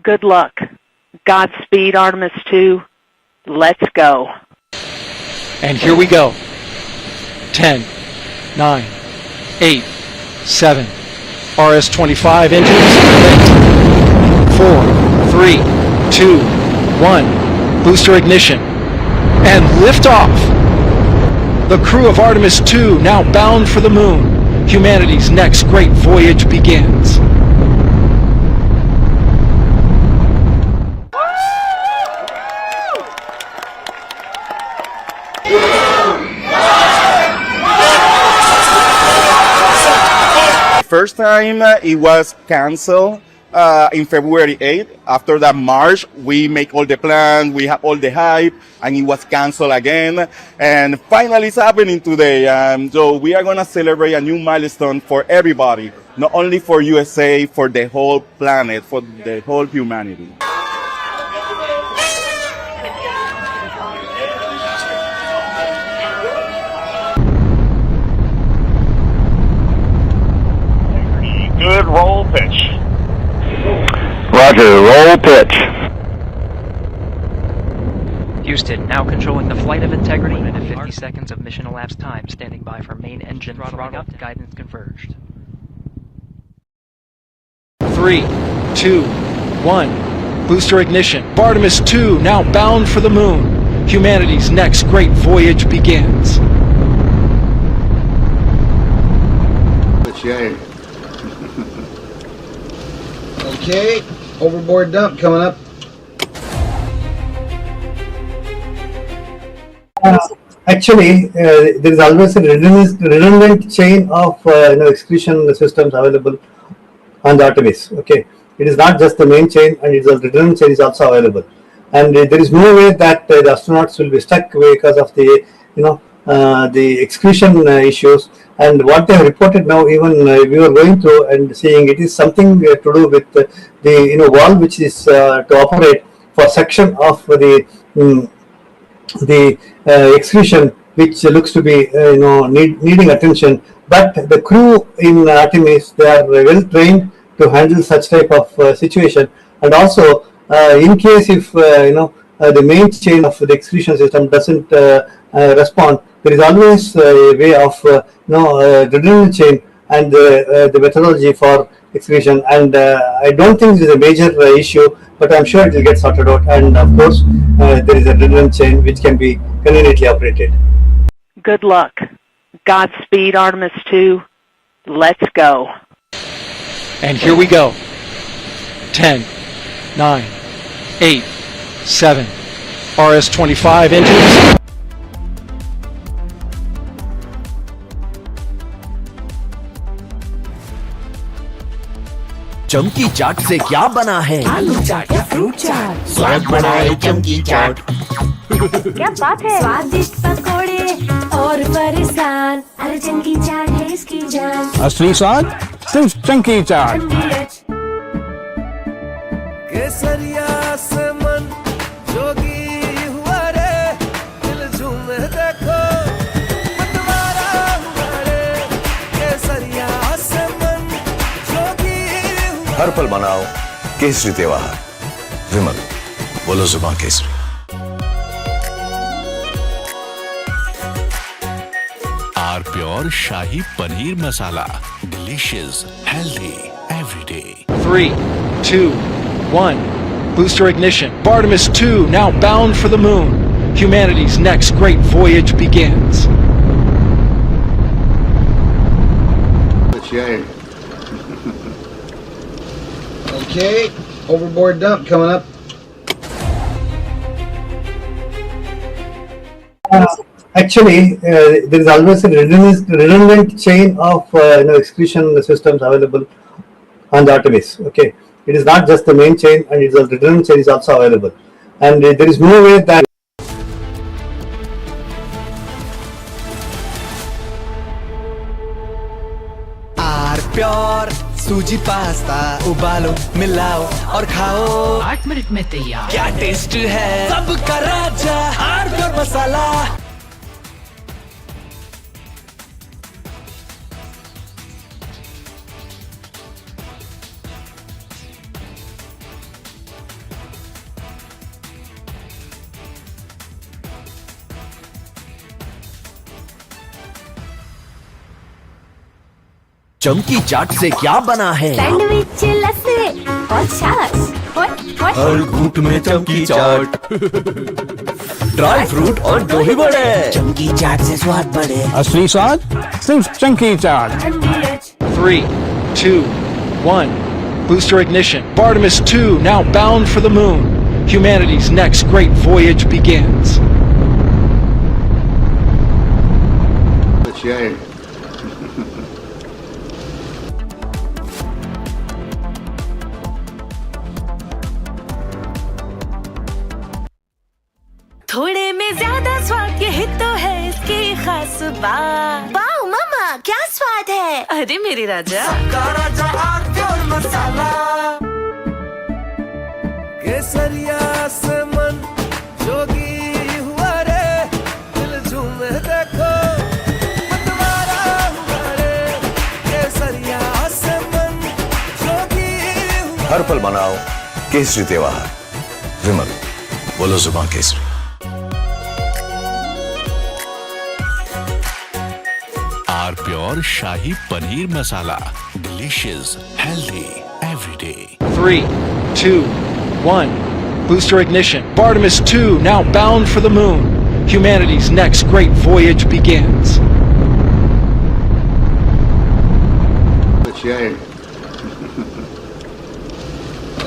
Good luck. Godspeed, Artemis 2. Let's go. And here we go. 10, 9, 8, 7. RS-25 engines lit. 4, 3, 2, 1. Booster ignition. And liftoff. The crew of Artemis 2 now bound for the moon. Humanity's next great voyage begins. First time it was canceled in February 8th. After that March, we make all the plans, we have all the hype, and it was canceled again. And finally it's happening today. So we are going to celebrate a new milestone for everybody, not only for USA, for the whole planet, for the whole humanity. Good roll pitch. Roger, roll pitch. Houston, now controlling the flight of integrity. 50 seconds of mission elapsed time. Standing by for main engine throttling up. Guidance converged. 3, 2, 1. Booster ignition. Artemis 2 now bound for the moon. Humanity's next great voyage begins. child. Okay, overboard dump coming up. Actually, there is always a redundant chain of execution systems available on the Artemis. Okay, it is not just the main chain, and it's a redundant chain is also available. And there is no way that the astronauts will be stuck because of the the execution issues. And what they have reported now, even we were going through and seeing, it is something to do with the valve which is to operate for section of the execution, which looks to be needing attention. But the crew in Artemis, they are well trained to handle such type of situation. And also, in case if the main chain of the execution system doesn't respond, there is always a way of redundant chain and the methodology for execution. And I don't think it is a major issue, but I'm sure it will get sorted out. And of course, there is a redundant chain which can be conveniently operated. Good luck. Godspeed, Artemis 2. Let's go. And here we go. 10, 9, 8, 7. RS-25 engines. चमकी चाट से क्या बना है? आलू चाट या fruit चाट? स्वाद बनाए चमकी चाट। क्या बात है? स्वादिष्ट पकोड़े और परेशान, अरे चमकी चाट है इसकी जान। असली स्वाद सिर्फ चमकी चाट। केसरिया से मन जोगी हुआ रे, दिल झूमे देखो मतवारा हुआ रे, केसरिया से मन जोगी हुआ। हर पल मनाओ केसरी त्योहार। विमल, बोलो जुबान केसरी। R pure shahi paneer masala, delicious, healthy everyday. 3, 2, 1. Booster ignition. Artemis 2 now bound for the moon. Humanity's next great voyage begins. The child. Okay, overboard dump coming up. Actually, there is always a redundant chain of execution systems available on the Artemis. Okay, it is not just the main chain, and it's a redundant chain is also available. And there is no way that pure सूजी pasta उबालो मिलाओ और खाओ 8 minute में तैयार। क्या test है सबका राजा आर प्योर मसाला। चमकी चाट से क्या बना है? सैंडविच, लस्सी और छाछ। हर घूंट में चमकी चाट। ड्राई फ्रूट और दही बड़े। चमकी चाट से स्वाद बढ़े। असली स्वाद सिर्फ चमकी चाट। 3, 2, 1. Booster ignition. Artemis 2 now bound for the moon. Humanity's next great voyage begins. The child. थोड़े में ज्यादा स्वाद, यही तो है इसकी खास बात। वाओ मामा, क्या स्वाद है? अरे मेरे राजा, सबका राजा आर प्योर मसाला। केसरिया से मन जोगी हुआ रे, दिल झूमे देखो मतवारा हुआ रे, केसरिया से मन जोगी हुआ। हर पल मनाओ केसरी त्योहार। विमल, बोलो जुबान केसरी। R pure shahi paneer masala, delicious, healthy everyday. 3, 2, 1. Booster ignition. Artemis 2 now bound for the moon. Humanity's next great voyage begins. shame.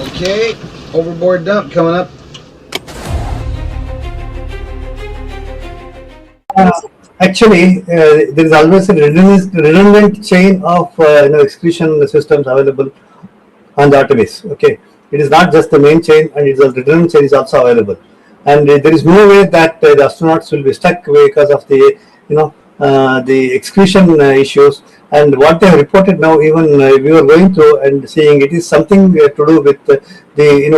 Okay, overboard dump coming up. Actually, there is always a redundant chain of execution systems available on the Artemis. Okay, it is not just the main chain, and it's a redundant chain is also available. And there is no way that the astronauts will be stuck because of the the execution issues. And what they have reported now, even we were going through and seeing, it is something to do with the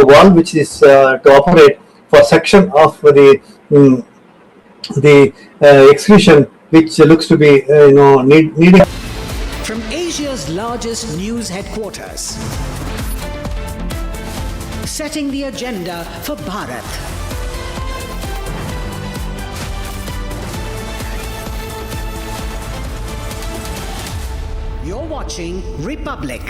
valve which is to operate for section of the execution, which looks to be needing. From Asia's largest news headquarters, setting the agenda for Bharat. You're watching Republic.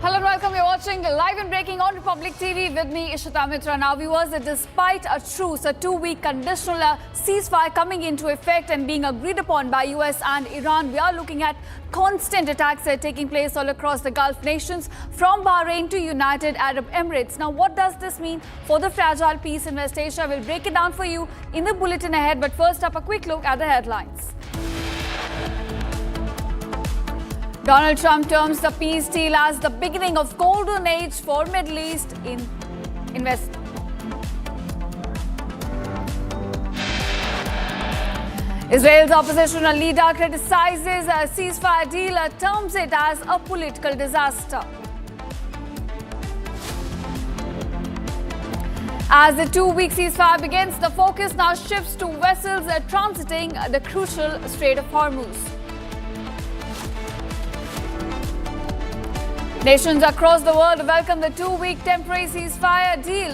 Hello and welcome. You're watching Live and Breaking on Republic TV with me, Ishita Mitra. Now, viewers, despite a truce, a 2-week conditional ceasefire coming into effect and being agreed upon by US and Iran, we are looking at constant attacks taking place all across the Gulf nations, from Bahrain to United Arab Emirates. Now, what does this mean for the fragile peace in West Asia? We'll break it down for you in the bulletin ahead. But first up, a quick look at the headlines. Donald Trump terms the peace deal as the beginning of golden age for Middle East in West. Israel's oppositional leader criticizes a ceasefire deal, terms it as a political disaster. As the 2-week ceasefire begins, the focus now shifts to vessels transiting the crucial Strait of Hormuz. Nations across the world welcome the 2-week temporary ceasefire deal